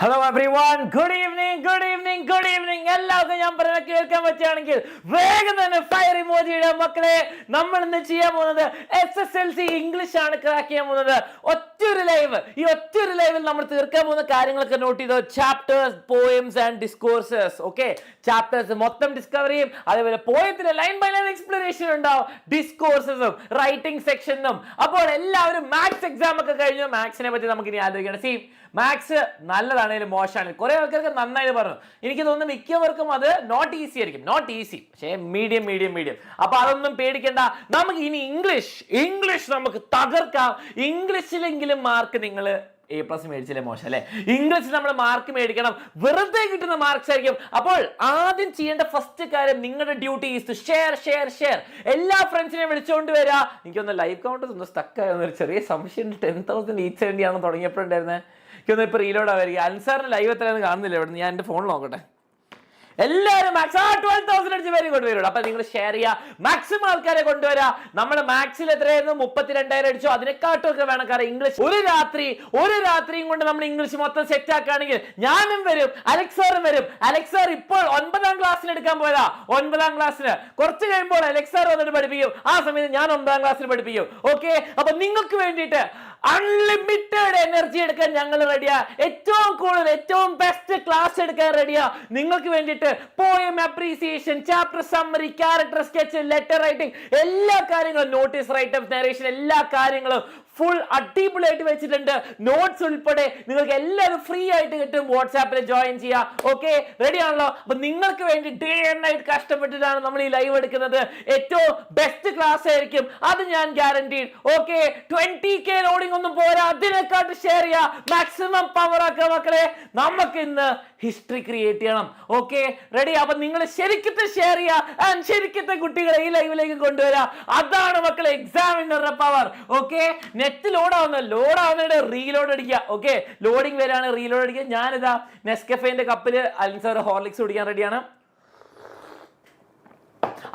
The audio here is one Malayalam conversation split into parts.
Hello everyone, good evening. എല്ലാവർക്കും ഞാൻ പറഞ്ഞ കേൾക്കാൻ പറ്റുകയാണെങ്കിൽ വേഗം തന്നെ ഫയർ ഇമോജിയുടെ മക്കളെ. നമ്മൾ ഇന്ന് ചെയ്യാൻ പോകുന്നത് SSLC ഇംഗ്ലീഷ് ആണ് ക്രാക്ക് ചെയ്യാൻ പോകുന്നത്. ഒറ്റൊരു ലൈവിൽ നമ്മൾ തീർക്കാൻ പോകുന്ന കാര്യങ്ങളൊക്കെ നോട്ട് ചെയ്തോ. Chapters, poems and discourses. Okay, chapters മൊത്തം ഡിസ്കവർ ചെയ്യും, അതേപോലെ പോയത്തിന്റെ ലൈൻ ബൈ ലൈൻ എക്സ്പ്ലനേഷൻ ഉണ്ടാവും, ഡിസ്കോഴ്സസും റൈറ്റിംഗ് സെക്ഷനും. അപ്പോൾ എല്ലാവരും മാത്സ് എക്സാം ഒക്കെ കഴിഞ്ഞു. മാത്സിനെ പറ്റി നമുക്ക് ഇനി ആലോചിക്കണം. സീ, മാത്സ് നല്ലതാണെങ്കിലും മോശമാണ്. കുറെ ആൾക്കാർക്ക് നന്നായിട്ട് പറഞ്ഞു. എനിക്ക് തോന്നുന്നു മിക്കവർക്കും അത് നോട്ട് ഈസി ആയിരിക്കും. നോട്ട് ഈസി, പക്ഷേ മീഡിയം. അപ്പൊ അതൊന്നും പേടിക്കണ്ട. നമുക്ക് ഇനി ഇംഗ്ലീഷ് നമുക്ക് തകർക്കാം. ഇംഗ്ലീഷിലെങ്കിലും മാർക്ക് നിങ്ങൾ A+ മേടിച്ചില്ലേ മോശം അല്ലെ? ഇംഗ്ലീഷിൽ നമ്മൾ മാർക്ക് മേടിക്കണം. വെറുതെ കിട്ടുന്ന മാർക്സ് ആയിരിക്കും. അപ്പോൾ ആദ്യം ചെയ്യേണ്ട ഫസ്റ്റ് കാര്യം, നിങ്ങളുടെ ഡ്യൂട്ടി ഈസ് ടു ഷെയർ. എല്ലാ ഫ്രണ്ട്സിനെയും വിളിച്ചുകൊണ്ട് വരിക. എനിക്കൊന്ന് ലൈവ് കൗണ്ട് ഒന്ന് സ്റ്റക്ക് ആയെന്ന് ഒരു ചെറിയ സംശയം. 10,870 ആണ് തുടങ്ങിയപ്പോഴുണ്ടായിരുന്നത്. എനിക്കൊന്ന് ഇപ്പൊ റീലോഡ് ആയിരിക്കും. അൻസാറിന് ലൈവ് എത്രയാണെന്ന് കാണുന്നില്ല ഇവിടെ. ഞാൻ എന്റെ ഫോണിൽ നോക്കട്ടെ. എല്ലാവരും മാക്സ് 12,000 അടിച്ച് പേര് കൊണ്ടുവരും. അപ്പൊ നിങ്ങൾ ഷെയർ ചെയ്യുക, മാക്സിമം ആൾക്കാരെ കൊണ്ടുവരാ. നമ്മുടെ മാത്സിൽ എത്രയായിരുന്നു? 32,000 അടിച്ചോ, അതിനെക്കാട്ടൊക്കെ വേണം. കാരണം ഇംഗ്ലീഷ് ഒരു രാത്രിയും കൊണ്ട് നമ്മൾ ഇംഗ്ലീഷ് മൊത്തം സെറ്റ് ആക്കുകയാണെങ്കിൽ ഞാനും വരും, അലക്സാറും വരും. അലക്സാർ ഇപ്പോൾ 9ാം ക്ലാസ്സിൽ എടുക്കാൻ പോയതാ. 9ാം ക്ലാസ്സിന് കുറച്ച് കഴിയുമ്പോൾ അലക്സാർ വന്നിട്ട് പഠിപ്പിക്കും. ആ സമയത്ത് ഞാൻ 9ാം ക്ലാസ്സിൽ പഠിപ്പിക്കും. ഓക്കെ, അപ്പൊ നിങ്ങൾക്ക് വേണ്ടിയിട്ട് അൺലിമിറ്റഡ് എനർജി എടുക്കാൻ ഞങ്ങൾ റെഡിയാ. ഏറ്റവും കൂടുതൽ ഏറ്റവും ബെസ്റ്റ് ക്ലാസ് എടുക്കാൻ റെഡിയാ. നിങ്ങൾക്ക് വേണ്ടിയിട്ട് poem appreciation, chapter summary, character sketch, letter writing, എല്ലാ കാര്യങ്ങളും, നോട്ടീസ് റൈറ്റപ്പ്, നരേഷൻ, എല്ലാ കാര്യങ്ങളും ഫുൾ അടിപൊളിയായിട്ട് വെച്ചിട്ടുണ്ട്. നോട്ട്സ് ഉൾപ്പെടെ നിങ്ങൾക്ക് എല്ലാവരും ഫ്രീ ആയിട്ട് കിട്ടും. വാട്സാപ്പിൽ ജോയിൻ ചെയ്യാം. ഓക്കെ, റെഡി ആണല്ലോ? അപ്പൊ നിങ്ങൾക്ക് വേണ്ടി ഡേ ആൻഡ് നൈറ്റ് കഷ്ടപ്പെട്ടിട്ടാണ് നമ്മൾ ഈ ലൈവ് എടുക്കുന്നത്. ഏറ്റവും ബെസ്റ്റ് ക്ലാസ് ആയിരിക്കും, അത് ഞാൻ ഗ്യാരണ്ടീഡ്. ഓക്കെ, 20K ലോഡിംഗ് ഒന്നും പോരാ, അതിനെക്കാട്ട് ഷെയർ ചെയ്യുക, മാക്സിമം പവർ ആക്കുക മക്കളെ. നമുക്ക് ഇന്ന് ഹിസ്റ്ററി ക്രിയേറ്റ് ചെയ്യണം. Okay, ready? അപ്പൊ നിങ്ങൾ ശരിക്കത്തെ ഷെയർ ചെയ്യുക ആൻഡ് ശരിക്കത്തെ കുട്ടികളെ ഈ ലൈവിലേക്ക് കൊണ്ടുവരിക. അതാണ് മക്കളെ എക്സാമിനറുടെ പവർ. ഓക്കെ, നെറ്റ് ലോഡാവുന്നതിന്റെ റീലോഡ് അടിക്കുക. ഓക്കെ, ലോഡിങ് വരാണ്, റീലോഡ് അടിക്കുക. ഞാനിതാ നെസ്കഫേന്റെ കപ്പില് അലൻസാർ ഹോർലിക്സ് കുടിക്കാൻ റെഡിയാണ്.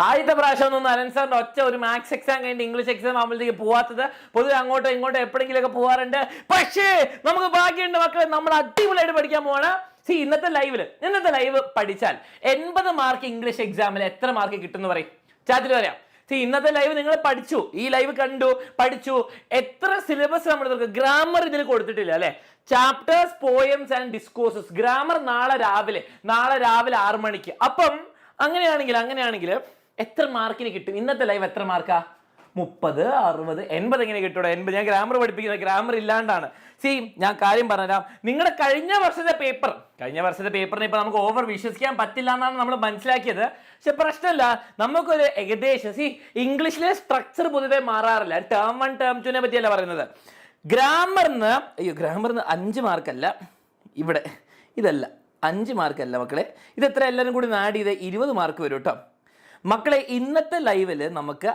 ആദ്യത്തെ പ്രാവശ്യം ഒന്നും അലൻസാറിന്റെ ഒറ്റ ഒരു മാത്സ് എക്സാം കഴിഞ്ഞിട്ട് ഇംഗ്ലീഷ് എക്സാം ആകുമ്പോഴത്തേക്ക് പോവാത്തത്. പൊതുവെ അങ്ങോട്ടോ ഇങ്ങോട്ടോ എപ്പോഴെങ്കിലും ഒക്കെ പോവാറുണ്ട്. പക്ഷേ നമുക്ക് ബാക്കിയുണ്ട് മക്കളെ, നമ്മൾ അടിപൊളിയായിട്ട് പഠിക്കാൻ പോവാണ്. ഇന്നത്തെ ലൈവ് പഠിച്ചാൽ 80 മാർക്ക് ഇംഗ്ലീഷ് എക്സാമിൽ എത്ര മാർക്ക് കിട്ടുമെന്ന് പറയും? ചാറ്റിൽ പറയാം. ഇന്നത്തെ ലൈവ് നിങ്ങൾ പഠിച്ചു, ഈ ലൈവ് കണ്ടു, പഠിച്ചു. എത്ര സിലബസ് നമ്മൾ ഗ്രാമർ ഇതിൽ കൊടുത്തിട്ടില്ല അല്ലെ? Chapters, poems and discourses. Grammar നാളെ രാവിലെ 6 മണിക്ക്. അപ്പം അങ്ങനെയാണെങ്കിൽ എത്ര മാർക്കിന് കിട്ടും? ഇന്നത്തെ ലൈവ് എത്ര മാർക്കാ? 30, 60, 80 എങ്ങനെ കിട്ടൂടെ? 80. ഞാൻ ഗ്രാമർ പഠിപ്പിക്കുന്നത് ഗ്രാമർ ഇല്ലാണ്ടാണ്. ഞാൻ കാര്യം പറഞ്ഞുതരാം. നിങ്ങളുടെ കഴിഞ്ഞ വർഷത്തെ പേപ്പറിനെ ഇപ്പൊ നമുക്ക് ഓവർ വിശ്വസിക്കാൻ പറ്റില്ല എന്നാണ് നമ്മൾ മനസ്സിലാക്കിയത്. പക്ഷെ പ്രശ്നമില്ല, നമുക്കൊരു ഏകദേശം ഇംഗ്ലീഷിലെ സ്ട്രക്ചർ പൊതുവെ മാറാറില്ല. ടേം 1, ടേം 2നെ പറ്റിയല്ല പറയുന്നത്. ഗ്രാമറിന് 5 മാർക്കല്ല, ഇവിടെ ഇതല്ല 5 മാർക്കല്ല മക്കളെ. ഇതെത്ര എല്ലാവരും കൂടി ആഡ് ചെയ്ത് 20 മാർക്ക് വരും കേട്ടോ മക്കളെ. ഇന്നത്തെ ലൈവില് നമുക്ക്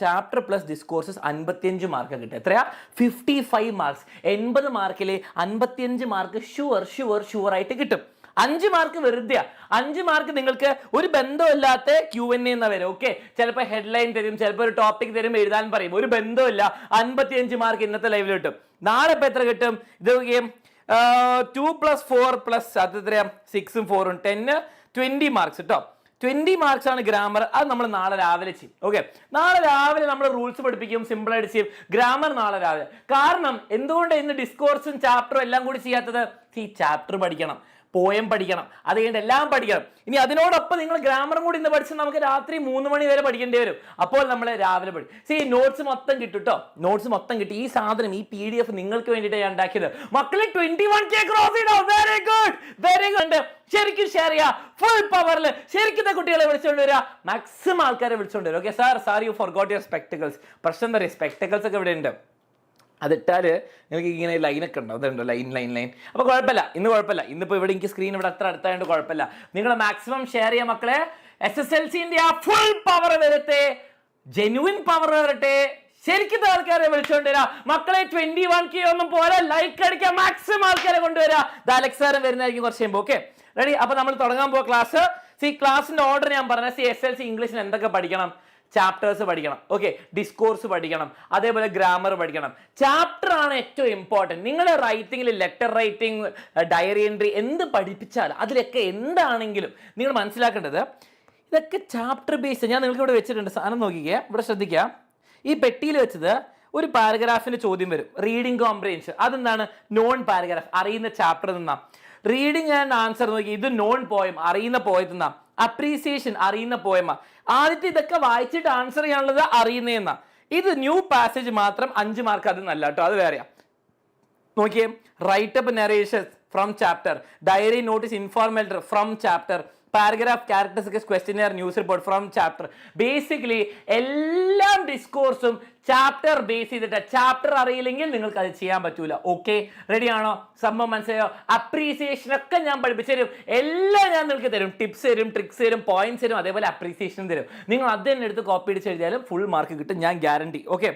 ചാപ്റ്റർ പ്ലസ് ഡിസ്കോഴ്സസ് 55 മാർക്ക് കിട്ടും. എത്രയാ? 55 മാർക്സ്. 80 മാർക്കിലെ 55 മാർക്ക് ഷുവർ ആയിട്ട് കിട്ടും. 5 മാർക്ക് വെറുതെയാ. 5 മാർക്ക് നിങ്ങൾക്ക് ഒരു ബന്ധമില്ലാത്ത Q&A എന്നാ വരും. ഓക്കെ, ചിലപ്പോൾ ഹെഡ്ലൈൻ തരും, ചിലപ്പോൾ ഒരു ടോപ്പിക് തരും, എഴുതാൻ പറയും. ഒരു ബന്ധമില്ല. 55 മാർക്ക് ഇന്നത്തെ ലൈവിൽ കിട്ടും. നാളെ ഇപ്പൊ എത്ര കിട്ടും? ഇത് 2 + 4 + അത് എത്രയാ? 6ഉം 4ഉം 10, 20 മാർക്സ് കേട്ടോ. 20 മാർക്സ് ആണ് ഗ്രാമർ. അത് നമ്മൾ നാളെ രാവിലെ ചെയ്യും. ഓക്കെ, നാളെ രാവിലെ നമ്മൾ റൂൾസ് പഠിപ്പിക്കും, സിമ്പിൾ ആയിട്ട് ചെയ്യും. ഗ്രാമർ നാളെ രാവിലെ. കാരണം എന്തുകൊണ്ട് ഇന്ന് ഡിസ്കോഴ്സും ചാപ്റ്ററും എല്ലാം കൂടി ചെയ്യാത്തത്? ചാപ്റ്റർ പഠിക്കണം, പോയം പഠിക്കണം, അത് കഴിഞ്ഞിട്ട് എല്ലാം പഠിക്കണം. ഇനി അതിനോടൊപ്പം നിങ്ങൾ ഗ്രാമറും കൂടി ഇന്ന് പഠിച്ചാൽ നമുക്ക് രാത്രി 3 മണി വരെ പഠിക്കേണ്ടി വരും. അപ്പോൾ നമ്മൾ രാവിലെ പഠിക്കും. നോട്ട്സ് മൊത്തം കിട്ടും കേട്ടോ. നോട്ട്സ് മൊത്തം കിട്ടി. ഈ സാധനം, ഈ PDF നിങ്ങൾക്ക് വേണ്ടിയിട്ട് ഞാൻ ഉണ്ടാക്കിയത്. മക്കളെ 21K ക്രോസ് ചെയ്തോ. Very good. ശരിക്കും ഷെയർ ചെയ്യുക, ഫുൾ പവറിൽ ശരിക്കും കുട്ടികളെ വിളിച്ചുകൊണ്ട് വരിക, മാക്സിമം ആൾക്കാരെ വിളിച്ചുകൊണ്ട് വരും. Okay sir you forgot your spectacles. പ്രശ്നം എന്താ പറയുക? സ്പെക്ടക്കിൾസ് ഒക്കെ ഇവിടെ ഉണ്ട്. അതിട്ടാല് നിങ്ങൾക്ക് ഇങ്ങനെ ലൈനൊക്കെ ഉണ്ടാവും. അതുണ്ടോ ലൈൻ. അപ്പോൾ കുഴപ്പമില്ല, ഇന്ന് കുഴപ്പമില്ല. ഇന്നിപ്പോൾ ഇവിടെ എനിക്ക് സ്ക്രീൻ ഇവിടെ അത്ര അടുത്തായതുകൊണ്ട് കുഴപ്പമില്ല. നിങ്ങൾ മാക്സിമം ഷെയർ ചെയ്യാം മക്കളെ. SSLCന്റെ ആ ഫുൾ പവർ വരട്ടെ, ജെന്യുവിൻ പവർ വരട്ടെ. ശരിക്കും ആൾക്കാരെ വിളിച്ചുകൊണ്ട് വരാം മക്കളെ. 21K ഒന്നും പോലെ ലൈക്ക് അടിക്കാൻ മാക്സിമം ആൾക്കാരെ കൊണ്ടുവരാം. അലക്സാരം വരുന്നതായിരിക്കും കുറച്ച് കഴിയുമ്പോൾ. Okay, ready? അപ്പൊ നമ്മൾ തുടങ്ങാൻ പോവാ ക്ലാസ്. ക്ലാസ്സിന്റെ ഓർഡർ ഞാൻ പറഞ്ഞ SSLC ഇംഗ്ലീഷിൽ എന്തൊക്കെ പഠിക്കണം? ചാപ്റ്റേഴ്സ് പഠിക്കണം, ഓക്കെ, ഡിസ്കോഴ്സ് പഠിക്കണം, അതേപോലെ ഗ്രാമർ പഠിക്കണം. ചാപ്റ്റർ ആണ് ഏറ്റവും ഇമ്പോർട്ടൻറ്റ്. നിങ്ങളുടെ റൈറ്റിംഗിൽ ലെറ്റർ റൈറ്റിംഗ്, ഡയറി എൻട്രി എന്ത് പഠിപ്പിച്ചാൽ അതിലൊക്കെ എന്താണെങ്കിലും നിങ്ങൾ മനസ്സിലാക്കേണ്ടത് ഇതൊക്കെ ചാപ്റ്റർ ബേസ്ഡ്. ഞാൻ നിങ്ങൾക്ക് ഇവിടെ വെച്ചിട്ടുണ്ട്, സാധനം നോക്കിക്കേ, ഇവിടെ ശ്രദ്ധിക്കുക. ഈ പെട്ടിയിൽ വെച്ചത് ഒരു പാരഗ്രാഫിന്റെ ചോദ്യം വരും, റീഡിംഗ് കോംപ്രിഹെൻഷൻ. അതെന്താണ്? നോൺ പാരഗ്രാഫ്, അറിയുന്ന ചാപ്റ്റർ നിന്നാ. റീഡിംഗ് ആൻഡ് ആൻസർ നോക്കി, ഇത് നോൺ പോയം, അറിയുന്ന പോയത്തിൽ നിന്നാ. അപ്രീസിയേഷൻ, അറിയുന്ന പോയമാ. ആദ്യത്തെ ഇതൊക്കെ വായിച്ചിട്ട് ആൻസർ ചെയ്യാനുള്ളത് അറിയുന്നതെന്നാ. ഇത് ന്യൂ പാസേജ് മാത്രം 5 മാർക്ക്, അത് നല്ല കേട്ടോ, അത് വേറെയാ. നോക്കിയേ, write up narrations from chapter, diary notice informal from chapter, paragraph characteristics question news report from chapter. Basically എല്ലാം ഡിസ്കോഴ്സും ചാപ്റ്റർ ബേസ് ചെയ്തിട്ട്. ചാപ്റ്റർ അറിയില്ലെങ്കിൽ നിങ്ങൾക്ക് അത് ചെയ്യാൻ പറ്റൂല. ഓക്കെ, റെഡി ആണോ? സംഭവം മനസ്സിലായോ? അപ്രീസിയേഷൻ ഒക്കെ ഞാൻ പഠിപ്പിച്ചു തരും, എല്ലാം ഞാൻ നിങ്ങൾക്ക് തരും. ടിപ്സ് തരും, ട്രിക്സ് തരും, പോയിന്റ്സ് തരും, അതേപോലെ അപ്രീസിയേഷൻ തരും. നിങ്ങൾ അത് തന്നെ എടുത്ത് കോപ്പി അടിച്ച് എഴുതിയാലും ഫുൾ മാർക്ക് കിട്ടും, ഞാൻ ഗ്യാരണ്ടി. Okay,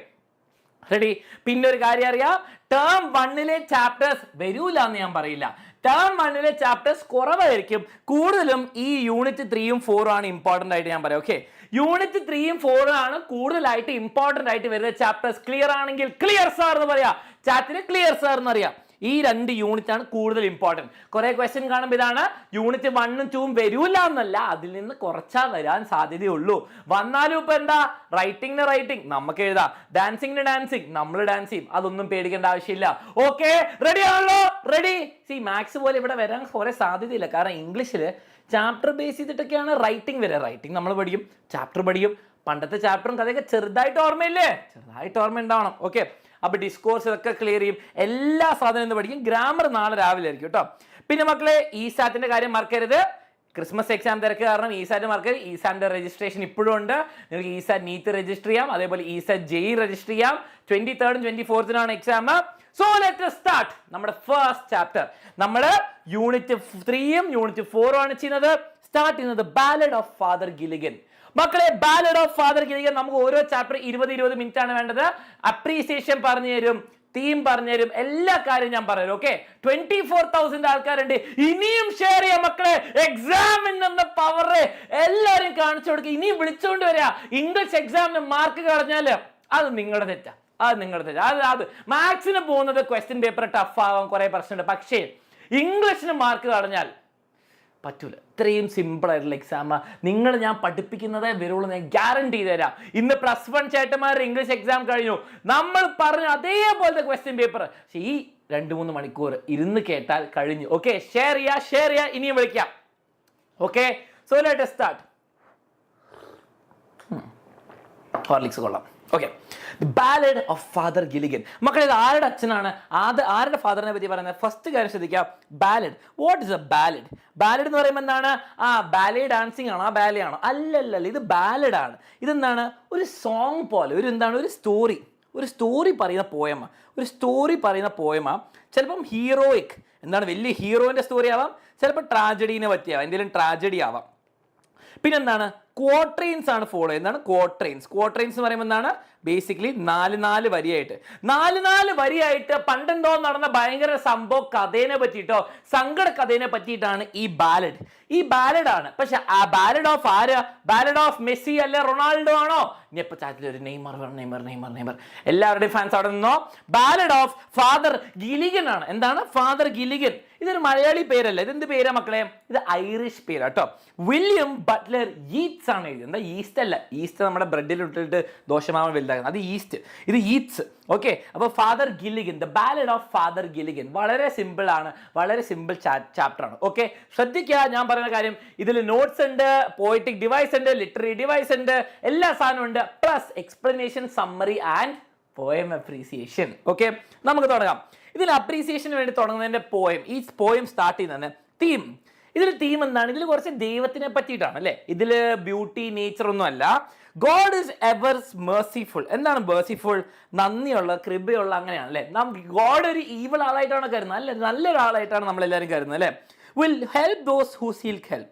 ready? പിന്നെ ഒരു കാര്യം അറിയാം, ടേം 1 ചാപ്റ്റേഴ്സ് വരൂല എന്ന് ഞാൻ പറയില്ല. ടേം 1 ചാപ്റ്റേഴ്സ് കുറവായിരിക്കും, കൂടുതലും ഈ യൂണിറ്റ് 3ഉം 4ഉം ആണ് ഇമ്പോർട്ടൻ്റ് ആയിട്ട് ഞാൻ പറയാം. ഓക്കെ, യൂണിറ്റ് 3ഉം 4ഉം ആണ് കൂടുതലായിട്ട് ഇമ്പോർട്ടൻ്റ് ആയിട്ട് വരുന്ന ചാപ്റ്റേഴ്സ്. ക്ലിയർ ആണെങ്കിൽ ക്ലിയർ സാർ എന്ന് പറയാം, ചാറ്റിന് ക്ലിയർ സാർ എന്ന് അറിയാം. ഈ 2 യൂണിറ്റ് ആണ് കൂടുതൽ ഇമ്പോർട്ടൻറ്റ്. കുറെ ക്വസ്റ്റ്യൻ കാണുമ്പോൾ ഇതാണ് യൂണിറ്റ് 1ഉം 2ഉം വരൂല എന്നല്ല, അതിൽ നിന്ന് കുറച്ചാ വരാൻ സാധ്യതയുള്ളൂ. വന്നാലും ഇപ്പൊ എന്താ, റൈറ്റിംഗിന് റൈറ്റിംഗ് നമുക്ക് എഴുതാം, ഡാൻസിങ്ങിന് ഡാൻസിങ് നമ്മൾ ഡാൻസ് ചെയ്യും, അതൊന്നും പേടിക്കേണ്ട ആവശ്യമില്ല. ഓക്കെ, റെഡി ആണല്ലോ? റെഡി? മാത്സ് പോലെ ഇവിടെ വരാൻ കുറെ സാധ്യതയില്ല, കാരണം ഇംഗ്ലീഷിൽ ചാപ്റ്റർ ബേസ് ചെയ്തിട്ടൊക്കെയാണ് റൈറ്റിംഗ് വരിക. റൈറ്റിംഗ് നമ്മൾ പഠിക്കും, ചാപ്റ്റർ പഠിക്കും. പണ്ടത്തെ ചാപ്റ്ററും കഥയൊക്കെ ചെറുതായിട്ട് ഓർമ്മയില്ലേ? ചെറുതായിട്ട് ഓർമ്മ ഉണ്ടാവണം. ഓക്കെ, അപ്പൊ ഡിസ്കോഴ്സ് ഒക്കെ ക്ലിയർ ചെയ്യും, എല്ലാ സാധനവും പഠിക്കും. ഗ്രാമർ നാളെ രാവിലെ ആയിരിക്കും കേട്ടോ. പിന്നെ മക്കളെ, ഈസാറ്റിന്റെ കാര്യം മറക്കരുത്. ക്രിസ്മസ് എക്സാം തിരക്ക് കാരണം ഈസാറ്റ് മറക്കരുത്. ഈസാറ്റിന്റെ രജിസ്ട്രേഷൻ ഇപ്പോഴും ഉണ്ട്. നിങ്ങൾക്ക് ഈസാറ്റ് നീറ്റ് രജിസ്റ്റർ ചെയ്യാം, അതേപോലെ ഈസാറ്റ് ജെഇ രജിസ്റ്റർ ചെയ്യാം. 23rd 24th exam. So let us start നമ്മുടെ ഫസ്റ്റ് ചാപ്റ്റർ. നമ്മൾ യൂണിറ്റ് 3ഉം യൂണിറ്റ് 4ഉം ആണ് ചെയ്യുന്നത്. സ്റ്റാർട്ട് ചെയ്യുന്നത് ബാലഡ് ഓഫ് ഫാദർ ഗില്ലിഗൻ. മക്കളെ, ബാലഡ് ഓഫ് ഫാദർ ഗില്ലിഗൻ നമുക്ക് ഓരോ ചാപ്റ്റർ 20 മിനിറ്റ് ആണ് വേണ്ടത്. അപ്രീസിയേഷൻ പറഞ്ഞു തരും, തീം പറഞ്ഞു തരും, എല്ലാ കാര്യം ഞാൻ പറഞ്ഞു തരും. ഓക്കെ, 24,000 ആൾക്കാരുണ്ട്. ഇനിയും ഷെയർ ചെയ്യാം മക്കളെ. എക്സാമിന് പവർ എല്ലാവരും കാണിച്ചു കൊടുക്കുക. ഇനിയും വിളിച്ചുകൊണ്ട് വരിക. ഇംഗ്ലീഷ് എക്സാമിന് മാർക്ക് കളഞ്ഞാല് അത് നിങ്ങളുടെ തെറ്റാ, അത് നിങ്ങളുടെ തെറ്റാ. അത് മാത്സിന് പോകുന്നത് ക്വസ്റ്റ്യൻ പേപ്പർ ടഫ് ആവാൻ കുറെ പ്രശ്നമുണ്ട്, പക്ഷേ ഇംഗ്ലീഷിന് മാർക്ക് കളഞ്ഞാൽ പറ്റൂല. ഇത്രയും സിമ്പിൾ ആയിട്ടുള്ള എക്സാം നിങ്ങൾ ഞാൻ പഠിപ്പിക്കുന്നതേ വരുള്ളൂ, ഞാൻ ഗ്യാരണ്ടി ചെയ്ത് തരാം. ഇന്ന് +1 ചേട്ടന്മാരുടെ ഇംഗ്ലീഷ് എക്സാം കഴിഞ്ഞു. നമ്മൾ പറഞ്ഞ അതേപോലത്തെ ക്വസ്റ്റ്യൻ പേപ്പർ, പക്ഷേ ഈ 2-3 മണിക്കൂർ ഇരുന്ന് കേട്ടാൽ കഴിഞ്ഞു. ഓക്കെ, ഷെയർ ചെയ്യുക, ഇനിയും വിളിക്കാം. Okay, so let us start. Horlicks കൊള്ളാം. Okay, ballad of father Gilligan. മക്കളെ, ഇത് ആരുടെ അച്ഛനാണ്, ആരുടെ ഫാദറിനെ പറ്റി പറയുന്നത്? ഫസ്റ്റ് കാര്യം ശ്രദ്ധിക്കാം, ballad. What is A ballad? Ballad എന്ന് പറയുമ്പോൾ എന്താണ്? ബാലെ ഡാൻസിങ് ആണോ, ബാലെ ആണോ? അല്ലല്ല, ഇത് ബാലഡ് ആണ്. ഇതെന്താണ്? ഒരു സോങ് പോലെ, ഒരു സ്റ്റോറി പറയുന്ന പോയമാ. ചിലപ്പം ഹീറോയിക്, വലിയ ഹീറോയിന്റെ സ്റ്റോറി ആവാം, ചിലപ്പോൾ ട്രാജഡീനെ പറ്റിയാവാം, എന്തെങ്കിലും ട്രാജഡി ആവാം. പിന്നെന്താണ്? ക്വാട്രെയിൻസ് ആണ് ഫോളോ ചെയ്യുന്നത്. ക്വാട്രെയിൻസ് എന്ന് പറയുമ്പോൾ എന്താണ്? ബേസിക്കലി 4 വരിയായിട്ട് പണ്ടെന്തോ നടന്ന ഭയങ്കര സംഭവം കഥേനെ പറ്റിയിട്ടോ, സങ്കട കഥേനെ പറ്റിയിട്ടാണ് ഈ ബാലഡ്. ഈ ബാലഡ് ആണ്. പക്ഷെ ആ ബാലഡ് ഓഫ് ആര്? ബാലഡ് ഓഫ് മെസ്സി അല്ലെ റൊണാൾഡോ ആണോ? ഇനി എപ്പോൾ ചാറ്റിൽ ഒരു നെയ്മർ എല്ലാവരുടെയും ഫാൻസ് അവിടെ നിന്നോ. ബാലഡ് ഓഫ് ഫാദർ ഗില്ലിഗൻ ആണ്. എന്താണ്? Father Gilligan. ഇതൊരു മലയാളി പേരല്ല. ഇതെന്ത് പേരാ മക്കളെ? ഇത് ഐറിഷ് പേരാ കേട്ടോ. വില്യം ബട്ട്ലർ യീറ്റ്സ് ആണ് എഴുതിയത്. എന്താ? ഈസ്റ്റ് അല്ല. ഈസ്റ്റ് നമ്മുടെ ബ്രെഡിൽ ഇട്ടിട്ട് ദോശമാവൻ വലുതാകുന്നത്, അത് ഈസ്റ്റ്, ഇത് ഈറ്റ്സ്. ഓക്കെ, അപ്പോൾ father Gilligan, the ballad of father Gilligan. വളരെ സിമ്പിൾ ആണ്, വളരെ സിമ്പിൾ ചാപ്റ്റർ ആണ്. ഓക്കെ, ശ്രദ്ധിക്കുക ഞാൻ പറയുന്ന കാര്യം. ഇതിൽ നോട്ട്സ് ഉണ്ട്, പോയറ്റിക് ഡിവൈസ് ഉണ്ട്, ലിറ്റററി ഡിവൈസ് ഉണ്ട്, എല്ലാ സാധനവും ഉണ്ട്. Plus explanation, summary and poem appreciation. Okay, നമുക്ക് തുടങ്ങാം. ഇതിൽ അപ്രീസിയേഷന് വേണ്ടി തുടങ്ങുന്നതിന്റെ ഈ പോയം സ്റ്റാർട്ട് ചെയ്യുന്നതിന് തീം. ഇതിൽ തീം എന്താണ്? ഇതിൽ കുറച്ച് ദൈവത്തിനെ പറ്റിയിട്ടാണ് അല്ലേ. ഇതിൽ ബ്യൂട്ടി, നേച്ചർ ഒന്നും അല്ല. God is ever merciful. എന്താണ് മേഴ്സിഫുൾ? നന്ദിയുള്ള, കൃപയുള്ള, അങ്ങനെയാണ് അല്ലേ. ഗോഡ് ഒരു ഈവിൾ ആളായിട്ടാണ് കരുതുന്നത് അല്ലെ, നല്ലൊരാളായിട്ടാണ് നമ്മളെല്ലാവരും കരുതുന്നത് അല്ലേ. Will help those who seek help.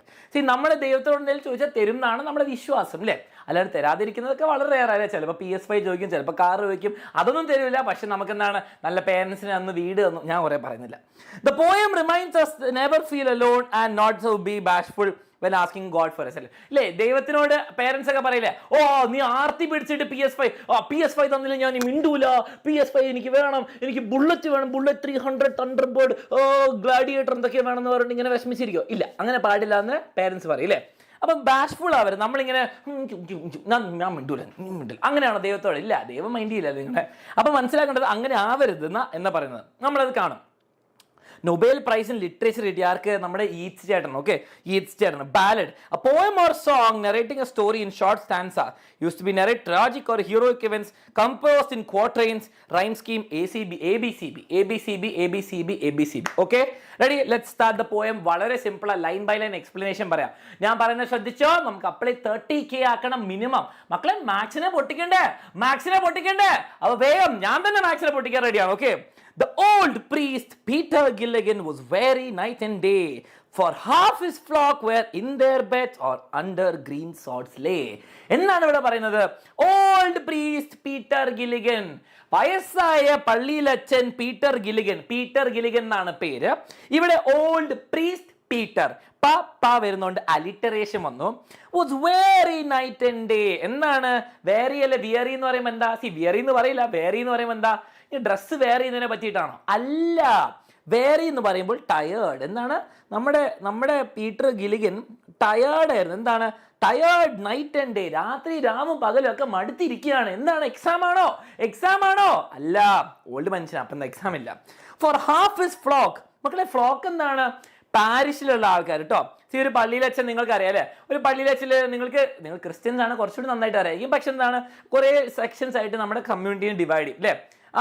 നമ്മുടെ ദൈവത്തോട് എന്തെങ്കിലും ചോദിച്ചാൽ തരും എന്നാണ് നമ്മുടെ വിശ്വാസം അല്ലേ. അല്ലാതെ തരാതിരിക്കുന്നതൊക്കെ വളരെ റെയറല്ലേ. ചിലപ്പോൾ PS5 ചോദിക്കും, ചിലപ്പോൾ കാർ ചോദിക്കും, അതൊന്നും തരില്ല. പക്ഷെ നമുക്ക് എന്താണ്, നല്ല പേരൻസിനെ അന്ന് വീട് തന്നു, ഞാൻ കുറേ പറയുന്നില്ല. The poem reminds us never feel alone and not so be bashful when asking God for a salary. അല്ലേ, ദൈവത്തിനോട് പേരൻസ് ഒക്കെ പറയില്ലേ, ഓ നീ ആർത്തി പിടിച്ചിട്ട് PS5 തന്നില്ല ഞാൻ മിണ്ടൂല, PS5 എനിക്ക് വേണം, എനിക്ക് ബുള്ളറ്റ് വേണം, ബുള്ളറ്റ് 300 തണ്ടർബേർഡ് ഗ്ലാഡിയേറ്റർ എന്തൊക്കെയോ വേണമെന്ന് പറഞ്ഞിട്ട് ഇങ്ങനെ വിഷമിച്ചിരിക്കോ? ഇല്ല, അങ്ങനെ പാടില്ല എന്ന് പേരൻസ് പറയും അല്ലേ. അപ്പം ബാഷ്ഫുൾ ആവരുത്, നമ്മളിങ്ങനെ ഞാൻ മിണ്ടൂല അങ്ങനെയാണോ ദൈവത്തോട്? ഇല്ല, ദൈവം മൈൻഡ് ചെയ്യില്ല നിങ്ങളെ. അപ്പം മനസ്സിലാക്കേണ്ടത് അങ്ങനെ ആവരുത് എന്ന് പറയുന്നത് നമ്മളത് കാണും. Nobel Prize in Literature കിട്ടിയ ആർക്ക്? നമ്മുടെ ഈറ്റ്സ് ചേട്ടൻ. ഓക്കെ, ഈറ്റ്സ് ചേട്ടൻ. Ballad, a poem or song narrating a story in short stanza, used to be narrate tragic or heroic events composed in quatrains, rhyme scheme ABCB. Okay, ready? Let's start the poem. വളരെ സിമ്പിൾ ആ, ലൈൻ ബൈ ലൈൻ എക്സ്പ്ലനേഷൻ പറയാം. ഞാൻ പറയുന്നത് ശ്രദ്ധിച്ചോ. നമുക്ക് അപ്ലൈ 30K ആക്കണം മിനിമം. മക്കളെ മാത്സിനെ പൊട്ടിക്കണ്ടേ? അപ്പൊ വേഗം ഞാൻ തന്നെ മാത്സിനെ പൊട്ടിക്കാൻ റെഡിയാണ്. Okay. The old priest Peter Gilligan was weary night and day, for half his flock were in their beds or under green sods lay. എന്നാണ് ഇവിടെ പറയുന്നത്? ഓൾഡ് പ്രീസ്റ്റ് പീറ്റർ ഗില്ലിഗൻ, വയസ്സായ പള്ളിയിലച്ചൻ പീറ്റർ ഗില്ലിഗൻ എന്നാണ് പേര്. ഇവിടെ ഓൾഡ് പ്രീസ്റ്റ് പീറ്റർ വരുന്നുണ്ട്, അലിറ്ററേഷൻ വന്നു. Was very night and day. എന്താണ് വേറി അല്ല, വിയറി എന്ന് പറയുമ്പോൾ എന്താ? വിയറി എന്ന് പറയില്ല, വേറി എന്ന് പറയുമ്പോൾ എന്താ? ഡ്രസ്സ് വെയർ ചെയ്യുന്നതിനെ പറ്റിയിട്ടാണോ? അല്ല, വേറി എന്ന് പറയുമ്പോൾ ടയേർഡ്. എന്താണ്? നമ്മുടെ പീറ്റർ ഗില്ലിഗൻ ടയേർഡ് ആയിരുന്നു. എന്താണ് ടയേർഡ്? നൈറ്റ് ആൻഡ് ഡേ, രാത്രി രാവും പകലും ഒക്കെ മടുത്തിരിക്കുകയാണ്. എന്താണ്? എക്സാം ആണോ? അല്ല, ഓൾഡ് മനുഷ്യൻ, അപ്പം എന്താ എക്സാം ഇല്ല. For half his flock. മക്കളെ, ഫ്ലോക്ക് എന്താണ്? പാരിഷിലുള്ള ആൾക്കാർ കേട്ടോ. ഒരു പള്ളിയിലച്ഛൻ നിങ്ങൾക്ക് അറിയാം അല്ലേ? ഒരു പള്ളിയിലച്ഛൻ നിങ്ങൾ ക്രിസ്ത്യൻസ് ആണ്, കുറച്ചുകൂടി നന്നായിട്ട് അറിയാം. പക്ഷെ എന്താണ്, കുറേ സെക്ഷൻസ് ആയിട്ട് നമ്മുടെ കമ്മ്യൂണിറ്റിനെ ഡിവൈഡ് ചെയ്യും അല്ലേ.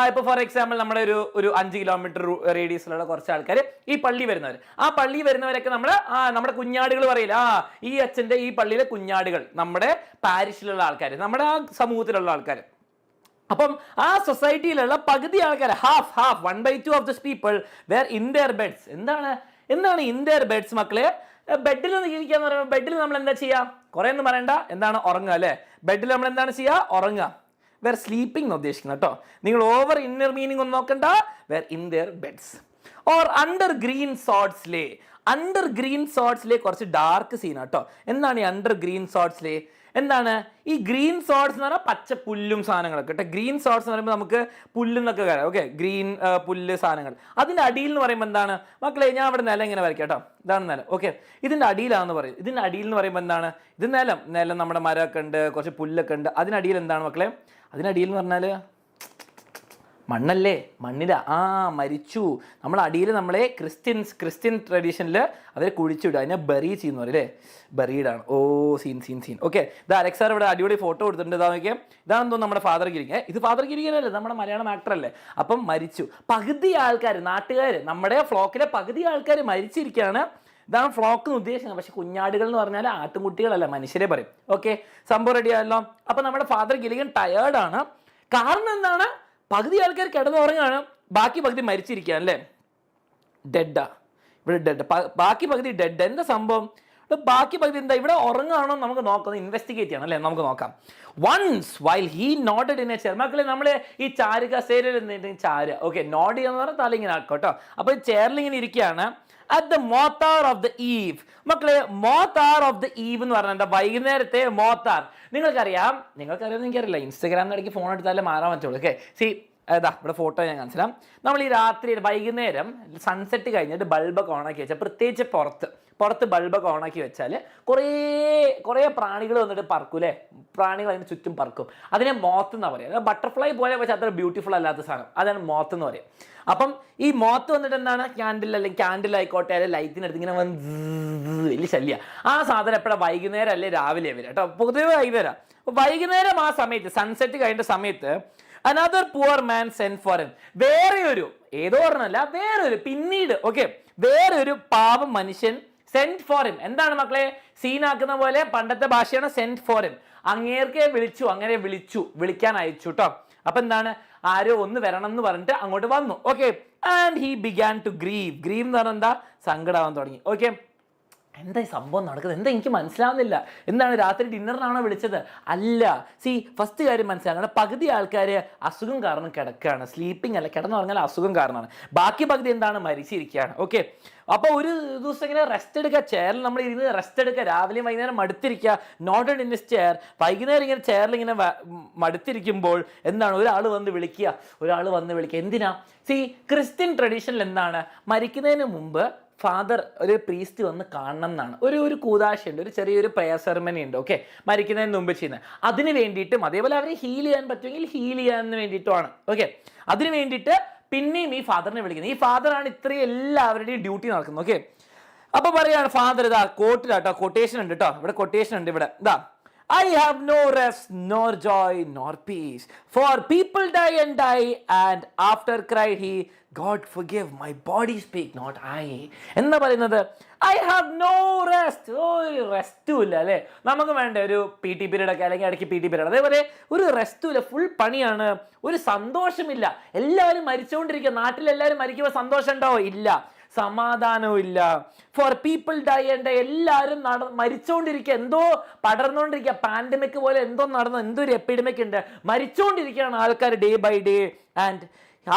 ഇപ്പോൾ ഫോർ എക്സാമ്പിൾ നമ്മുടെ ഒരു 5 കിലോമീറ്റർ റേഡിയസിലുള്ള കുറച്ച് ആൾക്കാർ ഈ പള്ളി വരുന്നവർ, ആ പള്ളി വരുന്നവരൊക്കെ നമ്മുടെ കുഞ്ഞാടുകൾ പറയില്ല, ഈ അച്ഛൻ്റെ ഈ പള്ളിയിലെ കുഞ്ഞാടുകൾ, നമ്മുടെ പാരിഷിലുള്ള ആൾക്കാർ, നമ്മുടെ ആ സമൂഹത്തിലുള്ള ആൾക്കാർ. അപ്പം ആ സൊസൈറ്റിയിലുള്ള പകുതി ആൾക്കാർ, half 1/2 of this people where in their beds. എന്താണ് ഇൻ ദെയർ ബെഡ്സ്? മക്കളെ, ബെഡിൽ ഇരിക്കാന്ന് പറയുമ്പോൾ ബെഡിൽ നമ്മൾ എന്താ ചെയ്യുക? കുറേ ഒന്നും പറയണ്ട, എന്താണ്? ഉറങ്ങുക അല്ലേ. ബെഡിൽ നമ്മൾ എന്താണ് ചെയ്യുക? ഉറങ്ങുക. വേർ സ്ലീപ്പിംഗ് എന്ന് ഉദ്ദേശിക്കുന്നത് കേട്ടോ. നിങ്ങൾ ഓവർ ഇന്നർ മീനിങ് ഒന്നും നോക്കണ്ട. Where in their beds or under green sods lay. Under green sods lay കുറച്ച് ഡാർക്ക് സീൻ കേട്ടോ. എന്താണ് ഈ അണ്ടർ ഗ്രീൻ സോഡ്സ് ലേ? എന്താണ് ഈ ഗ്രീൻ സോഡ്സ് എന്ന് പറഞ്ഞാൽ? പച്ച പുല്ലും സാധനങ്ങളൊക്കെ കേട്ടോ. ഗ്രീൻ സോഡ്സ് എന്ന് പറയുമ്പോൾ നമുക്ക് പുല്ലെന്നൊക്കെ പറയാം. ഓക്കെ, ഗ്രീൻ പുല്ല് സാധനങ്ങൾ. അതിൻ്റെ അടിയിൽ എന്ന് പറയുമ്പോൾ എന്താണ്? മക്കളെ, ഞാൻ അവിടെ നിലം ഇങ്ങനെ വരയ്ക്കാം കേട്ടോ. ഇതാണ് നിലം. ഓക്കെ, ഇതിൻ്റെ അടിയിലാണെന്ന് പറയും. ഇതിൻ്റെ അടിയിൽ എന്ന് പറയുമ്പോൾ എന്താണ്? ഇത് നിലം നമ്മുടെ മരമൊക്കെ ഉണ്ട്, കുറച്ച് പുല്ലൊക്കെ ഉണ്ട്. അതിനടിയിൽ എന്താണ് മക്കളെ? അതിനടിയിൽ എന്ന് പറഞ്ഞാൽ മണ്ണല്ലേ, മണ്ണില. മരിച്ചു. നമ്മുടെ അടിയിൽ നമ്മളെ ക്രിസ്ത്യൻ ട്രഡീഷനിൽ അവരെ കുഴിച്ചിടുക, അതിനെ ബറി ചെയ്യുന്ന പറയും അല്ലേ. ബറീഡാണ്. സീൻ. ഓക്കെ, ഇത് അലക്സ് സാർ ഇവിടെ അടിപൊളി ഫോട്ടോ കൊടുത്തിട്ടുണ്ട്. ഇതാ നോക്കിയാൽ, ഇതാണെന്ന് തോന്നുന്നു നമ്മുടെ ഫാദർ ഗിരിഗൻ. ഇത് ഫാദർ ഗിരിഗനല്ലേ, നമ്മുടെ മലയാളം ആക്ടർ അല്ലേ. അപ്പം മരിച്ചു. പകുതി ആൾക്കാർ, നാട്ടുകാർ, നമ്മുടെ ഫ്ലോക്കിലെ പകുതി ആൾക്കാർ മരിച്ചിരിക്കുകയാണ്. ഇതാണ് ഫ്ലോക്ക് എന്ന് ഉദ്ദേശിക്കുന്നത്. പക്ഷെ കുഞ്ഞാടുകൾ എന്ന് പറഞ്ഞാൽ ആട്ടുംകുട്ടികളല്ല, മനുഷ്യരെ പറയും. ഓക്കെ, സംഭവം റെഡി ആയല്ലോ. അപ്പം നമ്മുടെ ഫാദർ ഗിലിഗൻ ടയേർഡാണ്. കാരണം എന്താണ്? പകുതി ആൾക്കാർ കിടന്നുറങ്ങാണ്, ബാക്കി പകുതി മരിച്ചിരിക്കുക അല്ലേ. ഡെഡാ ഇവിടെ, ഡെഡ്. ബാക്കി പകുതി ഡെഡ്. എന്താ സംഭവം? ബാക്കി പകുതി എന്താ? ഇവിടെ ഉറങ്ങാണോ? നമുക്ക് നോക്കാം, ഇൻവെസ്റ്റിഗേറ്റ് ചെയ്യണം അല്ലേ. നമുക്ക് നോക്കാം. Once while he nodded in a chair. മക്കളെ, നമ്മൾ ഈ ചാരു കസേരയിൽ ചാര്, ഓക്കെ, നോട്ട് ചെയ്യാന്ന് പറഞ്ഞാൽ തല ഇങ്ങനെ ആക്കും കേട്ടോ. അപ്പോൾ ചെയറിൽ ഇങ്ങനെ ഇരിക്കുകയാണ്. at the mothar of the eve. മക്കളെ, mothar of the eve എന്ന് പറഞ്ഞാൽ എന്താ? വൈകുന്നേരത്തെ മോത്താർ. നിങ്ങൾക്കറിയാം, എനിക്കറിയില്ല. ഇൻസ്റ്റാഗ്രാമിൽ ഇടയ്ക്ക് ഫോൺ എടുത്താലേ മാറാൻ പറ്റുള്ളൂ. ഓക്കെ, ഇവിടെ ഫോട്ടോ ഞാൻ കാണിച്ചാൽ, നമ്മൾ ഈ രാത്രി വൈകുന്നേരം സൺസെറ്റ് കഴിഞ്ഞിട്ട് ബൾബൊക്കെ ഓണാക്കി വെച്ചാൽ, പ്രത്യേകിച്ച് പുറത്ത് ബൾബൊക്കെ ഓണാക്കി വെച്ചാൽ കുറേ പ്രാണികൾ വന്നിട്ട് പറക്കൂലേ. പ്രാണികൾ അതിന് ചുറ്റും പറക്കും. അതിനെ മോത്ത് എന്നാണ് പറയുക. ബട്ടർഫ്ലൈ പോലെ പക്ഷേ അത്ര ബ്യൂട്ടിഫുൾ അല്ലാത്ത സാധനം, അതാണ് മോത്ത് എന്ന് പറയും. അപ്പം ഈ മോത്ത് വന്നിട്ട് എന്താണ്? ക്യാൻഡിൽ ആയിക്കോട്ടെ, അല്ലെങ്കിൽ ലൈറ്റിനടുത്ത് ഇങ്ങനെ വലിയ ശല്യ. ആ സാധനം എപ്പോഴാണ്? വൈകുന്നേരം അല്ലേ രാവിലെ വരിക കേട്ടോ. പൊതുവെ വൈകുന്നേരം ആ സമയത്ത്, സൺസെറ്റ് കഴിഞ്ഞ സമയത്ത് another poor man sent for him. വേറൊരു പാവം മനുഷ്യൻ sent for him. എന്താണ് മക്കളെ? സീനാക്കുന്ന പോലെ പണ്ടത്തെ ഭാഷയാണ് sent for him. അങ്ങനെ വിളിക്കാൻ അയച്ചു കേട്ടോ. അപ്പൊ എന്താണ്? ആരോ ഒന്ന് വരണം എന്ന് പറഞ്ഞിട്ട് അങ്ങോട്ട് വന്നു. Okay, and he began to grieve എന്ന് പറഞ്ഞാൽ എന്താ? സങ്കടമാവാൻ തുടങ്ങി. ഓക്കെ, എന്താ ഈ സംഭവം നടക്കുന്നത്, എന്താ എനിക്ക് മനസ്സിലാവുന്നില്ല, എന്താണ് രാത്രി ഡിന്നറിനാണോ വിളിച്ചത്? അല്ല. ഫസ്റ്റ് കാര്യം മനസ്സിലാക്കണം, പകുതി ആൾക്കാർ അസുഖം കാരണം കിടക്കുകയാണ്, സ്ലീപ്പിംഗ് അല്ല, കിടന്നു പറഞ്ഞാൽ അസുഖം കാരണമാണ്. ബാക്കി പകുതി എന്താണ്, മരിച്ചിരിക്കുകയാണ്. ഓക്കെ, അപ്പോൾ ഒരു ദിവസം ഇങ്ങനെ റെസ്റ്റ് എടുക്കുക, ചെയറിൽ നമ്മൾ ഇരുന്ന് റെസ്റ്റ് എടുക്കുക, രാവിലെയും വൈകുന്നേരം മടുത്തിരിക്കുക, നോട്ട് ഇൻ ദിസ് ചെയർ. വൈകുന്നേരം ഇങ്ങനെ ചെയറിൽ ഇങ്ങനെ മടുത്തിരിക്കുമ്പോൾ എന്താണ്, ഒരാൾ വന്ന് വിളിക്കുക. എന്തിനാ? ക്രിസ്ത്യൻ ട്രഡീഷനിൽ എന്താണ്, മരിക്കുന്നതിന് മുമ്പ് ഫാദർ ഒരു പ്രീസ്റ്റ് വന്ന് കാണണം എന്നാണ്. ഒരു കൂതാശയുണ്ട്, ഒരു ചെറിയൊരു പ്രയർ സെറമണി ഉണ്ട്. ഓക്കെ, മരിക്കുന്നതിന് മുമ്പ് ചെയ്യുന്നത്. അതിന് വേണ്ടിയിട്ടും അതേപോലെ അവരെ ഹീൽ ചെയ്യാൻ പറ്റുമെങ്കിൽ ഹീൽ ചെയ്യാൻ വേണ്ടിയിട്ടുമാണ്. ഓക്കെ, അതിന് വേണ്ടിയിട്ട് പിന്നെയും ഈ ഫാദറിനെ വിളിക്കുന്നത്. ഈ ഫാദറാണ് ഇത്രയും എല്ലാവരുടെയും ഡ്യൂട്ടി നടക്കുന്നത്. ഓക്കെ, അപ്പൊ പറയാണ് ഫാദർ, ഇതാ കോട്ടിലാട്ടോ, കൊട്ടേഷൻ ഉണ്ട് കേട്ടോ, ഇവിടെ കൊട്ടേഷൻ ഉണ്ട്, ഇവിടെ ഇതാ, I have no rest, nor joy, nor peace. For people die and die, and after cried he, God forgive, my body speak, not I. എന്താ പറയുന്നത്? I have no rest. ഒരു റെസ്റ്റും ഇല്ല അല്ലേ? നമുക്ക് വേണ്ട ഒരു PT പീരീഡ് ഒക്കെ, അല്ലെങ്കിൽ ഇടയ്ക്ക് PT പീരീഡ്, അതേപോലെ ഒരു റെസ്റ്റും ഇല്ല, ഫുൾ പണിയാണ്, ഒരു സന്തോഷമില്ല. എല്ലാവരും മരിച്ചുകൊണ്ടിരിക്കുക. നാട്ടിലെല്ലാവരും മരിക്കുമ്പോൾ സന്തോഷം ഉണ്ടോ? ഇല്ല. സമാധാനവും ഇല്ല. For people die and die, എല്ലാവരും മരിച്ചുകൊണ്ടിരിക്കുക, എന്തോ പടർന്നുകൊണ്ടിരിക്കുക, പാൻഡമിക് പോലെ എന്തോ നടന്നു, എന്തൊരു എപ്പിഡമിക് ഉണ്ട്, മരിച്ചുകൊണ്ടിരിക്കുകയാണ് ആൾക്കാർ day by day. And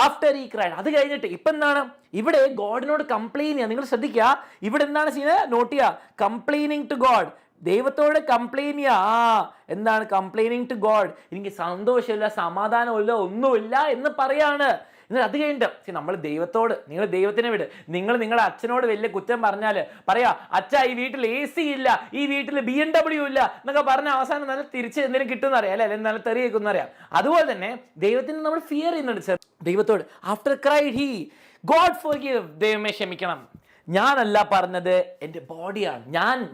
after ഈ ക്രൈഡ്, അത് കഴിഞ്ഞിട്ട് ഇപ്പം എന്താണ്, ഇവിടെ ഗോഡിനോട് കംപ്ലെയിൻ ചെയ്യുക. നിങ്ങൾ ശ്രദ്ധിക്കുക, ഇവിടെ എന്താണ് ചെയ്യുന്നത്, നോട്ട് ചെയ്യുക, കംപ്ലെയിനിങ് ടു ഗോഡ്, ദൈവത്തോട് കംപ്ലെയിൻ ചെയ്യുക. എന്താണ് കംപ്ലെയിനിങ് ടു ഗോഡ്? എനിക്ക് സന്തോഷമില്ല, സമാധാനമില്ല, ഒന്നുമില്ല എന്ന് പറയാണ്. എന്നിട്ട് അത് കഴിഞ്ഞിട്ട് നമ്മൾ ദൈവത്തോട്, നിങ്ങൾ ദൈവത്തിനെ വിട്, നിങ്ങൾ നിങ്ങളുടെ അച്ഛനോട് വലിയ കുറ്റം പറഞ്ഞാൽ പറയാ, അച്ഛ ഈ വീട്ടിൽ AC ഇല്ല, ഈ വീട്ടിൽ BMW ഇല്ല എന്നൊക്കെ പറഞ്ഞ അവസാനം നല്ല തിരിച്ച് എന്തെങ്കിലും കിട്ടുമെന്ന് അറിയാം അല്ലെ, അല്ലെങ്കിൽ നല്ല തെറി കേൾക്കുന്ന അറിയാം. അതുപോലെ തന്നെ ദൈവത്തിന് നമ്മൾ ഫിയർ ചെയ്യുന്നുണ്ട് ദൈവത്തോട്. After cried he, God forgive, ദൈവമേ ക്ഷമിക്കണം. ഞാനല്ല പറഞ്ഞത്, എൻ്റെ ബോഡിയാണ്.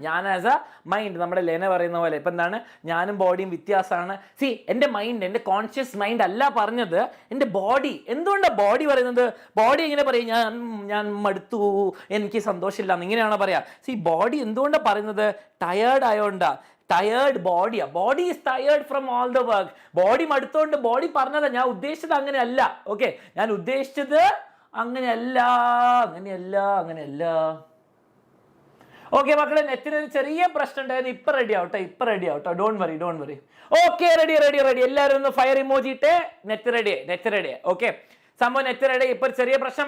ഞാൻ ആസ് എ മൈൻഡ്, നമ്മുടെ ലെന പറയുന്ന പോലെ ഇപ്പം എന്താണ്, ഞാനും ബോഡിയും വ്യത്യാസമാണ്. എൻ്റെ മൈൻഡ്, എൻ്റെ കോൺഷ്യസ് മൈൻഡ് അല്ല പറഞ്ഞത്, എൻ്റെ ബോഡി. എന്തുകൊണ്ടാണ് ബോഡി പറയുന്നത്? ബോഡി എങ്ങനെ പറയും, ഞാൻ മടുത്തു, എനിക്ക് സന്തോഷമില്ല ഇങ്ങനെയാണോ പറയാ? ബോഡി എന്തുകൊണ്ടാണ് പറയുന്നത്? ടയേർഡ് ആയോണ്ടാ. ടയേർഡ് ബോഡിയാ. Body is tired from all the work. Body മടുത്തോണ്ട് ബോഡി പറഞ്ഞതാ. ഞാൻ ഉദ്ദേശിച്ചത് അങ്ങനെയല്ല. ഓക്കെ, ഞാൻ ഉദ്ദേശിച്ചത് അങ്ങനെയല്ല. ഓക്കെ മക്കളെ, നെറ്റിന് ഒരു ചെറിയ പ്രശ്നം ഉണ്ടായിരുന്നു, ഇപ്പൊ റെഡി ആവട്ടെ, ഡോണ്ട് വറി. Okay, ready. എല്ലാവരും ഒന്ന് ഫയർ ഇമോജി ഇട്ടേ. Net ready. ഓക്കെ, സംഭവം നെറ്റ് റെഡി. ഇപ്പൊ ചെറിയ പ്രശ്നം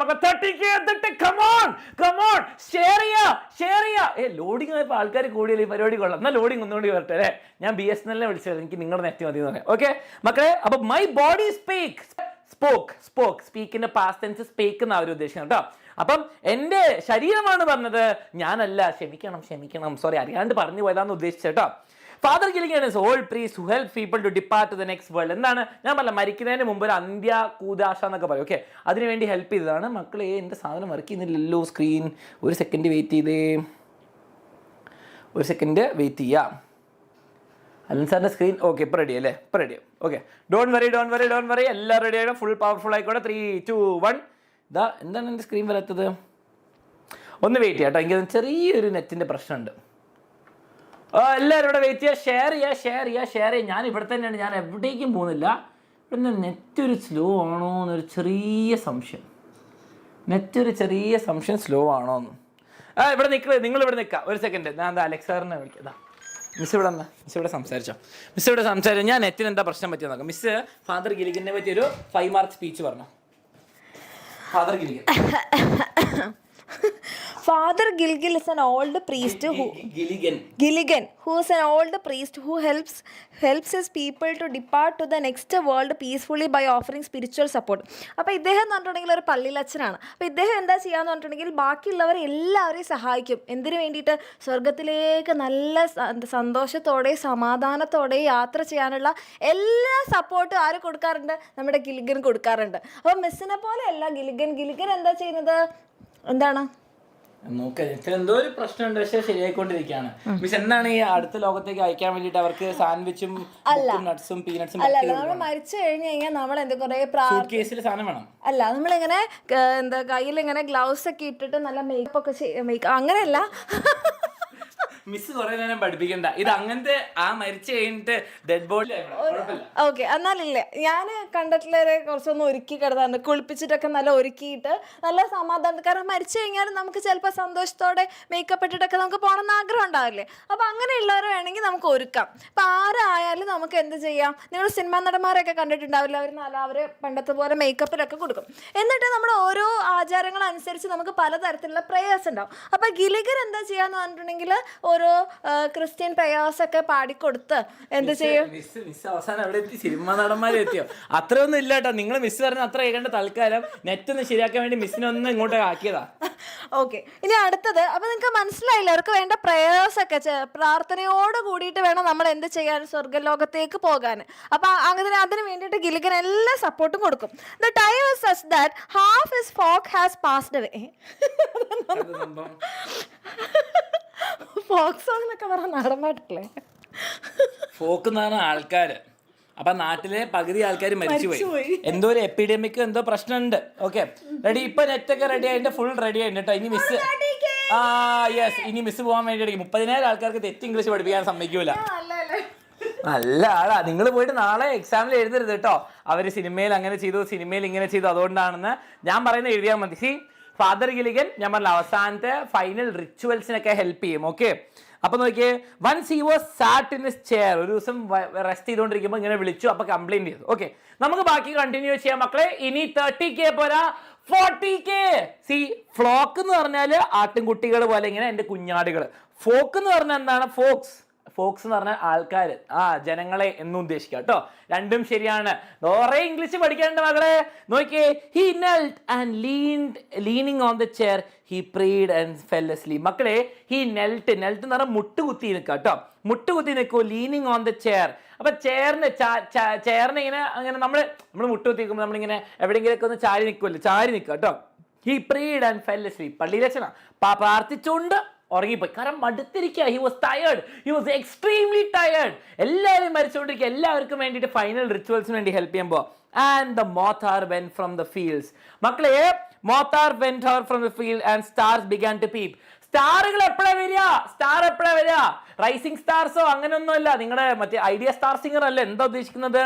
ഷെയർ ചെയ്യാ. ലോഡിങ് ആയപ്പോ ആൾക്കാർ കൂടിയല്ലേ, ഈ പരിപാടി കൊള്ളാം. എന്നാൽ ലോഡിങ് ഒന്നുകൂടി വരട്ടെ അല്ലേ. ഞാൻ BSNL വിളിച്ചത്, എനിക്ക് നിങ്ങളുടെ നെറ്റ് മതി എന്ന് പറയാം. ഓക്കെ മക്കളെ, അപ്പൊ മൈ ബോഡി സ്പീക്കിന്റെ പാസ്റ്റ് ടെൻസ് സ്പീക്ക് എന്നാ അവർ ഉദ്ദേശിക്കുന്നത് കേട്ടോ. അപ്പം എൻ്റെ ശരീരമാണ് പറഞ്ഞത്, ഞാനല്ല. ക്ഷമിക്കണം, സോറി, അറിയാണ്ട് പറഞ്ഞു പോയതാന്ന് ഉദ്ദേശിച്ചത് കേട്ടോ. Father Gilligan is old priest who helps people to depart to the next world. എന്താണ് ഞാൻ പറഞ്ഞ, മരിക്കുന്നതിന് മുമ്പ് ഒരു അന്ത്യ കൂദാശ എന്നൊക്കെ പറയും. ഓക്കെ, അതിനുവേണ്ടി ഹെൽപ്പ് ചെയ്തതാണ്. മക്കളെ, എൻ്റെ സാധനം വർക്ക് ചെയ്യുന്നില്ലല്ലോ സ്ക്രീൻ. ഒരു സെക്കൻഡ് വെയിറ്റ് ചെയ്യാം. അലൻ സാറിൻ്റെ സ്ക്രീൻ ഓക്കെ, ഇപ്പം റെഡി അല്ലേ? ഓക്കെ, ഡോണ്ട് വറി, എല്ലാം റെഡിയാണ്. ഫുൾ പവർഫുൾ ആയിക്കോട്ടെ. 3, 2, 1. ഇതാ, എന്താണ് എൻ്റെ സ്ക്രീൻ വരാത്തത്? ഒന്ന് വെയിറ്റ് ചെയ്യാം കേട്ടോ, എനിക്ക് ചെറിയൊരു നെറ്റിൻ്റെ പ്രശ്നമുണ്ട്. എല്ലാവരും ഇവിടെ വെയിറ്റ് ചെയ്യുക. ഷെയർ ചെയ്യുക. ഞാൻ ഇവിടെ തന്നെയാണ്, ഞാൻ എവിടേക്കും പോകുന്നില്ല. ഇവിടെ നെറ്റ് ഒരു സ്ലോ ആണോ എന്നൊരു ചെറിയ സംശയം. സ്ലോ ആണോ എന്ന് ഇവിടെ നിങ്ങളിവിടെ നിൽക്കുക. ഒരു സെക്കൻഡ്, ഞാൻ എന്താ അലക്സാറിനെ വിളിക്കാം. മിസ് ഇവിടെ സംസാരിച്ചോ. ഞാൻ നെറ്റിന് എന്താ പ്രശ്നം പറ്റിയോ നോക്കാം. മിസ് ഫാദർ ഗില്ലിഗനെ പറ്റി ഒരു 5 മാർക്ക് സ്പീച്ച് പറഞ്ഞു. Father Gilgil is an old priest Gilligan, who is an old priest who helps his people to depart to the next world peacefully by offering spiritual support. അപ്പോൾ ഇദ്ദേഹം എന്ന് പറഞ്ഞിട്ടുണ്ടെങ്കിൽ ഒരു പള്ളിയിലച്ഛനാണ്. അപ്പോൾ ഇദ്ദേഹം എന്താ ചെയ്യാന്ന് പറഞ്ഞിട്ടുണ്ടെങ്കിൽ ബാക്കിയുള്ളവരെ എല്ലാവരെയും സഹായിക്കും. എന്തിനു വേണ്ടിയിട്ട്? സ്വർഗത്തിലേക്ക് നല്ല സന്തോഷത്തോടെ സമാധാനത്തോടെ യാത്ര ചെയ്യാനുള്ള എല്ലാ സപ്പോർട്ടും ആര് കൊടുക്കാറുണ്ട്? നമ്മുടെ ഗില്ലിഗൻ കൊടുക്കാറുണ്ട്. അപ്പോൾ മിസ്സിനെ പോലെയല്ല ഗില്ലിഗൻ എന്താ ചെയ്യുന്നത്? എന്താണ് എന്തോ ഒരു പ്രശ്നമുണ്ട്, പക്ഷെ ശരിയായിക്കൊണ്ടിരിക്കുകയാണ്. മിസ് എന്താണ് ഈ അടുത്ത ലോകത്തേക്ക് അയക്കാൻ വേണ്ടിട്ട് അവർക്ക് സാൻഡ്വിച്ചും നട്ട്സും പീനട്സും അല്ല, നമ്മൾ മരിച്ചു കഴിഞ്ഞു കഴിഞ്ഞാൽ നമ്മൾ എന്താ കുറെ കേസിൽ സാധനം വേണം. അല്ല, നമ്മളിങ്ങനെ എന്താ കയ്യിൽ ഇങ്ങനെ ഗ്ലൗസ് ഒക്കെ ഇട്ടിട്ട് നല്ല മേക്കപ്പ് ഒക്കെ അങ്ങനെയല്ല. മിസ് കുറെ നേരം പഠിപ്പിക്കണ്ട. ഇത് അങ്ങനത്തെ ആ മരിച്ചു കഴിഞ്ഞിട്ട് ഡെഡ് ബോഡി ഓക്കെ. എന്നാലില്ലേ, ഞാൻ കണ്ടിട്ടുള്ളവരെ കുറച്ചൊന്ന് ഒരുക്കി കിടന്നാണ്, കുളിപ്പിച്ചിട്ടൊക്കെ നല്ല ഒരുക്കിയിട്ട് നല്ല സമാധാനം. കാരണം മരിച്ചു കഴിഞ്ഞാലും നമുക്ക് ചിലപ്പോൾ സന്തോഷത്തോടെ മേക്കപ്പ് ഇട്ടിട്ടൊക്കെ നമുക്ക് പോകണമെന്ന് ആഗ്രഹം ഉണ്ടാവില്ലേ? അപ്പോൾ അങ്ങനെയുള്ളവർ വേണമെങ്കിൽ നമുക്ക് ഒരുക്കാം. അപ്പോൾ ആരായാലും നമുക്ക് എന്ത് ചെയ്യാം, നിങ്ങൾ സിനിമാ നടന്മാരൊക്കെ കണ്ടിട്ടുണ്ടാവില്ല, അവർ പണ്ടത്തെ പോലെ മേക്കപ്പിലൊക്കെ കൊടുക്കും. എന്നിട്ട് നമ്മുടെ ഓരോ ആചാരങ്ങളനുസരിച്ച് നമുക്ക് പലതരത്തിലുള്ള പ്രേയേഴ്സ് ഉണ്ടാവും. അപ്പോൾ ഗിലിഗൻ എന്താ ചെയ്യാന്ന് പറഞ്ഞിട്ടുണ്ടെങ്കിൽ ഓരോ ക്രിസ്ത്യൻ പ്രേയേഴ്സ് ഒക്കെ പാടിക്കൊടുത്ത് എന്ത് ചെയ്യും. മിസ് അവസാനം എവിടെ എത്തി? സിനിമാ നടന്മാരെ എത്തിയോ? അത്രയൊന്നും ഇല്ല കേട്ടോ. നിങ്ങൾ മിസ് പറഞ്ഞ അത്ര കേൾക്കേണ്ട. തൽക്കാലം നെറ്റ് ഒന്ന് ശരിയാക്കാൻ വേണ്ടി മിസ്സിനൊന്ന് ഇങ്ങോട്ട് ആക്കിയതാ. ഓക്കെ, ഇനി അടുത്തത്. അപ്പൊ നിങ്ങൾക്ക് മനസ്സിലായില്ല, അവർക്ക് വേണ്ട പ്രേയേഴ്സ് ഒക്കെ പ്രാർത്ഥനയോട് കൂടിയിട്ട് വേണം നമ്മൾ എന്ത് ചെയ്യാൻ, സ്വർഗ്ഗലോകത്തേക്ക് പോകാൻ. അപ്പൊ അതിന് വേണ്ടിയിട്ട് ഗിലിഗൻ എല്ലാ സപ്പോർട്ടും കൊടുക്കും. The time is such that half his folk has passed away. Folk song എന്നൊക്കെ പറഞ്ഞ നാടൻപാട്ടല്ലേ? ഫോക്ക് എന്ന് പറഞ്ഞ ആൾക്കാര്. അപ്പൊ നാട്ടിലെ പകുതി ആൾക്കാർ മരിച്ചുപോയി. എന്തോ ഒരു എപ്പിഡമിക് എന്തോ പ്രശ്നമുണ്ട്. Okay, ready? ഇപ്പൊ നെറ്റൊക്കെ റെഡി ആയിട്ട് ഫുൾ റെഡി ആയിട്ട് കേട്ടോ. ഇനി മിസ് യെസ്, ഇനി മിസ് പോകാൻ വേണ്ടി 30,000 ആൾക്കാർക്ക് തെറ്റ് ഇംഗ്ലീഷ് പഠിപ്പിക്കാൻ സമ്മതിക്കൂല. നല്ല ആളാ. നിങ്ങൾ പോയിട്ട് നാളെ എക്സാമിൽ എഴുതരുത് കേട്ടോ. അവര് സിനിമയിൽ അങ്ങനെ ചെയ്തു, സിനിമയിൽ ഇങ്ങനെ ചെയ്തു, അതുകൊണ്ടാണെന്ന് ഞാൻ പറയുന്നത് എഴുതിയാൽ മതി. സി, ഫാദർ ഗിലിഗൻ ഞാൻ പറഞ്ഞ അവസാനത്തെ ഫൈനൽ റിച്വൽസിനൊക്കെ ഹെൽപ്പ് ചെയ്യും. ഓക്കെ, അപ്പൊ നോക്കിയേ, once he was sat in his chair. ഒരു ദിവസം റെസ്റ്റ് ചെയ്തുകൊണ്ടിരിക്കുമ്പോൾ ഇങ്ങനെ വിളിച്ചു, അപ്പൊ കംപ്ലൈന്റ് ചെയ്തു. ഓക്കെ, നമുക്ക് ബാക്കി കണ്ടിന്യൂ ചെയ്യാം മക്കളെ. ഇനി 30K പോരാ, 40K. സി, ഫ്ലോക്ക് എന്ന് പറഞ്ഞാല് ആട്ടിൻകുട്ടികൾ പോലെ ഇങ്ങനെ എന്റെ കുഞ്ഞാടുകൾ. ഫോക്ക് എന്ന് പറഞ്ഞാൽ എന്താണ്? ഫോക്സ് എന്ന് പറഞ്ഞാൽ ആൾക്കാർ, ജനങ്ങളെ എന്നും ഉദ്ദേശിക്കുക കേട്ടോ. രണ്ടും ശരിയാണ്. കുറെ ഇംഗ്ലീഷ് പഠിക്കാനുണ്ട് മകളെ. നോക്കിയേ, he knelt and leaning on the chair he prayed and fell asleep. മക്കളെ, ഹി നെൽറ്റ് എന്ന് പറഞ്ഞാൽ മുട്ടുകുത്തി നിൽക്കുക കേട്ടോ. മുട്ടുകുത്തി നിൽക്കൂ, ലീനിങ് ഓൺ ദ ചെയർ. അപ്പൊ ചെയറിന് ഇങ്ങനെ അങ്ങനെ നമ്മൾ മുട്ടുകുത്തി നിൽക്കുമ്പോൾ നമ്മളിങ്ങനെ എവിടെയെങ്കിലൊക്കെ ഒന്ന് ചാരി നിൽക്കുക കേട്ടോ. He prayed and fell asleep. പള്ളിയിലച്ഛനാ പ്രാർത്ഥിച്ചുകൊണ്ട് ഉറങ്ങിപ്പോയി. കാരണം മടുത്തിരിക്കുക. He was tired, he was extremely tired. എല്ലാവരും മരിച്ചുകൊണ്ടിരിക്കുക. എല്ലാവർക്കും വേണ്ടിയിട്ട് ഫൈനൽ റിച്വൽസിന് വേണ്ടി ഹെൽപ്പ് ചെയ്യാൻ പോവാം. And the moth hour went from the fields. മക്കളെ, moth hour went out from the field and stars began to peep. സ്റ്റാറുകൾ എപ്പോഴാ വരിക? റൈസിംഗ് സ്റ്റാർസോ അങ്ങനെയൊന്നുമല്ല. നിങ്ങളുടെ മറ്റേ ഐഡിയ സ്റ്റാർ സിംഗർ അല്ല. എന്താ ഉദ്ദേശിക്കുന്നത്?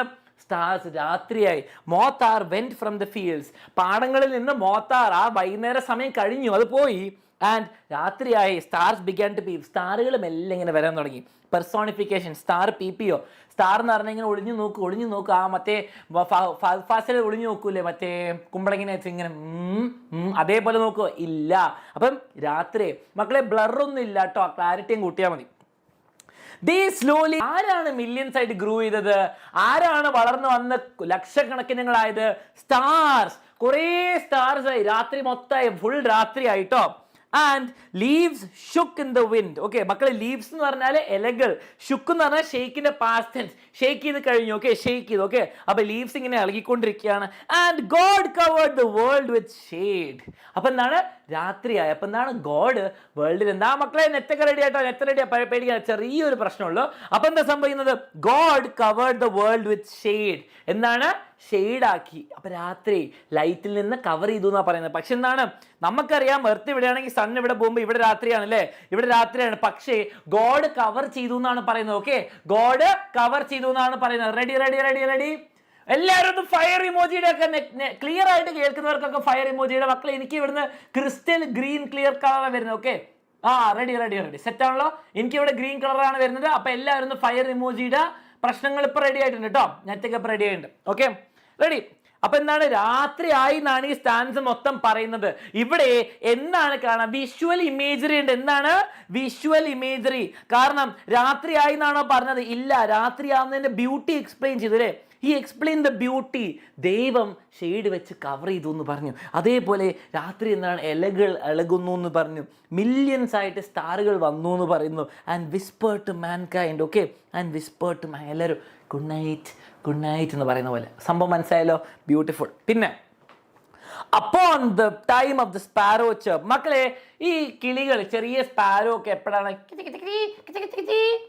സ്റ്റാർസ്. രാത്രിയായി. മോത്താർ വെന്റ് ഫ്രം ദ ഫീൽഡ്സ്. പാടങ്ങളിൽ നിന്ന് മോത്താർ, ആ വൈകുന്നേര സമയം കഴിഞ്ഞു, അത് പോയി. ആൻഡ് രാത്രിയായി. Stars began to peep. സ്റ്റാറുകൾ മെല്ലെ ഇങ്ങനെ വരാൻ തുടങ്ങി. പെർസോണിഫിക്കേഷൻ. Star PPO. സ്റ്റാർ എന്ന് പറഞ്ഞാൽ ഇങ്ങനെ ഒളിഞ്ഞു നോക്ക്. ആ മറ്റേ ഫാസിൽ ഒളിഞ്ഞു നോക്കൂലേ, മറ്റേ കുമ്പളങ്ങിനെ ഇങ്ങനെ അതേപോലെ നോക്കുക. ഇല്ല. അപ്പം രാത്രി മക്കളെ ബ്ലറൊന്നും ഇല്ല കേട്ടോ. ക്ലാരിറ്റിയും കൂട്ടിയാൽ മതി. സ്ലോലി. ആരാണ് മില്യൻസ് ആയിട്ട് ഗ്രൂ ചെയ്തത്? ആരാണ് വളർന്നു വന്ന് ലക്ഷക്കണക്കിനുകളായത്? സ്റ്റാർസ്. കുറേ സ്റ്റാർസ് ആയി. രാത്രി മൊത്തമായി, ഫുൾ രാത്രി ആയിട്ടോ. And leaves shook in the wind. Okay മക്കളെ, ലീവ്സ് എന്ന് പറഞ്ഞാൽ ഇലകൾ. ഷുക്ക് എന്ന് പറഞ്ഞാൽ ഷെയ്ക്കിന്റെ പാസ്റ്റ് ടെൻസ്. ഷെയ്ക്ക് ചെയ്ത് കഴിഞ്ഞു. ഓക്കെ, ഷെയ്ക്ക് ചെയ്തു. ഓക്കെ, അപ്പൊ ലീവ്സ് ഇങ്ങനെ ഇളകിക്കൊണ്ടിരിക്കുകയാണ്. And god covered the world with shade. അപ്പൊ എന്താണ്? രാത്രിയായി. അപ്പൊ എന്താണ്? ഗോഡ് വേൾഡിൽ എന്താ മക്കളെ? നെറ്റൊക്കെ റെഡി ആയിട്ടോ. Net ready. പേടിക്കാൻ ചെറിയൊരു പ്രശ്നമുള്ളൂ. അപ്പൊ എന്താ സംഭവിക്കുന്നത്? God covered the world with shade. എന്താണ്? ഷെയ്ഡാക്കി. അപ്പൊ രാത്രി ലൈറ്റിൽ നിന്ന് കവർ ചെയ്തു എന്നാ പറയുന്നത്. പക്ഷെ എന്താണ്? നമുക്കറിയാം, എർത്ത് ഇവിടെയാണെങ്കിൽ സൺ ഇവിടെ പോകുമ്പോൾ ഇവിടെ രാത്രിയാണ് അല്ലേ? ഇവിടെ രാത്രിയാണ്. പക്ഷേ ഗോഡ് കവർ ചെയ്തു എന്നാണ് പറയുന്നത്. ഓക്കെ, ഗോഡ് കവർ ചെയ്തു എന്നാണ് പറയുന്നത്. റെഡി. എല്ലാവരും ഒന്ന് ഫയർ ഇമോജിയുടെ ഒക്കെ ക്ലിയർ ആയിട്ട് കേൾക്കുന്നവർക്കൊക്കെ ഫയർ ഇമോജിയുടെ. മക്കളെ, എനിക്ക് ഇവിടുന്ന് ക്രിസ്റ്റൽ ഗ്രീൻ ക്ലിയർ കളറാണ് വരുന്നത്. Okay, ready. സെറ്റ് ആണല്ലോ? എനിക്ക് ഇവിടെ ഗ്രീൻ കളറാണ് വരുന്നത്. അപ്പൊ എല്ലാവരും ഒന്ന് ഫയർ ഇമോജിയുടെ. പ്രശ്നങ്ങൾ ഇപ്പൊ റെഡി ആയിട്ടുണ്ട് കേട്ടോ. നെറ്റൊക്കെ ഇപ്പൊ റെഡി ആയിട്ടുണ്ട്. Okay, ready. അപ്പൊ എന്താണ്? രാത്രി ആയി എന്നാണ് ഈ സ്റ്റാൻസ് മൊത്തം പറയുന്നത്. ഇവിടെ എന്താണ് കാണാം? വിഷ്വൽ ഇമേജറി ഉണ്ട്. എന്താണ് വിഷ്വൽ ഇമേജറി? കാരണം രാത്രി ആയി എന്നാണോ പറഞ്ഞത്? ഇല്ല, രാത്രി ആവുന്നതിന്റെ ബ്യൂട്ടി എക്സ്പ്ലെയിൻ ചെയ്തു അല്ലേ? He explain the beauty. ദൈവം ഷെയ്ഡ് വെച്ച് കവർ ചെയ്തു എന്ന് പറഞ്ഞു. അതേപോലെ രാത്രി എന്താണ്? ഇലകൾ ഇളകുന്നു എന്ന് പറഞ്ഞു. മില്യൻസ് ആയിട്ട് സ്റ്റാറുകൾ വന്നു എന്ന് പറയുന്നു. And whisper to mankind. Okay, and whisper to man. എല്ലാവരും ഗുഡ് നൈറ്റ് എന്ന് പറയുന്ന പോലെ. സംഭവം മനസ്സിലായല്ലോ? ബ്യൂട്ടിഫുൾ. പിന്നെ upon the time of the sparrow chirp. മക്കളെ, ഈ കിളികൾ, ചെറിയ സ്പാരോ ഒക്കെ എപ്പോഴാണ്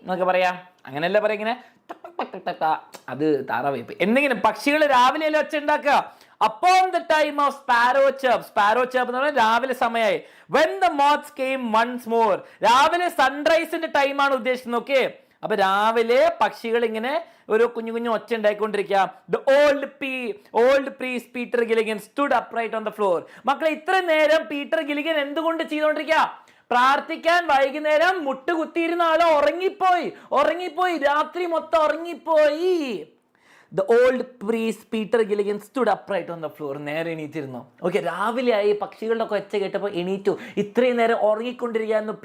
എന്നൊക്കെ പറയാ? അങ്ങനെയല്ല പറയാ, ഇങ്ങനെ അത് താറാവേപ്പ് എന്തെങ്കിലും പക്ഷികൾ രാവിലെ ഒച്ച ഉണ്ടാക്കുക. upon the time of sparrow chirp എന്ന് പറഞ്ഞാൽ രാവിലെ സമയമായി. when the moths came once more, രാവിലെ സൺറൈസിന്റെ ടൈമാണ് ഉദ്ദേശിക്കുന്നത്. ഓക്കെ, അപ്പൊ രാവിലെ പക്ഷികൾ ഇങ്ങനെ ഒരു കുഞ്ഞു കുഞ്ഞു ഒച്ച ഉണ്ടായിക്കൊണ്ടിരിക്കുക. the old priest Peter Gilligan stood upright on the floor. മക്കളെ, ഇത്ര നേരം പീറ്റർ ഗില്ലിഗൻ എന്തുകൊണ്ട് ചെയ്തോണ്ടിരിക്കുക? പ്രാർത്ഥിക്കാൻ വൈകുന്നേരം മുട്ടുകുത്തിയിരുന്ന ആള് ഉറങ്ങിപ്പോയി, രാത്രി മൊത്തം ഉറങ്ങിപ്പോയി. The old priest Peter Gilligan stood upright on the floor. നേരെ എണീറ്റിരുന്നു. ഓക്കെ, രാവിലെ ആയി, പക്ഷികളുടെ ഒച്ച കേട്ടപ്പോൾ എണീറ്റു. ഇത്രയും നേരം ഉറങ്ങിക്കൊണ്ടിരിക്കുകയായിരുന്നു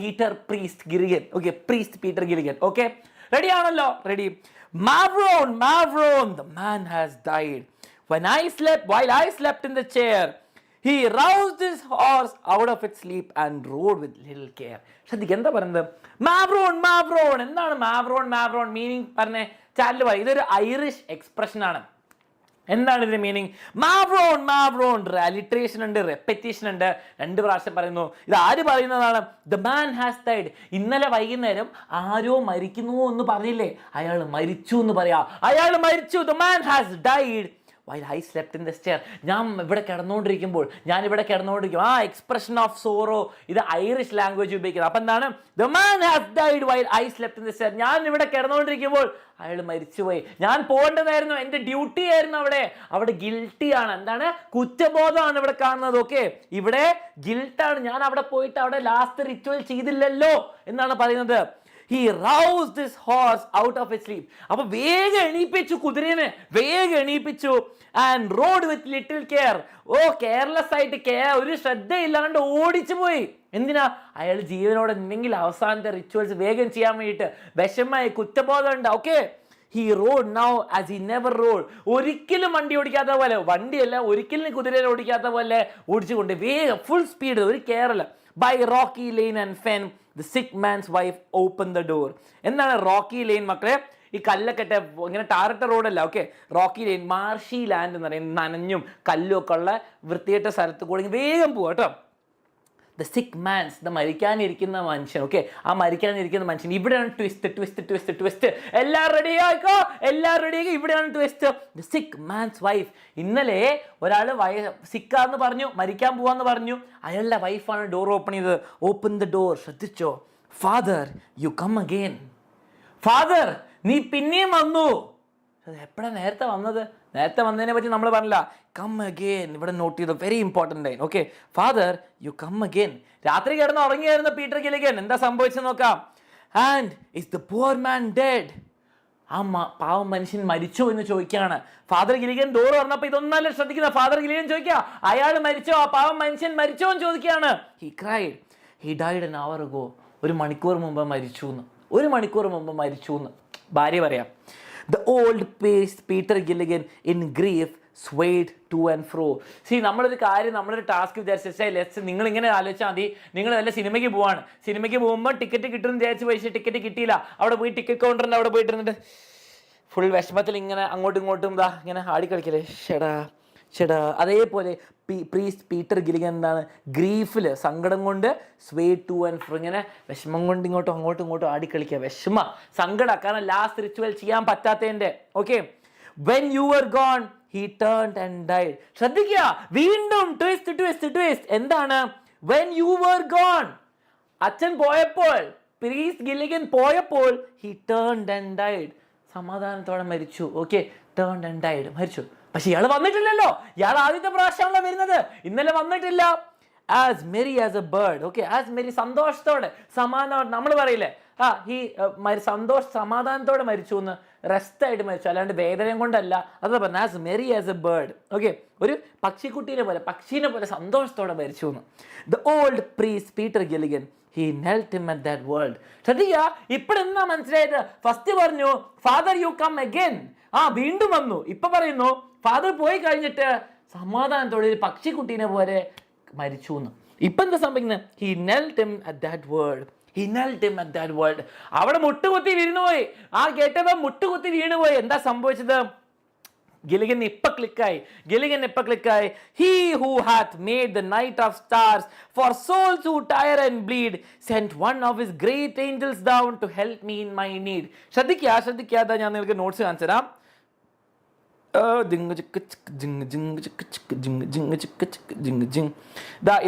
priest Peter Gilligan. Okay, ready ആണല്ലോ? Ready. Mavron, the man has died. While I slept in the chair, he roused his horse out of its sleep and rode with little care. ശ്രദ്ധിക്കുക, എന്താ പറയുന്നത്? മാവ്രോൺ. എന്താണ് മാവ്രോൺ മീനിങ്? പറഞ്ഞേ, ചാനൽ പറയും. ഇതൊരു ഐറിഷ് എക്സ്പ്രഷൻ ആണ്. എന്താണ് ഇതിന്റെ മീനിങ്? മാവ്രോൺ അലിട്രേഷൻ ഉണ്ട്, റെപ്പറ്റീഷൻ ഉണ്ട്, 2 പ്രാവശ്യം പറയുന്നു. ഇത് ആര് പറയുന്നതാണ്? The man has died. ഇന്നലെ വൈകുന്നേരം ആരോ മരിക്കുന്നു എന്ന് പറഞ്ഞില്ലേ? അയാൾ മരിച്ചു എന്ന് പറയാ. അയാൾ മരിച്ചു. The man has died while I slept in this chair. ഞാൻ ഇവിടെ കിടന്നുകൊണ്ടിരിക്കുമ്പോൾ, ആ എക്സ്പ്രഷൻ ഓഫ് സോറോ, ഇത് ഐറിഷ് ലാംഗ്വേജ് ഉപയോഗിക്കുന്നത്. അപ്പൊ എന്താണ്? the man has died while I slept in this chair. ഞാൻ ഇവിടെ കിടന്നുകൊണ്ടിരിക്കുമ്പോൾ അയാൾ മരിച്ചുപോയി. ഞാൻ പോകേണ്ടതായിരുന്നു, എൻ്റെ ഡ്യൂട്ടി ആയിരുന്നു. അവിടെ ഗിൽട്ടിയാണ്. എന്താണ്? കുറ്റബോധമാണ് ഇവിടെ കാണുന്നത്. ഓക്കെ, ഇവിടെ ഗിൽട്ടാണ്. ഞാൻ അവിടെ പോയിട്ട് അവിടെ ലാസ്റ്റ് റിച്വൽ ചെയ്തില്ലല്ലോ എന്നാണ് പറയുന്നത്. He roused his horse out of its sleep. അപ്പൊ വേഗം എണീപ്പിച്ചു കുതിരനെ, and rode with little care. Careless ആയിട്ട്, ഒരു ശ്രദ്ധയില്ലാണ്ട് ഓടിച്ചു പോയി. എന്തിനാ? അയാൾ ജീവനോടെ എന്തെങ്കിലും അവസാനത്തെ റിച്വൽസ് വേഗം ചെയ്യാൻ വേണ്ടിയിട്ട്. വിഷമായി, കുറ്റബോധം ഉണ്ട്. Okay, he rode now as he never rode. ഒരിക്കലും വണ്ടി ഓടിക്കാത്ത പോലെ, വണ്ടിയല്ല, ഒരിക്കലും കുതിരയെ ഓടിക്കാത്ത പോലെ ഓടിച്ചുകൊണ്ട് വേഗം, ഫുൾ സ്പീഡ്, ഒരു കെയറല്ല. by rocky lane and fen, the sick man's wife opened the door. എന്താണ് റോക്കി ലെയിൻ മക്കളെ? ഈ കല്ലൊക്കെ ഇങ്ങനെ ടാറിട്ട റോഡല്ല. Okay, rocky lane, marshy land എന്ന് പറയും. നനഞ്ഞും കല്ലും ഒക്കെ ഉള്ള വൃത്തിയേറ്റ സ്ഥലത്ത് കൂടി വേഗം പോവാ കേട്ടോ. ദ സിക്ക് മാൻസ്, ദ മരിക്കാനിരിക്കുന്ന മനുഷ്യൻ. ഓക്കെ, ആ മരിക്കാനിരിക്കുന്ന മനുഷ്യൻ. ഇവിടെയാണ് ട്വിസ്റ്റ്. എല്ലാവരും റെഡി ആയിക്കോ. ഇവിടെയാണ് twist. The sick man's wife. ഇന്നലെ ഒരാൾ സിക്കാന്ന് പറഞ്ഞു, മരിക്കാൻ പോവാന്ന് പറഞ്ഞു. അയാളുടെ വൈഫാണ് ഡോർ ഓപ്പൺ ചെയ്തത്. Open the door. ശ്രദ്ധിച്ചോ? Father, you come again. Father, നീ പിന്നെയും വന്നു. അത് എപ്പോഴാണ് നേരത്തെ വന്നതിനെ പറ്റി നമ്മൾ പറഞ്ഞില്ല. കം അഗെയിൻ, ഇവിടെ നോട്ട് ചെയ്തു. Very important line. Okay, father, you come again. രാത്രി കിടന്ന് ഉറങ്ങിയായിരുന്നു പീറ്റർ ഗില്ലിഗൻ. എന്താ സംഭവിച്ചെന്ന് നോക്കാം. And is the poor man dead. ആ പാവം മനുഷ്യൻ മരിച്ചോ എന്ന് ചോദിക്കുകയാണ്. ഫാദർ ഗില്ലിഗൻ ഡോർ തുറന്നപ്പോൾ ഇതൊന്നല്ല ശ്രദ്ധിക്കുന്നത്. ഫാദർ ഗില്ലിഗൻ ചോദിക്കുക, അയാൾ മരിച്ചോ, ആ പാവം മനുഷ്യൻ മരിച്ചോ എന്ന് ചോദിക്കുകയാണ്. He cried, he died an hour ago. 1 മണിക്കൂർ മുമ്പ് മരിച്ചു എന്ന് ഭാര്യ പറയാം. The old priest Peter Gilligan in grief swayed to and fro. നമ്മളൊരു ടാസ്ക് വിചാരിച്ചാൽ നിങ്ങൾ ഇങ്ങനെ ആലോചിച്ചാൽ മതി. നിങ്ങൾ വല്ല സിനിമയ്ക്ക് പോകുമ്പോൾ ടിക്കറ്റ് കിട്ടുമെന്ന് വിചാരിച്ച് പൈസ ടിക്കറ്റ് കിട്ടിയില്ല. അവിടെ പോയി ടിക്കറ്റ് കൗണ്ടറിൻ്റെ അവിടെ പോയിട്ടിരുന്നിട്ട് ഫുൾ വിഷമത്തിൽ ഇങ്ങനെ അങ്ങോട്ടും ഇങ്ങോട്ടും ഇങ്ങനെ ആടിക്കളിക്കല്ലേ, ചേടാ. അതേപോലെ പ്രീസ്റ്റ് പീറ്റർ ഗില്ലിഗൻ എന്താണ്? ഗ്രീഫിൽ, സങ്കടം കൊണ്ട് സ്വേ ടു ആൻഡ് ഫ്രോ, ഇങ്ങനെ വിഷമം കൊണ്ട് അങ്ങോട്ടും ഇങ്ങോട്ടും ആടിക്കളിക്കുക. സങ്കടം, കാരണം ലാസ്റ്റ് റിച്വൽ ചെയ്യാൻ പറ്റാത്തതിൻ്റെ. Okay, when you were gone he turned and died. ശ്രദ്ധിക്കുക, വീണ്ടും ട്വിസ്റ്റ്. എന്താണ്? വെൻ യു വർ ഗോൺ, അച്ഛൻ പോയപ്പോൾ, പ്രീസ്റ്റ് ഗില്ലിഗൻ പോയപ്പോൾ, ഹി ടേൺഡ് ആൻഡ് ഡൈഡ്, സമാധാനത്തോടെ മരിച്ചു. ഓക്കെ, ടേൺഡ് ആൻഡ് ഡൈഡ്, മരിച്ചു. പക്ഷെ ഇയാൾ വന്നിട്ടില്ലല്ലോ. ഇയാൾ ആദ്യത്തെ പ്രാവശ്യമാണല്ലോ വരുന്നത്, ഇന്നലെ വന്നിട്ടില്ല. As merry as A bird. Okay, as merry, സന്തോഷത്തോടെ, സമാധാനം. നമ്മൾ പറയില്ലേ, സമാധാനത്തോടെ മരിച്ചു എന്ന്, റെസ്റ്റ് ആയിട്ട് മരിച്ചു, അല്ലാണ്ട് വേദനയും കൊണ്ടല്ല. അതാ പറഞ്ഞ as merry as A bird. Okay, ഒരു പക്ഷീനെ പോലെ സന്തോഷത്തോടെ മരിച്ചു എന്ന്. The old priest Peter Gilligan, he knelt him at that word. ശ്രദ്ധിക്കുക, ഇപ്പോഴെന്നാ മനസ്സിലായത്? ഫസ്റ്റ് പറഞ്ഞു ഫാദർ യു കം അഗൈൻ, വീണ്ടും വന്നു. ഇപ്പൊ പറയുന്നു ഫാദർ പോയി കഴിഞ്ഞിട്ട് സമാധാനത്തോടെ ഒരു പക്ഷിക്കുട്ടീനെ പോലെ മരിച്ചു എന്ന്. ഇപ്പൊ എന്താ സംഭവിക്കുന്നത്? he knelt him at that word. അവിടെ മുട്ടുകുത്തി വീണുപോയി. കേട്ടപ്പോ മുട്ടുകുത്തി വീണുപോയി. എന്താ സംഭവിച്ചത്? ഗില്ലിഗൻ ഇപ്പൊ ക്ലിക്കായി. He who hath made the night of stars for souls who tire and bleed sent one of his great angels down to help me in my need. ശ്രദ്ധിക്കുക, ഞാൻ നിങ്ങൾക്ക് നോട്ട്സ് കാണിച്ചു തരാം.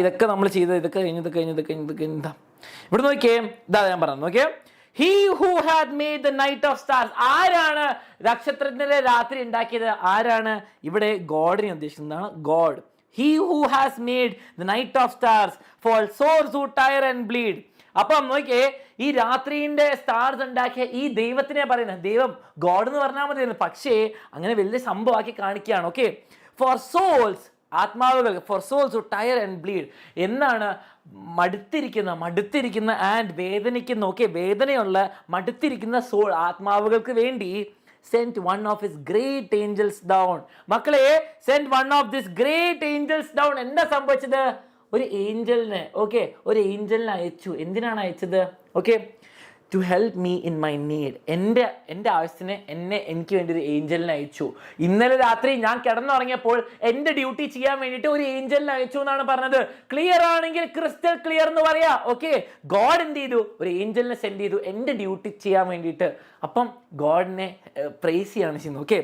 ഇതൊക്കെ നമ്മൾ ചെയ്തത്, ഇതൊക്കെ കഴിഞ്ഞതാ. ഇവിടെ നോക്കിയേ, ഇതാ ഞാൻ പറഞ്ഞു നോക്കിയേ. He who had made the night of stars. ആരാണ് നക്ഷത്രത്തിന്റെ രാത്രി ഉണ്ടാക്കിയത്? ആരാണ്? ഇവിടെ ഗോഡിനെ ഉദ്ദേശിക്കുന്നതാണ്. God. He who has made the night of stars for souls who tire and bleed. അപ്പം നോക്കിയേ, ഈ രാത്രിന്റെ സ്റ്റാർസ് ഉണ്ടാക്കിയ ഈ ദൈവത്തിനെ പറയുന്നത്. ദൈവം ഗോഡ് എന്ന് പറഞ്ഞാൽ മതി, പക്ഷേ അങ്ങനെ വലിയ സംഭവമാക്കി കാണിക്കുകയാണ്. ഓക്കെ, ഫോർ സോൾസ്, ആത്മാവുകൾ, for souls who tire and bleed. എന്നാണ്? മടുത്തിരിക്കുന്ന ആൻഡ് വേദനിക്കുന്ന, ഓക്കെ, വേദനയുള്ള മടുത്തിരിക്കുന്ന സോൾ, ആത്മാവുകൾക്ക് വേണ്ടി sent one of his great angels down. മക്കളെ, sent one of this great angels down. എന്താ സംഭവിച്ചത്? ഒരു ഏഞ്ചലിനെ, ഓക്കെ, ഒരു ഏഞ്ചലിനെ അയച്ചു. എന്തിനാണ് അയച്ചത്? Okay, to help me in my need. എൻ്റെ ആവശ്യത്തിന് എനിക്ക് വേണ്ടി ഒരു ഏഞ്ചലിനെ അയച്ചു. ഇന്നലെ രാത്രി ഞാൻ കിടന്നുറങ്ങിയപ്പോൾ എൻ്റെ ഡ്യൂട്ടി ചെയ്യാൻ വേണ്ടിയിട്ട് ഒരു ഏഞ്ചലിനെ അയച്ചു എന്നാണ് പറഞ്ഞത്. ക്ലിയർ ആണെങ്കിൽ ക്രിസ്റ്റൽ ക്ലിയർ എന്ന് പറയാ. ഓക്കെ, ഗോഡ് എന്ത് ചെയ്തു? ഒരു ഏഞ്ചലിനെ സെൻഡ് ചെയ്തു എൻ്റെ ഡ്യൂട്ടി ചെയ്യാൻ വേണ്ടിയിട്ട്. അപ്പം ഗോഡിനെ പ്രൈസ് ചെയ്യാണ് ചെയ്യുന്നത്. Okay,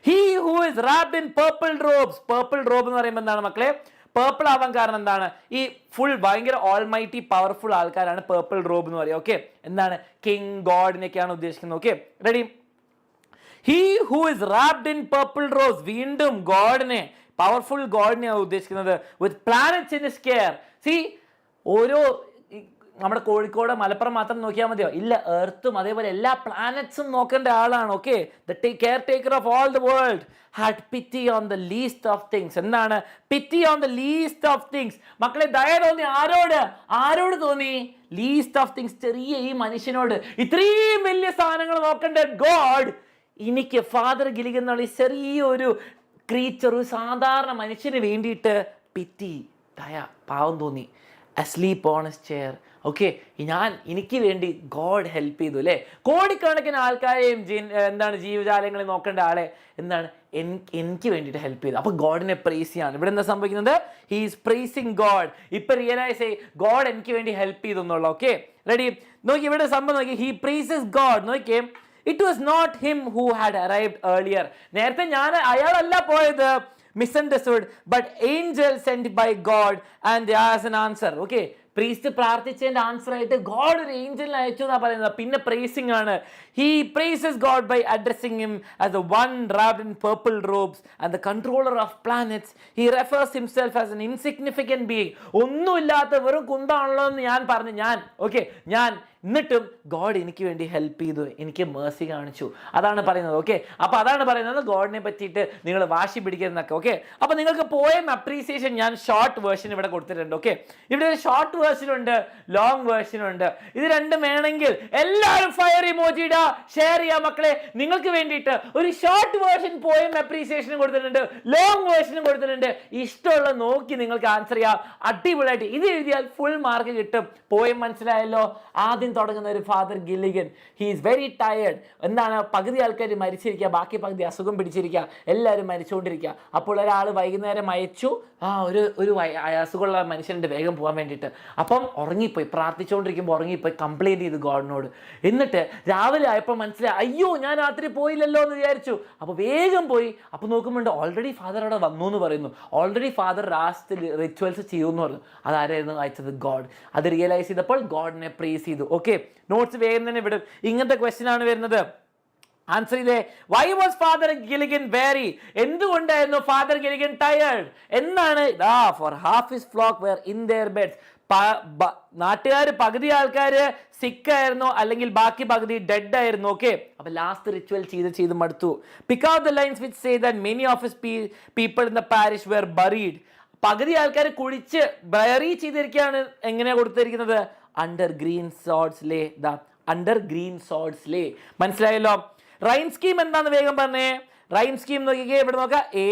he who is wrapped in purple robes. Purple robe എന്ന് പറയുമ്പോൾ എന്താണ് മക്കളെ? പേർപ്പിൾ ആവാൻ കാരണം എന്താണ്? ഈ ഫുൾ ഭയങ്കര ഓൾമൈറ്റി പവർഫുൾ ആൾക്കാരാണ് പേർപ്പിൾ റോബ് എന്ന് പറയുക. ഓക്കെ, എന്താണ്? കിങ്, ഗോഡിനൊക്കെയാണ് ഉദ്ദേശിക്കുന്നത്. Okay, ready? He who is wrapped in purple robes. വീണ്ടും ഗോഡിനെ, പവർഫുൾ ഗോഡിനെയാണ് ഉദ്ദേശിക്കുന്നത്. With planets in his care. See, ഓരോ നമ്മുടെ കോഴിക്കോട്, മലപ്പുറം മാത്രം നോക്കിയാൽ മതിയോ? ഇല്ല, എർത്തും അതേപോലെ എല്ലാ പ്ലാനറ്റ്സും നോക്കേണ്ട ആളാണ്. Okay, the caretaker of all the world had pity on the least of things. എന്താണ് pity on the least of things? മക്കളെ, ദയ തോന്നി ആരോട് തോന്നി? ലീസ്റ്റ് ഓഫ് തിങ്സ്, ചെറിയ ഈ മനുഷ്യനോട്. ഇത്രയും വലിയ സാധനങ്ങൾ നോക്കേണ്ട ഗോഡ് എനിക്ക് ഫാദർ ഗിലിഗൻ എന്നുള്ള ചെറിയൊരു ക്രീച്ചർ, ഒരു സാധാരണ മനുഷ്യന് വേണ്ടിയിട്ട് പിറ്റി, ദയ, പാവം തോന്നി. asleep on his chair. Okay, എനിക്ക് വേണ്ടി ഗോഡ് ഹെൽപ്പ് ചെയ്തു അല്ലേ? കോടിക്കണക്കിന് ആൾക്കാരെയും എന്താണ് ജീവജാലങ്ങളെ നോക്കേണ്ട ആളെ എന്താണ് എനിക്ക് വേണ്ടിയിട്ട് ഹെൽപ്പ് ചെയ്തു. അപ്പൊ ഗോഡിനെ പ്രൈസ് ചെയ്യാണ്. ഇവിടെ എന്താ സംഭവിക്കുന്നത്? He is praising god. ഇപ്പൊ റിയലൈസ് ചെയ്യ്, ഗോഡ് എനിക്ക് വേണ്ടി ഹെൽപ്പ് ചെയ്തു എന്നുള്ള. Okay, ready? നോക്കി, ഇവിടെ സംഭവം നോക്കി. He praises god. നോക്കിയേ, it was not him who had arrived earlier. നേരത്തെ അയാളല്ല പോയത്, misunderstood, but angel sent by God and as an answer. Okay, priest പ്രാർത്ഥിച്ചതിന്റെ ആൻസർ ആയിട്ട് ഗോഡ് ഒരു ഏഞ്ചലിനെ അയച്ചു എന്നാ പറയുന്നത്. പിന്നെ പ്രൈസിംഗ് ആണ്. He praises god by addressing him as the one wrapped in purple robes and the controller of planets. He refers himself as an insignificant being. ഒന്നുമില്ലാത്ത വെറും കുന്താണല്ലോ എന്ന് ഞാൻ പറഞ്ഞു. എന്നിട്ടും ഗോഡ് എനിക്ക് വേണ്ടി ഹെൽപ്പ് ചെയ്തു, എനിക്ക് മേഴ്സി കാണിച്ചു. അതാണ് പറയുന്നത്. ഓക്കെ, അപ്പൊ അതാണ് പറയുന്നത് ഗോഡിനെ പറ്റിയിട്ട് നിങ്ങൾ വാശി പിടിക്കുന്നതൊക്കെ. ഓക്കെ, അപ്പൊ നിങ്ങൾക്ക് പോയം അപ്രീസിയേഷൻ ഞാൻ ഷോർട്ട് വേർഷൻ ഇവിടെ കൊടുത്തിട്ടുണ്ട്. ഓക്കെ, ഇവിടെ ഒരു ഷോർട്ട് വേർഷൻ ഉണ്ട്, ലോങ് വേർഷൻ ഉണ്ട്. ഇത് രണ്ടും വേണമെങ്കിൽ എല്ലാവരും ഫയർ ഇമോജി ഇടാ, ഷെയർ ചെയ്യാം മക്കളെ. നിങ്ങൾക്ക് വേണ്ടിയിട്ട് ഒരു ഷോർട്ട് വേർഷൻ പോയം അപ്രീസിയേഷനും കൊടുത്തിട്ടുണ്ട്, ലോങ് വേർഷനും കൊടുത്തിട്ടുണ്ട്. ഇഷ്ടമുള്ള നോക്കി നിങ്ങൾക്ക് ആൻസർ ചെയ്യാം. അടിപൊളിയായിട്ട് ഇത് എഴുതിയാൽ ഫുൾ മാർക്ക് കിട്ടും. പോയം മനസ്സിലായല്ലോ? ആദ്യം തുടങ്ങുന്ന ഒരു father Gilligan, he is very tired. എന്താണ്? പകുതി ആൾക്കാർ മരിച്ചിരിക്കുക, ബാക്കി പകുതി അസുഖം പിടിച്ചിരിക്കുക, എല്ലാവരും മരിച്ചുകൊണ്ടിരിക്കുക. അപ്പോൾ ഒരാൾ വൈകുന്നേരം അയച്ചു, ഒരു അസുഖമുള്ള മനുഷ്യൻ്റെ വേഗം പോകാൻ വേണ്ടിയിട്ട്. അപ്പം ഉറങ്ങിപ്പോയി, പ്രാർത്ഥിച്ചുകൊണ്ടിരിക്കുമ്പോൾ ഉറങ്ങിപ്പോയി, കംപ്ലൈൻറ്റ് ചെയ്തു ഗോഡിനോട്. എന്നിട്ട് രാവിലെ ആയപ്പോൾ മനസ്സിലായി, അയ്യോ ഞാൻ രാത്രി പോയില്ലല്ലോ എന്ന് വിചാരിച്ചു. അപ്പോൾ വേഗം പോയി. അപ്പോൾ നോക്കുമ്പോൾ ഓൾറെഡി ഫാദർ അവിടെ വന്നു എന്ന് പറയുന്നു. ഓൾറെഡി ഫാദർ ലാസ്റ്റ് റിച്വൽസ് ചെയ്യുമെന്ന് പറഞ്ഞു. അതാരായിരുന്നു അയച്ചത്? ഗോഡ്. അത് റിയലൈസ് ചെയ്തപ്പോൾ ഗോഡിനെ പ്രൈസ് ചെയ്തു. ഓക്കെ, നോട്ട്സ് വേഗം തന്നെ വിടും. ഇങ്ങനത്തെ ക്വസ്റ്റ്യൻ ആണ് വരുന്നത്. ആൻസർ ചെയ്തേ. Why was father Gilligan very? എന്തുകൊണ്ടായിരുന്നു ഫാദർ ഗിലിഗൻ ടയേർഡ്? എന്നാണ്? For half his flock were in their beds. നാട്ടുകാർ പകുതി ആൾക്കാർ സിക്ക് ആയിരുന്നു, അല്ലെങ്കിൽ ബാക്കി പകുതി ഡെഡ് ആയിരുന്നു. ഓക്കെ, അപ്പൊ ലാസ്റ്റ് റിച്വൽ ചെയ്ത് മടുത്തു. Pick out the lines which say that many of his people in the parish were buried. പകുതി ആൾക്കാർ കുഴിച്ച് ബറി ചെയ്തിരിക്കുകയാണ്. എങ്ങനെയാ കൊടുത്തിരിക്കുന്നത്? Under green sods lay. Under green sods lay. മനസ്സിലായല്ലോ? റൈം സ്കീം എന്താന്ന് വേഗം പറഞ്ഞേ. റൈം സ്കീം നോക്കിക്കേ, ഇവിടെ നോക്കാം. എ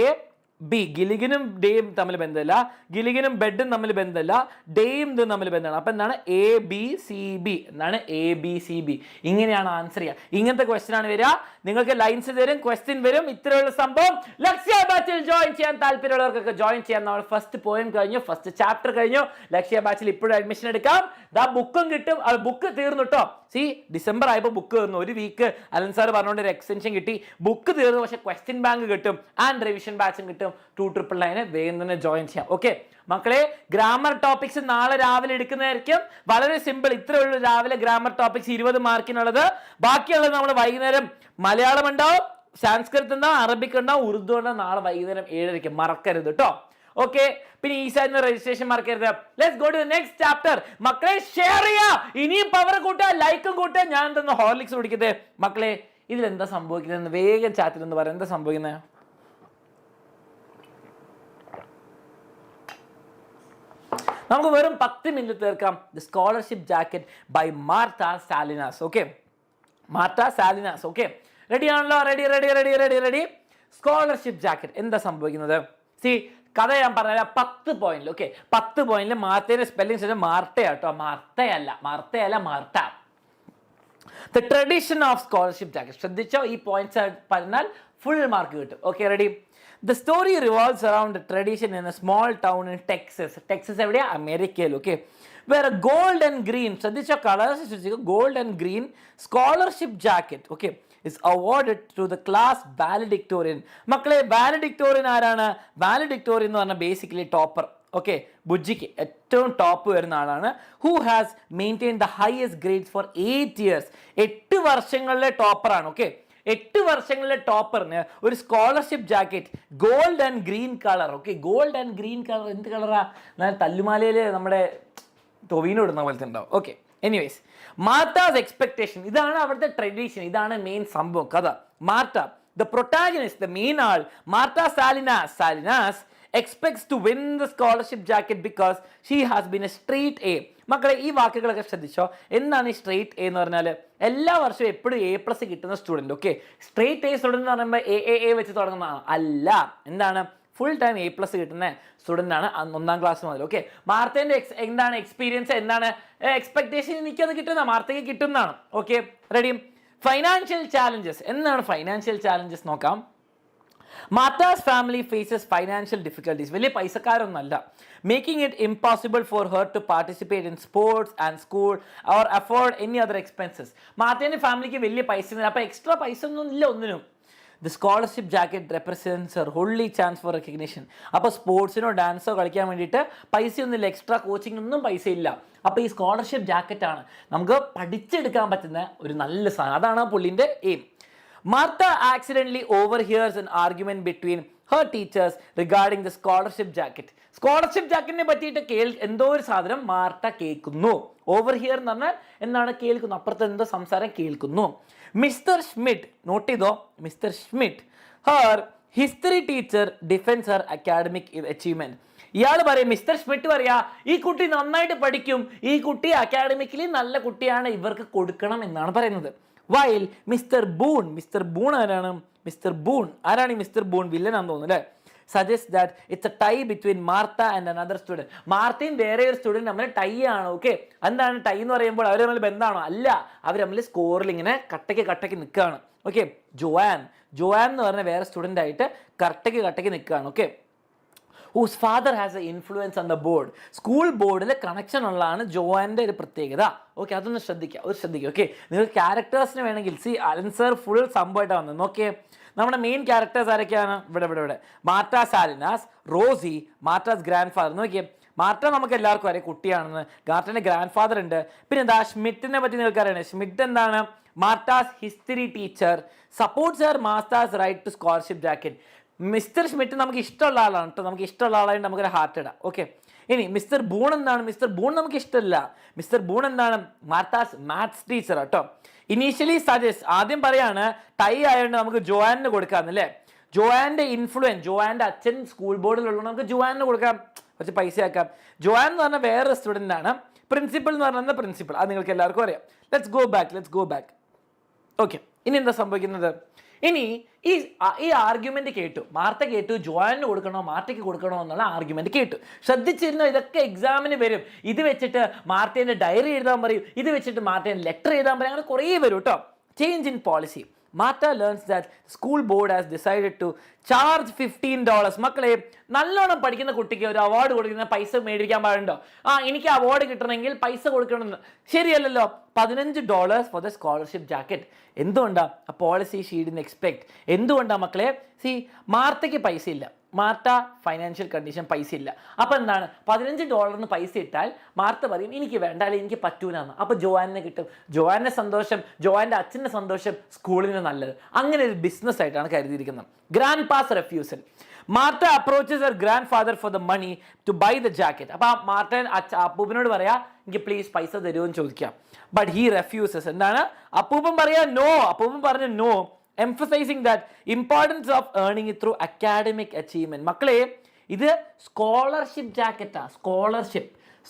ബി, ഗിലിഗനും ഡേയും തമ്മിൽ ബന്ധമില്ല, ഗിലിഗനും ബെഡും തമ്മിൽ ബന്ധമില്ല, ഡേയും ഇതും തമ്മിൽ ബന്ധമാണ്. അപ്പം എന്താണ് ABCB, എന്താണ് ABCB. ഇങ്ങനെയാണ് ആൻസർ ചെയ്യുക. ഇങ്ങനത്തെ ക്വസ്റ്റ്യൻ ആണ് വരിക. നിങ്ങൾക്ക് ലൈൻസ് തരും, ക്വസ്റ്റ്യൻ വരും. ഇത്രയുള്ള സംഭവം. ലക്ഷ്യ ബാച്ചിൽ ജോയിൻ ചെയ്യാൻ താല്പര്യമുള്ളവർക്കൊക്കെ ജോയിൻ ചെയ്യാൻ. നമ്മൾ ഫസ്റ്റ് പോയം കഴിഞ്ഞു, ഫസ്റ്റ് ചാപ്റ്റർ കഴിഞ്ഞു. ലക്ഷ്യ ബാച്ചിൽ ഇപ്പോഴും അഡ്മിഷൻ എടുക്കാം. ദാ ബുക്കും കിട്ടും. ബുക്ക് തീർന്നു കേട്ടോ. ഡിസംബർ ആയപ്പോൾ ബുക്ക് തീർന്നു. ഒരു വീക്ക് അലൻ സാർ പറഞ്ഞുകൊണ്ട് ഒരു എക്സ്റ്റൻഷൻ കിട്ടി. ബുക്ക് തീർന്നു, പക്ഷെ ക്വസ്റ്റ്യൻ ബാങ്ക് കിട്ടും ആൻഡ് റിവിഷൻ ബാച്ചും കിട്ടും. 299 വേഗം തന്നെ ജോയിൻ ചെയ്യാം. ഓക്കെ മക്കളെ, ഗ്രാമർ ടോപ്പിക്സ് നാളെ രാവിലെ എടുക്കുന്നതായിരിക്കും. വളരെ സിമ്പിൾ. ഇത്രയുള്ള രാവിലെ ഗ്രാമർ ടോപ്പിക്സ് 20 മാർക്കിനുള്ളത്. ബാക്കിയുള്ളത് നമ്മൾ വൈകുന്നേരം മലയാളം ഉണ്ടാവും, സാൻസ്ക്രിറ്റ് ഉണ്ടാവും, അറബിക് ഉണ്ടാവും, ഉറുദു ഉണ്ടാവും. നാളെ വൈകുന്നേരം 7:30 മറക്കരുത് കേട്ടോ. ഓക്കെ, പിന്നെ ഈ സൈഡിന് രജിസ്ട്രേഷൻ മറക്കരുത്. Let's go to the next chapter. മക്കളെ ഷെയർ ചെയ്യാ, ഇനിയും പവർ കൂട്ടുക, ലൈക്കും കൂട്ടുക. ഞാൻ എന്തെന്ന് ഹോർലിക്സ് കുടിക്കട്ടെ. മക്കളെ ഇതിലെന്താ സംഭവിക്കുന്നത് വേഗം ചാറ്റിൽ എന്ന് പറയാം. എന്താ സംഭവിക്കുന്നത്? നമുക്ക് വെറും 10 മിനിറ്റ് തീർക്കാം. The scholarship jacket by Marta Salinas. Okay, Marta Salinas. Okay, ready ആണല്ലോ? റെഡി. സ്കോളർഷിപ്പ് ജാക്കറ്റ് എന്താ സംഭവിക്കുന്നത്? കഥ ഞാൻ പറഞ്ഞുതരാം. 10 പോയിന്റിൽ. ഓക്കെ, 10 പോയിന്റിൽ മാർത്തയുടെ സ്പെല്ലിംഗ് മാർട്ടയാട്ടോ, Marta. The tradition of scholarship jacket. ശ്രദ്ധിച്ചോ, ഈ പോയിന്റ്സ് പറഞ്ഞാൽ ഫുൾ മാർക്ക് കിട്ടും. Okay, ready. The story revolves around a tradition in a small town in Texas. Texas എവിടെയാ? അമേരിക്കയിൽ. Okay, where a gold and green, ശ്രദ്ധിച്ചോ കളേഴ്സ് ശ്രദ്ധിച്ചോ, gold and green scholarship jacket, okay, is awarded to the class valedictorian. മക്കളെ valedictorian ആരാണ്? valedictorian എന്ന് പറഞ്ഞാൽ ബേസിക്കലി ടോപ്പർ. ഓക്കെ, ബുജ്ജിക്ക് ഏറ്റവും ടോപ്പ് വരുന്ന ആളാണ്. Who has maintain the highest grades for 8 years. 8 വർഷങ്ങളിലെ ടോപ്പറാണ്. ഓക്കെ, 8 വർഷങ്ങളിലെ ടോപ്പറിന് ഒരു scholarship jacket gold and green colour. Okay, gold and green colour എന്ത് കളറാ? തല്ലുമാലയിൽ നമ്മുടെ ടൊവീനോ ഇടുന്ന പോലത്തെ ഉണ്ടാവും. ഓക്കെ, എനിവേസ്, മാർത്താസ് എക്സ്പെക്ടേഷൻ, ഇതാണ് അവിടുത്തെ ട്രഡീഷൻ, ഇതാണ് മെയിൻ സംഭവം കഥ. Marta, the protagonist, the main ആൾ, Marta Salinas expects to win the scholarship jacket because she has been a straight A. മക്കളെ ഈ വാക്കുകളൊക്കെ ശ്രദ്ധിച്ചോ. എന്താണ് ഈ സ്ട്രേറ്റ് എ എന്ന് പറഞ്ഞാൽ? എല്ലാ വർഷവും എപ്പോഴും A+ കിട്ടുന്ന student. Okay, straight A student എന്ന് പറയുമ്പോൾ എ വെച്ച് തുടങ്ങുന്നതാണ് അല്ല. എന്താണ്? ഫുൾ ടൈം A+ കിട്ടുന്ന സ്റ്റുഡൻ്റ് ആണ് 1ാം ക്ലാസ് മുതൽ. ഓക്കെ, മാർത്തേൻ്റെ എന്താണ് എക്സ്പീരിയൻസ്, എന്താണ് എക്സ്പെക്ടേഷൻ? എനിക്കത് കിട്ടുന്ന മാർത്തയ്ക്ക് കിട്ടുന്നതാണ്. Okay, ready. Financial challenges. എന്താണ് ഫൈനാൻഷ്യൽ ചാലഞ്ചസ് നോക്കാം. Martha's family faces financial difficulties. വലിയ പൈസക്കാരൊന്നല്ല. Making it impossible for her to participate in sports and school or afford any other expenses. മാർത്തേൻ്റെ ഫാമിലിക്ക് വലിയ പൈസ ഒന്നുമില്ല. അപ്പോൾ എക്സ്ട്രാ പൈസ ഒന്നും ഇല്ല ഒന്നിനും. The scholarship jacket represents her only chance for recognition. അപ്പോൾ സ്പോർട്സിനോ ഡാൻസോ കളിക്കാൻ വേണ്ടിയിട്ട് പൈസയൊന്നുമില്ല, എക്സ്ട്രാ കോച്ചിങ്ങിനൊന്നും പൈസ ഇല്ല. അപ്പോൾ ഈ സ്കോളർഷിപ്പ് ജാക്കറ്റാണ് നമുക്ക് പഠിച്ചെടുക്കാൻ പറ്റുന്ന ഒരു നല്ല സാധനം. അതാണ് പുള്ളിൻ്റെ aim. Martha accidentally overhears an argument between her teachers regarding the scholarship jacket. Scholarship ജാക്കറ്റിനെ പറ്റിയിട്ട് എന്തോ ഒരു സാധനം മാർത്ത കേൾക്കുന്നു. ഓവർഹിയർ എന്ന് പറഞ്ഞാൽ എന്താണ്? കേൾക്കുന്നു, അപ്പുറത്ത് എന്തോ സംസാരം കേൾക്കുന്നു. മിസ്റ്റർ ഷ്മിറ്റ്, നോട്ട് ചെയ്തോ, Mister Schmitt, her history teacher defends her academic achievement. ഇയാൾ പറയും, മിസ്റ്റർ ഷ്മിറ്റ് പറയാ, ഈ കുട്ടി നന്നായിട്ട് പഠിക്കും, ഈ കുട്ടി അക്കാഡമിക്കലി നല്ല കുട്ടിയാണ്, ഇവർക്ക് കൊടുക്കണം എന്നാണ് പറയുന്നത്. വൈൽ മിസ്റ്റർ ബൂൺ ആരാണ്? ആരാണ് ഈ മിസ്റ്റർ ബൂൺ? വില്ലനാന്ന് തോന്നുന്നു അല്ലേ? Suggest that it's a tie between Marta and another student. മാർത്തയും വേറെ ഒരു സ്റ്റുഡൻറ് തമ്മിൽ ടൈ ആണ്. ഓക്കെ, എന്താണ് ടൈ എന്ന് പറയുമ്പോൾ അവർ തമ്മിൽ ബന്ധമാണോ? അല്ല, അവർ തമ്മിൽ സ്കോറിൽ ഇങ്ങനെ കട്ടയ്ക്ക് നിൽക്കുകയാണ്. ഓക്കെ, ജോയാൻ എന്ന് പറഞ്ഞ വേറെ സ്റ്റുഡൻ്റ് ആയിട്ട് കട്ടയ്ക്ക് നിൽക്കുകയാണ്. Okay, whose father has an influence on the board. School ബോർഡിൽ കണക്ഷൻ ഉള്ളതാണ് ജോയാൻ്റെ ഒരു പ്രത്യേകത. ഓക്കെ, അതൊന്ന് ശ്രദ്ധിക്കുക. ഓക്കെ, നിങ്ങൾ ക്യാരക്ടേഴ്സിന് വേണമെങ്കിൽ അലൻ സർ ഫുൾ സംഭവമായിട്ടാണ് വന്നത്. നോക്കിയേ, നമ്മുടെ മെയിൻ ക്യാരക്ടേഴ്സ് ആരൊക്കെയാണ്? ഇവിടെ Marta Salinas, Rosie, Marta's grandfather. നോക്കിയേ, മാർത്ത നമുക്ക് എല്ലാവർക്കും അറിയാം കുട്ടിയാണെന്ന്. മാർത്തൻ്റെ ഗ്രാൻഡ് ഫാദർ ഉണ്ട്. പിന്നെ എന്താ ഷ്മിറ്റിനെ പറ്റി നിങ്ങൾക്ക് അറിയണേ. ഷ്മിറ്റ് എന്താണ്? Martha's history teacher, supports her Martha's right to scholarship jacket. Mister Schmitt നമുക്ക് ഇഷ്ടമുള്ള ആളാണ് കേട്ടോ. നമുക്ക് ഇഷ്ടമുള്ള ആളായിട്ട് നമുക്കൊരു ഹാർട്ട് ഇടാം. ഓക്കെ, ഇനി മിസ്റ്റർ ബൂൺ എന്താണ്? മിസ്റ്റർ ബൂൺ നമുക്ക് ഇഷ്ടമല്ല. മിസ്റ്റർ ബൂൺ എന്താണ്? മാർത്താസ് മാത്സ് ടീച്ചർ കേട്ടോ. ഇനീഷ്യലി സജസ്റ്റ്, ആദ്യം പറയാണ് ടൈ ആയതുകൊണ്ട് നമുക്ക് ജോയാനിന് കൊടുക്കാമെന്നല്ലേ. ജോയാൻ്റെ ഇൻഫ്ലുവൻസ്, ജോയാൻ്റെ അച്ഛൻ സ്കൂൾ ബോർഡിലുള്ളത് നമുക്ക് ജോയാനിന് കൊടുക്കാം, കുറച്ച് പൈസ ആക്കാം. ജോയാൻ എന്ന് പറഞ്ഞാൽ വേറൊരു സ്റ്റുഡൻ്റ് ആണ്. പ്രിൻസിപ്പൽ എന്ന് പറഞ്ഞാൽ പ്രിൻസിപ്പൽ, അത് നിങ്ങൾക്ക് എല്ലാവർക്കും അറിയാം. Let's go back. ഓക്കെ, ഇനി എന്താ സംഭവിക്കുന്നത്? ഇനി ഈ ആർഗ്യുമെന്റ് കേട്ടു, മാർത്ത കേട്ടു, ജോയാനിന് കൊടുക്കണോ മാർത്തയ്ക്ക് കൊടുക്കണോ എന്നുള്ള ആർഗ്യുമെന്റ് കേട്ടു. ശ്രദ്ധിച്ചിരുന്നോ? ഇതൊക്കെ എക്സാമിന് വരും. ഇത് വെച്ചിട്ട് മാർത്തേന്റെ ഡയറി എഴുതാൻ പറയും, ഇത് വെച്ചിട്ട് മാർത്തേന്റെ ലെറ്റർ എഴുതാൻ പറയും, അങ്ങനെ കുറേ വരും കേട്ടോ. Change in policy. Martha learns that school board has decided to charge $15. മക്കളെ, നല്ലോണം പഠിക്കുന്ന കുട്ടിക്ക് ഒരു അവാർഡ് കൊടുക്കുന്ന പൈസ മേടിക്കാൻ പാടുണ്ടോ? എനിക്ക് അവാർഡ് കിട്ടണമെങ്കിൽ പൈസ കൊടുക്കണമെന്ന്. ശരിയല്ലല്ലോ. $15 ഫോർ ദ സ്കോളർഷിപ്പ് ജാക്കറ്റ്. എന്തുകൊണ്ടാ ആ പോളിസി ഷീ ഡിഡ്ന്റ് എക്സ്പെക്ട്? എന്തുകൊണ്ടാ മക്കളെ? മാർത്തയ്ക്ക് പൈസ ഇല്ല, മാർത്ത ഫൈനാൻഷ്യൽ കണ്ടീഷൻ പൈസ ഇല്ല. അപ്പം എന്താണ്, $15 പൈസ ഇട്ടാൽ മാർത്ത പറയും എനിക്ക് വേണ്ട, അല്ലെങ്കിൽ എനിക്ക് പറ്റൂലെന്ന്. അപ്പോൾ ജോയാനെ കിട്ടും. ജോയാൻ്റെ സന്തോഷം, ജോയാൻ്റെ അച്ഛൻ്റെ സന്തോഷം, സ്കൂളിന് നല്ലത്. അങ്ങനെ ഒരു ബിസിനസ് ആയിട്ടാണ് കരുതിയിരിക്കുന്നത്. Grandpa's refusal. Marta approaches her grandfather for the money to buy the jacket. അപ്പോൾ മാർത്ത അപ്പൂപ്പനോട് പറയാ എനിക്ക് പ്ലീസ് പൈസ തരുമോ എന്ന് ചോദിക്കാം. But he refuses. എന്താണ് അപ്പൂപ്പൻ പറയാ? നോ. അപ്പൂപ്പൻ പറഞ്ഞു no, emphasizing that importance of earning it through academic achievement. മക്കളെ, ഇത് സ്കോളർഷിപ്പ് ജാക്കറ്റാ.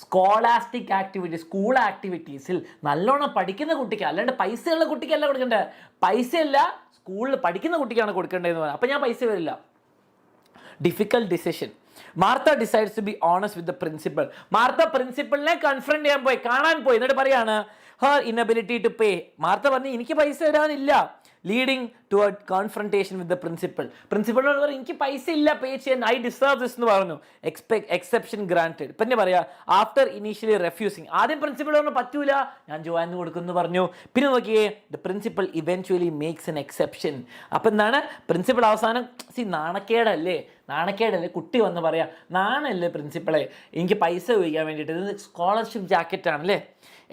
സ്കോളാസ്റ്റിക് ആക്ടിവിറ്റി, സ്കൂൾ ആക്ടിവിറ്റീസിൽ നല്ലോണം പഠിക്കുന്ന കുട്ടിക്ക്, അല്ലാണ്ട് പൈസയുള്ള കുട്ടിക്കല്ല കൊടുക്കേണ്ടത്. പൈസയല്ല, സ്കൂളിൽ പഠിക്കുന്ന കുട്ടിക്കാണ് കൊടുക്കേണ്ടതെന്ന് പറയാം. അപ്പം ഞാൻ പൈസ വരില്ല. Difficult decision. Marta decides to be honest with the principal. Marta പ്രിൻസിപ്പലിനെ കൺഫ്രണ്ട് ചെയ്യാൻ പോയി, കാണാൻ പോയി. എന്നിട്ട് പറയാണ് her inability to pay. Marta പറഞ്ഞു എനിക്ക് പൈസ തരാനില്ല. Leading to a confrontation with the principal. പ്രിൻസിപ്പളിനോട് പറഞ്ഞു എനിക്ക് പൈസ ഇല്ല പേ ചെയ്യാൻ, ഐ ഡിസേർവ് ദിസ് എന്ന് പറഞ്ഞു. Exception granted. പിന്നെ പറയാ ആഫ്റ്റർ ഇനീഷ്യലി റെഫ്യൂസിങ്. ആദ്യം പ്രിൻസിപ്പൾ പറഞ്ഞു പറ്റൂല, ഞാൻ ജോയാന് കൊടുക്കുമെന്ന് പറഞ്ഞു. പിന്നെ നോക്കിയേ, the principal eventually makes N exception. അപ്പം എന്താണ്, പ്രിൻസിപ്പൾ അവസാനം നാണക്കേടല്ലേ കുട്ടി വന്ന് പറയാ, നാണല്ലേ പ്രിൻസിപ്പളെ എനിക്ക് പൈസ ഉപയോഗിക്കാൻ വേണ്ടിയിട്ട്, ഇത് സ്കോളർഷിപ്പ് ജാക്കറ്റ് ആണല്ലേ,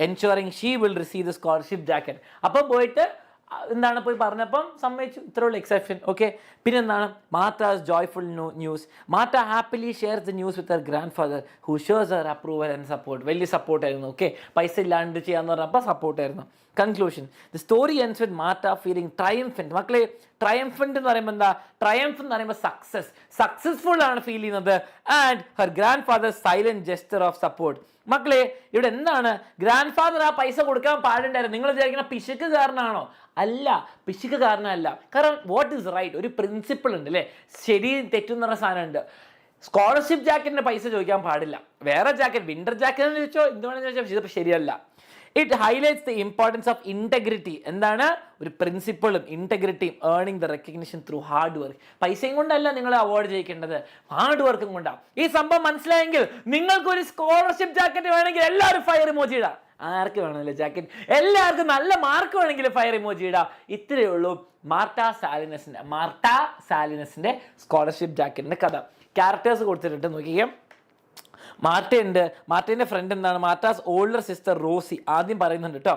ensuring she will receive the scholarship jacket. അപ്പം പോയിട്ട് എന്താണ് പോയി പറഞ്ഞപ്പം സമ്മതിച്ചു, ഇത്രയുള്ള എക്സെപ്ഷൻ. ഓക്കെ. പിന്നെ എന്താണ്, Marta's joyful news. Marta happily shares the news with her grandfather who shows her approval and support. വലിയ സപ്പോർട്ടായിരുന്നു. ഓക്കെ, പൈസ ഇല്ലാണ്ട് ചെയ്യാന്ന് പറഞ്ഞപ്പോൾ സപ്പോർട്ടായിരുന്നു. Conclusion. The story ends with Marta feeling triumphant. മക്കളെ, ട്രയംഫന്റ് എന്ന് പറയുമ്പോൾ എന്താ? ട്രയംഫ് എന്ന് പറയുമ്പോൾ സക്സസ്ഫുൾ ആണ് ഫീൽ ചെയ്യുന്നത്. And her grand father silent gesture of support. മക്കളെ, ഇവിടെ എന്താണ്, ഗ്രാൻഡ് ഫാദർ ആ പൈസ കൊടുക്കാൻ പാടുണ്ടായിരുന്നു. നിങ്ങൾ വിചാരിക്കുന്ന പിശുക്കുകാരനാണോ? അല്ല, പിശുക്കുകാരനല്ല. കാരണം വാട്ട് ഈസ് റൈറ്റ്, ഒരു പ്രിൻസിപ്പിൾ ഉണ്ട് അല്ലേ, ശരി തെറ്റെന്ന് പറഞ്ഞ സാധനം ഉണ്ട്. സ്കോളർഷിപ്പ് ജാക്കറ്റിന് പൈസ ചോദിക്കാൻ പാടില്ല. വേറെ ജാക്കറ്റ്, വിന്റർ ജാക്കറ്റ് ചോദിച്ചോ, എന്ത് വേണമെന്ന് ചോദിച്ചാൽ ഇതിപ്പോൾ ശരിയല്ല. It highlights the importance of integrity. എന്താണ്, ഒരു പ്രിൻസിപ്പിളും ഇന്റഗ്രിറ്റിയും earning the recognition through hard work. പൈസയും കൊണ്ടല്ല നിങ്ങൾ അവാർഡ് ജയിക്കേണ്ടത്, ഹാർഡ് വർക്കും കൊണ്ടാണ്. ഈ സംഭവം മനസ്സിലായെങ്കിൽ നിങ്ങൾക്കൊരു സ്കോളർഷിപ്പ് ജാക്കറ്റ് വേണമെങ്കിൽ എല്ലാവരും ഫയർ ഇമോജി ഇടാം. ആർക്ക് വേണമെന്നില്ല ജാക്കറ്റ്, എല്ലാവർക്കും നല്ല മാർക്ക് വേണമെങ്കിൽ ഫയർ ഇമോജി ഇടാം. ഇത്രയേ ഉള്ളൂ മാർത്ത സാലിനസിന്റെ സ്കോളർഷിപ്പ് ജാക്കറ്റിന്റെ കഥ. ക്യാരക്ടേഴ്സ് കൊടുത്തിട്ടുണ്ട്, നോക്കിക്കേ. മാർട്ടേൻ്റെ ഫ്രണ്ട് എന്താണ്, മാർട്ടാസ് ഓൾഡർ സിസ്റ്റർ റോസി. ആദ്യം പറയുന്നുണ്ട് കേട്ടോ.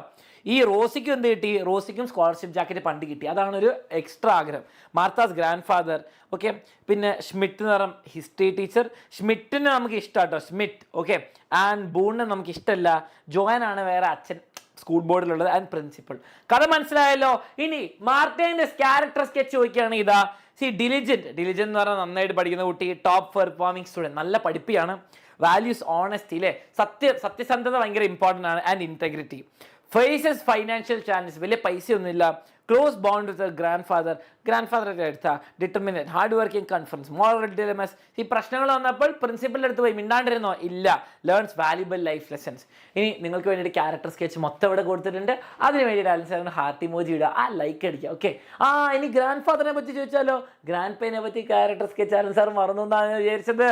ഈ റോസിക്കും എന്ത് കിട്ടി? റോസിക്കും സ്കോളർഷിപ്പ് ജാക്കറ്റ് പണ്ട് കിട്ടി. അതാണ് ഒരു എക്സ്ട്രാ ആഗ്രഹം. Martha's grand father. ഓക്കെ. പിന്നെ ഷ്മിറ്റ് എന്ന് പറഞ്ഞ ഹിസ്റ്ററി ടീച്ചർ. ഷ്മിറ്റിന് നമുക്ക് ഇഷ്ടം കേട്ടോ, ഷ്മിറ്റ്. ഓക്കെ. ആൻഡ് ബൂണിന് നമുക്ക് ഇഷ്ടമല്ല. ജോയാനാണ് വേറെ അച്ഛൻ സ്കൂൾ ബോർഡിലുള്ളത്, ആൻഡ് പ്രിൻസിപ്പൾ. കഥ മനസ്സിലായല്ലോ. ഇനി മാർട്ടേൻ്റെ ക്യാരക്ടർ സ്കെച്ച് ചോദിക്കുകയാണ്. ഇതാ ഡിലിജന്റ് എന്ന് പറഞ്ഞാൽ നന്നായിട്ട് പഠിക്കുന്ന കുട്ടി, ടോപ്പ് പെർഫോമിംഗ് സ്റ്റുഡൻറ്റ്, നല്ല പഠിപ്പിയാണ്. വാല്യൂസ് ഓണസ്റ്റി അല്ലേ, സത്യസന്ധത ഭയങ്കര ഇമ്പോർട്ടൻ്റ് ആണ്. And integrity. Faces financial challenges, വലിയ പൈസയൊന്നുമില്ല. Close bond with grandfather എടുത്ത determinate, hard working, confidence, moral dilemmas. ഈ പ്രശ്നങ്ങൾ വന്നപ്പോൾ പ്രിൻസിപ്പലിൻ്റെ അടുത്ത് പോയി മിണ്ടാണ്ടിരുന്നോ? ഇല്ല. Learns valuable life lessons. ഇനി നിങ്ങൾക്ക് വേണ്ടിയിട്ട് ക്യാരക്ടർ സ്കെച്ച് മൊത്തം ഇവിടെ കൊടുത്തിട്ടുണ്ട്. അതിന് വേണ്ടിയിട്ട് അലൻസാറിന് ഹാർട്ട് ഇമോജി ഇടുക, ലൈക്ക് അടിക്കുക. ഓക്കെ. ഇനി ഗ്രാൻഡ് ഫാദറിനെ പറ്റി ചോദിച്ചാലോ, ഗ്രാൻഡ് പേനെ പറ്റി ക്യാരക്ടർ സ്കെച്ച് അലൻസാർ മറന്നു എന്നാണ് വിചാരിച്ചത്.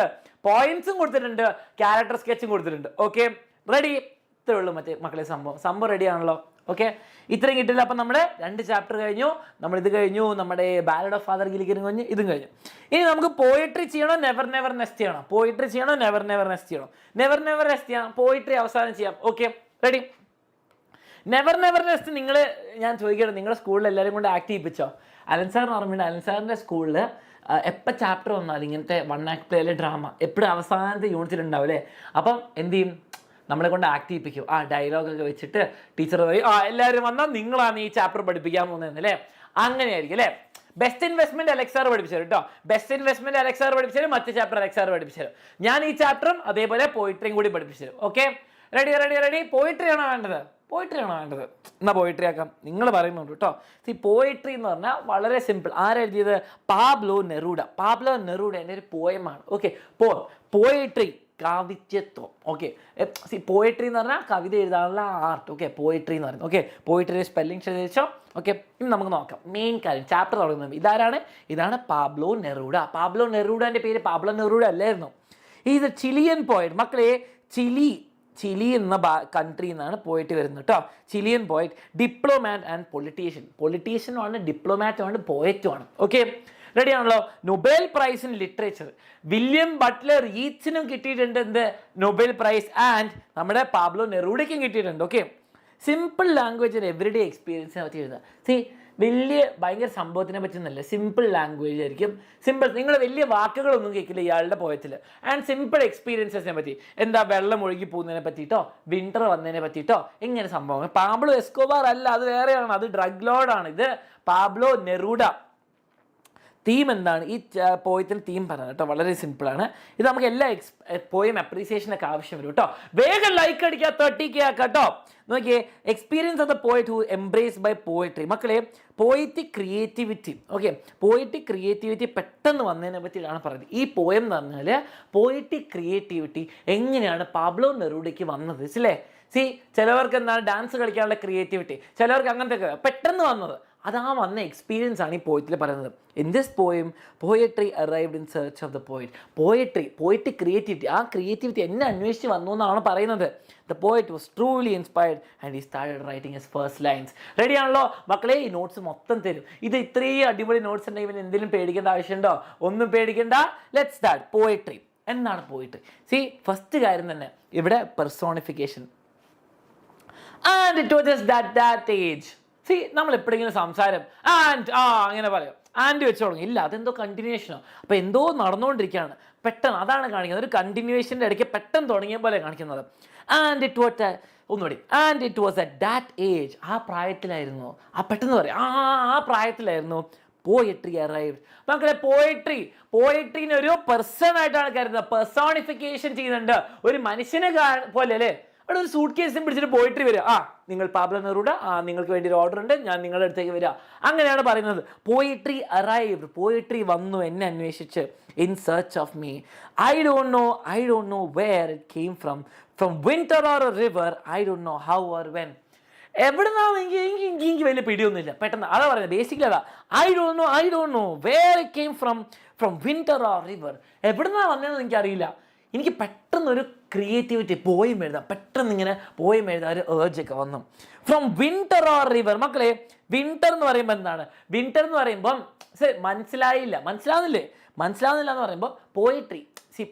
പോയിന്റ്സും കൊടുത്തിട്ടുണ്ട്, ക്യാരക്ടർ സ്കെച്ചും കൊടുത്തിട്ടുണ്ട്. Okay, ready? ഇത്രേ ഉള്ളൂ മക്കളെ, സംഭവം റെഡി ആണല്ലോ. ഓക്കെ, ഇത്രയും കിട്ടില്ല. അപ്പം നമ്മുടെ 2 ചാപ്റ്റർ കഴിഞ്ഞു, ഇത് കഴിഞ്ഞു, നമ്മുടെ ബാലഡ് ഓഫ് ഫാദർ ഗിലിഗനും കഴിഞ്ഞു, ഇതും കഴിഞ്ഞു. ഇനി നമുക്ക് പോയിട്രി ചെയ്യണോ, നെവർ നെസ്റ്റ് ചെയ്യണം? പോയിട്രി ചെയ്യണോ, നെവർ നെസ്റ്റ് ചെയ്യണം? നെവർ നെസ്റ്റ് ചെയ്യാം, പോയിട്രി അവസാനം ചെയ്യാം. Okay, ready? നെവർ നെസ്റ്റ് ഞാൻ ചോദിക്കട്ടെ, നിങ്ങളുടെ സ്കൂളിൽ എല്ലാവരും കൊണ്ട് ആക്ട് ചെയ്യിപ്പിച്ചോ? അലൻസാറിന് ഓർമ്മയുണ്ട്, അലൻസാറിൻ്റെ സ്കൂളിൽ എപ്പോൾ ചാപ്റ്റർ വന്നാലും ഇങ്ങനത്തെ 1 ആക്ട് പ്ലേ അല്ലെ ഡ്രാമ എപ്പോഴും അവസാനത്തെ യൂണിറ്റിൽ ഉണ്ടാവും അല്ലേ. അപ്പം എന്ത് ചെയ്യും, നമ്മളെ കൊണ്ട് ആക്ട് ചെയ്യിപ്പിക്കും. ഡയലോഗൊക്കെ വെച്ചിട്ട് ടീച്ചർ പറയും എല്ലാവരും വന്നാൽ നിങ്ങളാണ് ഈ ചാപ്റ്റർ പഠിപ്പിക്കാൻ പോകുന്നതെന്നല്ലേ. അങ്ങനെയായിരിക്കും അല്ലേ. ബെസ്റ്റ് ഇൻവെസ്റ്റ്മെന്റ് അലക്സാർ പഠിപ്പിച്ചു കേട്ടോ. ബെസ്റ്റ് ഇൻവെസ്റ്റ്മെന്റ് അലക്സാർ പഠിപ്പിച്ചു, മറ്റു ചാപ്റ്റർ അലക്സാർ പഠിപ്പിച്ചു. ഞാൻ ഈ ചാപ്റ്ററും അതേപോലെ പോയിട്രിയും കൂടി പഠിപ്പിച്ചു. Okay, ready? പോയിട്രി ആണോ വേണ്ടത്? പോയിട്രി ആണോ വേണ്ടത്? എന്നാൽ പോയിട്രി ആക്കാം. നിങ്ങൾ പറയുന്നുണ്ട് കേട്ടോ. പോയിട്രി എന്ന് പറഞ്ഞാൽ വളരെ സിമ്പിൾ. ആരെഴുതിയത്? Pablo Neruda. പാബ്ലോ നെറൂഡ എൻ്റെ ഒരു പോയമാണ്. ഓക്കെ, പോയിട്രി കവിത്യത്വം. ഓക്കെ, പോയിട്രി എന്ന് പറഞ്ഞാൽ കവിത എഴുതാനുള്ള ആർട്ട്. ഓക്കെ, പോയിട്രി എന്ന് പറയുന്നത്. ഓക്കെ, പോയിട്രി സ്പെല്ലിംഗ് ശ്രദ്ധിച്ചോ. ഓക്കെ, ഇനി നമുക്ക് നോക്കാം മെയിൻ കാര്യം. ചാപ്റ്റർ തുടങ്ങുന്നത് ഇതാണ് പാബ്ലോ നെറൂഡ. പാബ്ലോ നെറൂഡൻ്റെ പേര് പാബ്ലോ നെറൂഡ അല്ലായിരുന്നു. ഈസ് എ ചിലിയൻ പോയിറ്റ്. മക്കളെ, ചിലി എന്ന കൺട്രിയിൽ നിന്നാണ് പോയിട്ട് വരുന്നത് കേട്ടോ. ചിലിയൻ പോയിറ്റ്, ഡിപ്ലോമാറ്റ് ആൻഡ് പൊളിറ്റീഷ്യനുമാണ്, ഡിപ്ലോമാറ്റുമാണ്, പോയറ്റുമാണ്. ഓക്കെ, റെഡി ആണല്ലോ? Nobel prize in literature William Butler യീറ്റ്സിനും കിട്ടിയിട്ടുണ്ട് എന്ത്? Nobel prize. ആൻഡ് നമ്മുടെ പാബ്ലോ നെറൂഡയ്ക്കും കിട്ടിയിട്ടുണ്ട്. ഓക്കെ, സിമ്പിൾ ലാംഗ്വേജ് എവറിഡേ എക്സ്പീരിയൻസിനെ പറ്റി എഴുതുക. ഭയങ്കര സംഭവത്തിനെ പറ്റുന്നല്ല, സിമ്പിൾ ലാംഗ്വേജ് ആയിരിക്കും. സിമ്പിൾ, നിങ്ങൾ വലിയ വാക്കുകളൊന്നും കേൾക്കില്ല ഇയാളുടെ പോയത്തിൽ. ആൻഡ് സിമ്പിൾ എക്സ്പീരിയൻസസിനെ പറ്റി, എന്താ വെള്ളം ഒഴുകി പോകുന്നതിനെ പറ്റിയിട്ടോ, വിൻ്റർ വന്നതിനെ പറ്റിയിട്ടോ, ഇങ്ങനെ സംഭവങ്ങൾ. പാബ്ലോ എസ്കോബാർ അല്ല, അത് വേറെയാണ്, അത് ഡ്രഗ് ലോഡാണ്. ഇത് പാബ്ലോ നെറൂഡ. തീം എന്താണ് ഈ പോയത്തിന് തീം പറയുന്നത് കേട്ടോ? വളരെ സിമ്പിളാണ്. ഇത് നമുക്ക് എല്ലാ പോയം അപ്രീസിയേഷനൊക്കെ ആവശ്യം വരും കേട്ടോ. വേഗം ലൈക്ക് അടിക്കുക, 30K ആക്കുക കേട്ടോ. നോക്കിയേ, experience of the poet who embrace by poetry. മക്കളെ, poetic creativity. Okay, poetic creativity പെട്ടെന്ന് വന്നതിനെ പറ്റിയാണ് പറയുന്നത്. ഈ പോയം എന്ന് പറഞ്ഞാൽ പോയറ്റിക് ക്രിയേറ്റിവിറ്റി എങ്ങനെയാണ് പാബ്ലോ നെറൂഡയ്ക്ക് വന്നത്? അല്ലേ, ചിലവർക്ക് എന്താണ് ഡാൻസ് കളിക്കാനുള്ള ക്രിയേറ്റിവിറ്റി, ചിലവർക്ക് അങ്ങനത്തെ പെട്ടെന്ന് വന്നത്. അതാ വന്ന എക്സ്പീരിയൻസ് ആണ് ഈ പോയറ്റിൽ പറയുന്നത്. In this poem poetry arrived in search of the poet. Poetic creativity, ആ ക്രിയേറ്റിവിറ്റി എന്നെ അന്വേഷിച്ച് വന്നു എന്നാണ് പറയുന്നത്. The poet was truly inspired and he started writing his first lines. Ready ആണല്ലോ മക്കളെ? ഈ നോട്ട്സ് മൊത്തം തരും. ഇത് ഇത്രയും അടിപൊളി നോട്ട്സ് ഉണ്ടെങ്കിൽ പിന്നെ എന്തെങ്കിലും പേടിക്കേണ്ട ആവശ്യമുണ്ടോ? ഒന്നും പേടിക്കേണ്ട. Let's start. പോയട്രി. എന്താണ് പോയട്രി? ഫസ്റ്റ് കാര്യം തന്നെ ഇവിടെ personification. And it was just that age. നമ്മൾ എപ്പോഴെങ്കിലും സംസാരം അങ്ങനെ പറയാം, ആൻഡ് വെച്ച് തുടങ്ങി. ഇല്ല, അതെന്തോ കണ്ടിന്യൂഷനോ, അപ്പോൾ എന്തോ നടന്നുകൊണ്ടിരിക്കുകയാണ്. പെട്ടെന്ന് അതാണ് കാണിക്കുന്നത്. ഒരു കണ്ടിന്യൂഷൻ്റെ ഇടയ്ക്ക് പെട്ടെന്ന് തുടങ്ങിയ പോലെ കാണിക്കുന്നത്. And it was at that age. ആ പ്രായത്തിലായിരുന്നു. പെട്ടെന്ന് പറയാം, ആ പ്രായത്തിലായിരുന്നു പോയട്രി അറൈവ്ഡ്. മക്കളെ, പോയട്രീനെ ഒരു പേഴ്സൺ ആയിട്ടാണ് കരുതുന്നത്. പെർസോണിഫിക്കേഷൻ ചെയ്യുന്നുണ്ട്. ഒരു മനുഷ്യനെ പോലെ അല്ലേ? അവിടെ ഒരു സൂട്ട് കേസും പിടിച്ചിട്ട് പോയട്രി വരിക. നിങ്ങൾ പാബ്ലോ നെറൂഡ, നിങ്ങൾക്ക് വേണ്ടി ഒരു ഓർഡർ ഉണ്ട്, ഞാൻ നിങ്ങളുടെ അടുത്തേക്ക് വരിക. അങ്ങനെയാണ് പറയുന്നത്. Poetry arrived. പോയട്രി വന്നു എന്നെ അന്വേഷിച്ച്. In search of me. I don't know where it came from winter or a river. I don't know how or when. എവിടുന്നാണ് എനിക്ക് വലിയ പിടിയൊന്നുമില്ല. പെട്ടെന്ന് അതാ പറയുന്നത്. ബേസിക്കലി അതാ. I don't know where it came from winter or river. എവിടുന്നാണ് വന്നതെന്ന് എനിക്കറിയില്ല. എനിക്ക് പെട്ടെന്നൊരു ക്രിയേറ്റിവിറ്റി, പോയം എഴുതാം, പെട്ടെന്ന് ഇങ്ങനെ പോയം എഴുതാൻ ഒരു ഏർജൊക്കെ വന്നു. From winter or river. മക്കളെ, വിന്റർ എന്ന് പറയുമ്പോൾ എന്താണ്? വിന്റർ എന്ന് പറയുമ്പം മനസ്സിലാവുന്നില്ല എന്ന് പറയുമ്പോൾ പോയട്രി.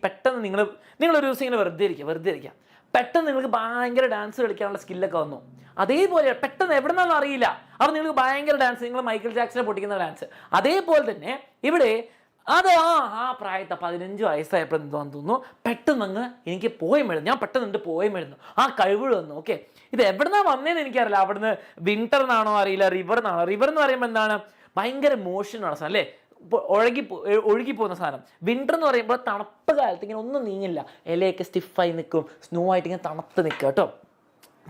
പെട്ടെന്ന് നിങ്ങളൊരു ദിവസം ഇങ്ങനെ വെറുതെ ഇരിക്കുക. പെട്ടെന്ന് നിങ്ങൾക്ക് ഭയങ്കര ഡാൻസ് കളിക്കാനുള്ള സ്കില്ലൊക്കെ വന്നു. അതേപോലെ പെട്ടെന്ന് എവിടെ നിന്നാണെന്ന് അറിയില്ല, അപ്പോൾ നിങ്ങൾക്ക് ഭയങ്കര ഡാൻസ്, നിങ്ങൾ മൈക്കിൾ ജാക്സനെ പൊട്ടിക്കുന്ന ഡാൻസ്. അതേപോലെ തന്നെ ഇവിടെ അത് ആ പ്രായത്തെ 15 വയസ്സായപ്പോൾ എന്താണെന്ന് തോന്നുന്നു, പെട്ടെന്ന് എനിക്ക് പോയം എഴുതുന്നു. ഞാൻ പെട്ടെന്ന് പോയം എഴുതുന്നു. ആ കഴിവ് വന്നു. ഓക്കെ, ഇത് എവിടുന്നാണ് വന്നതെന്ന് എനിക്കറിയില്ല. അവിടുന്ന് വിന്റർ എന്നാണോ അറിയില്ല, റിവർ എന്നാണോ? റിവർ എന്ന് പറയുമ്പോൾ എന്താണ്? ഭയങ്കര മോഷനാണ് സാധനം അല്ലേ? ഒഴുകിപ്പോകുന്ന സാധനം. വിന്റർ എന്ന് പറയുമ്പോൾ തണുപ്പ് കാലത്ത് ഇങ്ങനെ ഒന്നും നീങ്ങില്ല, ഇലയൊക്കെ സ്റ്റിഫായി നിൽക്കും, സ്നോ ആയിട്ട് ഇങ്ങനെ തണുത്ത് നിൽക്കുക കേട്ടോ.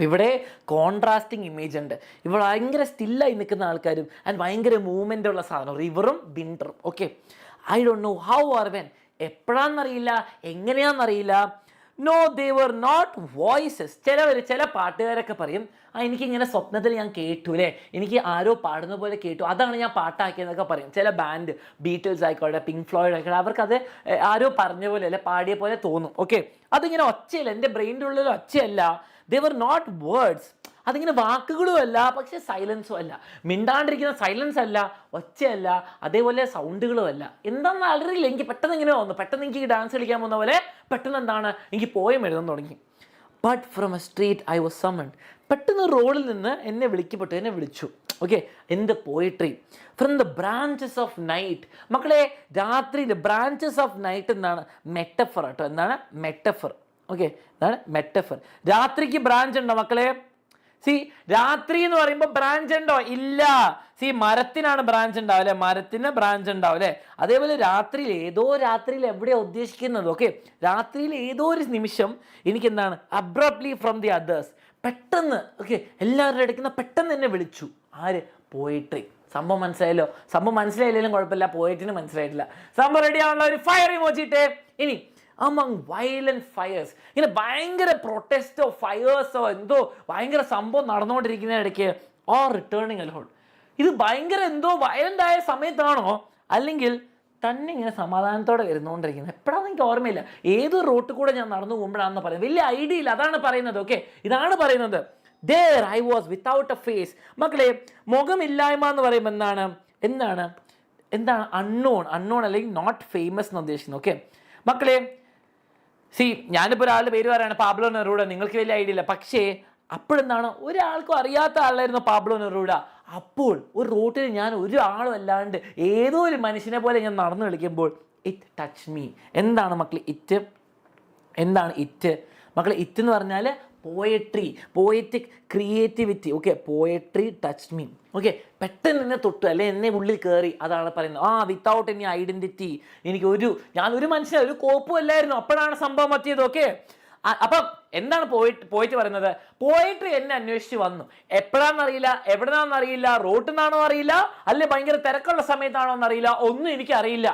ഇവിടെ കോൺട്രാസ്റ്റിംഗ് ഇമേജ് ഉണ്ട്. ഇവിടെ ഭയങ്കര സ്റ്റില്ലായി നിൽക്കുന്ന ആൾക്കാരും ആൻഡ് ഭയങ്കര മൂവ്മെൻ്റ് ഉള്ള സാധനം, റിവറും വിന്ററും. Okay, I don't know how or when. എപ്പോഴാണെന്നറിയില്ല, എങ്ങനെയാണെന്നറിയില്ല. No, they were not voices. ചില പാട്ടുകാരൊക്കെ പറയും, എനിക്കിങ്ങനെ സ്വപ്നത്തിൽ ഞാൻ കേട്ടു അല്ലേ, എനിക്ക് ആരോ പാടുന്ന പോലെ കേട്ടു, അതാണ് ഞാൻ പാട്ടാക്കിയെന്നൊക്കെ പറയും. ചില ബാൻഡ്, ബീറ്റിൽസ് ആയിക്കോട്ടെ, പിങ്ക് ഫ്ലോയിഡ് ആയിക്കോട്ടെ, അവർക്കത് ആരോ പറഞ്ഞ പോലെ അല്ലെ പാടിയ പോലെ തോന്നും. ഓക്കെ, അതിങ്ങനെ ഒച്ചയല്ല, എൻ്റെ ബ്രെയിൻ്റെ ഉള്ളിൽ ഒച്ചയല്ല. ദേ വർ നോട്ട് വേർഡ്സ്. അതിങ്ങനെ വാക്കുകളും അല്ല, പക്ഷെ സൈലൻസും അല്ല. മിണ്ടാണ്ടിരിക്കുന്ന സൈലൻസ് അല്ല, ഒച്ചയല്ല, അതേപോലെ സൗണ്ടുകളും അല്ല. എന്താണെന്ന് അറിയില്ല. എനിക്ക് പെട്ടെന്ന് ഇങ്ങനെ വന്നു. പെട്ടെന്ന് എനിക്ക് ഡാൻസ് കളിക്കാൻ പോകുന്ന പോലെ പെട്ടെന്ന് എന്താണ് എനിക്ക് പോയം എഴുതാൻ തുടങ്ങി. But from a street I was summoned. പെട്ടെന്ന് റോഡിൽ നിന്ന് എന്നെ വിളിച്ചു. ഓക്കെ, എന്ത് poetry from the branches of night. മക്കളെ, രാത്രിയിൽ ബ്രാഞ്ചസ് ഓഫ് നൈറ്റ് എന്താണ്? മെറ്റഫർ കേട്ടോ. എന്താണ് മെറ്റഫർ? ഓക്കെ, എന്താണ് മെറ്റഫർ? രാത്രിക്ക് ബ്രാഞ്ച് ഉണ്ടോ മക്കളെ? രാത്രി എന്ന് പറയുമ്പോൾ ബ്രാഞ്ച് ഉണ്ടോ? ഇല്ല. മരത്തിനാണ് ബ്രാഞ്ച് ഉണ്ടാവും അല്ലെ, മരത്തിന് ബ്രാഞ്ച് ഉണ്ടാവും അല്ലെ. അതേപോലെ രാത്രിയിൽ എവിടെയാണ് ഉദ്ദേശിക്കുന്നത്? ഓക്കെ, രാത്രിയിൽ ഏതോ ഒരു നിമിഷം എനിക്ക് എന്താണ്? അബ്രപ്റ്റ്ലി ഫ്രം ദി അതേഴ്സ്, പെട്ടെന്ന് ഓക്കെ എല്ലാവരുടെ ഇടയ്ക്ക് പെട്ടെന്ന് എന്നെ വിളിച്ചു. ആര്? പോയിട്രി. സംഭവം മനസ്സിലായല്ലോ? സംഭവം മനസ്സിലായില്ലെങ്കിലും കുഴപ്പമില്ല, പോയിട്ടിന് മനസ്സിലായിട്ടില്ല. സംഭവം റെഡി ആണല്ലോ? ഒരു ഫയർ ഇമോജിട്ടെ. ഇനി among violent fires, ഇങ്ങനെ ഭയങ്കര പ്രൊട്ടസ്റ്റോ ഫയേഴ്സോ എന്തോ ഭയങ്കര സംഭവം നടന്നുകൊണ്ടിരിക്കുന്ന ഇടയ്ക്ക് ഓർ റിട്ടേണിങ് അലോൺ. ഇത് ഭയങ്കര എന്തോ വയലൻ്റ് ആയ സമയത്താണോ അല്ലെങ്കിൽ തന്നെ ഇങ്ങനെ സമാധാനത്തോടെ വരുന്നുകൊണ്ടിരിക്കുന്നത് എപ്പോഴാണെന്ന് എനിക്ക് ഓർമ്മയില്ല. ഏതൊരു റോട്ടിൽ കൂടെ ഞാൻ നടന്നു പോകുമ്പോഴാണെന്ന് പറയുന്നത്, വലിയ ഐഡിയ ഇല്ല. അതാണ് പറയുന്നത്. ഓക്കെ, ഇതാണ് പറയുന്നത്. There I was without a face. മക്കളെ, മുഖമില്ലായ്മ എന്ന് പറയുമ്പോൾ എന്താണ് അൺനോൺ അല്ലെങ്കിൽ നോട്ട് ഫേമസ് എന്ന് ഉദ്ദേശിക്കുന്നത്. ഓക്കെ മക്കളെ, ഞാനിപ്പോൾ ഒരാളുടെ പേര് പറയുകയാണ്, പാബ്ലോ നെറൂഡ. നിങ്ങൾക്ക് വലിയ ഐഡിയ ഇല്ല, പക്ഷേ അപ്പോഴെന്താണ് ഒരാൾക്കും അറിയാത്ത ആളായിരുന്നു പാബ്ലോ നെറൂഡ. അപ്പോൾ ഒരു റോട്ടിൽ ഞാൻ ഒരാളും അല്ലാണ്ട് ഏതോ ഒരു മനുഷ്യനെ പോലെ ഞാൻ നടന്നു കളിക്കുമ്പോൾ ഇറ്റ് ടച്ച് മീ. എന്താണ് മക്കളെ ഇറ്റ്? എന്താണ് ഇറ്റ് മക്കളെ? ഇറ്റ് എന്ന് പറഞ്ഞാൽ poetry, poetic creativity. Okay, poetry touch me. Okay, പെട്ടെന്ന് എന്നെ തൊട്ടു അല്ലെ എന്നെ ഉള്ളിൽ കയറി. അതാണ് പറയുന്നത്. Without any identity. ഞാനൊരു മനുഷ്യൻ, ഒരു കോപ്പും അല്ലായിരുന്നു. അപ്പോഴാണ് സംഭവം എത്തിയത്. ഓക്കെ, അപ്പം എന്താണ് പോയിട്ട് പറയുന്നത്? പോയിട്രി എന്നെ അന്വേഷിച്ച് വന്നു. എപ്പോഴാണെന്നറിയില്ല, എവിടെന്നാണെന്നറിയില്ല, റോട്ടിൽ നിന്നാണോ അറിയില്ല, അല്ലെ ഭയങ്കര തിരക്കുള്ള സമയത്താണോ എന്നറിയില്ല, ഒന്നും എനിക്കറിയില്ല.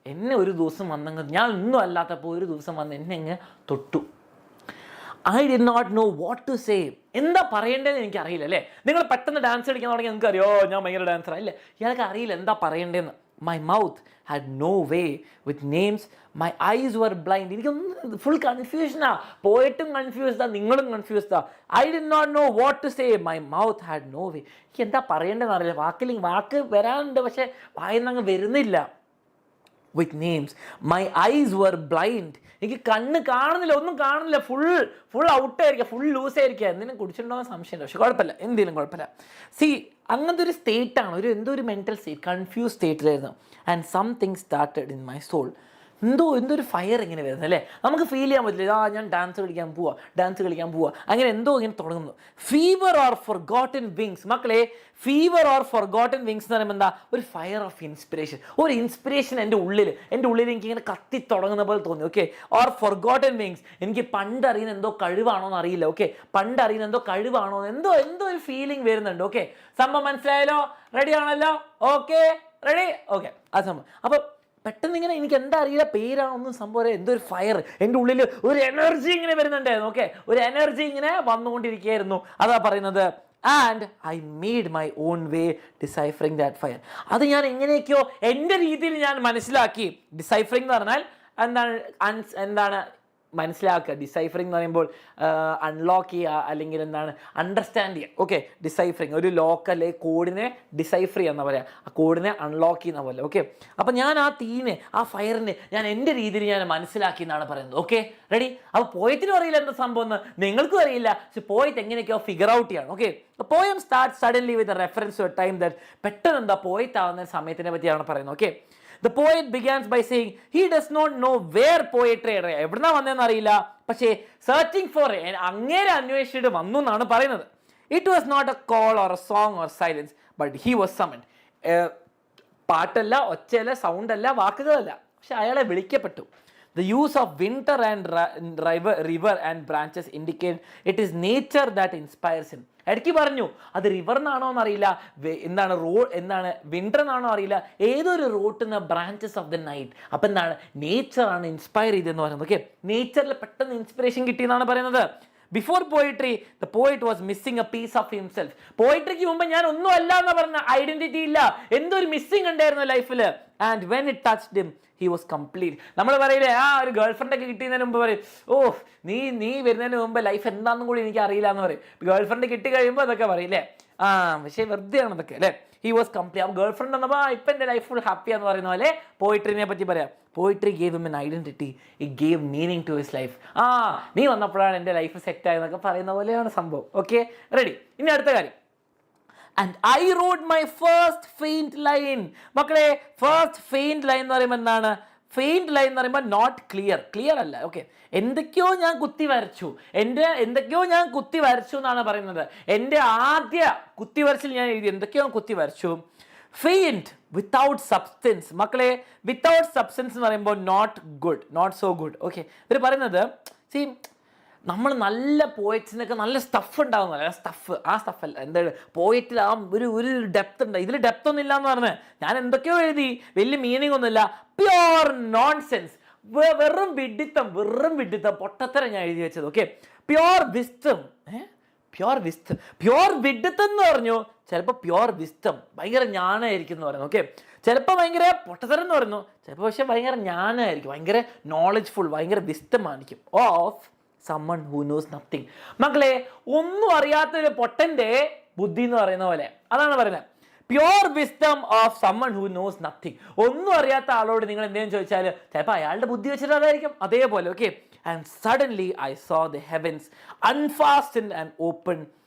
എന്നെ ഒരു ദിവസം വന്നെങ്കിൽ, ഞാൻ ഒന്നും അല്ലാത്തപ്പോൾ ഒരു ദിവസം വന്ന് എന്നെ അങ്ങ് തൊട്ടു. I did not know what to say. എന്താ പറയേണ്ടതെന്ന് എനിക്കറിയില്ല അല്ലേ? നിങ്ങൾ പെട്ടെന്ന് ഡാൻസ് കളിക്കാൻ തുടങ്ങി നിങ്ങൾക്ക് അറിയോ ഞാൻ ഭയങ്കര ഡാൻസറാണ് അല്ലേ? ഇയാൾക്ക് അറിയില്ല എന്താ പറയേണ്ടതെന്ന്. My mouth had no way with names. My eyes were blind. എനിക്കൊന്നും ഫുൾ കൺഫ്യൂഷനാ. പോയിട്ടും കൺഫ്യൂസ്ഡാ, നിങ്ങളും കൺഫ്യൂസ്ഡാ. I did not know what to say. My mouth had no way. എനിക്ക് എന്താ പറയേണ്ടതെന്ന് അറിയില്ല. വാക്ക് വരാനുണ്ട്, പക്ഷെ വായന്നങ്ങ് വരുന്നില്ല. With names. My eyes were blind. എനിക്ക് കണ്ണ് കാണുന്നില്ല, ഒന്നും കാണുന്നില്ല. ഫുൾ ഔട്ടായിരിക്കുക, ഫുൾ ലൂസായിരിക്കുക. എന്തെങ്കിലും കുടിച്ചിട്ടുണ്ടോ സംശയമില്ല, പക്ഷെ കുഴപ്പമില്ല, എന്തെങ്കിലും കുഴപ്പമില്ല. അങ്ങനത്തെ ഒരു സ്റ്റേറ്റാണ്, എന്തോ ഒരു മെൻറ്റൽ സ്റ്റേറ്റ്, കൺഫ്യൂസ് സ്റ്റേറ്റിലായിരുന്നു. And something started in my soul. എന്തോ ഒരു ഫയർ ഇങ്ങനെ വരുന്നത് അല്ലേ? നമുക്ക് ഫീൽ ചെയ്യാൻ പറ്റില്ല. ഞാൻ ഡാൻസ് കളിക്കാൻ പോവാ അങ്ങനെ എന്തോ ഇങ്ങനെ തുടങ്ങുന്നു. Fever or forgotten wings. മക്കളെ, ഫീവർ ഓർ ഫോർഗോട്ടൻ വിങ്സ് എന്ന് പറയുമ്പോൾ എന്താ? ഒരു ഫയർ ഓഫ് ഇൻസ്പിറേഷൻ. ഒരു ഇൻസ്പിറേഷൻ എൻ്റെ ഉള്ളിൽ എനിക്ക് ഇങ്ങനെ കത്തി തുടങ്ങുന്ന പോലെ തോന്നി. Okay, or forgotten wings. എനിക്ക് പണ്ട് അറിയുന്ന എന്തോ കഴിവാണോ എന്ന് അറിയില്ല. ഓക്കെ, എന്തോ ഒരു ഫീലിംഗ് വരുന്നുണ്ട്. ഓക്കെ, സംഭവം മനസ്സിലായല്ലോ? റെഡി ആണല്ലോ? Okay, ready? ഓക്കെ, ആ സംഭവം. അപ്പം പെട്ടെന്ന് ഇങ്ങനെ എനിക്ക് എന്താ അറിയില്ല, പേരാണൊന്നും സംഭവം, എന്തോ ഒരു ഫയർ എൻ്റെ ഉള്ളിൽ, ഒരു എനർജി ഇങ്ങനെ വരുന്നുണ്ടായിരുന്നു. ഓക്കെ, ഒരു എനർജി ഇങ്ങനെ വന്നുകൊണ്ടിരിക്കുകയായിരുന്നു. അതാ പറയുന്നത്. And I made my own way deciphering that fire. അത് ഞാൻ എങ്ങനെയൊക്കെയോ എൻ്റെ രീതിയിൽ ഞാൻ മനസ്സിലാക്കി. ഡിസൈഫറിങ് എന്ന് പറഞ്ഞാൽ എന്താണ് മനസ്സിലാക്കുക. ഡിസൈഫറിങ് എന്ന് പറയുമ്പോൾ അൺലോക്ക് ചെയ്യുക, അല്ലെങ്കിൽ അണ്ടർസ്റ്റാൻഡ് ചെയ്യുക. ഓക്കെ, ഡിസൈഫറിങ് ഒരു ലോക്ക് അല്ലെങ്കിൽ കോഡിനെ ഡിസൈഫർ ചെയ്യുക എന്നാ പറയുക, ആ കോഡിനെ അൺലോക്ക് ചെയ്യുന്ന പോലെ. ഓക്കെ, അപ്പം ഞാൻ ആ ഫയറിനെ ഞാൻ എൻ്റെ രീതിയിൽ ഞാൻ മനസ്സിലാക്കി എന്നാണ് പറയുന്നത്. Okay, ready? അപ്പോൾ പോയറ്റിനും അറിയില്ല എന്താ സംഭവം എന്ന്, നിങ്ങൾക്കും അറിയില്ല, പക്ഷെ പോയിട്ട് എങ്ങനെയൊക്കെയോ ഫിഗർ ഔട്ട് ചെയ്യണം. Okay, poem start suddenly with reference to a time that. പെട്ടെന്ന് എന്താ പോയിട്ട് ആവുന്ന സമയത്തിനെ പറ്റിയാണ് പറയുന്നത്. Okay, The poet begins by saying he does not know where poetry എവിടുന്നാ വന്നതെന്ന് അറിയില്ല, പക്ഷേ searching for അങ്ങേരെ അന്വേഷിച്ചിട്ട് വന്നു എന്നാണ് പറയുന്നത്. It was not a call or a song or silence, but he was summoned. പാട്ടല്ല, ഒച്ചയല്ല, സൗണ്ട് അല്ല, വാക്കുകളല്ല, പക്ഷെ അയാളെ വിളിക്കപ്പെട്ടു. The use of winter and river and branches indicate it is nature that inspires him. ഇടയ്ക്ക് പറഞ്ഞു അത് റിവറിനാണോ എന്നറിയില്ല, വിൻ്റർ എന്നാണോ അറിയില്ല, ഏതൊരു റോട്ടിൽ നിന്ന് ബ്രാഞ്ചസ് ഓഫ് ദ നൈറ്റ്. അപ്പം നേച്ചറാണ് ഇൻസ്പയർ ചെയ്തതെന്ന് പറയുന്നത്. ഓക്കെ, നേച്ചറിൽ പെട്ടെന്ന് ഇൻസ്പിറേഷൻ കിട്ടിയെന്നാണ് പറയുന്നത്. Before poetry the poet was missing a piece of himself. പോയിട്രിക്ക് മുമ്പ് ഞാൻ ഒന്നും അല്ല എന്ന് പറഞ്ഞ ഐഡന്റിറ്റി ഇല്ല, എന്തോ ഒരു മിസ്സിങ് ഉണ്ടായിരുന്നു ലൈഫിൽ. And when it touched him he was complete. നമ്മൾ പറയില്ലേ, ഒരു ഗേൾ ഫ്രണ്ട് ഒക്കെ കിട്ടിയതിന് മുമ്പ് പറയും, നീ വരുന്നതിന് മുമ്പ് ലൈഫ് എന്താണെന്നും കൂടി എനിക്ക് അറിയില്ല എന്ന് പറയും. ഗേൾ ഫ്രണ്ട് കിട്ടി കഴിയുമ്പോൾ അതൊക്കെ പറയില്ലേ, പക്ഷേ വെറുതെ ആണ് അതൊക്കെ അല്ലേ. He was complete. ആ ഗേൾ ഫ്രണ്ട് എന്നപ്പോൾ ഇപ്പം എൻ്റെ ലൈഫ് ഫുൾ ഹാപ്പി എന്ന് പറയുന്ന പോലെ പോയിട്രിനെ പറ്റി പറയാം. Poetry gave him an identity, it gave meaning to his life. നീ വന്നപ്പോഴാണ് എൻ്റെ ലൈഫ് സെറ്റ് ആയെന്നൊക്കെ പറയുന്ന പോലെയാണ് സംഭവം. Okay, ready? ഇനി അടുത്ത കാര്യം. And I wrote my first faint line. മക്കളെ, ഫസ്റ്റ് ഫെയിൻറ്റ് ലൈൻ എന്ന് പറയുമ്പോൾ എന്താണ്? ഫെയിൻറ്റ് ലൈൻ എന്ന് പറയുമ്പോൾ നോട്ട് ക്ലിയർ അല്ല. ഓക്കെ, എന്തൊക്കെയോ ഞാൻ കുത്തി വരച്ചു എന്നാണ് പറയുന്നത്. എൻ്റെ ആദ്യ കുത്തിവരച്ചിൽ ഞാൻ എഴുതി എന്തൊക്കെയോ കുത്തി വരച്ചു. Faint without substance. മക്കളെ, വിത്തൗട്ട് സബ്സ്റ്റൻസ് എന്ന് പറയുമ്പോൾ നോട്ട് സോ ഗുഡ്. ഓക്കെ, ഇവർ പറയുന്നത് നമ്മൾ നല്ല പോയറ്റ്സിനൊക്കെ നല്ല സ്റ്റഫ് ഉണ്ടാകുന്നു, നല്ല സ്റ്റഫ്, ആ സ്റ്റഫല്ല, എന്താണ് പോയറ്റിൽ ആ ഒരു ഡെപ്ത് ഉണ്ട്. ഇതിൽ ഡെപ്ത് ഒന്നും ഇല്ല എന്ന് പറഞ്ഞത് ഞാൻ എന്തൊക്കെയോ എഴുതി, വലിയ മീനിങ് ഒന്നുമില്ല, പ്യോർ നോൺസെൻസ്, വെറും വിഡിത്തം പൊട്ടത്തരം ഞാൻ എഴുതി വെച്ചത്. ഓക്കെ, പ്യോർ വിസ്റ്റം, പ്യോർ വിഡിത്തം എന്ന് പറഞ്ഞു, ചിലപ്പോൾ പ്യോർ വിസ്റ്റം ഭയങ്കര ജ്ഞാനമായിരിക്കും എന്ന് പറയുന്നു. ഓക്കെ, ചിലപ്പോൾ ഭയങ്കര പൊട്ടത്തരം എന്ന് പറയുന്നു, ചിലപ്പോൾ പക്ഷെ ഭയങ്കര ജ്ഞാനമായിരിക്കും, ഭയങ്കര നോളജ്ഫുൾ, ഭയങ്കര വിസ്റ്റം ആയിരിക്കും. Of someone who knows nothing. മക്കളെ, ഒന്നും അറിയാത്തൊരു പൊട്ടന്റെ ബുദ്ധി എന്ന് പറയുന്ന പോലെ, അതാണ് പറയുന്നത്. Pure wisdom of someone who knows nothing. ഒന്നും അറിയാത്ത ആളോട് നിങ്ങൾ എന്തെങ്കിലും ചോദിച്ചാൽ ചിലപ്പോൾ അയാളുടെ ബുദ്ധി വെച്ചിട്ട് അതായിരിക്കും, അതേപോലെ. Okay, and suddenly I saw the heavens unfastened and open,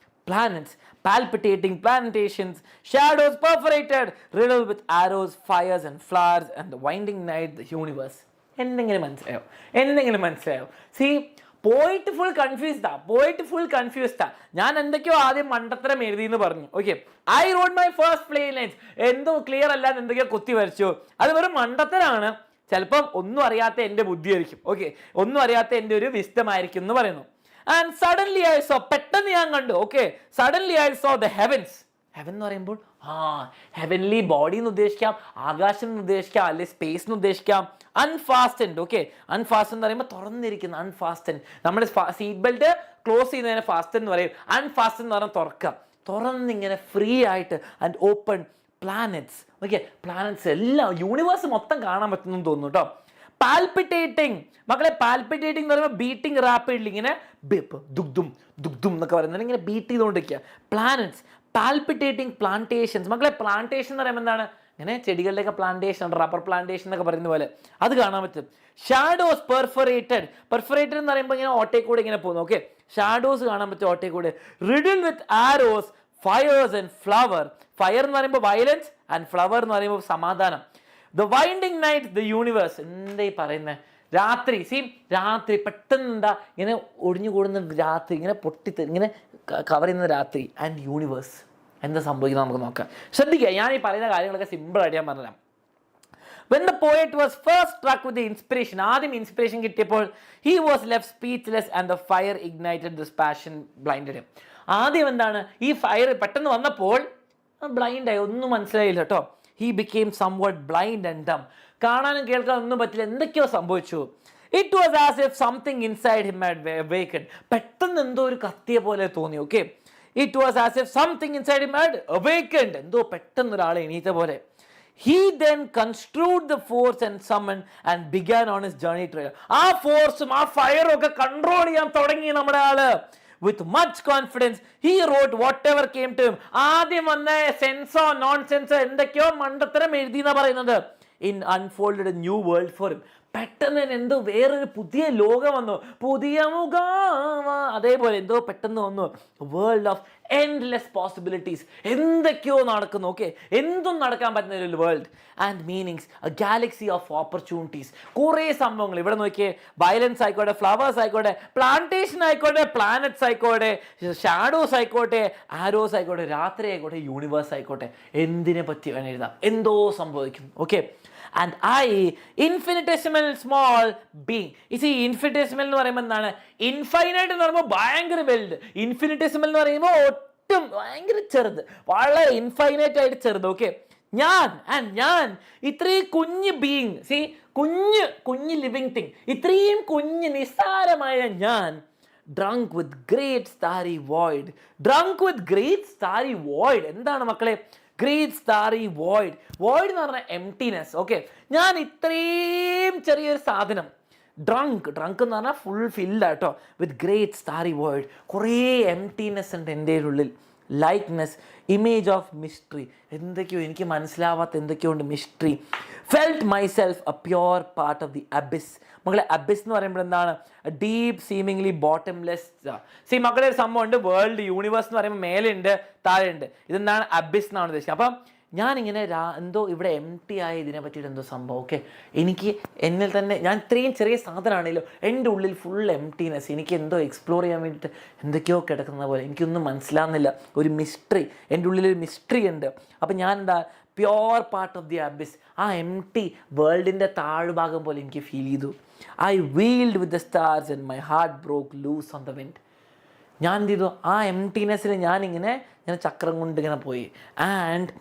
planets palpitating, plantations, shadows perforated, riddled with arrows, fires and flowers, and the winding night, the universe. എന്തെങ്കിലും മനസ്സിലായോ? See, പോയിട്ട് ഫുൾ കൺഫ്യൂസ്ഡാ. ഞാൻ എന്തൊക്കെയോ ആദ്യം മണ്ടത്തരം എഴുതി എന്ന് പറഞ്ഞു. Okay, I wrote my first plain lines, എന്തോ ക്ലിയർ അല്ലാതെ എന്തൊക്കെയോ കുത്തി വരച്ചു. അത് വെറും മണ്ടത്തരാണ്. ചിലപ്പം ഒന്നും അറിയാത്ത എൻ്റെ ബുദ്ധിയായിരിക്കും. ഓക്കെ, ഒന്നും അറിയാത്ത എൻ്റെ ഒരു വിസ്ഡമായിരിക്കും എന്ന് പറയുന്നു. ആൻഡ് സഡൻലി ഐ സോ, പെട്ടെന്ന് ഞാൻ കണ്ടു. Okay, suddenly I so the heavens. Heaven എന്ന് പറയുമ്പോൾ ഹെവൻലി ബോഡി എന്ന് ഉദ്ദേശിക്കാം, ആകാശം എന്ന് ഉദ്ദേശിക്കാം, അല്ലെങ്കിൽ സ്പേസ് എന്ന് ഉദ്ദേശിക്കാം. അൺഫാസ്റ്റൻഡ്. ഓക്കെ, അൺഫാസ്റ്റൻ എന്ന് പറയുമ്പോൾ തുറന്നിരിക്കുന്ന, അൺഫാസ്റ്റൻ. നമ്മുടെ സീറ്റ് ബെൽറ്റ് ക്ലോസ് ചെയ്യുന്നതിനെ ഫാസ്റ്റൻ എന്ന് പറയും. അൺഫാസ്റ്റൻ എന്ന് പറഞ്ഞാൽ തുറക്കുക, തുറന്നിങ്ങനെ ഫ്രീ ആയിട്ട്. And open planets. Okay, planets എല്ലാം, യൂണിവേഴ്സ് മൊത്തം കാണാൻ പറ്റുന്നു തോന്നുന്നു കേട്ടോ. പാൽപിറ്റേറ്റിംഗ്, മക്കളെ, പാൽപിറ്റേറ്റിംഗ് എന്ന് പറയുമ്പോൾ ബീറ്റിംഗ് റാപ്പിഡ്ലി, ഇങ്ങനെ ദുഗ്ധും എന്നൊക്കെ പറയുന്നത്, ഇങ്ങനെ ബീറ്റ് ചെയ്തുകൊണ്ടിരിക്കുക. Planets, palpitating, plantations. മക്കളെ, പ്ലാന്റേഷൻ എന്ന് പറയുമ്പോൾ എന്താണ്? ഇങ്ങനെ ചെടികളുടെയൊക്കെ പ്ലാന്റേഷൻ, റബ്ബർ പ്ലാന്റേഷൻ എന്നൊക്കെ പറയുന്ന പോലെ അത് കാണാൻ പറ്റും. ഷാഡോസ്, പെർഫറേറ്റഡ് എന്ന് പറയുമ്പോൾ ഇങ്ങനെ ഓട്ടേക്കൂടെ ഇങ്ങനെ പോകുന്നു. ഓക്കെ, ഷാഡോസ് കാണാൻ പറ്റും ഓട്ടേക്കൂടെ. Riddle with arrows, fires and flower. Fire എന്ന് പറയുമ്പോൾ വയലൻസ്, ആൻഡ് ഫ്ലവർ എന്ന് പറയുമ്പോൾ സമാധാനം. The winding night, the universe. എന്തായി പറയുന്നത്? രാത്രി. രാത്രി പെട്ടെന്ന് എന്താ ഇങ്ങനെ ഒടിഞ്ഞു കൂടുന്ന രാത്രി, ഇങ്ങനെ ഇങ്ങനെ കവർ ചെയ്യുന്ന രാത്രി. ആൻഡ് യൂണിവേഴ്സ്, എന്താ സംഭവിക്കുന്നത് നമുക്ക് നോക്കാം. ശ്രദ്ധിക്കുക, ഞാൻ ഈ പറയുന്ന കാര്യങ്ങളൊക്കെ സിമ്പിളായിട്ട് ഞാൻ പറഞ്ഞുതരാം. When the poet was first struck with the inspiration, ആദ്യം ഇൻസ്പിറേഷൻ കിട്ടിയപ്പോൾ, he was left speechless and the fire ignited this passion blinded him. ആദ്യം എന്താണ്, ഈ ഫയർ പെട്ടെന്ന് വന്നപ്പോൾ ബ്ലൈൻഡായി, ഒന്നും മനസ്സിലായില്ല കേട്ടോ. He became somewhat blind and dumb. കാണാനും കേൾക്കാനും ഒന്നും പറ്റില്ല, എന്തൊക്കെയോ സംഭവിച്ചു. It was as if something inside him had awakened. പെട്ടെന്ന് എന്തോ ഒരു കത്തിയ പോലെ തോന്നി. Okay, it was as if something inside him had awakened. എന്തോ പെട്ടെന്ന് ഒരാളെ എണീറ്റ പോലെ. He then construed the force and summoned and began on his journey trail. ആ ഫോഴ്സും ആ ഫയറും ഒക്കെ കൺട്രോൾ ചെയ്യാൻ തുടങ്ങി നമ്മുടെ ആള്. With much confidence he wrote whatever came to him. ആദ്യം വന്ന സെൻസോ നോൺ സെൻസോ എന്തൊക്കെയോ മണ്ടത്തരം എഴുതി എന്നാ പറയുന്നത്. In unfolded a new world for him. പെട്ടെന്ന് എന്തോ വേറൊരു പുതിയ ലോകം വന്നു, പുതിയ മുഖം, അതേപോലെ എന്തോ പെട്ടെന്ന് വന്നു. World of endless possibilities. എന്തൊക്കെയോ നടക്കുന്നു. ഓക്കെ, എന്തും നടക്കാൻ പറ്റുന്ന ഒരു world. And meanings, A Galaxy of opportunities. കുറേ സംഭവങ്ങൾ ഇവിടെ നോക്കിയേ. വയലൻസ് ആയിക്കോട്ടെ, ഫ്ലവേഴ്സ് ആയിക്കോട്ടെ, പ്ലാന്റേഷൻ ആയിക്കോട്ടെ, പ്ലാനറ്റ്സ് ആയിക്കോട്ടെ, ഷാഡോസ് ആയിക്കോട്ടെ, ആരോസ് ആയിക്കോട്ടെ, രാത്രി ആയിക്കോട്ടെ, യൂണിവേഴ്സ് ആയിക്കോട്ടെ, എന്തിനെ പറ്റി വേണം എഴുതാം, എന്തോ സംഭവിക്കും. Okay, and I, infinitesimal small being. You see, infinitesimal എന്ന് പറയുമ്പോൾ എന്താണ്? ഇൻഫൈനൈറ്റ് എന്ന് പറയുമ്പോൾ ഭയങ്കര വലുത്, ഇൻഫിനിറ്റesimal എന്ന് പറയുമ്പോൾ ഒട്ടും ഭയങ്കര ചെറുത്, വളരെ ഇൻഫൈനൈറ്റ് ആയിട്ട് ചെറുത്. ഓക്കെ, ഞാൻ ഇത്രയും കുഞ്ഞ് ബീയിങ്, കുഞ്ഞ് ലിവിങ് തിങ്, ഇത്രയും കുഞ്ഞ് നിസ്സാരമായ ഞാൻ, drunk with great starry void. എന്താണ് മക്കളെ great starry void എന്ന് പറഞ്ഞാൽ എംപ്റ്റിനെസ്. ഓക്കെ, ഞാൻ ഇത്രയും ചെറിയൊരു സാധനം, ഡ്രങ്ക് എന്ന് പറഞ്ഞാൽ ഫുൾ ഫിൽഡ് ആട്ടോ. വിത്ത് ഗ്രേറ്റ് സ്റ്റാറി വോയിഡ്, കുറേ എംപ്റ്റിനെസ് ഉണ്ട് എൻ്റെ ഉള്ളിൽ. ലൈക്ക്നെസ്, ഇമേജ് ഓഫ് മിസ്റ്ററി, എന്തൊക്കെയോ എനിക്ക് മനസ്സിലാവാത്ത എന്തൊക്കെയോ ഉണ്ട്, mystery. Felt myself a pure part of the abyss. മക്കളെ, അബിസ് എന്ന് പറയുമ്പോൾ എന്താണ്? Deep seemingly bottomless. മക്കളെ ഒരു സംഭവം ഉണ്ട്, വേൾഡ് യൂണിവേഴ്സ് എന്ന് പറയുമ്പോൾ മേലെ ഉണ്ട്, താഴെ ഉണ്ട്. ഇതെന്താണ്? അബിസ് എന്നാണ് ഉദ്ദേശിക്കുന്നത്. അപ്പം ഞാനിങ്ങനെ എന്തോ ഇവിടെ എം ടി ആയ ഇതിനെ പറ്റിയിട്ട് എന്തോ സംഭവം. ഓക്കെ, എനിക്ക് എന്നിൽ തന്നെ, ഞാൻ ഇത്രയും ചെറിയ സാധനമാണല്ലോ, എൻ്റെ ഉള്ളിൽ ഫുൾ എം ടിനെസ്. എനിക്ക് എന്തോ എക്സ്പ്ലോർ ചെയ്യാൻ വേണ്ടിയിട്ട് എന്തൊക്കെയോ കിടക്കുന്ന പോലെ, എനിക്കൊന്നും മനസ്സിലാകുന്നില്ല. ഒരു മിസ്റ്ററി, എൻ്റെ ഉള്ളിലൊരു മിസ്റ്ററി ഉണ്ട്. അപ്പം ഞാൻ എന്താ, pure part of the abyss. ആ എം ടി വേൾഡിൻ്റെ താഴ്ഭാഗം പോലെ എനിക്ക് ഫീൽ ചെയ്തു. I wheeled with the stars and my heart broke loose on the wind. ഞാൻ എന്ത് ചെയ്തു, ആ എം ടീനെസ്സിൽ ഞാനിങ്ങനെ ചക്രം കൊണ്ട് ഇങ്ങനെ പോയി. And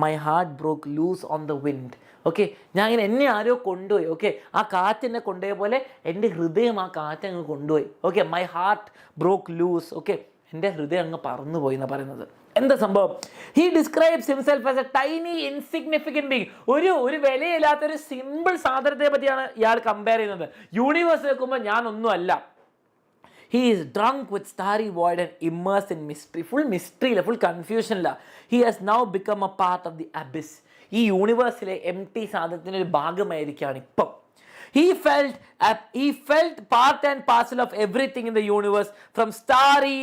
my heart broke loose on the wind. Okay, ഞാൻ ഇങ്ങനെ, എന്നെ ആരോ കൊണ്ടുപോയി. ഓക്കെ, ആ കാറ്റ് എന്നെ കൊണ്ടുപോയ പോലെ എൻ്റെ ഹൃദയം ആ കാറ്റ് അങ്ങ് കൊണ്ടുപോയി. Okay, my heart broke loose. Okay, എൻ്റെ ഹൃദയം അങ്ങ് പറന്നുപോയി എന്നാണ് പറയുന്നത്. എന്താ സംഭവം? He describes himself as a tiny insignificant being. ഒരു വിലയില്ലാത്തൊരു സിമ്പിൾ സാധനത്തെ പറ്റിയാണ് ഇയാൾ കമ്പയർ ചെയ്യുന്നത്. യൂണിവേഴ്സ് വെക്കുമ്പോൾ ഞാനൊന്നും അല്ല. He is drunk with starry void and immersed in mystery. Full mystery, full confusion. He has now become a part of the abyss. ഈ യൂണിവേഴ്സിലെ എം ടി സാധനത്തിൻ്റെ ഒരു ഭാഗമായിരിക്കുകയാണ് ഇപ്പം. He felt part and parcel of everything in the universe, from starry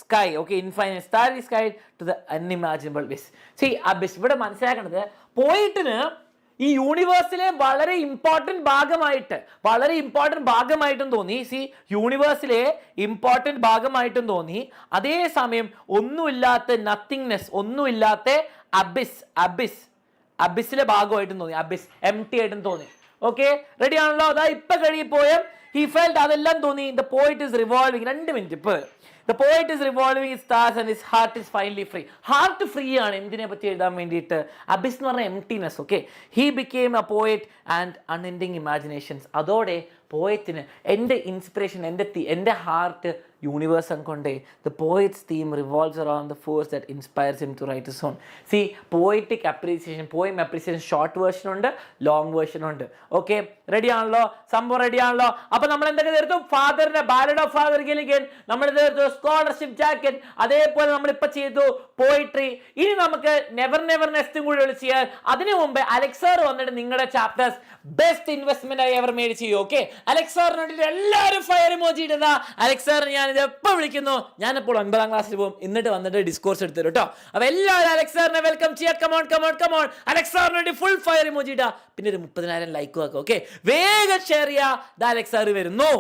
sky, okay, infinite starry sky to the unimaginable abyss. See, abyss ഇവിടെ മനസ്സിലാക്കേണ്ടത്, പോയിട്ടിന് ഈ യൂണിവേഴ്സിലെ വളരെ ഇമ്പോർട്ടൻറ്റ് ഭാഗമായിട്ടും തോന്നി. സി, യൂണിവേഴ്സിലെ ഇമ്പോർട്ടൻറ്റ് ഭാഗമായിട്ടും തോന്നി. അതേസമയം ഒന്നുമില്ലാത്ത നത്തിങ്നെസ്, ഒന്നുമില്ലാത്ത അബിസിലെ ഭാഗമായിട്ടും തോന്നി. അബിസ് എം ടി ആയിട്ടും തോന്നി. ഓക്കെ, റെഡി ആണല്ലോ? അതാ ഇപ്പം കഴിപ്പോയ ഹി ഫെൽറ്റ്, അതെല്ലാം തോന്നി. The poet is revolving. 2 minute ഇപ്പോൾ. The poet is revolving his stars and his heart is finally free. Heart free ആണ് എന്തിനെ പറ്റി എഴുതാൻ വേണ്ടിയിട്ട്. അബിസ് എന്ന് പറഞ്ഞാൽ emptiness. Okay, he became a poet and unending imaginations. അതോടെ പോയറ്റിന് എൻ്റെ ഇൻസ്പിറേഷൻ, എൻ്റെ ഹാർട്ട് യൂണിവേഴ്സ് അൻകൊണ്ടേ. The poet's theme revolves around the force that inspires him to write his own. See, poetic appreciation, poem appreciation short version ഉണ്ട്, ലോങ് വേർഷൻ ഉണ്ട്. ഓക്കെ, റെഡി ആണല്ലോ? സംഭവം റെഡി ആണല്ലോ? അപ്പൊ നമ്മൾ എന്തൊക്കെ തീർത്തു? ഫാദറിന്റെ ബാലഡ് ഓഫ് ഫാദർ ഗില്ലിഗൻ നമ്മൾ തീർത്തു, സ്കോളർഷിപ്പ് ജാക്കറ്റ്, അതേപോലെ നമ്മൾ ഇപ്പൊ ചെയ്തു പോയിട്രി. ഇനി നമുക്ക് നെവർ നെസ്റ്റും കൂടി വിളിച്ചാൽ അതിനു മുമ്പ് അലക്സാർ വന്നിട്ട് നിങ്ങളുടെ ചാപ്റ്റേഴ്സ് ബെസ്റ്റ് ഇൻവെസ്റ്റ്മെന്റ് ആയി അവർ മേഡ് ചെയ്യും. ഓക്കെ, അലക്സാറിന് വേണ്ടിയിട്ട് എല്ലാവരും ഫയർ ഇമോജി ഇടുക. അലക്സാറിന് ഞാൻ ഇത് എപ്പോൾ വിളിക്കുന്നു, ഞാനിപ്പോൾ 9ാം ക്ലാസ്സിൽ പോകും, എന്നിട്ട് വന്നിട്ട് ഡിസ്കോഴ്സ് എടുത്തു കേട്ടോ. അപ്പൊ എല്ലാവരും അലക്സാറിനെ വെൽക്കം ചെയ്യാം. കമോൺ. അലക്സാറിന് വേണ്ടി ഫുൾ ഫയർ ഇമോജി ഇടുക. പിന്നെ ഒരു 30,000 ലൈക്കും ആക്കുക. ഓക്കെ, വേഗം ഷെയർ ചെയ്യുക. അലക്സാർ വരുന്നു.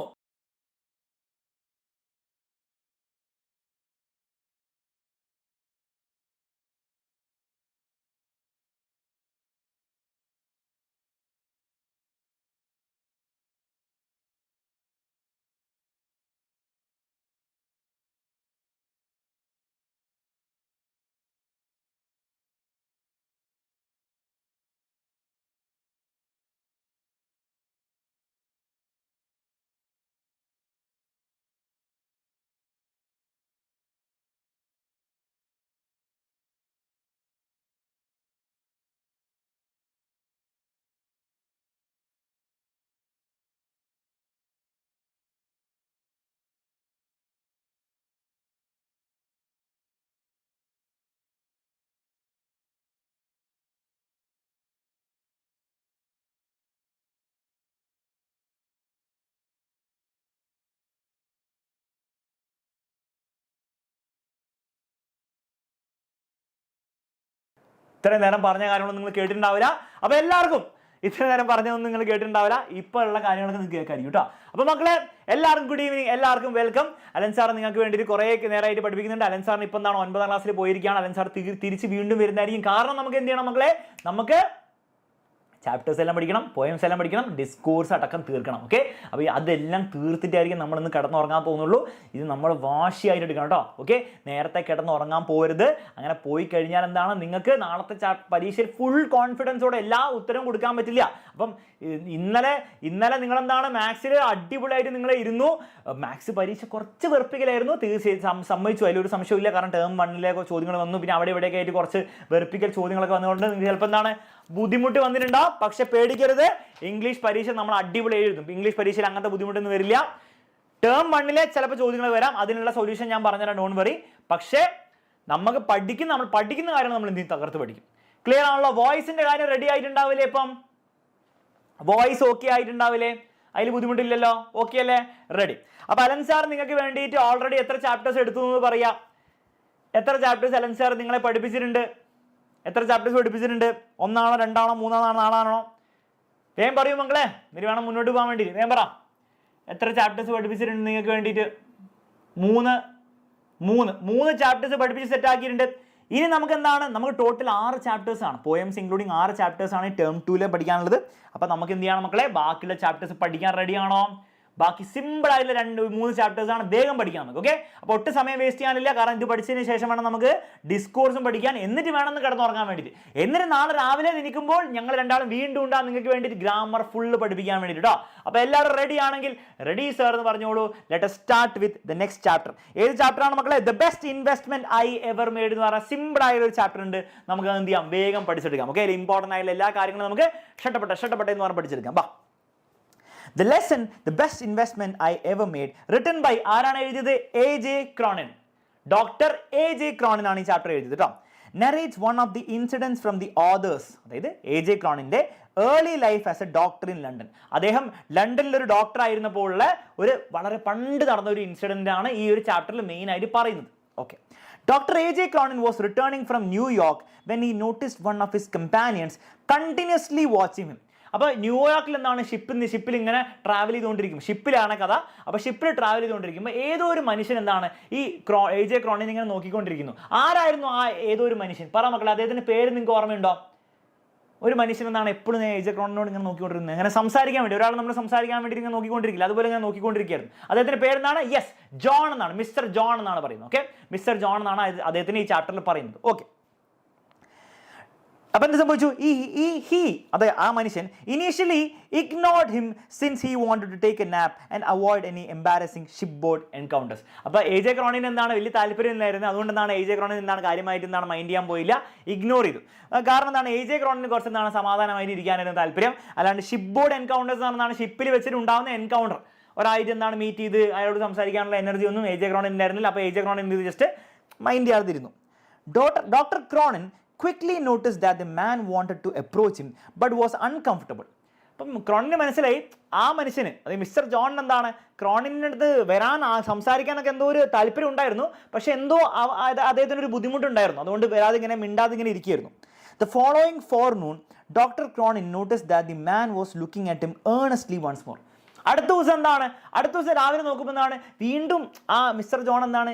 ഇത്രയും നേരം പറഞ്ഞ കാര്യങ്ങളൊന്നും നിങ്ങൾ കേട്ടിട്ടുണ്ടാവില്ല. അപ്പോൾ എല്ലാവർക്കും ഇത്രയും നേരം പറഞ്ഞതൊന്നും നിങ്ങൾ കേട്ടിട്ടുണ്ടാവില്ല. ഇപ്പോൾ ഉള്ള കാര്യങ്ങളൊക്കെ നിങ്ങൾക്ക് കേൾക്കായിരിക്കും കേട്ടോ. അപ്പോൾ മക്കളെ, എല്ലാവർക്കും ഗുഡ് ഈവനിങ്, എല്ലാവർക്കും വെൽക്കം. അലൻ സാർ നിങ്ങൾക്ക് വേണ്ടിയിട്ട് കുറേ നേരമായിട്ട് പഠിപ്പിക്കുന്നുണ്ട്. അലൻ സാറിന് ഇപ്പം എന്താണ് 9ാം ക്ലാസ്സിൽ പോയിരിക്കുകയാണ്. അലൻ സാർ തിരിച്ച് വീണ്ടും വരുന്നതായിരിക്കും. കാരണം നമുക്ക് എന്ത് ചെയ്യണം മക്കളെ? നമുക്ക് ചാപ്റ്റേഴ്സ് എല്ലാം പഠിക്കണം, പോയംസ് എല്ലാം പഠിക്കണം, ഡിസ്കോഴ്സ് അടക്കം തീർക്കണം. ഓക്കെ, അപ്പോൾ അതെല്ലാം തീർത്തിട്ടായിരിക്കും നമ്മളിന്ന് കിടന്നുറങ്ങാൻ പോകുന്നുള്ളൂ. ഇത് നമ്മൾ വാശിയായിട്ട് എടുക്കണം കേട്ടോ. ഓക്കെ, നേരത്തെ കിടന്നുറങ്ങാൻ പോകരുത്. അങ്ങനെ പോയി കഴിഞ്ഞാൽ എന്താണ്, നിങ്ങൾക്ക് നാളത്തെ പരീക്ഷയിൽ ഫുൾ കോൺഫിഡൻസോടെ എല്ലാ ഉത്തരവും കൊടുക്കാൻ പറ്റില്ല. അപ്പം ഇന്നലെ നിങ്ങളെന്താണ് മാത്സിൽ അടിപൊളിയായിട്ട് നിങ്ങൾ ഇരുന്നു. മാത്സ് പരീക്ഷ കുറച്ച് വെറുപ്പിക്കലായിരുന്നു, തീർച്ചയായും സമ്മതിച്ചു, അതിലൊരു സംശയമില്ല. കാരണം ടേം 1 ചോദ്യങ്ങൾ വന്നു, പിന്നെ അവിടെ ഇവിടെയൊക്കെ ആയിട്ട് കുറച്ച് വെറുപ്പിക്കൽ ചോദ്യങ്ങളൊക്കെ വന്നുകൊണ്ട് നിങ്ങൾക്ക് ചിലപ്പോൾ എന്താണ് ബുദ്ധിമുട്ട് വന്നിട്ടുണ്ടാവും. പക്ഷെ പേടിക്കരുത്, ഇംഗ്ലീഷ് പരീക്ഷ നമ്മൾ അടിപൊളി എഴുതും. ഇംഗ്ലീഷ് പരീക്ഷയിൽ അങ്ങനത്തെ ബുദ്ധിമുട്ടൊന്നും വരില്ല. ടേം 1 ചിലപ്പോൾ ചോദ്യങ്ങൾ വരാം, അതിനുള്ള സൊല്യൂഷൻ ഞാൻ പറഞ്ഞുതരാം, ഡോണ്ട് വറി. പക്ഷേ നമ്മൾ പഠിക്കുന്ന കാര്യങ്ങൾ നമ്മൾ എന്തെങ്കിലും തകർത്ത് പഠിക്കും. ക്ലിയർ ആണല്ലോ? വോയിസിന്റെ കാര്യം റെഡി ആയിട്ടുണ്ടാവില്ലേ? ഇപ്പം വോയിസ് ഓക്കെ ആയിട്ടുണ്ടാവില്ലേ? അതിൽ ബുദ്ധിമുട്ടില്ലല്ലോ? ഓക്കെ അല്ലേ? റെഡി. അപ്പൊ അലൻ സാർ നിങ്ങൾക്ക് വേണ്ടിയിട്ട് ഓൾറെഡി എത്ര ചാപ്റ്റേഴ്സ് എടുത്തു എന്ന് പറയാം. എത്ര ചാപ്റ്റേഴ്സ് അലൻ സാർ നിങ്ങളെ പഠിപ്പിച്ചിട്ടുണ്ട്? എത്ര ചാപ്റ്റേഴ്സ് പഠിപ്പിച്ചിട്ടുണ്ട്? 1 ആണോ 2 ആണോ 3 ആണോ 4 ആണോ? വേഗം പറയൂ മക്കളെ, ഇനി വേണം മുന്നോട്ട് പോകാൻ വേണ്ടി. വേഗം പറ, എത്ര ചാപ്റ്റേഴ്സ് പഠിപ്പിച്ചിട്ടുണ്ട് നിങ്ങൾക്ക് വേണ്ടിയിട്ട്? 3 ചാപ്റ്റേഴ്സ് പഠിപ്പിച്ച് സെറ്റ് ആക്കിയിട്ടുണ്ട്. ഇനി നമുക്ക് എന്താണ്, നമുക്ക് ടോട്ടൽ 6 ചാപ്റ്റേഴ്സ് ആണ്, പോയംസ് ഇൻക്ലൂഡിങ് 6 ചാപ്റ്റേഴ്സ് ആണ് ടേം 2 പഠിക്കാനുള്ളത്. അപ്പോൾ നമുക്ക് എന്ത് ചെയ്യണം മക്കളെ, ബാക്കിയുള്ള ചാപ്റ്റേഴ്സ് പഠിക്കാൻ റെഡിയാണോ? ബാക്കി സിമ്പിൾ ആയിട്ടുള്ള 2-3 ചാപ്റ്റേഴ്സ് ആണ്, വേഗം പഠിക്കാൻ നമുക്ക്. ഓക്കെ, അപ്പോൾ ഒട്ടും സമയം വേസ്റ്റ് ചെയ്യാനില്ല, കാരണം ഇത് പഠിച്ചതിന് ശേഷം വേണം നമുക്ക് ഡിസ്കോഴ്സും പഠിക്കാൻ, എന്നിട്ട് വേണം കിടന്നുറങ്ങാൻ വേണ്ടിയിട്ട്. എന്നിട്ട് നാളെ രാവിലെ നിൽക്കുമ്പോൾ ഞങ്ങൾ രണ്ടാളും വീണ്ടും ഉണ്ടാകും നിങ്ങൾക്ക് വേണ്ടിയിട്ട് ഗ്രാമർ ഫുള്ള് പഠിപ്പിക്കാൻ വേണ്ടിയിട്ട് കേട്ടോ. അപ്പോൾ എല്ലാവരും റെഡി ആണെങ്കിൽ റെഡി സർ എന്ന് പറഞ്ഞോളൂ. Let us start with the next chapter. ഏത് ചാപ്റ്റർ ആണ് മക്കളെ? The best investment I ever made എന്ന് പറഞ്ഞാൽ സിമ്പിൾ ആയ ഒരു ചാപ്റ്റർ ഉണ്ട്. നമുക്ക് എന്ത് ചെയ്യാം, വേഗം പഠിച്ചെടുക്കാം. ഓക്കെ, ഇമ്പോർട്ടൻ്റ് ആയിട്ടുള്ള എല്ലാ കാര്യങ്ങളും നമുക്ക് ഷട്ടപ്പെട്ട എന്ന് പറഞ്ഞാൽ പഠിച്ചെടുക്കാം. ബാ, The lesson, The Best Investment I Ever Made, written by ആരാണ് എഴുതിയത്? A.J. Cronin. Doctor A.J. Cronin ആണ് ഈ ചാപ്റ്റർ എഴുതിയത് കേട്ടോ. Narrates one of the incidents from the authors, അതായത് A.J. Croninന്റെ early life as a doctor in London. അദ്ദേഹം ലണ്ടനിൽ ഒരു ഡോക്ടർ ആയിരുന്നപ്പോഴുള്ള ഒരു വളരെ പണ്ട് നടന്ന ഒരു ഇൻസിഡന്റ് ആണ് ഈ ഒരു ചാപ്റ്ററിൽ മെയിൻ ആയിട്ട് പറയുന്നത്. Okay, Dr. A.J. Cronin was returning from New York when he noticed one of his companions continuously watching him. അപ്പോൾ ന്യൂയോർക്കിൽ എന്താണ്, ഷിപ്പിൽ ഇങ്ങനെ ട്രാവൽ ചെയ്തുകൊണ്ടിരിക്കും, ഷിപ്പിലാണ് കഥ. അപ്പോൾ ഷിപ്പിൽ ട്രാവൽ ചെയ്തുകൊണ്ടിരിക്കുമ്പോൾ ഏതോ ഒരു മനുഷ്യൻ എന്താണ് ഈ A.J. Cronin ഇങ്ങനെ നോക്കിക്കൊണ്ടിരിക്കുന്നു. ആരായിരുന്നു ആ ഏതോ ഒരു മനുഷ്യൻ? പറ മക്കളെ, അദ്ദേഹത്തിന്റെ പേര് നിങ്ങൾക്ക് ഓർമ്മയുണ്ടോ? ഒരു മനുഷ്യൻ എന്താണ് എപ്പോഴും A.J. Croninനോട് ഇങ്ങനെ നോക്കിക്കൊണ്ടിരുന്നത്, ഇങ്ങനെ സംസാരിക്കാൻ വേണ്ടി, ഒരാൾ നമ്മൾ സംസാരിക്കാൻ വേണ്ടി ഇങ്ങനെ നോക്കിക്കൊണ്ടിരിക്കില്ല, അതുപോലെ ഇങ്ങനെ നോക്കിക്കൊണ്ടിരിക്കുകയായിരുന്നു. അദ്ദേഹത്തിന്റെ പേരെന്താണ്? യെസ്, ജോൺ എന്നാണ്, മിസ്റ്റർ ജോൺ എന്നാണ് പറയുന്നത്. ഓക്കെ, മിസ്റ്റർ ജോൺ എന്നാണ് അദ്ദേഹത്തിന് ഈ ചാപ്റ്ററിൽ പറയുന്നത്. ഓക്കെ, അപ്പം എന്ത് സംഭവിച്ചു? അതെ, ആ മനുഷ്യൻ initially ignored him since he wanted to take a nap and avoid any embarrassing shipboard encounters. അപ്പോൾ A.J. Cronin എന്താണ് വലിയ താല്പര്യം ഇല്ലായിരുന്നു, അതുകൊണ്ട് എന്താണ് A.J. Cronin എന്താണ് കാര്യമായിട്ട് എന്താണ് മൈൻഡ് ചെയ്യാൻ പോയില്ല, ഇഗ്നോർ ചെയ്തു. കാരണം എന്താണ്, A.J. Cronin കുറച്ച് എന്താണ് സമാധാനമായിട്ട് ഇരിക്കാനായിരുന്നു താല്പര്യം, അല്ലാണ്ട് ഷിപ്പ് ബോർഡ് എൻകൗണ്ടേഴ്സ് എന്നാണ് ഷിപ്പിൽ വെച്ചിട്ട് ഉണ്ടാകുന്ന എൻകൗണ്ടർ, ഒരായിട്ട് എന്താണ് മീറ്റ് ചെയ്ത് അയാളോട് സംസാരിക്കാനുള്ള എനർജി ഒന്നും A.J. Cronin ഉണ്ടായിരുന്നില്ല. അപ്പോൾ A.J. Cronin എന്ത് ചെയ്തു, ജസ്റ്റ് മൈൻഡ് ചെയ്യാതിരുന്നു. Doctor Cronin quickly noticed that the man wanted to approach him but was uncomfortable. അപ്പം ക്രോണിന് മനസ്സിലായി ആ മനുഷ്യന്, അതായത് മിസ്റ്റർ ജോൺ എന്താണ് ക്രോണിൻ്റെ അടുത്ത് വരാൻ സംസാരിക്കാനൊക്കെ എന്തോ ഒരു താല്പര്യം ഉണ്ടായിരുന്നു, പക്ഷെ എന്തോ അദ്ദേഹത്തിന് ഒരു ബുദ്ധിമുട്ടുണ്ടായിരുന്നു, അതുകൊണ്ട് വരാതെ ഇങ്ങനെ മിണ്ടാതെ ഇങ്ങനെ ഇരിക്കുകയായിരുന്നു. The following forenoon, Dr. Cronin noticed that the man was looking at him earnestly once more. അടുത്ത ദിവസം രാവിലെ നോക്കുമ്പോൾ എന്താണ്, വീണ്ടും ആ മിസ്റ്റർ ജോൺ എന്താണ്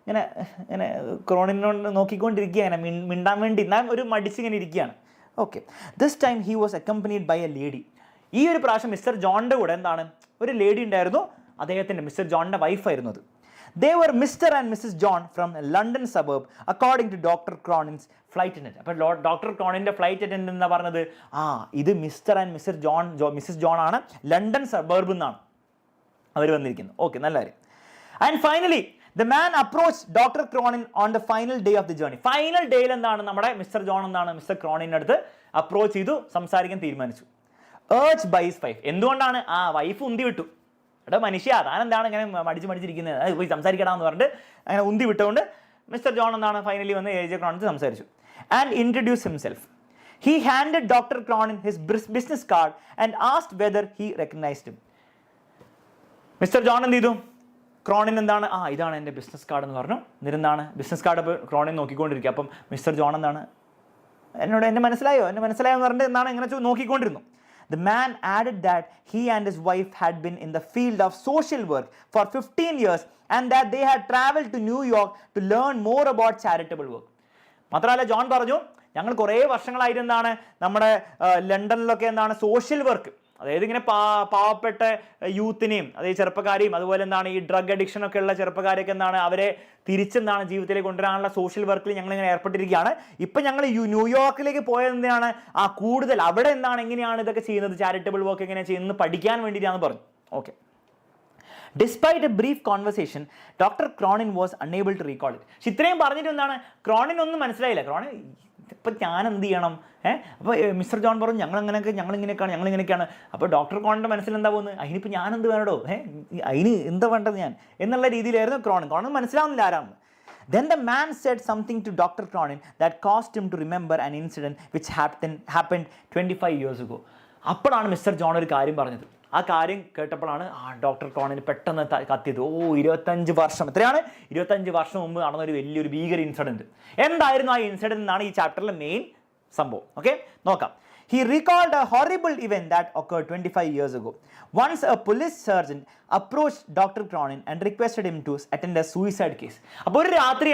ഇങ്ങനെ ക്രോണിനോട് നോക്കിക്കൊണ്ടിരിക്കുക, ഇങ്ങനെ മിണ്ടാൻ വേണ്ടി എന്നാൽ ഒരു മടിച്ചിങ്ങനെ ഇരിക്കുകയാണ്. Okay, this time he was accompanied by a lady. ഈ ഒരു പ്രാവശ്യം മിസ്റ്റർ ജോണിൻ്റെ കൂടെ എന്താണ് ഒരു ലേഡി ഉണ്ടായിരുന്നു, അദ്ദേഹത്തിൻ്റെ മിസ്റ്റർ ജോണിൻ്റെ വൈഫായിരുന്നു അത്. They were Mr. and Mrs. John from a London suburb, according to Dr. Cronin's flight attendant. അപ്പോൾ ഡോക്ടർ ക്രോണിൻ്റെ ഫ്ലൈറ്റ് അറ്റൻഡന്റ് എന്താ പറഞ്ഞത്, ഇത് മിസ്റ്റർ ആൻഡ് മിസ്സസ് ജോൺ ആണ്, ലണ്ടൻ സബർബ് എന്നാണ് അവർ വന്നിരിക്കുന്നത്. ഓക്കെ, നല്ല കാര്യം. And finally the man approached Dr. Cronin on the final day of the journey. Final ഡേയിൽ എന്താണ് നമ്മുടെ മിസ്റ്റർ ജോൺ എന്താണ് മിസ്റ്റർ ക്രോണിൻ്റെ അടുത്ത് അപ്രോച്ച് ചെയ്തു, സംസാരിക്കാൻ തീരുമാനിച്ചു. urged by his wife. എന്തുകൊണ്ടാണ്? വൈഫ് ഉന്തി വിട്ടു. എടാ മനുഷ്യ, താനെന്താണ് ഇങ്ങനെ മടിച്ചിരിക്കുന്നത്, പോയി സംസാരിക്കടാന്ന് പറഞ്ഞിട്ട് അങ്ങനെ ഉന്തി വിട്ടുകൊണ്ട് മിസ്റ്റർ ജോൺ എന്താണ് ഫൈനലി വന്ന് A.J. Cronin സംസാരിച്ചു. And introduce himself. He handed Dr. Cronin his business card and asked whether he recognized him. Mister John എന്ത് ചെയ്തു, ക്രോണിൻ എന്താണ് ഇതാണ് എൻ്റെ ബിസിനസ് കാർഡ് എന്ന് പറഞ്ഞു. എന്നിരുന്നാണ് ബിസിനസ് കാർഡ് അപ്പോൾ ക്രോണിൻ നോക്കിക്കൊണ്ടിരിക്കുക. അപ്പം മിസ്റ്റർ ജോൺ എന്താണ് എന്നെ മനസ്സിലായോ എന്ന് പറഞ്ഞിട്ട് എന്താണ് ഇങ്ങനെ നോക്കിക്കൊണ്ടിരുന്നു. The man added that he and his wife had been in the field of social work for 15 years and that they had traveled to New York to learn more about charitable work. മാത്രമല്ല ജോൺ പറഞ്ഞു, ഞങ്ങൾ കുറേ വർഷങ്ങളായിട്ട് എന്താണ് നമ്മുടെ ലണ്ടനിലൊക്കെ എന്താണ് സോഷ്യൽ വർക്ക്, അതായത് ഇങ്ങനെ പാവപ്പെട്ട യൂത്തിനെയും അതായത് ചെറുപ്പക്കാരെയും അതുപോലെ എന്താണ് ഈ ഡ്രഗ് അഡിക്ഷൻ ഒക്കെ ഉള്ള ചെറുപ്പക്കാരെയൊക്കെ എന്താണ് അവരെ തിരിച്ചെന്താണ് ജീവിതത്തിലേക്ക് കൊണ്ടുവരാനുള്ള സോഷ്യൽ വർക്കിൽ ഞങ്ങളിങ്ങനെ ഏർപ്പെട്ടിരിക്കുകയാണ്. ഇപ്പം ഞങ്ങൾ ന്യൂയോർക്കിലേക്ക് പോയത് എന്താണ് കൂടുതൽ അവിടെ എന്താണ് എങ്ങനെയാണ് ഇതൊക്കെ ചെയ്യുന്നത്, ചാരിറ്റബിൾ വർക്ക് എങ്ങനെയാണ് ചെയ്യുന്നത് പഠിക്കാൻ വേണ്ടിയിട്ടാണെന്ന് പറഞ്ഞു. Okay, Despite a brief conversation, Dr. Cronin was unable to recall it. പക്ഷെ ഇത്രയും പറഞ്ഞിട്ട് എന്താണ് ക്രോണിൻ ഒന്നും മനസ്സിലായില്ല. ക്രോണിൻ ഇപ്പം ഞാൻ എന്ത് ചെയ്യണം? അപ്പോൾ മിസ്റ്റർ ജോൺ പറഞ്ഞു ഞങ്ങളിങ്ങനെയൊക്കെയാണ്. അപ്പോൾ ഡോക്ടർ ക്രോണിൻ്റെ മനസ്സിൽ എന്താ പോകുന്നത്, അതിനിപ്പോൾ ഞാൻ എന്ത് വേണോ, അതിന് എന്താ വേണ്ടത് ഞാൻ എന്നുള്ള രീതിയിലായിരുന്നു ക്രോണിൻ മനസ്സിലാവുന്നില്ല ആരാണ്. Then the man said something to Dr. Cronin that caused him to remember an incident which happened 25 years ago. അപ്പോഴാണ് മിസ്റ്റർ ജോൺ ഒരു കാര്യം പറഞ്ഞത്. ആ കാര്യം കേട്ടപ്പോഴാണ് ഡോക്ടർ ക്രോണിന് പെട്ടെന്ന് കത്തിയത്. 25 വർഷം, എത്രയാണ് 25 വർഷം മുമ്പ് നടന്നൊരു വലിയൊരു ഭീകര ഇൻസിഡൻറ്റ്. എന്തായിരുന്നു ആ ഇൻസിഡൻറ്റ് എന്നാണ് ഈ ചാപ്റ്ററിലെ മെയിൻ സംഭവം. ഓക്കെ, നോക്കാം. He recalled a horrible event that occurred 25 years ago. Once a police sergeant approached Dr. Cronin and requested him to attend a suicide case. അപ്പോൾ ഒരു രാത്രി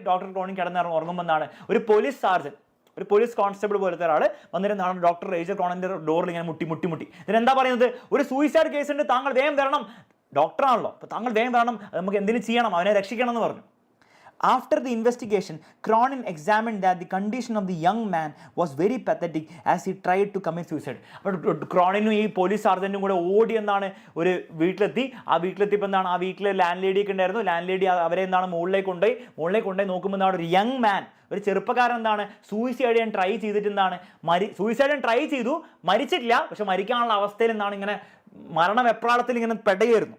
ഡോക്ടർ ക്രോണിൻ ഉറങ്ങുമ്പോൾ എന്താണ്, ഒരു പോലീസ് സാർജൻ, ഒരു പോലീസ് കോൺസ്റ്റബിൾ പോലത്തെ ഒരാൾ വന്നിരുന്നാണ് ഡോക്ടർ റേജർ ക്രോണിൻ്റെ ഡോറിൽ ഇങ്ങനെ മുട്ടി ഇതിനെന്താ പറയുന്നത്, ഒരു സൂയിസൈഡ് കേസ് ഉണ്ട്, താങ്കൾ വേഗം വരണം, ഡോക്ടറാണല്ലോ, അപ്പോൾ താങ്കൾ വേഗം വരണം, നമുക്ക് എന്തിനു ചെയ്യണം, അവനെ രക്ഷിക്കണം എന്ന് പറഞ്ഞു. After the investigation, Cronin examined that the condition of the young man was very pathetic as he tried to commit suicide. അപ്പോൾ ക്രോണിനും ഈ പോലീസ് സാർജൻറ്റും കൂടെ ഓടി എന്താണ് ഒരു വീട്ടിലെത്തിയപ്പോൾ എന്താണ്, ആ വീട്ടിൽ ലാൻഡ് ലേഡി ഒക്കെ ഉണ്ടായിരുന്നു. ലാൻഡ് ലേഡി അവരെ എന്താണ് മുകളിലേക്ക് കൊണ്ടുപോയി നോക്കുമ്പോൾ എന്താണ് ഒരു യങ് മാൻ, ഒരു ചെറുപ്പക്കാരൻ എന്താണ് സൂയിസൈഡ് ചെയ്യാൻ ട്രൈ ചെയ്തിട്ട് എന്താണ് ട്രൈ ചെയ്തു, മരിച്ചിട്ടില്ല, പക്ഷെ മരിക്കാനുള്ള അവസ്ഥയിൽ എന്താണ് ഇങ്ങനെ മരണവെപ്രാളത്തിൽ ഇങ്ങനെ പെടുകയായിരുന്നു.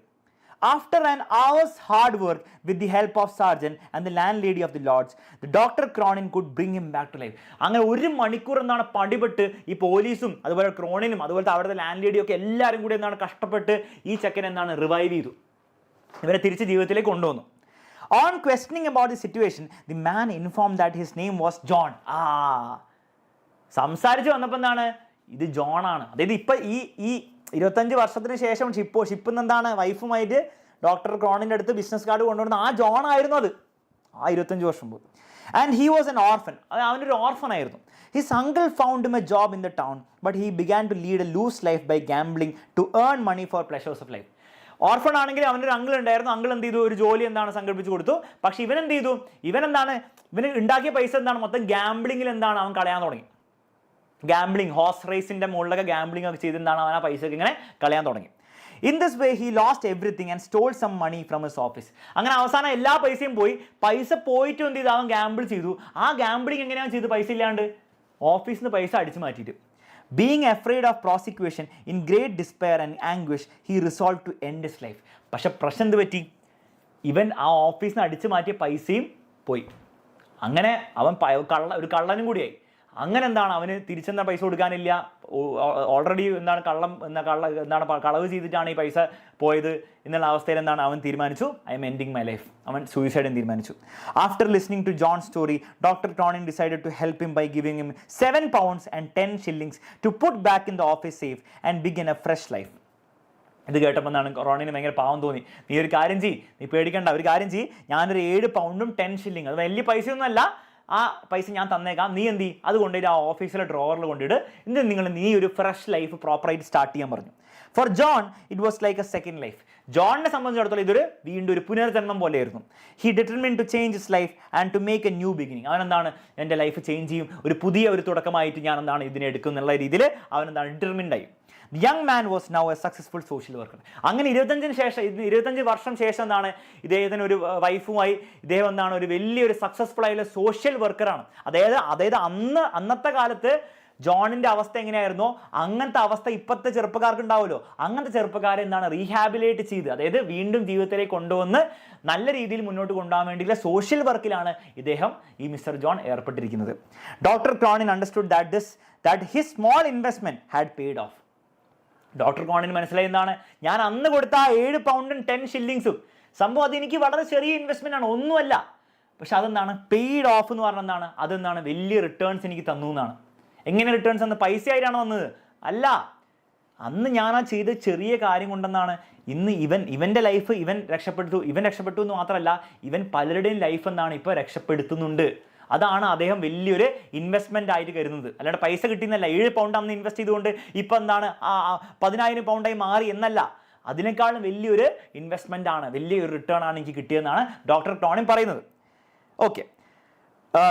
After an hour's hard work with the help of sergeant and the landlady of the lodge, the Dr. Cronin could bring him back to life. അങ്ങനെ 1 മണിക്കൂർ എന്താണ് പണിപ്പെട്ട് ഈ പോലീസും അതുപോലെ ക്രോണിനും അതുപോലത്തെ അവിടുത്തെ ലാൻഡ് ലേഡിയും ഒക്കെ എല്ലാവരും കൂടി എന്താണ് കഷ്ടപ്പെട്ട് ഈ ചെക്കൻ എന്താണ് റിവൈവ് ചെയ്തു, ഇവരെ തിരിച്ച് ജീവിതത്തിലേക്ക് കൊണ്ടുവന്നു. On questioning about the situation, the man informed that his name was John. സംസാരിച്ച് വന്നപ്പോൾ എന്താണ്, ഇത് ജോൺ ആണ്. അതായത് ഇപ്പം ഈ 25 വർഷത്തിന് ശേഷം ഷിപ്പിൽ എന്താണ് വൈഫുമായിട്ട് ഡോക്ടർ ക്രോണിൻ്റെ അടുത്ത് ബിസിനസ് കാർഡ് കൊണ്ടുവരുന്ന ആ ജോൺ ആയിരുന്നു അത്, ആ 25 വർഷം മുമ്പ്. And he was an orphan, അത് അവനൊരു ഓർഫൻ ആയിരുന്നു. His uncle found him a job in the town, but he began to lead a loose life by gambling to earn money for pleasures of life. Orphan ആണെങ്കിൽ അവനൊരു അങ്കിൾ ഉണ്ടായിരുന്നു. അങ്കിൾ എന്ത് ചെയ്തു, ഒരു ജോലി എന്താണ് സംഘടിപ്പിച്ച് കൊടുത്തു. പക്ഷെ ഇവൻ എന്ത് ചെയ്തു, ഇവന് ഉണ്ടാക്കിയ പൈസ എന്താണ് മൊത്തം ഗാംബ്ലിങ്ങിൽ എന്താണ് അവൻ കളയാൻ തുടങ്ങി. ഗാംബ്ലിംഗ്, ഹോഴ്സ് റേസിൻ്റെ മുകളിലൊക്കെ ഗാംബ്ലിംഗ് ഒക്കെ ചെയ്തിട്ടാണ് അവൻ ആ പൈസയൊക്കെ ഇങ്ങനെ കളയാൻ തുടങ്ങി. In this way he lost everything and stole some money from his office. അങ്ങനെ അവസാനം എല്ലാ പൈസയും പോയി. പൈസ പോയിട്ട് എന്ത് ചെയ്തു, അവൻ ഗാംബിൾ ചെയ്തു. ആ ഗാംബ്ലിംഗ് എങ്ങനെയാണ് ചെയ്ത്, പൈസ ഇല്ലാണ്ട് ഓഫീസിൽ നിന്ന് പൈസ അടിച്ചു മാറ്റിയിട്ട്. Being afraid of prosecution in great despair and anguish he resolve to end his life. പക്ഷെ പ്രശ്നം എന്ത് പറ്റി, ഇവൻ ആ ഓഫീസിൽ നിന്ന് അടിച്ചു മാറ്റിയ പൈസയും പോയി. അങ്ങനെ അവൻ ഒരു കള്ളനും കൂടിയായി. അങ്ങനെ എന്താണ് അവന് തിരിച്ചെന്താ പൈസ കൊടുക്കാനില്ല, ഓൾറെഡി കളവ് ചെയ്തിട്ടാണ് ഈ പൈസ പോയത് എന്നുള്ള അവസ്ഥയിൽ എന്താണ് അവൻ തീരുമാനിച്ചു, I am ending my life. അവൻ സൂയിസൈഡ് തീരുമാനിച്ചു. After listening to John story, doctor Cronin decided to help him by giving him 7 pounds and 10 shillings to put back in the office safe and begin a fresh life. ഇത് കേട്ടപ്പോൾ എന്താണ് ക്രോണിന് ഭയങ്കര പാവം തോന്നി. നീ ഒരു കാര്യം ചെയ്യ്, നീ പേടിക്കണ്ട, ഒരു കാര്യം ചെയ്യ്, ഞാനൊരു 7 pound 10 shillings, അത് വലിയ പൈസയൊന്നും അല്ല, ആ പൈസ ഞാൻ തന്നേക്കാം, നീ എന്ത് ചെയ്യും, അത് കൊണ്ടുപോയിട്ട് ആ ഓഫീസിലെ ഡ്രോവറിൽ കൊണ്ടിട്ട് നീ ഒരു ഫ്രഷ് ലൈഫ് പ്രോപ്പറായിട്ട് സ്റ്റാർട്ട് ചെയ്യാൻ പറഞ്ഞു. For John it was like a second life. ജോണിനെ സംബന്ധിച്ചിടത്തോളം ഇതൊരു വീണ്ടും ഒരു പുനർജന്മം പോലെയായിരുന്നു. He determine to change his life and to make a new beginning. അവനെന്താണ്, എൻ്റെ ലൈഫ് ചേഞ്ച് ചെയ്യും, ഒരു പുതിയ തുടക്കമായിട്ട് ഞാൻ എന്താണ് ഇതിനെ എടുക്കും എന്നുള്ള രീതിയിൽ അവനെന്താണ് ഡിറ്റർമിൻഡ് ആയി. The young man was now a successful social worker. അങ്ങനെ 25 വർഷം ശേഷം എന്താണ് ഇദ്ദേഹത്തിന് ഒരു വൈഫുമായി ഇദ്ദേഹം എന്താണ് ഒരു വലിയൊരു സക്സസ്ഫുൾ ആയിട്ടുള്ള സോഷ്യൽ വർക്കറാണ്. അതായത് അന്നത്തെ കാലത്ത് ജോണിൻ്റെ അവസ്ഥ എങ്ങനെയായിരുന്നോ അങ്ങനത്തെ അവസ്ഥ ഇപ്പോഴത്തെ ചെറുപ്പക്കാർക്ക് ഉണ്ടാവുമല്ലോ, അങ്ങനത്തെ ചെറുപ്പക്കാരെ എന്താണ് റീഹാബിലേറ്റ് ചെയ്ത്, അതായത് വീണ്ടും ജീവിതത്തിലേക്ക് കൊണ്ടുവന്ന് നല്ല രീതിയിൽ മുന്നോട്ട് കൊണ്ടുപോകാൻ വേണ്ടിയുള്ള സോഷ്യൽ വർക്കിലാണ് ഇദ്ദേഹം ഈ മിസ്റ്റർ ജോൺ ഏർപ്പെട്ടിരിക്കുന്നത്. Doctor Cronin understood that his small investment had paid off. ഡോക്ടർ ക്രോണിന് മനസ്സിലായി എന്താണ്, ഞാൻ അന്ന് കൊടുത്ത 7 pound 10 shillings സംഭവം അതെനിക്ക് വളരെ ചെറിയ ഇൻവെസ്റ്റ്മെൻ്റ് ആണ്, ഒന്നുമല്ല, പക്ഷെ അതെന്താണ് പെയ്ഡ് ഓഫ് എന്ന് പറഞ്ഞാൽ എന്താണ്, അതെന്താണ് വലിയ റിട്ടേൺസ് എനിക്ക് തന്നു എന്നാണ്. എങ്ങനെ റിട്ടേൺസ് എന്ന്, പൈസ ആയിട്ടാണ് വന്നത് അല്ല, അന്ന് ഞാൻ ആ ചെയ്ത ചെറിയ കാര്യം കൊണ്ടെന്നാണ് ഇന്ന് ഇവൻ്റെ ലൈഫ് ഇവൻ രക്ഷപ്പെട്ടു എന്ന് മാത്രമല്ല, ഇവൻ പലരുടെയും ലൈഫ് എന്താണ് ഇപ്പോൾ രക്ഷപ്പെടുത്തുന്നുണ്ട്. അതാണ് അദ്ദേഹം വലിയൊരു ഇൻവെസ്റ്റ്മെൻ്റ് ആയിട്ട് കരുതുന്നത്. അല്ലാണ്ട് പൈസ കിട്ടിയെന്നല്ല, 7 pound അന്ന് ഇൻവെസ്റ്റ് ചെയ്തുകൊണ്ട് ഇപ്പം എന്താണ് 10,000 pound മാറി എന്നല്ല, അതിനേക്കാളും വലിയൊരു ഇൻവെസ്റ്റ്മെൻ്റ് ആണ്, വലിയൊരു റിട്ടേൺ ആണ് എനിക്ക് കിട്ടിയതെന്നാണ് ഡോക്ടർ ക്രോണിൻ പറയുന്നത്. Okay,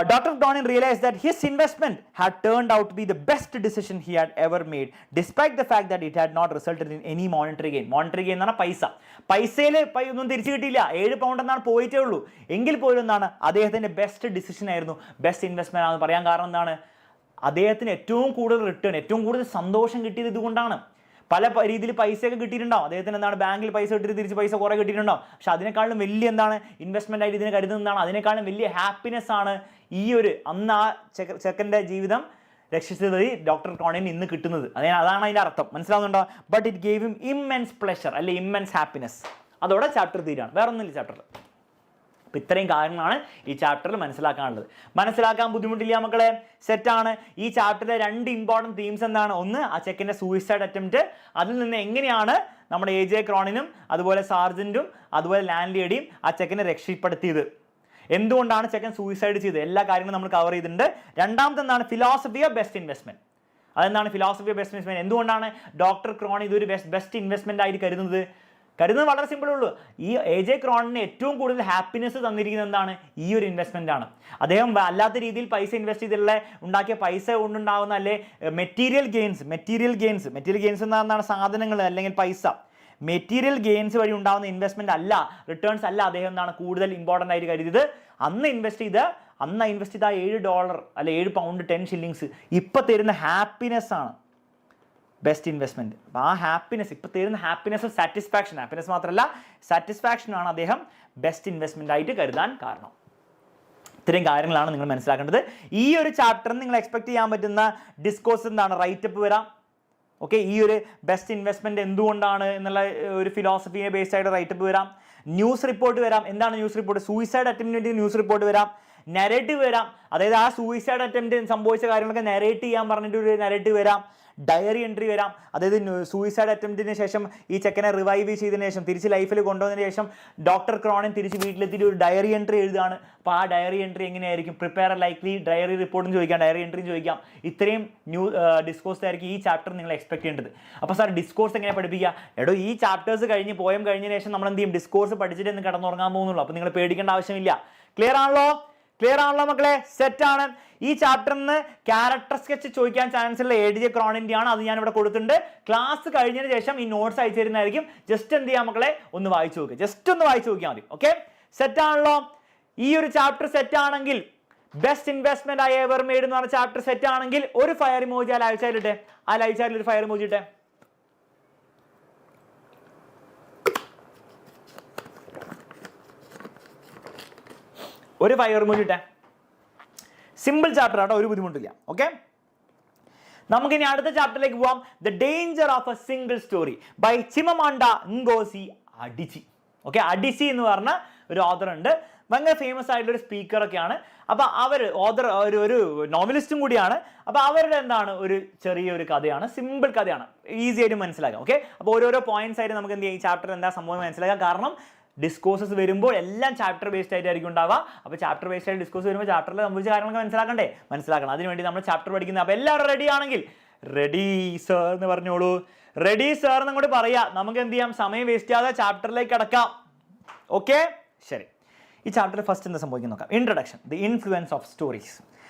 Dr. Cronin realized that his investment had turned out to be the best decision he had ever made, despite the fact that it had not resulted in any monetary gain. Monetary gain എന്ന് പറഞ്ഞാൽ പൈസയിൽ ഒന്നും തിരിച്ചു കിട്ടിയില്ല, 7 pound എന്നാണ് പോയിട്ടേ ഉള്ളൂ, എങ്കിൽ പോലും എന്താണ് അദ്ദേഹത്തിൻ്റെ ബെസ്റ്റ് ഡിസിഷൻ ആയിരുന്നു, ബെസ്റ്റ് ഇൻവെസ്റ്റ്മെൻ്റ് ആണെന്ന് പറയാൻ കാരണം എന്താണ്, അദ്ദേഹത്തിന് ഏറ്റവും കൂടുതൽ റിട്ടേൺ, ഏറ്റവും കൂടുതൽ സന്തോഷം കിട്ടിയത് ഇതുകൊണ്ടാണ്. പല രീതിയിൽ പൈസയൊക്കെ കിട്ടിയിട്ടുണ്ടാവും അദ്ദേഹത്തിന്, എന്താണ് ബാങ്കിൽ പൈസ ഇട്ടിട്ട് തിരിച്ച് പൈസ കുറേ കിട്ടിയിട്ടുണ്ടാവും, പക്ഷെ അതിനേക്കാളും വലിയ എന്താണ് ഇൻവെസ്റ്റ്മെൻ്റ് ആയിട്ട് ഇതിനെ കരുതുന്നതാണ്, അതിനേക്കാളും വലിയ ഹാപ്പിനെസ് ആണ് ഈ ഒരു അന്ന് ആ ചെക്കൻ്റെ ജീവിതം രക്ഷിച്ചത് ഡോക്ടർ ക്രോണിന് ഇന്ന് കിട്ടുന്നത്. അതാണ് അതിൻ്റെ അർത്ഥം. മനസ്സിലാവുന്നുണ്ടോ? But it gave him immense pleasure, അല്ലെ ഇമ്മെൻസ് ഹാപ്പിനെസ്. അതോടെ ചാപ്റ്റർ തീരാണ്, വേറെ ഒന്നുമില്ല ചാപ്റ്ററിൽ. അപ്പം ഇത്രയും കാര്യങ്ങളാണ് ഈ ചാപ്റ്ററിൽ മനസ്സിലാക്കാനുള്ളത്. മനസ്സിലാക്കാൻ ബുദ്ധിമുട്ടില്ല മക്കളെ, സെറ്റാണ്. ഈ ചാപ്റ്ററിലെ 2 ഇമ്പോർട്ടൻറ്റ് തീംസ് എന്താണ്? ഒന്ന്, ആ ചെക്കൻ്റെ സൂയിസൈഡ് അറ്റംപ്റ്റ്, അതിൽ നിന്ന് എങ്ങനെയാണ് നമ്മുടെ AJ ക്രോണിനും അതുപോലെ സാർജൻറ്റും അതുപോലെ ലാൻഡ് ലേഡിയും ആ ചെക്കനെ രക്ഷപ്പെടുത്തിയത്, എന്തുകൊണ്ടാണ് ചെക്കൻ സൂയിസൈഡ് ചെയ്തത്, എല്ലാ കാര്യങ്ങളും നമ്മൾ കവർ ചെയ്തിട്ടുണ്ട്. രണ്ടാമത്തെ എന്താണ്? Philosophy of best investment. അതെന്താണ് ഫിലോസഫി ഓഫ് ബെസ്റ്റ് ഇൻവെസ്റ്റ്മെന്റ്? എന്തുകൊണ്ടാണ് ഡോക്ടർ ക്രോൺ ഇതൊരു ബെസ്റ്റ് ഇൻവെസ്റ്റ്മെന്റ് ആയിട്ട് കരുതുന്നത്? വളരെ സിമ്പിൾ ഉള്ളൂ. ഈ AJ ക്രോണിന് ഏറ്റവും കൂടുതൽ ഹാപ്പിനെസ് തന്നിരിക്കുന്നത് എന്താണ്? ഈ ഒരു ഇൻവെസ്റ്റ്മെന്റ് ആണ്. അദ്ദേഹം അല്ലാത്ത രീതിയിൽ പൈസ ഇൻവെസ്റ്റ് ചെയ്തിട്ടുള്ള ഉണ്ടാക്കിയ പൈസ കൊണ്ടുണ്ടാകുന്ന അല്ലെ മെറ്റീരിയൽ ഗെയിൻസ് എന്ന് പറഞ്ഞാൽ സാധനങ്ങൾ അല്ലെങ്കിൽ പൈസ, മെറ്റീരിയൽ ഗെയിൻസ് വഴി ഉണ്ടാകുന്ന ഇൻവെസ്റ്റ്മെന്റ് അല്ല, റിട്ടേൺസ് അല്ല അദ്ദേഹം എന്താണ് കൂടുതൽ ഇമ്പോർട്ടൻ്റ് ആയിട്ട് കരുതിയത്. അന്ന് ഇൻവെസ്റ്റ് ചെയ്ത $7 അല്ലെ 7 പൗണ്ട് 10 ഷില്ലിങ്സ് ഇപ്പം തരുന്ന ഹാപ്പിനെസ് ആണ് ബെസ്റ്റ് ഇൻവെസ്റ്റ്മെന്റ്. അപ്പോൾ ആ ഹാപ്പിനെസ്, ഇപ്പം തരുന്ന ഹാപ്പിനെസ്, ഹാപ്പിനെസ് മാത്രമല്ല സാറ്റിസ്ഫാക്ഷൻ ആണ് അദ്ദേഹം ബെസ്റ്റ് ഇൻവെസ്റ്റ്മെന്റ് ആയിട്ട് കരുതാൻ കാരണം. ഇത്രയും കാര്യങ്ങളാണ് നിങ്ങൾ മനസ്സിലാക്കേണ്ടത്. ഈ ഒരു ചാപ്റ്ററിന് നിങ്ങൾ എക്സ്പെക്ട് ചെയ്യാൻ പറ്റുന്ന ഡിസ്കോഴ്സ് എന്താണ്? റൈറ്റപ്പ് വരാം. ഓക്കെ, ഈ ഒരു ബെസ്റ്റ് ഇൻവെസ്റ്റ്മെന്റ് എന്തുകൊണ്ടാണ് എന്നുള്ള ഒരു ഫിലോസഫിയെ ബേസ്ഡ് ആയിട്ട് റൈറ്റപ്പ് വരാം. ന്യൂസ് റിപ്പോർട്ട് വരാം. എന്താണ് ന്യൂസ് റിപ്പോർട്ട്? സൂയിസൈഡ് അറ്റംപ്റ്റിന് ന്യൂസ് റിപ്പോർട്ട് വരാം. നെറേറ്റീവ് വരാം, അതായത് ആ സൂയിസൈഡ് അറ്റംപ്റ്റ് സംഭവിച്ച കാര്യങ്ങളൊക്കെ നെറേറ്റ് ചെയ്യാൻ പറഞ്ഞിട്ട് ഒരു നെറേറ്റീവ് വരാം. ഡയറി എൻട്രി വരാം, അതായത് സൂയിസൈഡ് അറ്റംപ്റ്റിന് ശേഷം ഈ ചെക്കനെ റിവൈവ് ചെയ്തതിന് ശേഷം തിരിച്ച് ലൈഫിൽ കൊണ്ടുവന്നതിന് ശേഷം ഡോക്ടർ ക്രോണിൻ തിരിച്ച് വീട്ടിലെത്തിയിട്ട് ഒരു ഡയറി എൻട്രി എഴുതുകയാണ്. അപ്പോൾ ആ ഡയറി എൻട്രി എങ്ങനെയായിരിക്കും? പ്രിപ്പയർ ലൈക്ലി ഡയറി റിപ്പോർട്ടും ചോദിക്കാം, ഡയറി എൻട്രിയും ചോദിക്കാം. ഇത്രയും ഡിസ്കോഴ്സ് ആയിരിക്കും ഈ ചാപ്റ്റർ നിങ്ങൾ എക്സ്പെക്ട് ചെയ്യേണ്ടത്. അപ്പോൾ സാർ ഡിസ്കോഴ്സ് എങ്ങനെ പഠിപ്പിക്കുക? എടോ, ഈ ചാപ്റ്റേഴ്സ് കഴിഞ്ഞതിന് ശേഷം നമ്മൾ എന്ത് ചെയ്യും? ഡിസ്കോഴ്സ് പഠിച്ചിട്ട് എന്ന് കിടന്നുറങ്ങാൻ പോകുന്നുള്ളൂ. അപ്പോൾ നിങ്ങൾ പേടിക്കേണ്ട ആവശ്യമില്ല. ക്ലിയർ ആണല്ലോ മക്കളെ? സെറ്റാണ്. ഈ ചാപ്റ്ററിന് ക്യാരക്ടർ സ്കെച്ച് ചോദിക്കാൻ ചാൻസ് ഉള്ള AJ ക്രോണിൻ്റെ ആണ്, അത് ഞാൻ ഇവിടെ കൊടുത്തിട്ടുണ്ട്. ക്ലാസ് കഴിഞ്ഞതിന് ശേഷം ഈ നോട്ട്സ് അയച്ചു തരുന്നതായിരിക്കും. ജസ്റ്റ് എന്ത് ചെയ്യാം മക്കളെ? ഒന്ന് വായിച്ചു നോക്കുക, ജസ്റ്റ് ഒന്ന് വായിച്ചു നോക്കിയാൽ മതി. ഓക്കെ, സെറ്റാണല്ലോ? ഈ ഒരു ചാപ്റ്റർ സെറ്റ് ആണെങ്കിൽ, best investment I ever made എന്ന് പറഞ്ഞ ചാപ്റ്റർ സെറ്റ് ആണെങ്കിൽ ഒരു ഫയർ ഇമോജി ആ ലൈവ് ചാറ്റിലിട്ടെ. ആ ലൈവ് ചാറ്റിൽ ഒരു ഫയർ ഇമോജി ഇട്ടെ. ഒരു ഫയർ ഇമോജി ഇട്ടെ. സിമ്പിൾ ചാപ്റ്റർ ആട്ടോ, ഒരു ബുദ്ധിമുട്ടില്ല. ഓക്കെ, നമുക്കിനി അടുത്ത ചാപ്റ്ററിലേക്ക് പോവാം. The danger of a single story by Chimamanda ngozi Adichie. Okay, Adichie എന്ന് പറഞ്ഞ ഒരു ഓഥർ ഉണ്ട്, ഭയങ്കര ഫേമസ് ആയിട്ടുള്ള ഒരു സ്പീക്കറൊക്കെയാണ്. അപ്പോൾ അവർ ഓഥർ ഒരു നോവലിസ്റ്റും കൂടിയാണ്. അപ്പോൾ അവരുടെ എന്താണ് ഒരു ചെറിയൊരു കഥയാണ്, സിമ്പിൾ കഥയാണ്, ഈസി ആയിട്ട് മനസ്സിലാക്കാം. ഓക്കെ, അപ്പോൾ ഓരോരോ പോയിന്റ്സ് ആയിട്ട് നമുക്ക് എന്ത് ചെയ്യാം, ഈ ചാപ്റ്റർ എന്താ സംഭവം മനസ്സിലാക്കാം. കാരണം ഡിസ്കോഴ്സസ് വരുമ്പോൾ എല്ലാം ചാപ്റ്റർ ബേസ്ഡ് ആയിട്ടായിരിക്കും ഉണ്ടാവുക. അപ്പോൾ ചാപ്റ്റർ ബേസ്ഡ് ആയിട്ട് ഡിസ്കോഴ്സ് വരുമ്പോൾ ചാപ്റ്ററിൽ സംബന്ധിച്ച കാര്യങ്ങളൊക്കെ മനസ്സിലാക്കണം. അതിനുവേണ്ടി നമ്മൾ ചാപ്റ്റർ പഠിക്കുന്നത്. അപ്പോൾ എല്ലാവരും റെഡി ആണെങ്കിൽ റെഡി സർ എന്ന് പറഞ്ഞോളൂ. റെഡി സർ എന്നങ്ങോട്ട് പറയാം. നമുക്ക് എന്ത് ചെയ്യാം, സമയം വേസ്റ്റ് ചെയ്യാതെ ചാപ്റ്ററിലേക്ക് കിടക്കാം. ഓക്കെ, ശരി. ഈ ചാപ്റ്ററിൽ ഫസ്റ്റ് എന്താ സംഭവിക്കുന്നത് നോക്കാം. Introduction, the influence of stories.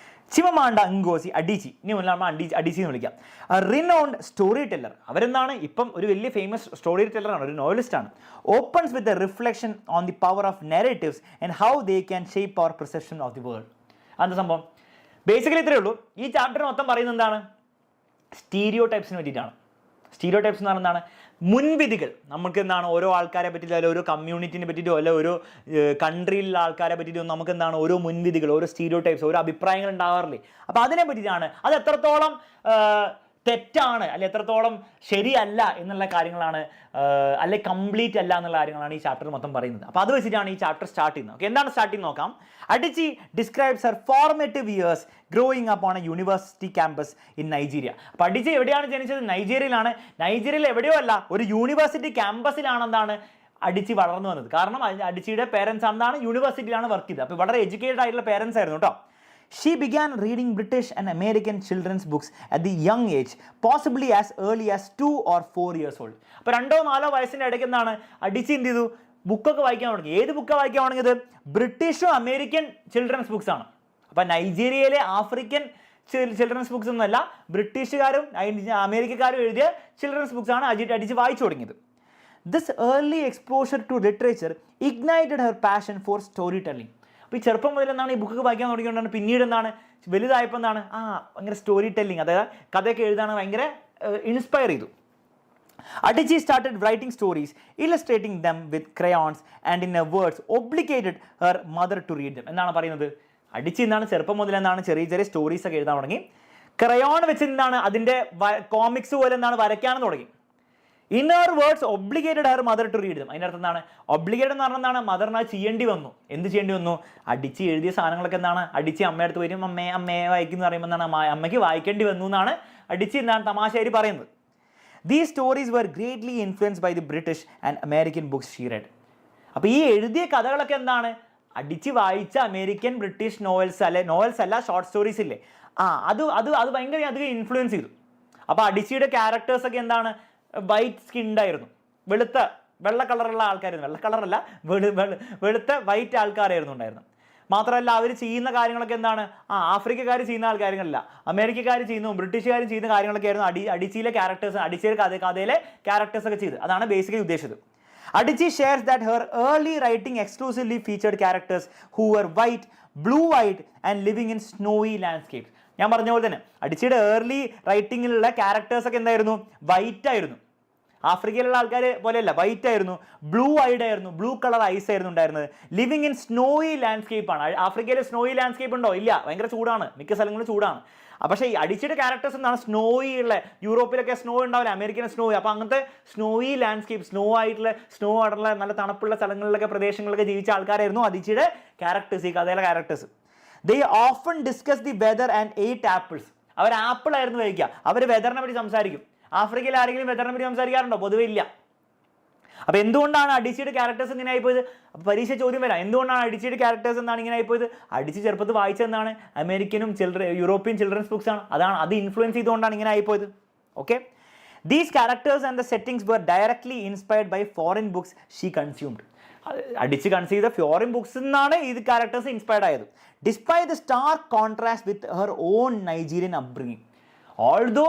Chimamanda ngozi Adichie, ഇനി നമ്മൾ അഡിച്ചി എന്ന് വിളിക്കാം. Renowned story teller. അവരെന്താണ് ഇപ്പം ഒരു വലിയ ഫേമസ് സ്റ്റോറി ടെല്ലറാണ്, ഒരു നോവലിസ്റ്റാണ്. Opens with a reflection on the power of narratives and how they can shape our perception of the world. അതെന്താ സംഭവം? ബേസിക്കലി ഇത്രയേ ഉള്ളൂ. ഈ ചാപ്റ്റർ മൊത്തം പറയുന്നത് എന്താണ്? സ്റ്റീരിയോ ടൈപ്സിന് വേണ്ടിയിട്ടാണ്. സ്റ്റീരിയോ ടൈപ്സ് എന്ന് പറഞ്ഞാൽ എന്താണ്? മുൻവിധികൾ. നമുക്ക് എന്താണ് ഓരോ ആൾക്കാരെ പറ്റിയിട്ടോ, അല്ലെങ്കിൽ ഓരോ കമ്മ്യൂണിറ്റിനെ പറ്റിയിട്ടോ, അല്ലെ ഓരോ കൺട്രിയിലുള്ള ആൾക്കാരെ പറ്റിയിട്ടോ നമുക്ക് എന്താണ് ഓരോ മുൻവിധികൾ, ഓരോ സ്റ്റീരിയോ ടൈപ്സ്, ഓരോ അഭിപ്രായങ്ങൾ ഉണ്ടാവാറില്ലേ? അപ്പോൾ അതിനെ പറ്റിയിട്ടാണ്. അത് എത്രത്തോളം തെറ്റാണ് അല്ലെ എത്രത്തോളം ശരിയല്ല എന്നുള്ള കാര്യങ്ങളാണ്, അല്ലെ കംപ്ലീറ്റ് അല്ല എന്നുള്ള കാര്യങ്ങളാണ് ഈ ചാപ്റ്റർ മൊത്തം പറയുന്നത്. അപ്പോൾ അത് വെച്ചിട്ടാണ് ഈ ചാപ്റ്റർ സ്റ്റാർട്ട് ചെയ്യുന്നത്. ഓക്കെ, എന്താണ് സ്റ്റാർട്ട് ചെയ്യുന്നത് നോക്കാം. അഡിച്ചി describes Har formative years growing up on A university campus in Nigeria. അപ്പോൾ അഡിച്ചി എവിടെയാണ് ജനിച്ചത്? നൈജീരിയയിലാണ്. നൈജീരിയയിൽ എവിടെയോ അല്ല, ഒരു യൂണിവേഴ്സിറ്റി ക്യാമ്പസിലാണ് എന്താണ് അഡിച്ചി വളർന്നു വന്നത്. കാരണം അഡിച്ചിയുടെ പേരൻസ് എന്താണ് യൂണിവേഴ്സിറ്റിയിലാണ് വർക്ക് ചെയ്തത്. അപ്പോൾ വളരെ എഡ്യൂക്കേറ്റഡ് ആയിട്ടുള്ള പേരൻസ് ആയിരുന്നു കേട്ടോ. She began reading British and American children's books at the young age, possibly as early as 2 or 4 years old. അപ്പോൾ 2-4 വയസ്സിൻ്റെ ഇടയ്ക്ക് എന്താണ് അഡിച്ചി എന്ത് ചെയ്തു? ബുക്കൊക്കെ വായിക്കാൻ തുടങ്ങി. ഏത് ബുക്കാണ് വായിക്കാൻ തുടങ്ങിയത്? ബ്രിട്ടീഷും അമേരിക്കൻ ചിൽഡ്രൻസ് ബുക്സ് ആണ്. അപ്പോൾ നൈജീരിയയിലെ ആഫ്രിക്കൻ ചിൽഡ്രൻസ് ബുക്സ് ഒന്നുമല്ല, ബ്രിട്ടീഷുകാരും അമേരിക്കക്കാരും എഴുതിയ ചിൽഡ്രൻസ് ബുക്സ് ആണ് അഡിച്ചി വായിച്ചു തുടങ്ങിയത്. This early exposure to literature ignited her passion for storytelling. അപ്പോൾ ഈ ചെറുപ്പം മുതൽ എന്താണ് ഈ ബുക്കൊക്കെ വായിക്കാൻ തുടങ്ങിക്കൊണ്ടാണ് പിന്നീട് എന്താണ് വലുതായപ്പോൾ എന്താണ് ഭയങ്കര സ്റ്റോറി ടെല്ലിങ്, അതായത് കഥയൊക്കെ എഴുതാൻ ഭയങ്കര ഇൻസ്പയർ ചെയ്തു. Adichie started writing stories, illustrating them with crayons and in her words obligated her mother to read them. എന്താണ് പറയുന്നത്? അഡിച്ചി എന്താണ് ചെറുപ്പം മുതൽ എന്താണ് ചെറിയ ചെറിയ സ്റ്റോറീസ് ഒക്കെ എഴുതാൻ തുടങ്ങി. ക്രയോൺ വെച്ച് എന്താണ് അതിൻ്റെ കോമിക്സ് പോലെ എന്താണ് വരയ്ക്കാനും തുടങ്ങി. In her words obligated her mother to read them. അതിൻ്റെ അർത്ഥം എന്താണ്? ഒബ്ലിഗേറ്റഡ് എന്ന് പറഞ്ഞാൽ എന്താണ്? മദറിന് അത് ചെയ്യേണ്ടി വന്നു. എന്ത് ചെയ്യേണ്ടി വന്നു? അടിച്ച് എഴുതിയ സാധനങ്ങളൊക്കെ എന്താണ്? അടിച്ച് അമ്മയടുത്ത് വരും, അമ്മയെ വായിക്കുന്നു പറയുമ്പോൾ എന്താണ്? അമ്മയ്ക്ക് വായിക്കേണ്ടി വന്നു എന്നാണ് അടിച്ച് എന്താണ് തമാശയായി പറയുന്നത്. These stories were greatly influenced by the British and American books she read. അപ്പോൾ ഈ എഴുതിയ കഥകളൊക്കെ എന്താണ്? അടിച്ച് വായിച്ച അമേരിക്കൻ ബ്രിട്ടീഷ് നോവൽസ് അല്ല ഷോർട്ട് സ്റ്റോറീസ് ഇല്ലേ, അത് ഭയങ്കര അധികം ഇൻഫ്ലുവൻസ് ചെയ്തു. അപ്പോൾ അടിച്ചിയുടെ ക്യാരക്ടേഴ്സൊക്കെ എന്താണ്? വൈറ്റ് സ്കിൻഡ് ആയിരുന്നു, വെള്ള കളറുള്ള ആൾക്കാരായിരുന്നു. വെള്ള കളറല്ല, വെളുത്ത വൈറ്റ് ആൾക്കാരായിരുന്നു ഉണ്ടായിരുന്നത്. മാത്രമല്ല അവർ ചെയ്യുന്ന കാര്യങ്ങളൊക്കെ എന്താണ്? ആഫ്രിക്കക്കാർ ചെയ്യുന്ന കാര്യങ്ങളല്ല, അമേരിക്കക്കാർ ചെയ്യുന്നു, ബ്രിട്ടീഷുകാർ ചെയ്യുന്ന കാര്യങ്ങളൊക്കെ ആയിരുന്നു അടിച്ചിയിലെ ക്യാരക്ടേഴ്സ്, അടിച്ചിയുടെ കഥയിലെ ക്യാരക്ടേഴ്സൊക്കെ ചെയ്ത്. അതാണ് ബേസിക്കലി ഉദ്ദേശിച്ചത്. Adichie shares that her early writing exclusively featured characters who were white, blue-eyed and living in snowy landscapes. ഞാൻ പറഞ്ഞ പോലെ തന്നെ അടിച്ചിയുടെ ഏർലി റൈറ്റിങ്ങിലുള്ള ക്യാരക്ടേഴ്സൊക്കെ എന്തായിരുന്നു? വൈറ്റ് ആയിരുന്നു. ആഫ്രിക്കയിലുള്ള ആൾക്കാർ പോലെയല്ല, വൈറ്റ് ആയിരുന്നു, ബ്ലൂ ഐഡ് ആയിരുന്നു, ബ്ലൂ കളർ ഐസ് ആയിരുന്നു ഉണ്ടായിരുന്നത്. ലിവിങ് ഇൻ സ്നോയി ലാൻഡ്സ്കേപ്പ് ആണ്. ആഫ്രിക്കയിൽ സ്നോയി ലാൻഡ്സ്കേപ്പ് ഉണ്ടോ? ഇല്ല, ഭയങ്കര ചൂടാണ്, മിക്ക സ്ഥലങ്ങളും ചൂടാണ്. പക്ഷേ ഈ അടിച്ചിട്ട് ക്യാരക്ടേഴ്സ് എന്താണ്? സ്നോയി ഉള്ള, യൂറോപ്പിലൊക്കെ സ്നോ ഉണ്ടാവില്ല, അമേരിക്കൻ സ്നോ. അപ്പോൾ അങ്ങനത്തെ സ്നോയി ലാൻഡ്സ്കേപ്പ്, സ്നോ ആയിട്ടുള്ള നല്ല തണുപ്പുള്ള സ്ഥലങ്ങളിലൊക്കെ പ്രദേശങ്ങളിലൊക്കെ ജീവിച്ച ആൾക്കാരായിരുന്നു അടിച്ചിയുടെ ക്യാരക്ടേഴ്സ്, ഈ കഥയിലെ characters. They often discuss the weather and ate apples. അവർ ആപ്പിൾ ആയിരുന്നു കഴിക്കുക. അവർ വെതറിനെ പറ്റി സംസാരിക്കും. ആഫ്രിക്കയിൽ ആരെങ്കിലും വെതറിനെ പറ്റി സംസാരിക്കാറുണ്ടോ? പൊതുവെ ഇല്ല. അപ്പോൾ എന്തുകൊണ്ടാണ് അടിച്ചിയുടെ ക്യാരക്ടേഴ്സ് ഇങ്ങനെ ആയിപ്പോയത്? അപ്പോൾ പരീക്ഷ ചോദ്യം വരാം, എന്തുകൊണ്ടാണ് അടിച്ചിയുടെ ക്യാരക്ടേഴ്സ് എന്താണ് ഇങ്ങനെ ആയിപ്പോയത്? അടിച്ച് ചെറുപ്പത്തിൽ വായിച്ചതെന്താണ്? അമേരിക്കനും യൂറോപ്യൻ ചിൽഡ്രൻസ് ബുക്സ് ആണ്. അത് ഇൻഫ്ലുവൻസ് ചെയ്തുകൊണ്ടാണ് ഇങ്ങനെ ആയിപ്പോയത്. Okay, these characters and the settings were directly inspired by foreign books she consumed. Adichie conceive ചെയ്ത ഫോറിൻ ബുക്സിൽ നിന്നാണ് ഈ ക്യാരക്ടേഴ്സ് ഇൻസ്പയർഡ് ആയത്. Despite the stark contrast with her own Nigerian upbringing. Although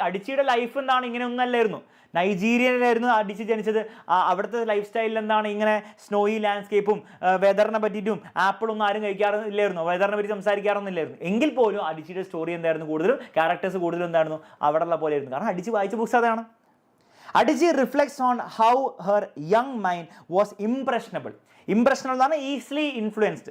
അടിച്ചിയുടെ ലൈഫ് എന്താണ് ഇങ്ങനെ ഒന്നല്ലായിരുന്നു, നൈജീരിയയിലായിരുന്നു അടിച്ച് ജനിച്ചത്. അവിടുത്തെ ലൈഫ് സ്റ്റൈലിൽ എന്താണ് ഇങ്ങനെ സ്നോയി ലാൻഡ്സ്കേപ്പും വെതറിനെ പറ്റിയിട്ടും ആപ്പിളൊന്നും ആരും കഴിക്കാറില്ലായിരുന്നു, വെതറിനെ പറ്റി സംസാരിക്കാറൊന്നുമില്ലായിരുന്നു. എങ്കിൽ പോലും അടിച്ചിയുടെ സ്റ്റോറി എന്തായിരുന്നു? കൂടുതലും ക്യാരക്ടേഴ്സ് കൂടുതലും എന്തായിരുന്നു? അവിടെയുള്ള പോലെ ആയിരുന്നു. കാരണം അടിച്ച് വായിച്ച ബുക്സ് അതാണ്. Adichie reflects on how her young mind was impressionable എന്നാണ് easily influenced,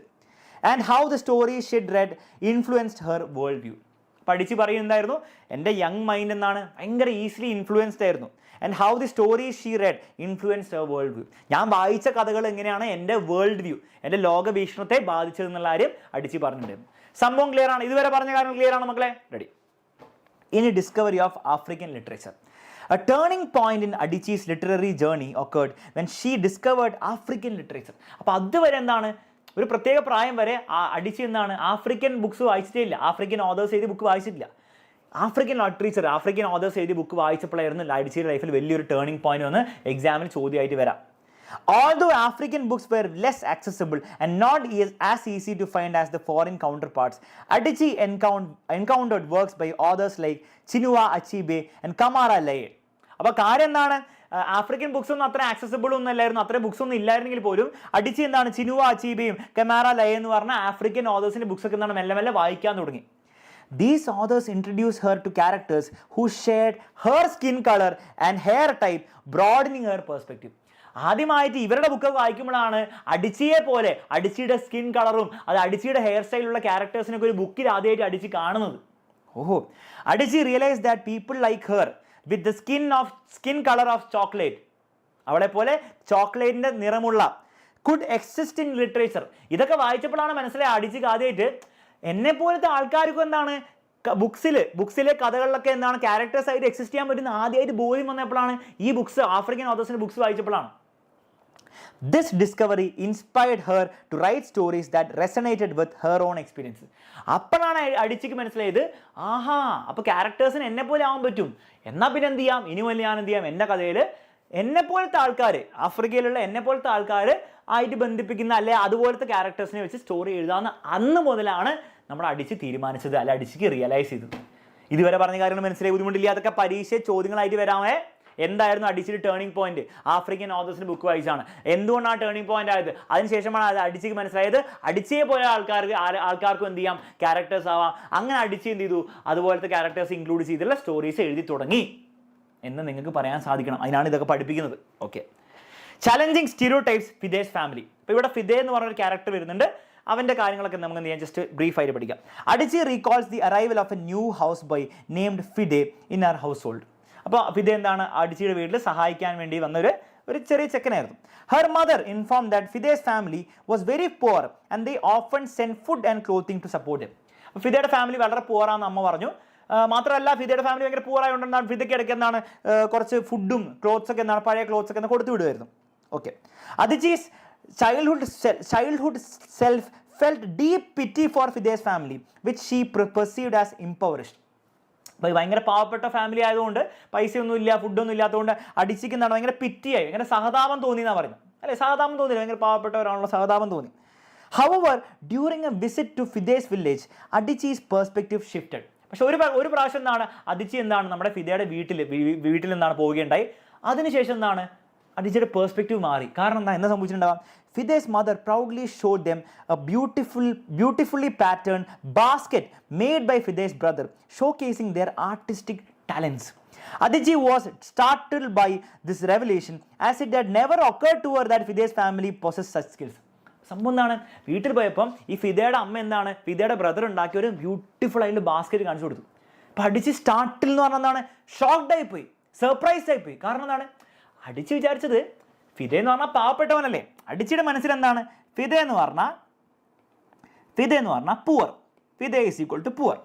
and how the stories she read influenced her world view. അപ്പോൾ അടിച്ചി പറയുന്നുണ്ടായിരുന്നു എൻ്റെ യങ് മൈൻഡ് എന്നാണ് ഭയങ്കര ഈസിലി ഇൻഫ്ലുവൻസ്ഡ് ആയിരുന്നു, and how the stories she red influenced Har world view. ഞാൻ വായിച്ച കഥകൾ എങ്ങനെയാണ് എൻ്റെ വേൾഡ് വ്യൂ, എൻ്റെ ലോകവീക്ഷണത്തെ ബാധിച്ചതെന്നുള്ള കാര്യം അടിച്ചി പറഞ്ഞിട്ടുണ്ടായിരുന്നു. സംഭവം ക്ലിയർ ആണ്? ഇതുവരെ പറഞ്ഞ കാര്യങ്ങൾ ക്ലിയർ ആണ് മക്കളെ? റെഡി. ഇനി discovery of African literature. A turning point in Adichie's literary journey occurred when she discovered African literature. അപ്പോൾ അതുവരെ എന്താണ്, ഒരു പ്രത്യേക പ്രായം വരെ അടിച്ചി എന്താണ് ആഫ്രിക്കൻ ബുക്സ് വായിച്ചിട്ടേ ഇല്ല, ആഫ്രിക്കൻ ഓതേഴ്സ് എഴുതിയ ബുക്ക് വായിച്ചിട്ടില്ല. ആഫ്രിക്കൻ ലിറ്ററേച്ചർ, ആഫ്രിക്കൻ ഓതേഴ്സ് എഴുതിയ ബുക്ക് വായിച്ചപ്പോഴായിരുന്നു അടിച്ചിയുടെ ലൈഫിൽ വലിയൊരു ടേണിംഗ് പോയിന്റ് വന്ന് എക്സാമിന് ചോദ്യമായിട്ട് വരാം. Although African books were less accessible and not as easy to find as the foreign counterparts, Adichie encountered works by authors like Chinua Achebe and Kamara Laye. അപ്പോൾ കാര്യം എന്താണ്, ആഫ്രിക്കൻ ബുക്സ് ഒന്നും അത്ര ആക്സസിബിൾ ഒന്നും അല്ലായിരുന്നു, അത്ര ബുക്സ് ഒന്നും ഇല്ലായിരുന്നെങ്കിൽ പോലും അടിച്ച് എന്താണ് ചിനുവ അച്ചീബയും കമാര ലയ എന്ന് പറഞ്ഞ ആഫ്രിക്കൻ ഓതേഴ്സിന്റെ ബുക്സ് ഒക്കെ എന്താണ് മെല്ലെ മെല്ലെ വായിക്കാൻ തുടങ്ങി. These authors introduced her to characters who shared her skin color and hair type, broadening her perspective. ആദ്യമായിട്ട് ഇവരുടെ ബുക്ക് വായിക്കുമ്പോഴാണ് അടിച്ചിയെ പോലെ അടിച്ചിയുടെ സ്കിൻ കളറും അത് അടിച്ചിയുടെ ഹെയർ സ്റ്റൈലുള്ള ക്യാരക്ടേഴ്സിനൊക്കെ ഒരു ബുക്കിൽ ആദ്യമായിട്ട് അടിച്ച് കാണുന്നത്. ഓഹോ, Adichie realise that people like her with the skin color of chocolate, അവളെ പോലെ ചോക്ലേറ്റിന്റെ നിറമുള്ള could exist in literature. ഇതൊക്കെ വായിച്ചപ്പോഴാണ് മനസ്സിലായി അടിച്ച് ആദ്യമായിട്ട് എന്നെ പോലത്തെ ആൾക്കാർക്കും എന്താണ് ബുക്സിലെ കഥകളിലൊക്കെ എന്താണ് ക്യാരക്ടേഴ്സ് ആയിട്ട് എക്സിസ്റ്റ് ചെയ്യാൻ പറ്റുന്ന ആദ്യമായിട്ട് ബോധ്യം വന്നപ്പോഴാണ് ഈ ബുക്സ് ആഫ്രിക്കൻ ഓതേഴ്സിന്റെ ബുക്സ് വായിച്ചപ്പോഴാണ്. This discovery inspired her to write stories that resonated with her own experiences. അപ്പോഴാണ് അടിച്ചിക്ക് മനസ്സിലായത്, ആഹാ അപ്പോൾ ക്യാരക്ടേഴ്സിന് എന്നെ പോലെ ആവാൻ പറ്റും, എന്നാൽ പിന്നെ എന്ത് ചെയ്യാം, ഇനി വലിയ ഞാൻ എന്ത് ചെയ്യാം, എൻ്റെ കഥയിൽ എന്നെ പോലത്തെ ആൾക്കാർ, ആഫ്രിക്കയിലുള്ള എന്നെ പോലത്തെ ആൾക്കാർ ആയിട്ട് ബന്ധിപ്പിക്കുന്ന അല്ലെ അതുപോലത്തെ ക്യാരക്ടേഴ്സിനെ വെച്ച് സ്റ്റോറി എഴുതാമെന്ന് അന്ന് മുതലാണ് നമ്മൾ അടിച്ച് തീരുമാനിച്ചത്, അല്ലെ അടിച്ചിക്ക് റിയലൈസ് ചെയ്തത്. ഇതുവരെ പറഞ്ഞ കാര്യങ്ങൾ മനസ്സിലായി, ബുദ്ധിമുട്ടില്ല. അതൊക്കെ പരീക്ഷ ചോദ്യങ്ങളായിട്ട് വരാമേ. എന്തായിരുന്നു അടിച്ചിട്ട് ടേണിംഗ് പോയിന്റ്? ആഫ്രിക്കൻ ഓതേഴ്സിന്റെ ബുക്ക് വായിച്ചാണ്. എന്തുകൊണ്ടാണ് ടേണിംഗ് പോയിന്റ് ആയത്? അതിനുശേഷമാണ് അത് അടിച്ചിക്ക് മനസ്സിലായത് അടിച്ചേ പോയ ആൾക്കാർക്കും എന്ത് ചെയ്യാം, ക്യാരക്ടേഴ്സ് ആവാം. അങ്ങനെ അടിച്ച് എന്ത് ചെയ്തു, അതുപോലത്തെ ക്യാരക്ടേഴ്സ് ഇൻക്ലൂഡ് ചെയ്തിട്ടുള്ള സ്റ്റോറീസ് എഴുതി തുടങ്ങി എന്ന് നിങ്ങൾക്ക് പറയാൻ സാധിക്കണം. അതിനാണ് ഇതൊക്കെ പഠിപ്പിക്കുന്നത്. Okay, challenging stereotypes Fide's family. ഇപ്പോൾ ഇവിടെ ഫിദേ എന്ന് പറഞ്ഞൊരു ക്യാരക്ടർ വരുന്നുണ്ട്. അവൻ്റെ കാര്യങ്ങളൊക്കെ നമുക്ക് ഞാൻ ജസ്റ്റ് ബ്രീഫായിട്ട് പഠിക്കാം. Adichie recalls the arrival of a new house boy named Fide in our household. അപ്പോൾ ഫിദെ എന്താണ്, അഡിച്ചിയുടെ വീട്ടിൽ സഹായിക്കാൻ വേണ്ടി വന്ന ഒരു ചെറിയ ചെക്കനായിരുന്നു. Her mother inform that Fide's family was very poor and they often send food and clothing to support him. അപ്പോൾ ഫിദയുടെ ഫാമിലി വളരെ പുവറാണെന്ന് അമ്മ പറഞ്ഞു. മാത്രമല്ല ഫിദയുടെ ഫാമിലി ഭയങ്കര പുവറായതുകൊണ്ടാണ് ഫിദയ്ക്ക് ഇടയ്ക്ക് എന്താണ് കുറച്ച് ഫുഡും ക്ലോത്ത്സ് ഒക്കെ എന്താണ് പഴയ ക്ലോത്ത്സ് ഒക്കെ കൊടുത്തു വിടുമായിരുന്നു. Okay. Adichie's childhood self felt deep pity for Fide's family, which she perceived as impoverished. അപ്പോൾ ഭയങ്കര പാവപ്പെട്ട ഫാമിലി ആയതുകൊണ്ട് പൈസയൊന്നും ഇല്ല, ഫുഡൊന്നും ഇല്ലാത്തതുകൊണ്ട് അഡിച്ചിക്ക് എന്താണ് ഭയങ്കര പിറ്റിയായി, ഭയങ്കര സഹതാപം തോന്നി എന്നാണ് പറയുന്നത്. അല്ലേ, സഹതാപം തോന്നില്ല, ഭയങ്കര പാവപ്പെട്ടവരാണല്ലോ, സഹതാപം തോന്നി. However, during a visit to Fide's village, Adichi's perspective shifted. പക്ഷെ ഒരു പ്രാവശ്യം എന്താണ് അദിച്ചി എന്താണ് നമ്മുടെ ഫിദയുടെ വീട്ടിൽ എന്താണ് പോവുകയുണ്ടായി. അതിനുശേഷം എന്താണ് അഡിച്ചിയുടെ പെർസ്പെക്റ്റീവ് മാറി. കാരണം എന്താ സംഭവിച്ചിട്ടുണ്ടാവാം, Fide's mother proudly showed them a beautifully patterned basket made by Fide's brother, showcasing their artistic talents. Adichi was startled by this revelation, as it had never occurred to her that Fide's family possessed such skills. സംഭവം എന്താണ്, വീട്ടിൽ പോയപ്പം ഈ ഫിദയുടെ അമ്മ എന്താണ് ഫിദയുടെ ബ്രദർ ഉണ്ടാക്കിയ ഒരു ബ്യൂട്ടിഫുൾ ആയിട്ട് ബാസ്ക്കറ്റ് കാണിച്ചു കൊടുത്തു. അപ്പം അഡിച്ചി സ്റ്റാർട്ടിൽ എന്ന് പറഞ്ഞാൽ എന്താണ് ഷോക്ക്ഡ് ആയിപ്പോയി, സർപ്രൈസ്ഡ് ആയിപ്പോയി. കാരണം എന്താണ്, അഡിച്ചി വിചാരിച്ചത് ഫിദ എന്ന് പറഞ്ഞാൽ പാവപ്പെട്ടവനല്ലേ. അഡിച്ചിയുടെ മനസ്സിൽ എന്താണ്, ഫിദ എന്ന് പറഞ്ഞാൽ poor, Fide is equal to poor.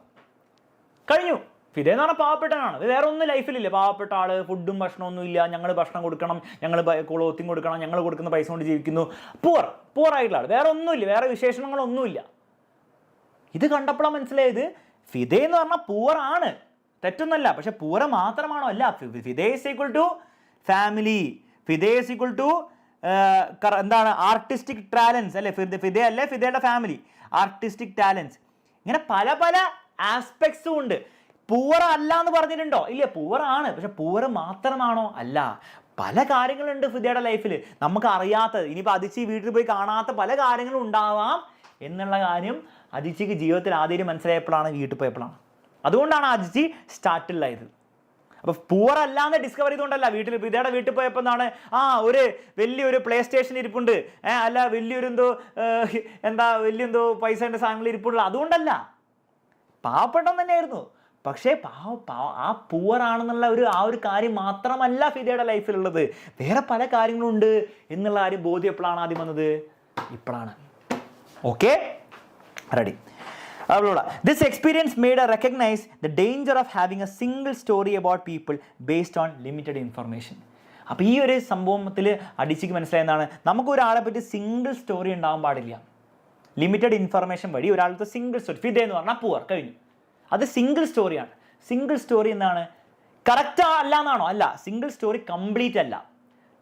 കഴിഞ്ഞു. ഫിദ എന്ന് പറഞ്ഞാൽ പാവപ്പെട്ടവനാണ്, വേറെ ഒന്നും ലൈഫിലില്ല. പാവപ്പെട്ട ആള്, ഫുഡും ഭക്ഷണമൊന്നും ഇല്ല, ഞങ്ങൾ ഭക്ഷണം കൊടുക്കണം, ഞങ്ങൾ ക്ലോത്തിങ് കൊടുക്കണം, ഞങ്ങൾ കൊടുക്കുന്ന പൈസ കൊണ്ട് ജീവിക്കുന്നു. പുവർ ആയിട്ടുള്ള ആൾ, വേറെ ഒന്നുമില്ല, വേറെ വിശേഷണങ്ങളൊന്നുമില്ല. ഇത് കണ്ടപ്പോഴാണ് മനസ്സിലായത് ഫിദ എന്ന് പറഞ്ഞാൽ പുവർ ആണ്, തെറ്റൊന്നുമല്ല. പക്ഷെ പുവർ മാത്രമാണോ? അല്ല. Fide is equal to family, Fide is equal to എന്താണ് ആർട്ടിസ്റ്റിക് ടാലൻസ് അല്ലേ. ഫിദ അല്ലേ ഫിദയുടെ ഫാമിലി, ആർട്ടിസ്റ്റിക് ടാലൻസ്. ഇങ്ങനെ പല പല ആസ്പെക്ട്സും ഉണ്ട്. പൂവർ അല്ല എന്ന് പറഞ്ഞിട്ടുണ്ടോ? ഇല്ല, പൂവർ ആണ്. പക്ഷെ പൂവർ മാത്രമാണോ? അല്ല. പല കാര്യങ്ങളുണ്ട് ഫിദയുടെ ലൈഫിൽ നമുക്ക് അറിയാത്തത്. ഇനിയിപ്പോൾ അദിച്ചി വീട്ടിൽ പോയി കാണാത്ത പല കാര്യങ്ങളും ഉണ്ടാവാം എന്നുള്ള കാര്യം അദിച്ചിക്ക് ജീവിതത്തിൽ ആദ്യം മനസ്സിലായപ്പോഴാണ്, വീട്ടിൽ പോയപ്പോഴാണ്. അതുകൊണ്ടാണ് അദിച്ചി സ്റ്റാർട്ടിലായത്. അപ്പോൾ പൂവർ അല്ലാന്ന് ഡിസ്കവർ ചെയ്തുകൊണ്ടല്ല. ഫിദയുടെ വീട്ടിൽ പോയപ്പോൾ എന്താണ് ഒരു വലിയൊരു പ്ലേ സ്റ്റേഷൻ ഇരിപ്പുണ്ട്, അല്ല വലിയൊരു വലിയെന്തോ പൈസേൻ്റെ സാധനങ്ങൾ ഇരിപ്പുള്ള, അതുകൊണ്ടല്ല. പാവപ്പെട്ടവൻ തന്നെയായിരുന്നു. പക്ഷേ ആ പൂവറാണെന്നുള്ള ഒരു കാര്യം മാത്രമല്ല ഫിദയുടെ ലൈഫിലുള്ളത്, വേറെ പല കാര്യങ്ങളുണ്ട് എന്നുള്ള കാര്യം ബോധ്യം എപ്പോഴാണ് ആദ്യം വന്നത്? ഇപ്പോഴാണ്. Okay, ready. This experience made her recognize the danger of having a single story about people based on limited information. അപ്പോൾ ഈ ഒരു സംഭവത്തിൽ അഡിച്ചിക്ക് മനസ്സിലായെന്നാണ്, നമുക്കൊരാളെ പറ്റി സിംഗിൾ സ്റ്റോറി ഉണ്ടാവാൻ പാടില്ല. ലിമിറ്റഡ് ഇൻഫർമേഷൻ വഴി ഒരാളത്തെ സിംഗിൾ സ്റ്റോറി, ഫിദ എന്ന് പറഞ്ഞാൽ പൂവർ, കഴിഞ്ഞു. അത് സിംഗിൾ സ്റ്റോറിയാണ്. സിംഗിൾ സ്റ്റോറി എന്താണ്, കറക്റ്റ് അല്ല എന്നാണോ? അല്ല, സിംഗിൾ സ്റ്റോറി കംപ്ലീറ്റ് അല്ല.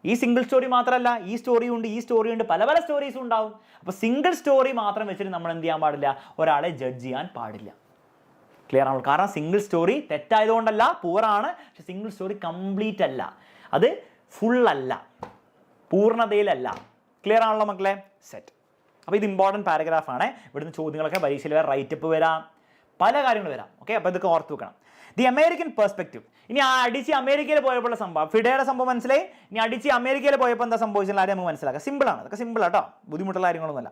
ഈ സിംഗിൾ സ്റ്റോറി മാത്രമല്ല, ഈ സ്റ്റോറിയുണ്ട്, പല പല സ്റ്റോറീസും ഉണ്ടാവും. അപ്പോൾ സിംഗിൾ സ്റ്റോറി മാത്രം വെച്ചിട്ട് നമ്മൾ എന്ത് ചെയ്യാൻ പാടില്ല, ഒരാളെ ജഡ്ജ് ചെയ്യാൻ പാടില്ല. ക്ലിയർ ആണല്ലോ? കാരണം സിംഗിൾ സ്റ്റോറി തെറ്റായതുകൊണ്ടല്ല, പൂവറാണ്. പക്ഷെ സിംഗിൾ സ്റ്റോറി കംപ്ലീറ്റ് അല്ല, അത് ഫുള്ളല്ല, പൂർണ്ണതയിലല്ല. ക്ലിയർ ആണല്ലോ മക്കളെ? സെറ്റ്. അപ്പോൾ ഇത് ഇമ്പോർട്ടൻറ്റ് പാരഗ്രാഫാണ്. ഇവിടുന്ന് ചോദ്യങ്ങളൊക്കെ പരീക്ഷയിൽ വരാം, റൈറ്റപ്പ് വരാം, പല കാര്യങ്ങൾ വരാം. ഓക്കെ, അപ്പോൾ ഇതൊക്കെ ഓർത്ത് വെക്കണം. The American perspective. ഇനി അഡിച്ചി അമേരിക്കയിൽ പോയപ്പോൾ സംഭവം, ഫിഡയുടെ സംഭവം മനസ്സിലായി. ഇനി അഡിച്ചി അമേരിക്കയിൽ പോയപ്പോൾ എന്താ സംഭവിച്ചാൽ ആരും നമുക്ക് മനസ്സിലാക്കാം. സിമ്പിളാണ്, അതൊക്കെ സിമ്പിളാട്ടോ, ബുദ്ധിമുട്ടുള്ള കാര്യങ്ങളൊന്നുമല്ല.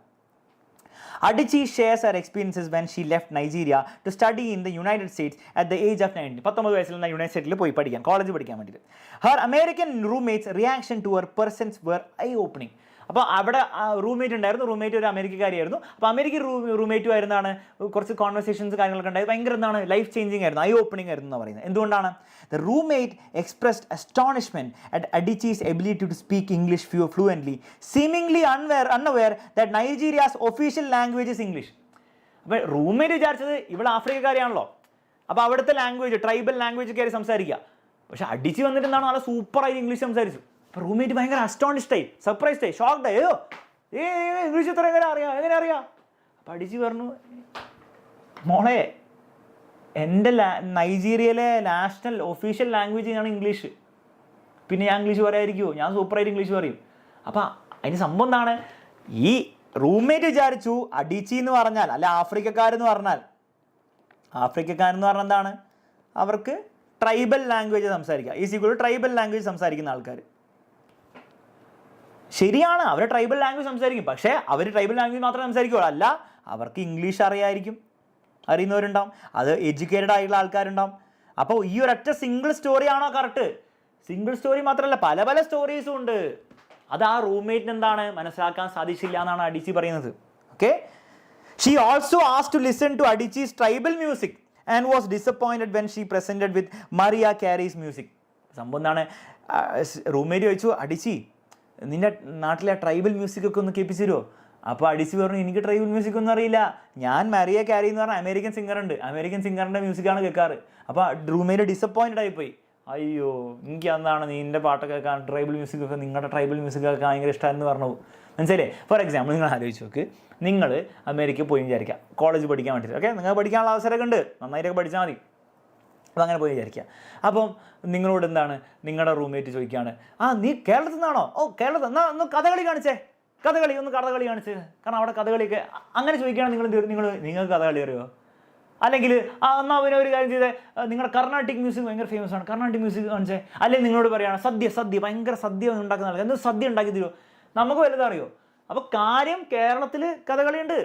Adichie shares her experiences when she left Nigeria to study in the United States at the age of 19. 19 വയസ്സിൽ യുണൈറ്റഡ് സ്റ്റേറ്റിൽ പോയി പഠിക്കാൻ, കോളേജ് പഠിക്കാൻ വേണ്ടിയിട്ട്. Her American roommates' reaction to her presence were eye-opening. അപ്പോൾ അവിടെ റൂംമേറ്റ് ഉണ്ടായിരുന്നു, റൂംമേറ്റ് ഒരു അമേരിക്കക്കാരിയായിരുന്നു. അപ്പോൾ അമേരിക്കൻ റൂംമേറ്റും ആയിരുന്നാണ് കുറച്ച് കോൺവെർസേഷൻസ് കാര്യങ്ങളൊക്കെ ഉണ്ടായത്. ഭയങ്കര എന്താണ് ലൈഫ് ചേഞ്ചിങ് ആയിരുന്നു, ഐ ഓപ്പണിംഗ് ആയിരുന്നു എന്ന് പറയുന്നത്. എന്തുകൊണ്ടാണ്? The roommate expressed astonishment at Adichie's ability to speak English fluently, seemingly unaware that Nigeria's official language is English. അപ്പോൾ റൂംമേറ്റ് വിചാരിച്ചത് ഇവിടെ ആഫ്രിക്കക്കാരിയാണല്ലോ, അപ്പോൾ അവിടുത്തെ ലാംഗ്വേജ്, ട്രൈബൽ ലാംഗ്വേജ് കയറി സംസാരിക്കുക. പക്ഷെ അഡിച്ചി വന്നിട്ട് എന്താണ് നല്ല സൂപ്പറായി ഇംഗ്ലീഷ് സംസാരിച്ചു. അപ്പോൾ റൂംമേറ്റ് ഭയങ്കര അസ്റ്റോണിഷ്ഡായി, സർപ്രൈസ്ഡായി, ഷോക്ക്ഡായി. ഇംഗ്ലീഷ് ഇത്ര എങ്ങനെ അറിയാം? അപ്പോൾ അഡിച്ചി പറഞ്ഞു, മോളെ എൻ്റെ നൈജീരിയയിലെ നാഷണൽ ഒഫീഷ്യൽ ലാംഗ്വേജ് ആണ് ഇംഗ്ലീഷ്, പിന്നെ ഞാൻ ഇംഗ്ലീഷ് പറയാതിരിക്കുമോ? ഞാൻ സൂപ്പറായിട്ട് ഇംഗ്ലീഷ് പറയും. അപ്പോൾ അതിന് സംഭവം എന്താണ്, ഈ റൂംമേറ്റ് വിചാരിച്ചു അഡിച്ചി എന്ന് പറഞ്ഞാൽ, അല്ല ആഫ്രിക്കക്കാരെന്ന് പറഞ്ഞാൽ എന്താണ്, അവർക്ക് ട്രൈബൽ ലാംഗ്വേജ് സംസാരിക്കുക, is equal to tribal language സംസാരിക്കുന്ന ആൾക്കാർ. ശരിയാണ്, അവർ ട്രൈബൽ ലാംഗ്വേജ് സംസാരിക്കും, പക്ഷേ അവർ ട്രൈബൽ ലാംഗ്വേജ് മാത്രമേ സംസാരിക്കുകയുള്ളൂ. അല്ല, അവർക്ക് ഇംഗ്ലീഷ് അറിയായിരിക്കും, അറിയുന്നവരുണ്ടാവും, അത് എഡ്യൂക്കേറ്റഡ് ആയിട്ടുള്ള ആൾക്കാരുണ്ടാവും. അപ്പോൾ ഈ ഒരൊറ്റ സിംഗിൾ സ്റ്റോറിയാണോ കറക്റ്റ്? സിംഗിൾ സ്റ്റോറി മാത്രമല്ല, പല പല സ്റ്റോറീസും ഉണ്ട്. അത് ആ റൂംമേറ്റിന് എന്താണ് മനസ്സിലാക്കാൻ സാധിച്ചില്ല എന്നാണ് അഡിച്ചി പറയുന്നത്. Okay, she also asked to listen to Adichie's tribal music and was disappointed when she presented with Mariah Carey's music. സംഭവം എന്താണ്, റൂംമേറ്റ് ചോദിച്ചു, അഡിച്ചി നിന്റെ നാട്ടിലെ ട്രൈബൽ മ്യൂസിക് ഒക്കെ ഒന്ന് കേൾപ്പിച്ചു തരുമോ? അപ്പോൾ അഡിച്ചി പറഞ്ഞു, എനിക്ക് ട്രൈബൽ മ്യൂസിക് ഒന്നും അറിയില്ല, ഞാൻ മറിയ കാരി എന്ന് പറഞ്ഞാൽ അമേരിക്കൻ സിംഗർ ഉണ്ട്, അമേരിക്കൻ സിംഗറിൻ്റെ മ്യൂസിക്കാണ് കേൾക്കാറ്. അപ്പോൾ റൂംമേറ്റ് ഡിസപ്പോയിൻറ്റഡ് ആയിപ്പോയി. അയ്യോ, എനിക്ക് എന്താണ് നിൻ്റെ പാട്ടൊക്കെ കേൾക്കാൻ, ട്രൈബൽ മ്യൂസിക് ഒക്കെ, നിങ്ങളുടെ ട്രൈബൽ മ്യൂസിക് കേൾക്കാൻ ഭയങ്കര ഇഷ്ടമാണെന്ന് പറഞ്ഞു. മനസ്സിലായില്ലേ? ഫോർ എക്സാമ്പിൾ നിങ്ങൾ ആലോചിച്ച് നോക്ക്, നിങ്ങൾ അമേരിക്കയിൽ പോയി വിചാരിക്കുക, കോളേജ് പഠിക്കാൻ വേണ്ടിയിട്ട്. ഓക്കെ, നിങ്ങൾ പഠിക്കാനുള്ള അവസരമൊക്കെ ഉണ്ട്, നന്നായിട്ടൊക്കെ പഠിച്ചാൽ മതി. അപ്പോൾ അങ്ങനെ പോയി വിചാരിക്കുക. അപ്പം നിങ്ങളോട് എന്താണ് നിങ്ങളുടെ റൂംമേറ്റ് ചോദിക്കുകയാണ്, നീ കേരളത്തിൽ നിന്നാണോ? ഓ, കേരളത്തിൽ എന്നാ ഒന്ന് കഥകളി കാണിച്ചേ, കഥകളി കാണിച്ചേ, കാരണം അവിടെ കഥകളിയൊക്കെ. അങ്ങനെ ചോദിക്കുകയാണെങ്കിൽ നിങ്ങൾക്ക് കഥകളി അറിയുമോ? അല്ലെങ്കിൽ എന്നാൽ അവനെ ഒരു കാര്യം ചെയ്തേ, നിങ്ങളുടെ കർണാട്ടിക് മ്യൂസിക് ഭയങ്കര ഫേമസ് ആണ്, കർണാട്ടിക് മ്യൂസിക് കാണിച്ചേ. അല്ലെങ്കിൽ നിങ്ങളോട് പറയുകയാണ് സദ്യ ഭയങ്കര സദ്യ ഉണ്ടാക്കുന്ന ആൾക്കാർ, എന്ത് സദ്യ ഉണ്ടാക്കി തരുമോ? നമുക്ക് വലുത് അറിയോ? അപ്പോൾ കാര്യം കേരളത്തിൽ കഥകളിയുണ്ട്,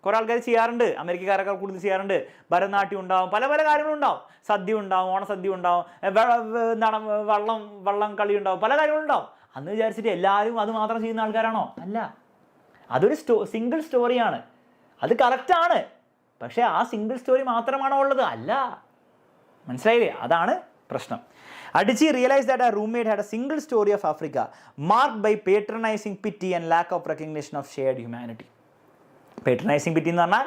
കുറേ ആൾക്കാർ ചെയ്യാറുണ്ട്, അമേരിക്കക്കാരൊക്കെ കൂടുതൽ ചെയ്യാറുണ്ട്. ഭരതനാട്യം ഉണ്ടാവും, പല പല കാര്യങ്ങളുണ്ടാവും, സദ്യ ഉണ്ടാവും, ഓണസദ്യ ഉണ്ടാവും, എന്താണ് വള്ളം കളി ഉണ്ടാവും, പല കാര്യങ്ങളുണ്ടാവും. അന്ന് വിചാരിച്ചിട്ട് എല്ലാവരും അത് മാത്രം ചെയ്യുന്ന ആൾക്കാരാണോ? അല്ല, അതൊരു സിംഗിൾ സ്റ്റോറിയാണ്, അത് കറക്റ്റാണ്. പക്ഷേ ആ സിംഗിൾ സ്റ്റോറി മാത്രമാണോ ഉള്ളത്? അല്ല. മനസ്സിലായില്ലേ? അതാണ് പ്രശ്നം. അഡിച്ചി റിയലൈസ് ദാറ്റ് ആ roommate had a single story of Africa marked by patronising pity and lack of recognition of shared humanity. Patronising pity എന്ന് പറഞ്ഞാൽ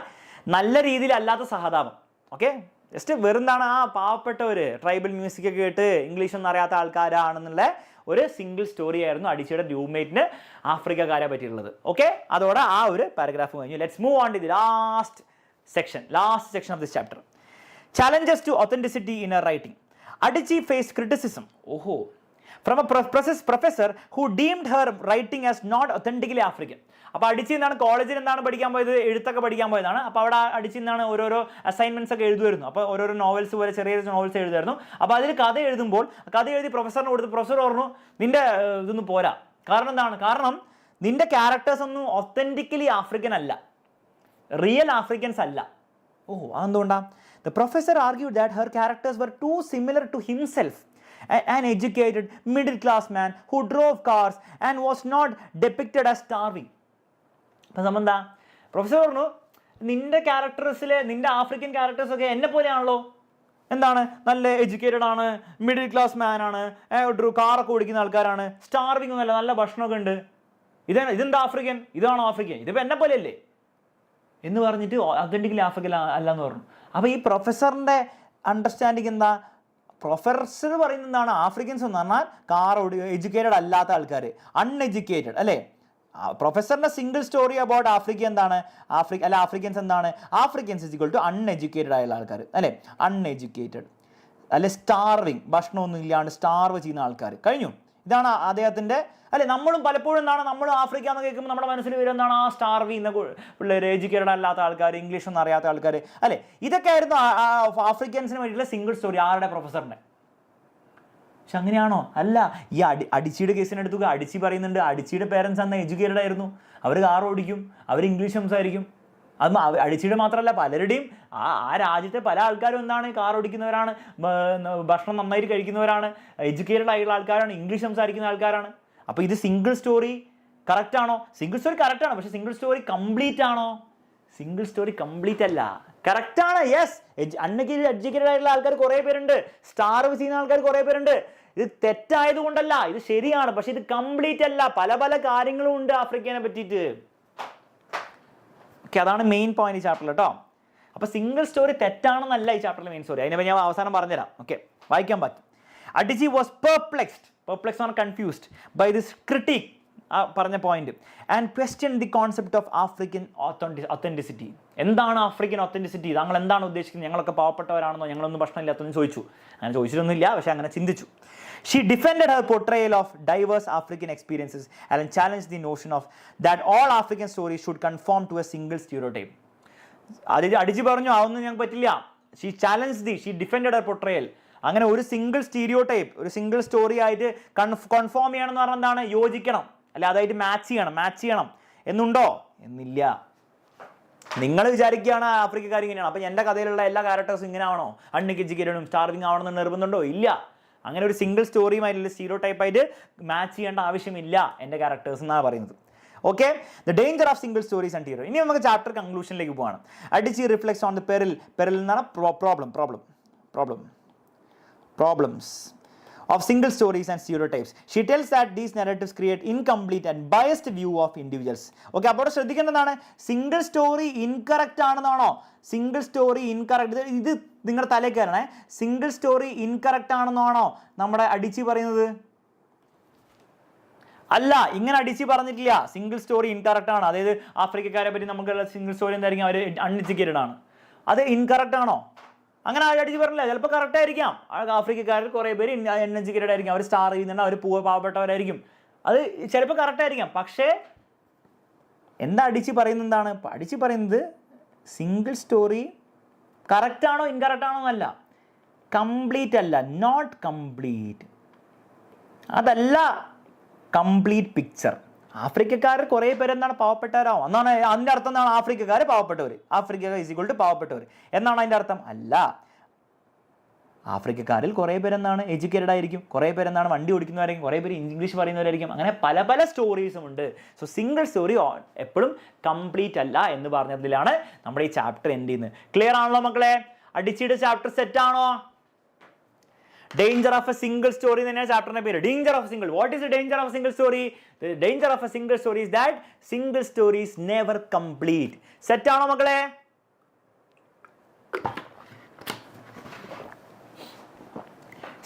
നല്ല രീതിയിലല്ലാത്ത സഹതാപം. ഓക്കെ, ജസ്റ്റ് വെറുതാണ് പാവപ്പെട്ടവർ ട്രൈബൽ മ്യൂസിക് ഒക്കെ കേട്ട് ഇംഗ്ലീഷൊന്നും അറിയാത്ത ആൾക്കാരാണെന്നുള്ള ഒരു സിംഗിൾ സ്റ്റോറി ആയിരുന്നു അഡിച്ചിയുടെ റൂംമേറ്റിന് ആഫ്രിക്കക്കാരെ പറ്റിയിട്ടുള്ളത്. ഓക്കെ, അതോടെ ആ ഒരു പാരഗ്രാഫ് കഴിഞ്ഞു. Let's move on to the last section of this chapter. Challenges to authenticity in her writing. Adichie faced criticism from a professor who deemed her writing as not authentically African. അപ്പോൾ അഡിച്ചി എന്താണ് കോളേജിൽ എന്താണ് പഠിക്കാൻ പോയത്, എഴുത്തൊക്കെ പഠിക്കാൻ പോയതാണ്. അപ്പോൾ അവിടെ അഡിച്ചി എന്താണ് ഓരോരോ അസൈൻമെൻറ്റ്സ് ഒക്കെ എഴുതുമായിരുന്നു. അപ്പോൾ ഓരോരോ നോവൽസ് പോലെ ചെറിയ നോവൽസ് എഴുതുമായിരുന്നു. അപ്പോൾ അതിൽ കഥ എഴുതുമ്പോൾ കഥ എഴുതി പ്രൊഫസറിന് കൊടുത്ത് പ്രൊഫസർ പറഞ്ഞു, നിന്റെ ഇതൊന്നും പോരാ. കാരണം എന്താണ്? കാരണം നിന്റെ ക്യാരക്ടേഴ്സ് ഒന്നും ഒത്തൻറ്റിക്കലി ആഫ്രിക്കൻ അല്ല, റിയൽ ആഫ്രിക്കൻസ് അല്ല. അതെന്തുകൊണ്ടാണ്? The professor argued that her characters were too similar to himself, an educated middle class man who drove cars and was not depicted as starving. അപ്പം സംബന്ധാ പ്രൊഫസർ പറഞ്ഞു, നിന്റെ ക്യാരക്ടേഴ്സിലെ നിന്റെ ആഫ്രിക്കൻ ക്യാരക്ടേഴ്സൊക്കെ എന്നെ പോലെയാണല്ലോ. എന്താണ്? നല്ല എഡ്യൂക്കേറ്റഡ് ആണ്, മിഡിൽ ക്ലാസ് മാൻ ആണ്, കാറൊക്കെ ഓടിക്കുന്ന ആൾക്കാരാണ്, സ്റ്റാർവിംഗ് ഒന്നും അല്ല, നല്ല ഭക്ഷണമൊക്കെ ഉണ്ട്. ഇതെന്താ ആഫ്രിക്കൻ? ഇതാണോ ആഫ്രിക്കൻ? ഇതിപ്പോൾ എന്നെ പോലെയല്ലേ എന്ന് പറഞ്ഞിട്ട് ഒത്തൻറ്റിക്കലി ആഫ്രിക്കൻ അല്ല എന്ന് പറഞ്ഞു. അപ്പോൾ ഈ പ്രൊഫസറിൻ്റെ അണ്ടർസ്റ്റാൻഡിങ് എന്താ? പ്രൊഫസർ പറയുന്നത് എന്താണ്? ആഫ്രിക്കൻസ് എന്ന് പറഞ്ഞാൽ എഡ്യൂക്കേറ്റഡ് അല്ലാത്ത ആൾക്കാർ, അൺഎഡ്യൂക്കേറ്റഡ് അല്ലേ? പ്രൊഫസറിൻ്റെ സിംഗിൾ സ്റ്റോറി അബൌട്ട് ആഫ്രിക്ക എന്താണ്? ആഫ്രിക്കൻസ് എന്താണ്? Africans is equal to uneducated ആയുള്ള ആൾക്കാർ അല്ലേ? അൺഎഡ്യൂക്കേറ്റഡ് അല്ലെ, സ്റ്റാർവിങ്, ഭക്ഷണമൊന്നും ഇല്ലാണ്ട് സ്റ്റാർവ് ചെയ്യുന്ന ആൾക്കാർ. കഴിഞ്ഞു. ഇതാണ് അദ്ദേഹത്തിൻ്റെ അല്ലെ. നമ്മളും പലപ്പോഴും എന്താണ്, നമ്മൾ ആഫ്രിക്ക എന്ന് കേൾക്കുമ്പോൾ നമ്മുടെ മനസ്സിൽ വരും എന്താണ്? സ്റ്റാർവ് ചെയ്യുന്ന പിള്ളേർ, എഡ്യൂക്കേറ്റഡ് അല്ലാത്ത ആൾക്കാർ, ഇംഗ്ലീഷ് ഒന്നും അറിയാത്ത ആൾക്കാർ അല്ലെ. ഇതൊക്കെ ആയിരുന്നു ആഫ്രിക്കൻസിന് വേണ്ടിയിട്ടുള്ള സിംഗിൾ സ്റ്റോറി. ആരുടെ? പ്രൊഫസറിൻ്റെ. പക്ഷെ അങ്ങനെയാണോ? അല്ല. ഈ അഡിച്ചിയുടെ കേസിന് എടുത്തുക. അഡിച്ചി പറയുന്നുണ്ട് അഡിച്ചിയുടെ പേരൻസ് അന്ന് എഡ്യൂക്കേറ്റഡ് ആയിരുന്നു, അവർ കാർ ഓടിക്കും, അവർ ഇംഗ്ലീഷ് സംസാരിക്കും. അത് അഡിച്ചിയുടെ മാത്രമല്ല, പലരുടെയും ആ രാജ്യത്തെ പല ആൾക്കാരും എന്താണ്, കാർ ഓടിക്കുന്നവരാണ്, ഭക്ഷണം നന്നായിട്ട് കഴിക്കുന്നവരാണ്, എഡ്യൂക്കേറ്റഡ് ആയിട്ടുള്ള ആൾക്കാരാണ്, ഇംഗ്ലീഷ് സംസാരിക്കുന്ന ആൾക്കാരാണ്. അപ്പോൾ ഇത് സിംഗിൾ സ്റ്റോറി കറക്റ്റ് ആണോ? സിംഗിൾ സ്റ്റോറി കറക്റ്റ് ആണ്, പക്ഷേ സിംഗിൾ സ്റ്റോറി കംപ്ലീറ്റ് ആണോ? സിംഗിൾ സ്റ്റോറി കംപ്ലീറ്റ് അല്ല. കറക്റ്റാണ്, യെസ്. എഡ്യൂക്കേറ്റഡ് ആയിട്ടുള്ള ആൾക്കാർ കുറേ പേരുണ്ട്, സ്റ്റാർവ് ചെയ്യുന്ന ആൾക്കാർ കുറേ പേരുണ്ട്. ഇത് തെറ്റായതുകൊണ്ടല്ല, ഇത് ശരിയാണ്, പക്ഷെ ഇത് കംപ്ലീറ്റ് അല്ല. പല പല കാര്യങ്ങളും ഉണ്ട് ആഫ്രിക്കനെ പറ്റിയിട്ട്. ഓക്കെ, അതാണ് മെയിൻ പോയിന്റ് ഈ ചാപ്റ്ററിൽ കേട്ടോ. അപ്പോൾ സിംഗിൾ സ്റ്റോറി തെറ്റാണെന്നല്ല ഈ ചാപ്റ്ററിലെ മെയിൻ സ്റ്റോറി. അതിനെ ഞാൻ അവസാനം പറഞ്ഞുതരാം. ഓക്കെ, വായിക്കാൻ പറ്റും. Adichie was perplexed or confused by this critic, പറഞ്ഞ point, and question the concept of African authenticity. എന്താണ് ആഫ്രിക്കൻ ഒത്തൻറ്റിസിറ്റി? താങ്കൾ എന്താണ് ഉദ്ദേശിക്കുന്നത്? ഞങ്ങളൊക്കെ പാവപ്പെട്ടവരാണെന്നോ, ഞങ്ങളൊന്നും ഭക്ഷണം ഇല്ലാത്തതെന്ന് ചോദിച്ചു. അങ്ങനെ ചോദിച്ചിട്ടൊന്നുമില്ല, പക്ഷേ അങ്ങനെ ചിന്തിച്ചു. She defended her portrayal of diverse African experiences and challenged the notion of that all African stories should conform to a single stereotype. അഡിച്ചി പറഞ്ഞു അതൊന്നും ഞങ്ങൾക്ക് പറ്റില്ല. She defended her portrayal. അങ്ങനെ ഒരു സിംഗിൾ സ്റ്റീരിയോ ടൈപ്പ്, ഒരു സിംഗിൾ സ്റ്റോറി ആയിട്ട് കൺഫോം ചെയ്യണം എന്ന് പറഞ്ഞാൽ എന്താണ്? യോജിക്കണം. അല്ലെ അതായിട്ട് മാച്ച് ചെയ്യണം എന്നുണ്ടോ? എന്നില്ല. നിങ്ങൾ വിചാരിക്കുകയാണ് ആഫ്രിക്കക്കാർ ഇങ്ങനെയാണ്, അപ്പം എൻ്റെ കഥയിലുള്ള എല്ലാ ക്യാരക്ടേഴ്സും ഇങ്ങനെ ആണോ, അൺഎഡ്യൂക്കേറ്റഡും സ്റ്റാർവിംഗ് ആവണമെന്ന് നിർബന്ധമുണ്ടോ? ഇല്ല. അങ്ങനെ ഒരു സിംഗിൾ സ്റ്റോറിയുമായിട്ടുള്ള സ്റ്റീരിയോ ടൈപ്പായിട്ട് മാച്ച് ചെയ്യേണ്ട ആവശ്യമില്ല എൻ്റെ ക്യാരക്ടേഴ്സ് എന്നാണ് പറയുന്നത്. Okay, the danger of single stories and hero. ഇനി നമുക്ക് ചാപ്റ്റർ കൺക്ലൂഷനിലേക്ക് പോവാണ്. അഡിച്ചി റിഫ്ലെക്ട്സ് ഓൺ ദ പെറിൽ എന്നാണ് problems of single stories and stereotypes. She tells that these narratives create incomplete and biased view of individuals. Okay, അപ്പോൾ ശ്രദ്ധിക്കേണ്ടതാണ്, സിംഗിൾ സ്റ്റോറി ഇൻകറക്റ്റ് ആണെന്നാണോ? സിംഗിൾ സ്റ്റോറി ഇൻകറക്റ്റ്, ഇത് നിങ്ങളുടെ തലയിൽ കയറണേ. സിംഗിൾ സ്റ്റോറി ഇൻകറക്റ്റ് ആണെന്നാണോ നമ്മുടെ അടിച്ചി പറയുന്നത്? അല്ല, ഇങ്ങനെ അടിച്ച് പറഞ്ഞിട്ടില്ല. സിംഗിൾ സ്റ്റോറി ഇൻകറക്റ്റ് ആണ്. അതായത് ആഫ്രിക്കക്കാരെ പറ്റി നമുക്കുള്ള സിംഗിൾ സ്റ്റോറി എന്തായിരിക്കും, അവർ അൺഎഡ്യൂക്കേറ്റഡ് ആണ്, അത് ഇൻകറക്റ്റ് ആണോ? അങ്ങനെ അടിച്ച് പറഞ്ഞില്ല. ചിലപ്പോൾ കറക്റ്റ് ആയിരിക്കാം. ആഫ്രിക്കക്കാരിൽ കുറേ പേര് അൺഎഡ്യൂക്കേറ്റഡ് ആയിരിക്കും, അവർ സ്റ്റാർ ചെയ്യുന്നുണ്ട്, അവർ പാവപ്പെട്ടവരായിരിക്കും, അത് ചിലപ്പോൾ കറക്റ്റ് ആയിരിക്കാം. പക്ഷേ എന്താ അടിച്ച് പറയുന്നത്? എന്താണ് അടിച്ച് പറയുന്നത്? സിംഗിൾ സ്റ്റോറി കറക്റ്റ് ആണോ ഇൻകറക്റ്റ് ആണോ എന്നല്ല, കംപ്ലീറ്റ് അല്ല, നോട്ട് കംപ്ലീറ്റ്, അതല്ല കംപ്ലീറ്റ് പിക്ചർ. ആഫ്രിക്കക്കാർ കുറേ പേര് എന്താണ് പാവപ്പെട്ടവരാവും എന്നാണ് അതിൻ്റെ അർത്ഥം. എന്താണ് ആഫ്രിക്കക്കാർ പാവപ്പെട്ടവർ, ആഫ്രിക്ക ഈസ് ഈക്വൽ ടു പാവപ്പെട്ടവർ എന്നാണ് അതിൻ്റെ അർത്ഥം? അല്ല. ആഫ്രിക്കക്കാരിൽ കുറേ പേരെന്താണ് എഡ്യൂക്കേറ്റഡ് ആയിരിക്കും, കുറേ പേരെന്താണ് വണ്ടി ഓടിക്കുന്നവരായിരിക്കും, കുറേ പേര് ഇംഗ്ലീഷ് പറയുന്നവരായിരിക്കും, അങ്ങനെ പല പല സ്റ്റോറീസും ഉണ്ട്. സോ സിംഗിൾ സ്റ്റോറി എപ്പോഴും കംപ്ലീറ്റ് അല്ല എന്ന് പറഞ്ഞതിലാണ് നമ്മുടെ ഈ ചാപ്റ്റർ എൻഡ് ചെയ്യുന്നത്. ക്ലിയർ ആണല്ലോ മക്കളെ? അടിച്ചിട്ട് ചാപ്റ്റർ സെറ്റ് ആണോ? Danger of a single story തന്നെയാണ് ചാപ്റ്ററിന്റെ പേര്. Danger of single. What is the danger of single story? The danger of a single story is that single stories never complete. Set ആണോ മക്കളെ?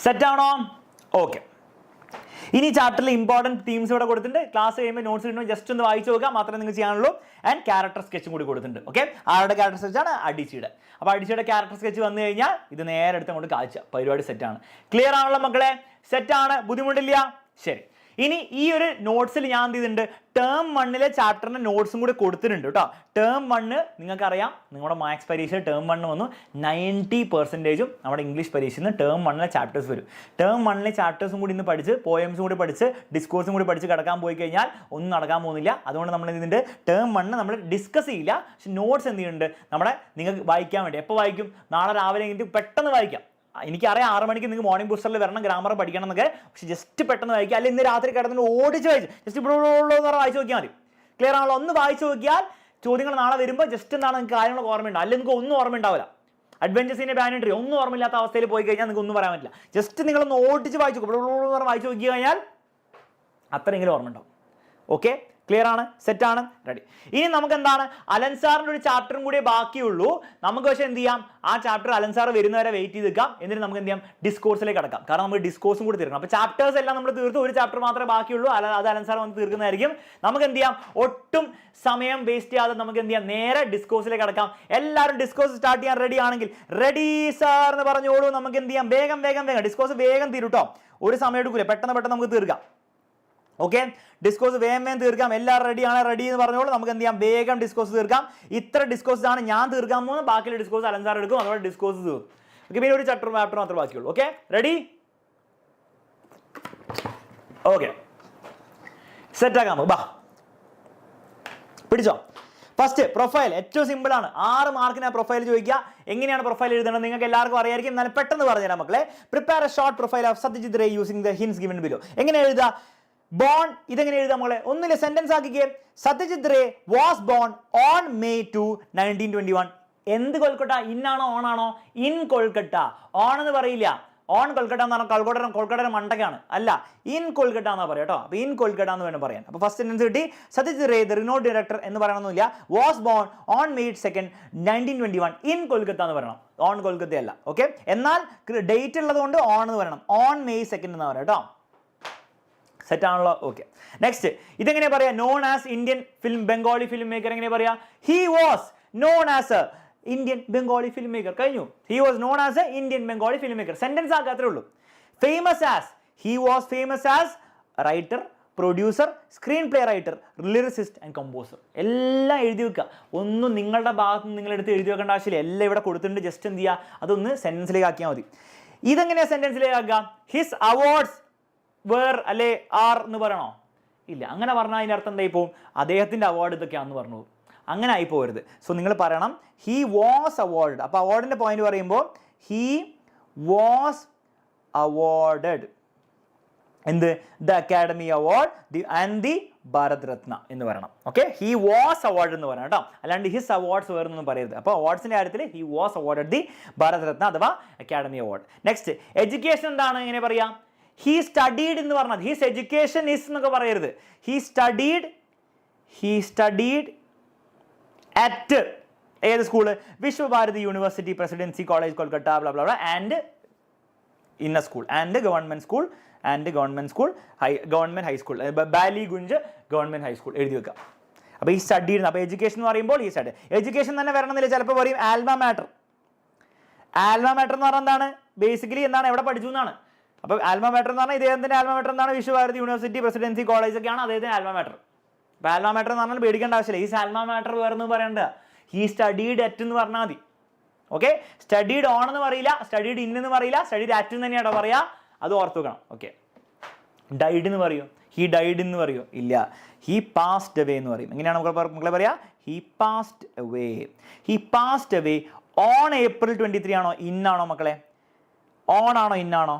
സെറ്റ് ആണോ? ഓക്കെ. ഇനി ചാപ്റ്ററിൽ ഇമ്പോർട്ടൻറ്റ് തീംസ് ഇവിടെ കൊടുത്തിട്ടുണ്ട്. ക്ലാസ് കഴിയുമ്പോൾ നോട്ട്സ് കിട്ടുമ്പോൾ ജസ്റ്റ് ഒന്ന് വായിച്ചു നോക്കുക മാത്രമേ നിങ്ങൾ ചെയ്യാനുള്ളൂ. ആൻഡ് ക്യാരക്ടർ സ്കെച്ചും കൂടി കൊടുത്തിട്ടുണ്ട്. ഓക്കെ, ആരുടെ ക്യാരക്ടർ സ്കെച്ചാണ്? അഡിച്ചിയുടെ. അപ്പോൾ അഡിച്ചിയുടെ ക്യാരക്ടർ സ്കെച്ച് വന്നു കഴിഞ്ഞാൽ ഇത് നേരെ എടുത്ത് അങ്ങോട്ട് കാഴ്ച പരിപാടി സെറ്റാണ്. ക്ലിയർ ആണല്ലോ മക്കളെ? സെറ്റാണ്, ബുദ്ധിമുട്ടില്ല. ശരി, ഇനി ഈ ഒരു നോട്ട്സിൽ ഞാൻ എന്ത് ചെയ്തിട്ടുണ്ട്, ടേം 1 ചാപ്റ്ററിന്റെ നോട്ട്സും കൂടി കൊടുത്തിട്ടുണ്ട് കേട്ടോ. ടേം 1 നിങ്ങൾക്കറിയാം, നിങ്ങളുടെ മാത്സ് പരീക്ഷ ടേം 1 വന്നു 90% നമ്മുടെ ഇംഗ്ലീഷ് പരീക്ഷയിൽ നിന്ന് ടേം 1 ചാപ്റ്റേഴ്സ് വരും. ടേം 1 ചാപ്റ്റേഴ്സും കൂടി ഇന്ന് പഠിച്ച്, പോയംസും കൂടി പഠിച്ച്, ഡിസ്കോഴ്സും കൂടി പഠിച്ച് കിടക്കാൻ പോയി കഴിഞ്ഞാൽ ഒന്നും നടക്കാൻ പോകുന്നില്ല. അതുകൊണ്ട് നമ്മൾ ഇതിൻ്റെ ടേം 1 നമ്മൾ ഡിസ്കസ് ചെയ്യില്ല. പക്ഷെ നോട്ട്സ് എന്ത് ചെയ്യുന്നുണ്ട്, നമ്മുടെ നിങ്ങൾക്ക് വായിക്കാൻ വേണ്ടി. എപ്പോൾ വായിക്കും? നാളെ രാവിലെ കഴിഞ്ഞിട്ട് പെട്ടെന്ന് വായിക്കാം. എനിക്കറിയാം 6 മണിക്ക് നിങ്ങൾക്ക് മോർണിംഗ് ബൂസ്റ്ററിൽ വരണം, ഗ്രാമർ പഠിക്കണം എന്നൊക്കെ. പക്ഷെ ജസ്റ്റ് പെട്ടെന്ന് വായിക്കുക, അല്ലെങ്കിൽ ഇന്ന് രാത്രി കിടന്നിട്ട് ഓടിച്ച് വായിച്ചു ജസ്റ്റ് ഇവിടെ എന്ന് പറഞ്ഞാൽ വായിച്ച് നോക്കിയാൽ മതി. ക്ലിയർ ആണല്ലോ? ഒന്ന് വായിച്ച് നോക്കിയാൽ ചോദ്യങ്ങൾ നാളെ വരുമ്പോൾ ജസ്റ്റ് എന്താണ് നിങ്ങൾക്ക് കാര്യങ്ങളൊക്കെ ഓർമ്മയുണ്ടാവും. അല്ലെങ്കിൽ നിങ്ങൾക്ക് ഒന്നും ഓർമ്മ ഉണ്ടാവില്ല. അഡ്വഞ്ചേഴ്സിൻ്റെ ബാനൻട്രി ഒന്നും ഓർമ്മയില്ലാത്ത അവസ്ഥയിൽ പോയി കഴിഞ്ഞാൽ നിങ്ങൾക്ക് ഒന്നും പറയാൻ പറ്റില്ല. ജസ്റ്റ് നിങ്ങളൊന്ന് ഓടിച്ച് വായിച്ചു ഇവിടെ എന്ന് പറഞ്ഞാൽ വായിച്ച് നോക്കി കഴിഞ്ഞാൽ അത്രയെങ്കിലും ഓർമ്മ ഉണ്ടാവും. ഓക്കെ, ക്ലിയർ ആണ്? സെറ്റാണ്? റെഡി. ഇനി നമുക്ക് എന്താണ്, അലൻ സാറിൻ്റെ ഒരു ചാപ്റ്ററും കൂടി ബാക്കിയുള്ളൂ. നമുക്ക് പക്ഷേ എന്ത് ചെയ്യാം, ആ ചാപ്റ്റർ അലൻ സാർ വരുന്നവരെ വെയിറ്റ് ചെയ്ത് നിൽക്കാം. എന്നിട്ട് നമുക്ക് എന്ത് ചെയ്യാം, ഡിസ്കോഴ്സിലേക്ക് കടക്കാം. കാരണം നമുക്ക് ഡിസ്കോഴ്സും കൂടി തീർക്കണം. അപ്പോൾ ചാപ്റ്റേഴ്സ് എല്ലാം നമ്മൾ തീർത്തു, ഒരു ചാപ്റ്റർ മാത്രമേ ബാക്കിയുള്ളൂ. അത് അലൻ സാർ വന്ന് തീർക്കുന്നതായിരിക്കും. നമുക്ക് എന്ത് ചെയ്യാം, ഒട്ടും സമയം വേസ്റ്റ് ചെയ്യാതെ നമുക്ക് എന്ത് ചെയ്യാം, നേരെ ഡിസ്കോഴ്സിലേക്ക് കടക്കാം. എല്ലാവരും ഡിസ്കോഴ്സ് സ്റ്റാർട്ട് ചെയ്യാൻ റെഡി ആണെങ്കിൽ റെഡി സാർ എന്ന് പറഞ്ഞോളൂ. നമുക്ക് എന്ത് ചെയ്യാം, വേഗം ഡിസ്കോഴ്സ് വേഗം തീരുട്ടോ. ഒരു സമയം എടുക്കൂല, പെട്ടെന്ന് നമുക്ക് തീർക്കാം. ഓക്കെ, ഡിസ്കോഴ്സ് വേഗം തീർക്കാം. എല്ലാവരും റെഡിയാണ്? റെഡി എന്ന് പറഞ്ഞോളൂ. നമുക്ക് എന്ത് ചെയ്യാം, വേഗം ഡിസ്കോഴ്സ് തീർക്കാം. ഇത്ര ഡിസ്കോഴ്സ് ആണ് ഞാൻ തീർക്കാൻ പോകുന്നത്. ബാക്കിയുള്ള ഡിസ്കോഴ്സ് അലൻ സാർ എടുക്കും. അതുപോലെ ഡിസ്കോഴ്സ് തീർക്കും. ഓക്കെ, പിന്നെ ഒരു ചാപ്റ്റർ മാത്രമേ ബാക്കിയുള്ളൂ. Okay, ready? ഓക്കെ, സെറ്റ് ആക്കാം. ബാ, പിടിച്ചോ. ഫസ്റ്റ് പ്രൊഫൈൽ ഏറ്റവും സിമ്പിൾ ആണ്. 6 മാർക്കിന് പ്രൊഫൈൽ ചോദിക്കുക. എങ്ങനെയാണ് പ്രൊഫൈൽ എഴുതേണ്ടത് നിങ്ങൾക്ക് എല്ലാവർക്കും അറിയായിരിക്കും. എന്നാലും പെട്ടെന്ന് പറഞ്ഞുതരാം മക്കളെ. Prepare a short profile of Satyajit Ray using the hints given below. എങ്ങനെ എഴുതുക? ബോൺ, ഇതെങ്ങനെ എഴുതാം മോളെ? ഒന്നിലെ സെന്റൻസ് ആക്കിക്കേ. Satyajit Ray was born on May 2, 1921. എന്ത് കൊൽക്കട്ട? ഇന്നാണോ ഓണാണോ? ഇൻ കൊൽക്കട്ട. ഓൺ എന്ന് പറയില്ല. ഓൺ കൊൽക്കട്ട എന്ന് പറഞ്ഞാൽ കൊൽക്കട്ടയുടെ മണ്ടക്കാണ്. അല്ല, ഇൻ കൊൽക്കട്ട എന്നാ പറയാം കേട്ടോ. അപ്പോൾ ഇൻ കൊൽക്കട്ട എന്ന് വേണം പറയാൻ. അപ്പോൾ ഫസ്റ്റ് സെന്റൻസ് കിട്ടി. Satyajit Ray the renowned director എന്ന് പറയണമെന്നില്ല. Was born on May 2, 1921 in Kolkata എന്ന് പറയണം. ഓൺ കൊൽക്കത്തയല്ല. ഓക്കെ, എന്നാൽ ഡേറ്റ് ഉള്ളത് കൊണ്ട് ഓൺ എന്ന് പറയണം. ഓൺ May 2 എന്ന് പറയാം കേട്ടോ. സെറ്റ് ആണല്ലോ? ഓക്കെ, നെക്സ്റ്റ് ഇതെങ്ങനെ പറയാ? Known as Indian Bengali filmmaker എങ്ങനെ പറയാ? He was known as a Indian Bengali filmmaker. കഴിഞ്ഞു. He was known as a Indian Bengali filmmaker. Sentence ആക്കാത്രേ ഉള്ളൂ. Famous as, he was famous as writer, producer, screenplay writer, lyricist and composer. എല്ലാം എഴുതി വെക്കുക. ഒന്നും നിങ്ങളുടെ ഭാഗത്ത് നിന്ന് നിങ്ങളെടുത്ത് എഴുതി വെക്കേണ്ട ആവശ്യമില്ല. എല്ലാം ഇവിടെ കൊടുത്തിട്ടുണ്ട്. ജസ്റ്റ് എന്ത് ചെയ്യുക, അതൊന്ന് സെന്റൻസിലേക്ക് ആക്കിയാൽ മതി. ഇതെങ്ങനെയാ സെന്റൻസിലേക്ക് ആക്കുക? ഹിസ് അവാർഡ്സ് വേർ അല്ലെ ആർ എന്ന് പറയണോ? ഇല്ല. അങ്ങനെ പറഞ്ഞാൽ അതിൻ്റെ അർത്ഥം എന്തായി പോവും? അദ്ദേഹത്തിൻ്റെ അവാർഡ് ഇതൊക്കെയാണെന്ന് പറഞ്ഞു പോകും. അങ്ങനെ ആയി പോകരുത്. സോ നിങ്ങൾ പറയണം ഹി വാസ് അവാർഡ്. അപ്പോൾ അവാർഡിൻ്റെ പോയിന്റ് പറയുമ്പോൾ ഹി വാസ് awarded എന്ത് the Academy Award and the Bharat Ratna എന്ന് പറയണം. ഓക്കെ, ഹി വാസ് അവാർഡ് എന്ന് പറയണം കേട്ടോ, അല്ലാണ്ട് ഹിസ് അവാർഡ്സ് വേറൊന്നും പറയരുത്. അപ്പോൾ അവാർഡ്സിന്റെ കാര്യത്തിൽ he was awarded the Bharat Ratna അഥവാ അക്കാഡമി അവാർഡ്. നെക്സ്റ്റ് എഡ്യൂക്കേഷൻ എന്താണ് എങ്ങനെ പറയാം? ഹി സ്റ്റഡീഡ് എന്ന് പറഞ്ഞത് ഹിസ് എഡ്യൂക്കേഷൻ ഇസ് എന്നൊക്കെ പറയരുത്. ഹി സ്റ്റഡീഡ് അറ്റ് ഏത് school? Visva Bharati University Presidency College Kolkata blah blah blah and in a school and government school government high school Ballygunge government high school എഴുതി വെക്കാം. അപ്പോൾ ഈ സ്റ്റഡീഡ്. അപ്പോൾ എഡ്യൂക്കേഷൻ എന്ന് പറയുമ്പോൾ ഈ സ്റ്റഡി എഡ്യൂക്കേഷൻ തന്നെ വരണമെന്നില്ല. ചിലപ്പോൾ പറയും ആൽമ മാറ്റർ. ആൽമ മാറ്റർ എന്ന് പറഞ്ഞാൽ എന്താണ്? ബേസിക്കലി എന്താണ്? എവിടെ പഠിച്ചു എന്നാണ്. അപ്പോൾ ആൽമ മാറ്റർ എന്ന് പറഞ്ഞാൽ ഇദ്ദേഹത്തിന്റെ ആൽമ മാറ്റർ എന്താണ്? വിശ്വഭാരതി യൂണിവേഴ്സിറ്റി പ്രസിഡൻസി കോളേജ് ഒക്കെയാണ് അദ്ദേഹത്തിന് ആൽമ മാറ്റർ. അപ്പോൾ ആൽമ മാറ്റർ എന്ന് പറഞ്ഞാൽ പേടിക്കേണ്ട ആവശ്യമില്ല. ഈ ആൽമ മാറ്റർ വേറെന്ന് പറയേണ്ട ഹി സ്റ്റഡീഡ് അറ്റ് എന്ന് പറഞ്ഞാൽ മതി. ഓക്കെ, സ്റ്റഡീഡ് ഓൺ എന്ന് പറയില്ല, സ്റ്റഡീഡ് ഇൻ എന്ന് പറയില്ല, സ്റ്റഡീഡ് അറ്റ് എന്ന് തന്നെയാണോ പറയാ, അത് ഓർത്ത് വെക്കണം. ഓക്കെ, ഡൈഡ് എന്ന് പറയോ? ഹി ഡൈഡ് എന്ന് പറയോ? ഇല്ല, ഹി പാസ്ഡ് അവേ എന്ന് പറയും. എങ്ങനെയാണ് മക്കളെ പറയാ? He passed away. He passed away on April 23 ആണോ ഇന്നാണോ മക്കളെ? ഓൺ ആണോ ഇന്നാണോ?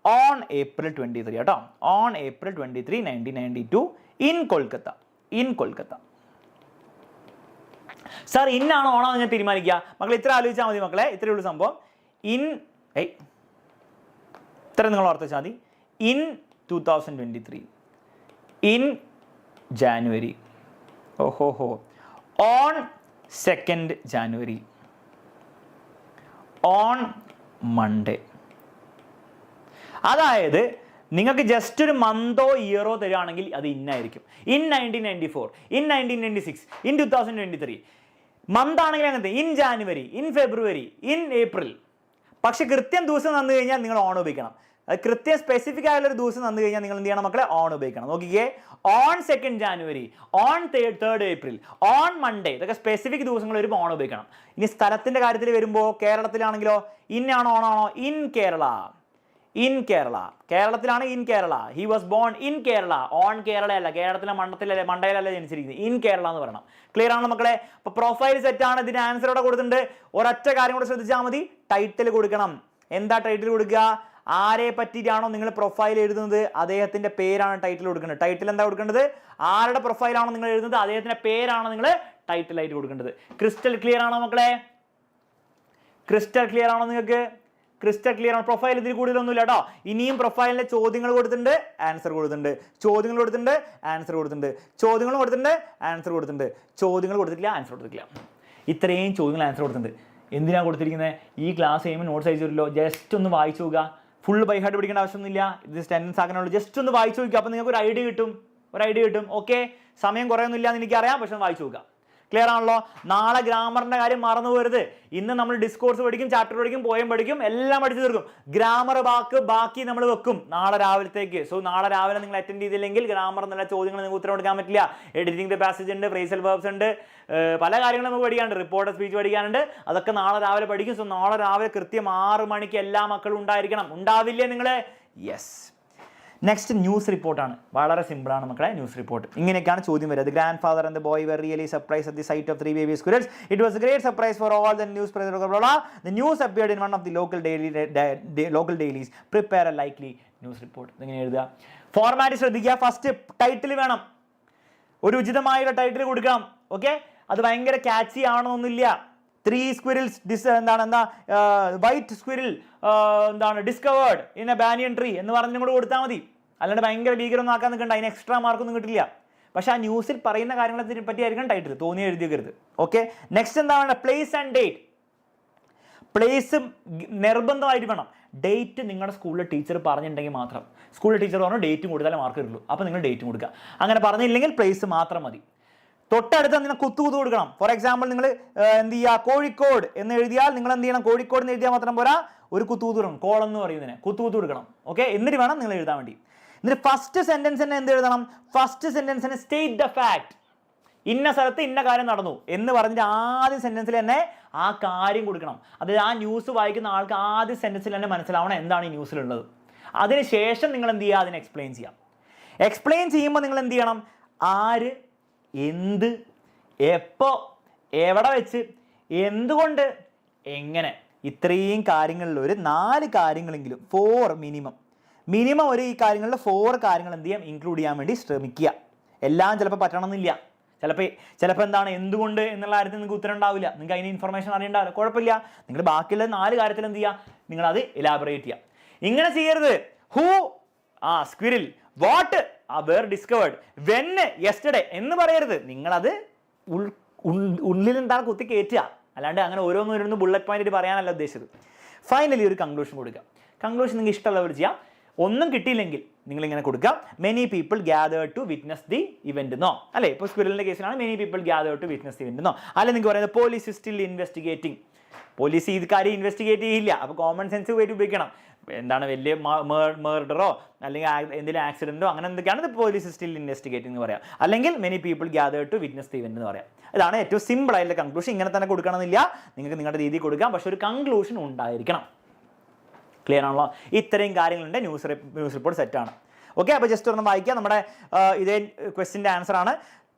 ഓൺ April 23 കേട്ടോ. On April 23, 1992 in Kolkata. Sir ഇന്നാണോ ഓണാന്ന് ഞാൻ തീരുമാനിക്കുക? മക്കളെ ഇത്ര ആലോചിച്ചാൽ മതി മക്കളെ, ഇത്രയേ ഉള്ളൂ സംഭവം. ഇത്ര നിങ്ങൾ ഓർത്ത് വെച്ചാൽ മതി. In 2023 in January. ഓഹോഹോ. On 2nd January on Monday. അതായത് നിങ്ങൾക്ക് ജസ്റ്റ് ഒരു മന്തോ ഇയറോ തരികയാണെങ്കിൽ അത് ഇന്നായിരിക്കും. In 1994, in 1996, in 2023. മന്ത് ആണെങ്കിൽ അങ്ങനത്തെ in January, in February, in April. പക്ഷെ കൃത്യം ദിവസം തന്നു കഴിഞ്ഞാൽ നിങ്ങൾ ഓൺ ഉപയോഗിക്കണം. അത് കൃത്യം സ്പെസിഫിക് ആയുള്ള ഒരു ദിവസം തന്നു കഴിഞ്ഞാൽ നിങ്ങൾ എന്ത് ചെയ്യണം മക്കളെ? ഓൺ ഉപയോഗിക്കണം. നോക്കിക്കേ, on 2nd January, on 3rd April, on Monday. ഇതൊക്കെ സ്പെസിഫിക് ദിവസങ്ങൾ വരുമ്പോൾ ഓൺ ഉപയോഗിക്കണം. ഇനി സ്ഥലത്തിന്റെ കാര്യത്തിൽ വരുമ്പോൾ കേരളത്തിലാണെങ്കിലോ ഇൻ ആണോ ഓൺ ആണോ? ഇൻ കേരള. കേരളത്തിലാണ് in Kerala. He was born in Kerala. On Kerala അല്ല, കേരളത്തിലെ മണ്ടയിലല്ല ജനിച്ചിരിക്കുന്നത്. ഇൻ കേരള എന്ന് പറയണം. ക്ലിയർ ആണോ മക്കളെ? അപ്പൊ പ്രൊഫൈൽ സെറ്റ് ആണ്. ഇതിന്റെ ആൻസർ ഇവിടെ കൊടുത്തിട്ടുണ്ട്. ഒരൊറ്റ കാര്യം കൂടെ ശ്രദ്ധിച്ചാൽ മതി, ടൈറ്റിൽ കൊടുക്കണം. എന്താ ടൈറ്റിൽ കൊടുക്കുക? ആരെ പറ്റിയിട്ടാണോ നിങ്ങൾ പ്രൊഫൈൽ എഴുതുന്നത് അദ്ദേഹത്തിന്റെ പേരാണ് ടൈറ്റിൽ കൊടുക്കേണ്ടത്. ടൈറ്റിൽ എന്താ കൊടുക്കേണ്ടത്? ആരുടെ പ്രൊഫൈലാണോ നിങ്ങൾ എഴുതുന്നത് അദ്ദേഹത്തിന്റെ പേരാണ് നിങ്ങൾ ടൈറ്റിലായിട്ട് കൊടുക്കേണ്ടത്. ക്രിസ്റ്റൽ ക്ലിയർ ആണോ മക്കളെ? ക്രിസ്റ്റൽ ക്ലിയർ ആണോ നിങ്ങൾക്ക്? ക്രിസ്റ്റൽ ക്ലിയർ ആണ്. പ്രൊഫൈൽ ഇതിൽ കൂടുതലൊന്നുമില്ല കേട്ടോ. ഇനിയും പ്രൊഫൈലിലെ ചോദ്യങ്ങൾ കൊടുത്തിട്ടുണ്ട്, ആൻസർ കൊടുത്തിട്ടുണ്ട്, ചോദ്യങ്ങൾ കൊടുത്തിട്ടുണ്ട്, ആൻസർ കൊടുത്തിട്ടുണ്ട്, ചോദ്യങ്ങൾ കൊടുത്തിട്ടുണ്ട്, ആൻസർ കൊടുത്തിട്ടുണ്ട്, ചോദ്യങ്ങൾ കൊടുത്തിട്ടില്ല, ആൻസർ കൊടുത്തിട്ടില്ല. ഇത്രയും ചോദ്യങ്ങൾ ആൻസർ കൊടുത്തിട്ടുണ്ട്. എന്തിനാണ് കൊടുത്തിരിക്കുന്നത്? ഈ ക്ലാസ് ചെയ്യുമ്പോൾ നോട്ട്സ് അയച്ചു തരുമല്ലോ, ജസ്റ്റ് ഒന്ന് വായിച്ചു നോക്കുക. ഫുൾ ബൈ ഹാർട്ട് പഠിക്കേണ്ട ആവശ്യമൊന്നുമില്ല. ഇത് ടെൻഡൻസ് ആക്കാനുള്ളൂ. ജസ്റ്റ് ഒന്ന് വായിച്ചു നോക്കുക. അപ്പോൾ നിങ്ങൾക്ക് ഒരു ഐഡിയ കിട്ടും. ഓക്കെ, സമയം കുറയൊന്നും ഇല്ല എന്ന് എനിക്കറിയാം, പക്ഷെ ഒന്ന് വായിച്ചു നോക്കുക. ക്ലിയർ ആണല്ലോ? നാളെ ഗ്രാമറിന്റെ കാര്യം മറന്നു പോകരുത്. ഇന്ന് നമ്മൾ ഡിസ്കോഴ്സ് പഠിക്കും, ചാപ്റ്റർ പഠിക്കും, പോയം പഠിക്കും, എല്ലാം പഠിച്ചു തീർക്കും. ഗ്രാമർ ബാക്കി നമ്മൾ വെക്കും നാളെ രാവിലത്തേക്ക്. സോ നാളെ രാവിലെ നിങ്ങൾ അറ്റൻഡ് ചെയ്തില്ലെങ്കിൽ ഗ്രാമർ എന്നുള്ള ചോദ്യങ്ങൾ നിങ്ങൾക്ക് ഉത്തരം കൊടുക്കാൻ പറ്റില്ല. എഡിറ്റിംഗ് ദ പാസേജ് ഉണ്ട്, ഫ്രേസൽ വെർബ്സ് ഉണ്ട്, പല കാര്യങ്ങളും നമുക്ക് പഠിക്കാനുണ്ട്, റിപ്പോർട്ടർ സ്പീച്ച് പഠിക്കാനുണ്ട്. അതൊക്കെ നാളെ രാവിലെ പഠിക്കും. സോ നാളെ രാവിലെ കൃത്യം 6 മണിക്ക് എല്ലാ മക്കളും ഉണ്ടായിരിക്കണം. ഉണ്ടാവില്ലേ നിങ്ങൾ? യെസ്. നെക്സ്റ്റ് ന്യൂസ് റിപ്പോർട്ടാണ്. വളരെ സിമ്പിളാണ് മക്കളെ. ന്യൂസ് റിപ്പോർട്ട് ഇങ്ങനെയൊക്കെയാണ് ചോദ്യം വരിക. The grandfather and the boy were really surprised at the sight of 3 baby squirrels. It was a great surprise for all the news press. The news appeared in one of the local dailies. Prepare a likely news report. ഇങ്ങനെ എഴുതുക. ഫോർമാറ്റ് ശ്രദ്ധിക്കുക. ഫസ്റ്റ് ടൈറ്റിൽ വേണം, ഒരു ഉചിതമായുള്ള ടൈറ്റിൽ കൊടുക്കണം. ഓക്കെ, അത് ഭയങ്കര ക്യാച്ചി ആവണമെന്നില്ല. 3 squirrels white squirrel discovered in a banyan tree എന്ന് പറഞ്ഞും കൂടെ കൊടുത്താൽ മതി. അല്ലാണ്ട് ഭയങ്കര ഭീകരമൊന്നും ആക്കാൻ നിൽക്കണ്ട. അതിന് എക്സ്ട്രാ മാർക്കൊന്നും കിട്ടില്ല. പക്ഷെ ആ ന്യൂസിൽ പറയുന്ന കാര്യങ്ങളെ പറ്റിയായിരിക്കും ടൈറ്റിൽ. തോന്നി എഴുതിയരുത്. ഓക്കെ, നെക്സ്റ്റ് എന്താണ്? Place and date. പ്ലേസ് നിർബന്ധമായിട്ട് വേണം. ഡേറ്റ് നിങ്ങളുടെ സ്കൂളിലെ ടീച്ചർ പറഞ്ഞിട്ടുണ്ടെങ്കിൽ മാത്രം. സ്കൂളിലെ ടീച്ചർ പറഞ്ഞു ഡേറ്റും കൊടുത്താലേ മാർക്ക് കിട്ടുള്ളൂ. അപ്പോൾ നിങ്ങൾ ഡേറ്റും കൊടുക്കുക. അങ്ങനെ പറഞ്ഞില്ലെങ്കിൽ പ്ലേസ് മാത്രം മതി. തൊട്ടടുത്ത് നിങ്ങൾ കുത്തു കൊടുക്കണം. ഫോർ എക്സാമ്പിൾ നിങ്ങൾ എന്ത് ചെയ്യുക? കോഴിക്കോട് എന്ന് എഴുതിയാൽ നിങ്ങൾ എന്ത് ചെയ്യണം? കോഴിക്കോട് എന്ന് എഴുതിയാൽ മാത്രം പോരാ, ഒരു കുത്തു കൊടുക്കണം. കോളം എന്ന് പറയുന്നതിന് കുത്തു കൊടുക്കണം. ഓക്കെ, എന്നിട്ട് വേണം നിങ്ങൾ എഴുതാൻ വേണ്ടി. എന്നിട്ട് ഫസ്റ്റ് സെന്റൻസിന് എന്ത് എഴുതണം? ഫസ്റ്റ് സെന്റൻസിന് സ്റ്റേറ്റ് ദ ഫാക്ട്. ഇന്ന സ്ഥലത്ത് ഇന്ന കാര്യം നടന്നു എന്ന് പറഞ്ഞിട്ട് ആദ്യ സെന്റൻസിൽ തന്നെ ആ കാര്യം കൊടുക്കണം. അതായത് ആ ന്യൂസ് വായിക്കുന്ന ആൾക്ക് ആദ്യ സെന്റൻസിൽ തന്നെ മനസ്സിലാവണം എന്താണ് ഈ ന്യൂസിലുള്ളത്. അതിനുശേഷം നിങ്ങൾ എന്ത് ചെയ്യുക? അതിനെ എക്സ്പ്ലെയിൻ ചെയ്യാം. എക്സ്പ്ലെയിൻ ചെയ്യുമ്പോൾ നിങ്ങൾ എന്ത് ചെയ്യണം? ആര്, എന്ത്, എപ്പോൾ, എവിടെ വെച്ച്, എന്തുകൊണ്ട്, എങ്ങനെ, ഇത്രയും കാര്യങ്ങളിൽ ഒരു 4 കാര്യങ്ങളെങ്കിലും 4 മിനിമം ഒരു ഈ കാര്യങ്ങളിൽ 4 കാര്യങ്ങൾ എന്ത് ചെയ്യാം? ഇൻക്ലൂഡ് ചെയ്യാൻ വേണ്ടി ശ്രമിക്കുക. എല്ലാം ചിലപ്പോൾ പറ്റണമെന്നില്ല. ചിലപ്പോൾ എന്താണ് എന്തുകൊണ്ട് എന്നുള്ള കാര്യത്തിൽ നിങ്ങൾക്ക് ഉത്തരം ഉണ്ടാവില്ല, നിങ്ങൾക്ക് അതിന് ഇൻഫർമേഷൻ അറിയണ്ടാവില്ല, കുഴപ്പമില്ല. നിങ്ങൾ ബാക്കിയുള്ള 4 കാര്യത്തിൽ എന്ത് ചെയ്യുക? നിങ്ങളത് എലാബറേറ്റ് ചെയ്യുക. ഇങ്ങനെ ചെയ്യരുത്. Who, squirrel, what, where discovered, when, yesterday എന്ന് പറയരുത്. നിങ്ങളത് ഉള്ളിൽ എന്താണ് കുത്തി കയറ്റുക, അല്ലാണ്ട് അങ്ങനെ ഓരോന്നും ബുള്ളറ്റ് പോയിന്റ് പറയാനല്ല ഉദ്ദേശിച്ചത്. ഫൈനലി ഒരു കൺക്ലൂഷൻ കൊടുക്കുക. കൺക്ലൂഷൻ നിങ്ങൾക്ക് ഇഷ്ടമുള്ളവർ ചെയ്യാം. ഒന്നും കിട്ടിയില്ലെങ്കിൽ നിങ്ങൾ ഇങ്ങനെ കൊടുക്കുക, many people gathered to witness the event എന്നോ, അല്ലെ? ഇപ്പോൾ സ്ക്വിരലിന്റെ കേസിലാണ് many people gathered to witness the event എന്നോ. അല്ലെങ്കിൽ നിങ്ങൾക്ക് പറയുന്നത് police is still investigating. Police ഇത് കാര്യം ഇൻവെസ്റ്റിഗേറ്റ് ചെയ്യില്ല. അപ്പോൾ കോമൺ സെൻസ് പോയിട്ട് ഉപയോഗിക്കണം. എന്താണ് വലിയ മർഡറോ അല്ലെങ്കിൽ എന്തെങ്കിലും ആക്സിഡന്റോ അങ്ങനെ എന്തൊക്കെയാണ് പോലീസ് സ്റ്റിൽ ഇൻവെസ്റ്റിഗേറ്റിംഗ് എന്ന് പറയാം. അല്ലെങ്കിൽ many people gathered to witness the event എന്ന് പറയാം. ഇതാണ് ഏറ്റവും സിമ്പിൾ ആയിട്ടുള്ള കൺക്ലൂഷൻ. ഇങ്ങനെ തന്നെ കൊടുക്കണമെന്നില്ല, നിങ്ങൾക്ക് നിങ്ങളുടെ രീതിയിൽ കൊടുക്കാം, പക്ഷെ ഒരു കൺക്ലൂഷൻ ഉണ്ടായിരിക്കണം. ക്ലിയർ ആണല്ലോ? ഇത്രയും കാര്യങ്ങളുണ്ട്. ന്യൂസ് റിപ്പോർട്ട് സെറ്റാണ്. ഓക്കെ, അപ്പോൾ ജസ്റ്റ് ഒന്ന് വായിക്കാം. നമ്മുടെ ഇതേ ക്വസ്റ്റിൻ്റെ ആൻസർ ആണ്.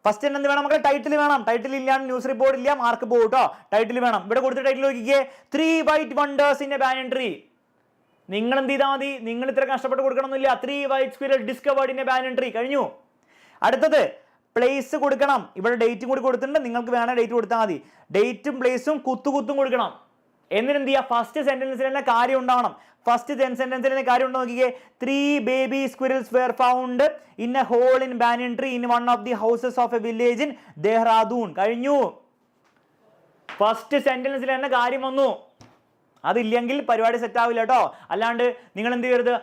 ഫസ്റ്റ് എന്ത് വേണം? നമുക്ക് ടൈറ്റിൽ വേണം. ടൈറ്റിൽ ഇല്ലാണ്ട് ന്യൂസ് റിപ്പോർട്ട് ഇല്ല, മാർക്ക് പോകും കേട്ടോ. ടൈറ്റിൽ വേണം. ഇവിടെ കൊടുത്ത ടൈറ്റിൽ നോക്കിക്കേ, 3 white wonders in a banyan tree. നിങ്ങൾ എന്ത് ചെയ്താൽ മതി? നിങ്ങൾ ഇത്ര കഷ്ടപ്പെട്ട് കൊടുക്കണമെന്നില്ല. 3 white squirrels discovered in a banyan tree. കഴിഞ്ഞു. അടുത്തത് പ്ലേസ് കൊടുക്കണം. ഇവിടെ ഡേറ്റും കൂടി കൊടുത്തിട്ടുണ്ട്, നിങ്ങൾക്ക് വേണേൽ ഡേറ്റ് കൊടുത്താൽ മതി. ഡേറ്റും പ്ലേസും കുത്തും കൊടുക്കണം. എന്നിട്ടെന്ത് ചെയ്യുക? ഫസ്റ്റ് സെന്റൻസിൽ തന്നെ കാര്യം ഉണ്ടാവണം. ഫസ്റ്റ് സെന്റൻസിൽ തന്നെ കാര്യം ഉണ്ടോ നോക്കിക്കേ. 3 baby squirrels were found in a hole in banyan tree in one of the houses of a village in Dehradun. കഴിഞ്ഞു. ഫസ്റ്റ് സെന്റൻസിൽ തന്നെ കാര്യം വന്നു. അതില്ലെങ്കിൽ പരിപാടി സെറ്റ് ആവില്ല കേട്ടോ. അല്ലാണ്ട് നിങ്ങൾ എന്ത് ചെയ്യരുത്?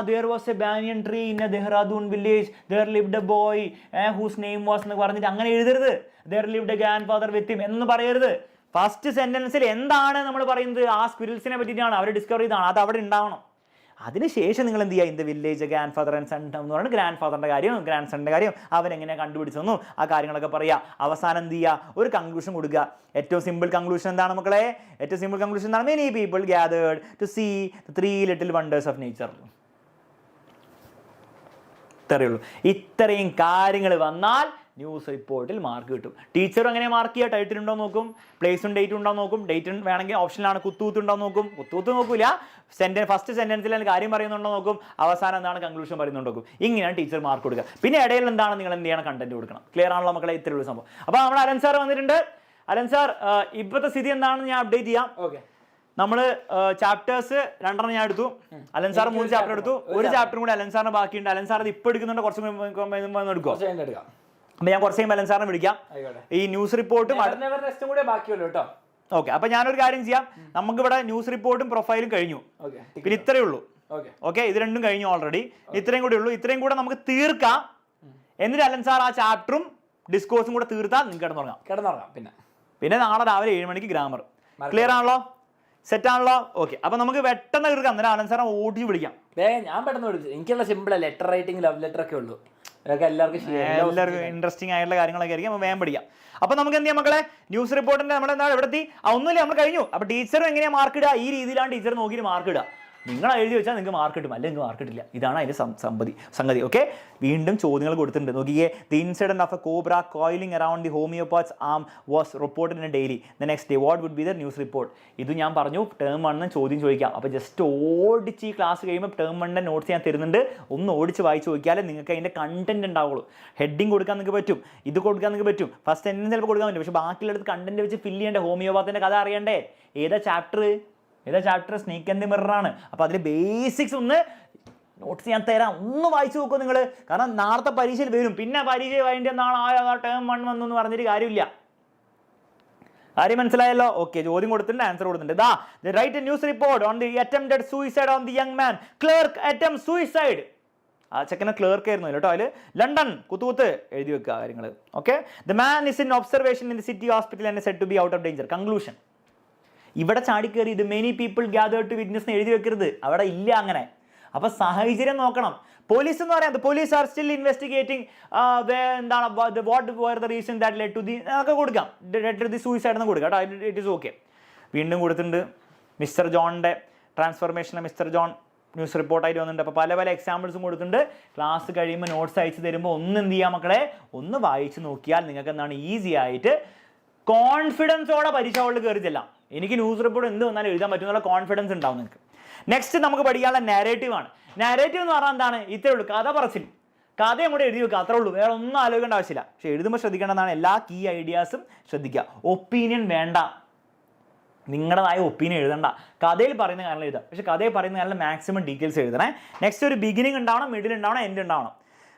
there was a banyan tree in a Dehradun village, there lived a boy whose name was എന്ന് പറഞ്ഞിട്ട് അങ്ങനെ എഴുതരുത്. there lived a grandfather with him എന്ന് പറയരുത്. ഫസ്റ്റ് സെന്റൻസിൽ എന്താണ് നമ്മൾ പറയുന്നത്? ആ സ്ക്വിരിൽസിനെ പറ്റിയിട്ടാണ്, അവർ ഡിസ്കവർ ചെയ്താണ്, അത് അവിടെ ഉണ്ടാവണം. അതിനുശേഷം നിങ്ങൾ എന്ത് ചെയ്യുക? In the village grandfather and son എന്ന് പറഞ്ഞാൽ ഗ്രാൻഡ് ഫാദറിൻ്റെ കാര്യം, ഗ്രാൻഡ് സണ്ണിൻ്റെ കാര്യം, അവരെങ്ങനെ കണ്ടുപിടിച്ചെന്നും ആ കാര്യങ്ങളൊക്കെ പറയുക. അവസാനം എന്ത് ചെയ്യുക? ഒരു കൺക്ലൂഷൻ കൊടുക്കുക. ഏറ്റവും സിമ്പിൾ കൺക്ലൂഷൻ എന്താണ് മക്കളെ? ഏറ്റവും സിമ്പിൾ കൺക്ലൂഷൻ എന്താണ്? Many people gathered to see the 3 little wonders of nature. ഇത്രയേ ഉള്ളൂ. ഇത്രയും കാര്യങ്ങൾ വന്നാൽ ന്യൂസ് റിപ്പോർട്ടിൽ മാർക്ക് കിട്ടും. ടീച്ചർ എങ്ങനെ മാർക്ക് ചെയ്യുക? ടൈറ്റിൽ ഉണ്ടോ നോക്കും, പ്ലേസും ഡേറ്റും ഉണ്ടോ നോക്കും. ഡേറ്റ് വേണമെങ്കിൽ ഓപ്ഷനിലാണ് കുത്തുകുത്ത് ഉണ്ടോ നോക്കും. കുത്തുകുത്ത് നോക്കൂല, ഫസ്റ്റ് സെന്റൻസിൽ കാര്യം പറയുന്നുണ്ടോ നോക്കും. അവസാനം എന്താണ് കൺക്ലൂഷൻ പറയുന്നുണ്ടോ നോക്കും. ഇങ്ങനെയാണ് ടീച്ചർ മാർക്ക് കൊടുക്കുക. പിന്നെ ഇടയിൽ എന്താണ് നിങ്ങൾ എന്ത് ചെയ്യണം? കണ്ടന്റ് കൊടുക്കണം. ക്ലിയർ ആണല്ലോ മക്കളെ? ഇത്രയുള്ള സംഭവം. അപ്പോൾ നമ്മുടെ അലൻ സാർ വന്നിട്ടുണ്ട്. അലൻ സാർ, ഇപ്പോഴത്തെ സ്ഥിതി എന്താണെന്ന് ഞാൻ അപ്ഡേറ്റ് ചെയ്യാം. ഓക്കെ, നമ്മൾ ചാപ്റ്റേഴ്സ് 2 ഞാൻ എടുത്തു. അലൻ സാർ 3 ചാപ്റ്റർ എടുത്തു. ഒരു ചാപ്റ്ററും കൂടി അലൻ സാറിന് ബാക്കിയുണ്ട്. അലൻ സാർ അത് ഇപ്പോൾ എടുക്കുന്നുണ്ട്, കുറച്ച് എടുക്കുക. അപ്പൊ ഞാൻ കുറച്ച് അലൻ സാറിനെ വിളിക്കാം. ഈ ന്യൂസ് റിപ്പോർട്ടും ഓക്കെ. അപ്പൊ ഞാനൊരു കാര്യം ചെയ്യാം, നമുക്കിവിടെ ന്യൂസ് റിപ്പോർട്ടും പ്രൊഫൈലും കഴിഞ്ഞു. പിന്നെ ഇത്രയേ ഉള്ളൂ. ഓക്കെ, ഇത് രണ്ടും കഴിഞ്ഞു ഓൾറെഡി. ഇത്രയും കൂടെ ഉള്ളൂ. ഇത്രയും കൂടെ നമുക്ക് തീർക്കാം. എന്നിട്ട് അലൻ സാർ ആ ചാപ്റ്ററും ഡിസ്കോഴ്സും കൂടെ തീർത്താൽ നിങ്ങൾക്ക് കിടന്നുറങ്ങാം. പിന്നെ നാളെ രാവിലെ 7 മണിക്ക് ഗ്രാമർ. ക്ലിയർ ആണല്ലോ? സെറ്റ് ആണല്ലോ? ഓക്കെ, അപ്പൊ നമുക്ക് പെട്ടെന്ന് തീർക്കാം. അന്നേരം അലൻ സാറെ ഓടിച്ച് വിളിക്കാം. ഞാൻ പെട്ടെന്ന് വിളിച്ചു. എനിക്കുള്ള simple letter writing, love letter ഒക്കെ ഉള്ളൂ. എല്ലാവർക്കും ഇൻട്രസ്റ്റിംഗ് ആയിട്ടുള്ള കാര്യങ്ങളൊക്കെ ആയിരിക്കും. വേഗം പഠിക്കാം. അപ്പൊ നമുക്ക് എന്ത് ചെയ്യാം മക്കളെ? ന്യൂസ് റിപ്പോർട്ടിന്റെ നമ്മൾ എന്താ എവിടെ എത്തി? ഒന്നുമില്ല, നമ്മൾ കഴിഞ്ഞു. അപ്പൊ ടീച്ചർ എങ്ങനെയാ മാർക്ക് ഇടുക? ഈ രീതിയിലാണ് ടീച്ചർ നോക്കിയിട്ട് മാർക്ക് ഇടുക. നിങ്ങൾ എഴുതി വെച്ചാൽ നിങ്ങൾക്ക് മാർക്ക് കിട്ടും, അല്ലെങ്കിൽ നിങ്ങൾക്ക് മാർക്ക് കിട്ടില്ല. ഇതാണ് അതിന്റെ സംഗതി. ഓക്കെ, വീണ്ടും ചോദ്യങ്ങൾ കൊടുത്തിട്ടുണ്ട്. നോക്കിയേ, the incident of a cobra coiling around the homeopath's arm was reported in a daily. The next day what would be the news report? ഇത് ഞാൻ പറഞ്ഞു ടേം 1 ചോദ്യം ചോദിക്കാം. അപ്പോൾ ജസ്റ്റ് ഓടിച്ച് ഈ ക്ലാസ് കഴിയുമ്പോൾ ടേം 1 നോട്ട്സ് ഞാൻ തരുന്നുണ്ട്. ഒന്ന് ഓടിച്ച് വായിച്ച് നോക്കിയാലേ നിങ്ങൾക്ക് അതിൻ്റെ കണ്ടന്റ് ഉണ്ടാവുള്ളൂ. ഹെഡിങ് കൊടുക്കാൻ നിങ്ങൾക്ക് പറ്റും, ഇത് കൊടുക്കാൻ നിങ്ങൾക്ക് പറ്റും, ഫസ്റ്റ് സെന്റൻസ് ചിലപ്പോൾ കൊടുക്കാൻ പറ്റും. പക്ഷേ ബാക്കിയുള്ളത് കണ്ടന്റ് വെച്ച് ഫില്ല് ചെയ്യേണ്ടേ? ഹോമിയോപാത്തിൻ്റെ കഥ അറിയണ്ടേ? ഏതാ ചാപ്റ്റർ? Snake and മിററാണ്. അപ്പോൾ അതിൽ ബേസിക്സ് ഒന്ന് നോട്ട്സ് ഞാൻ തരാം, ഒന്ന് വായിച്ചു നോക്കൂ നിങ്ങൾ. കാരണം നാളത്തെ പരീക്ഷയിൽ വരും. പിന്നെ പരീക്ഷ അതിൻ്റെ നാളെ ടേം 1 വന്നു എന്ന് പറഞ്ഞിട്ട് കാര്യമില്ല. കാര്യം മനസ്സിലായല്ലോ? ഓക്കെ, ചോദ്യം കൊടുത്തിട്ടുണ്ട്, ആൻസർ കൊടുത്തിട്ടുണ്ട്. Write a news report on the attempted suicide on the young man. Clerk attempt suicide. ആ ചെക്കനെ ക്ലർക്ക് ആയിരുന്നു കേട്ടോ. അതിൽ ലണ്ടൻ കുത്തുകുത്ത് എഴുതി വെക്കുക കാര്യങ്ങൾ. Okay, the man is in observation in the city hospital and said to be out of danger. Conclusion. ഇവിടെ ചാടിക്കയറി ഇത് many people gathered to witness എഴുതി വെക്കരുത്, അവിടെ ഇല്ല അങ്ങനെ. അപ്പൊ സാഹചര്യം നോക്കണം. പോലീസ് എന്ന് പറയാം, പോലീസ് ആർ സ്റ്റിൽ ഇൻവെസ്റ്റിഗേറ്റിംഗ് എന്താണ് what were the reason that led to the ഒക്കെ കൊടുക്കാം. ലെഡ് ടു ദി സൂയിസൈഡ് എന്ന് കൊടുക്കാം കേട്ടോ. It is okay. വീണ്ടും കൊടുത്തിട്ടുണ്ട് മിസ്റ്റർ ജോണിന്റെ ട്രാൻസ്ഫോർമേഷൻ. മിസ്റ്റർ ജോൺ ന്യൂസ് റിപ്പോർട്ടായിട്ട് വന്നിട്ടുണ്ട്. അപ്പോൾ പല എക്സാമ്പിൾസും കൊടുത്തിട്ടുണ്ട്. ക്ലാസ് കഴിയുമ്പോൾ നോട്ട്സ് അയച്ചു തരുമ്പോൾ ഒന്ന് എന്ത് ചെയ്യാം മക്കളെ, ഒന്ന് വായിച്ച് നോക്കിയാൽ നിങ്ങൾക്ക് എന്താണ് ഈസി ആയിട്ട് കോൺഫിഡൻസോടെ പരീക്ഷ ഹോളിൽ കയറി ചെല്ലാം. എനിക്ക് ന്യൂസ് റിപ്പോർട്ട് എന്ത് വന്നാലും എഴുതാൻ പറ്റുന്നുള്ള കോൺഫിഡൻസ് ഉണ്ടാവും നിങ്ങൾക്ക്. നെക്സ്റ്റ് നമുക്ക് പഠിക്കാനുള്ള നാരേറ്റീവ് ആണ്. നാരേറ്റീവ് എന്ന് പറഞ്ഞാൽ എന്താണ്? ഇത്രേ ഉള്ളൂ, കഥ പറച്ചിൽ. കഥയും കൂടെ എഴുതി വെക്കുക, അത്രേ ഉള്ളൂ, വേറെ ഒന്നും ആലോചിക്കേണ്ട ആവശ്യമില്ല. പക്ഷെ എഴുതുമ്പോൾ ശ്രദ്ധിക്കേണ്ടതാണ് എല്ലാ കീ ഐഡിയാസും ശ്രദ്ധിക്കുക. ഒപ്പീനിയൻ വേണ്ട, നിങ്ങളുടേതായ ഒപ്പീനിയൻ എഴുതണ്ട. കഥയിൽ പറയുന്ന കാര്യങ്ങൾ എഴുതാം, പക്ഷെ കഥയിൽ പറയുന്ന കാര്യങ്ങൾ മാക്സിമം ഡീറ്റെയിൽസ് എഴുതണേ. നെക്സ്റ്റ് ഒരു ബിഗിനിങ് ഉണ്ടാവണം, മിഡിൽ ഉണ്ടാവണം, എൻഡ് ഉണ്ടാവണം.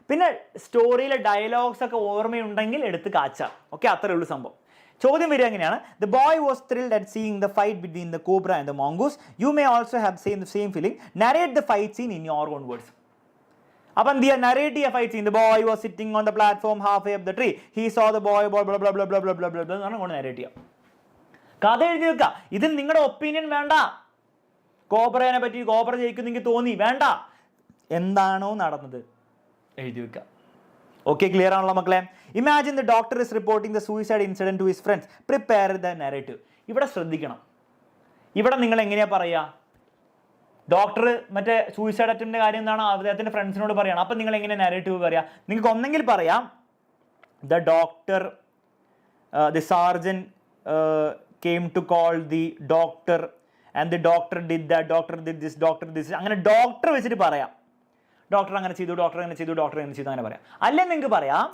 പിന്നെ സ്റ്റോറിയിലെ ഡയലോഗ്സ് ഒക്കെ ഓർമ്മയുണ്ടെങ്കിൽ എടുത്ത് കാച്ചാം. ഓക്കെ, അത്രേ ഉള്ളൂ സംഭവം. ചോദ്യം വരിക എങ്ങനെയാണ്? The boy was thrilled at seeing the fight between the cobra and the mongoose. You may also have same feeling. Narrate the fight scene in your own words. അപ്പം എന്ത് ചെയ്യുക? നരേറ്റ് ചെയ്യുക fight scene. The boy was sitting on the platform half way up the tree. He saw the boy എന്ന് കൊണ്ട് നരേറ്റ് ചെയ്യാം. കഥ എഴുതി വെക്കുക. ഇതിൽ നിങ്ങളുടെ ഒപ്പീനിയൻ വേണ്ട. കോബ്രയെ പറ്റി കോബ്ര ജയിക്കും നിങ്ങൾക്ക് തോന്നി, വേണ്ട. എന്താണോ നടന്നത് എഴുതി വെക്കുക. ഓക്കെ, ക്ലിയർ ആണല്ലോ മക്കളെ? Imagine the doctor is reporting the suicide incident to his friends. Prepare the narrative. ഇവിടെ ശ്രദ്ധിക്കണം. ഇവിടെ നിങ്ങൾ എങ്ങനെയാ പറയുക? ഡോക്ടർ മറ്റേ സൂയിസൈഡ് അറ്റംപ്റ്റിന്റെ കാര്യം എന്താണ് അദ്ദേഹത്തിന്റെ ഫ്രണ്ട്സിനോട് പറയണം. അപ്പം നിങ്ങൾ എങ്ങനെ നരേറ്റീവ് പറയാ? നിങ്ങൾക്ക് ഒന്നെങ്കിൽ പറയാം the doctor, the surgeon came to call the doctor and the doctor did that, doctor did this, doctor this. അങ്ങനെ ഡോക്ടർ വെച്ചിട്ട് പറയാം. ഡോക്ടർ അങ്ങനെ ചെയ്തു, ഡോക്ടർ അങ്ങനെ ചെയ്തു, ഡോക്ടർ അങ്ങനെ ചെയ്തു, അങ്ങനെ പറയാം. അല്ലെങ്കിൽ നിങ്ങൾക്ക് പറയാം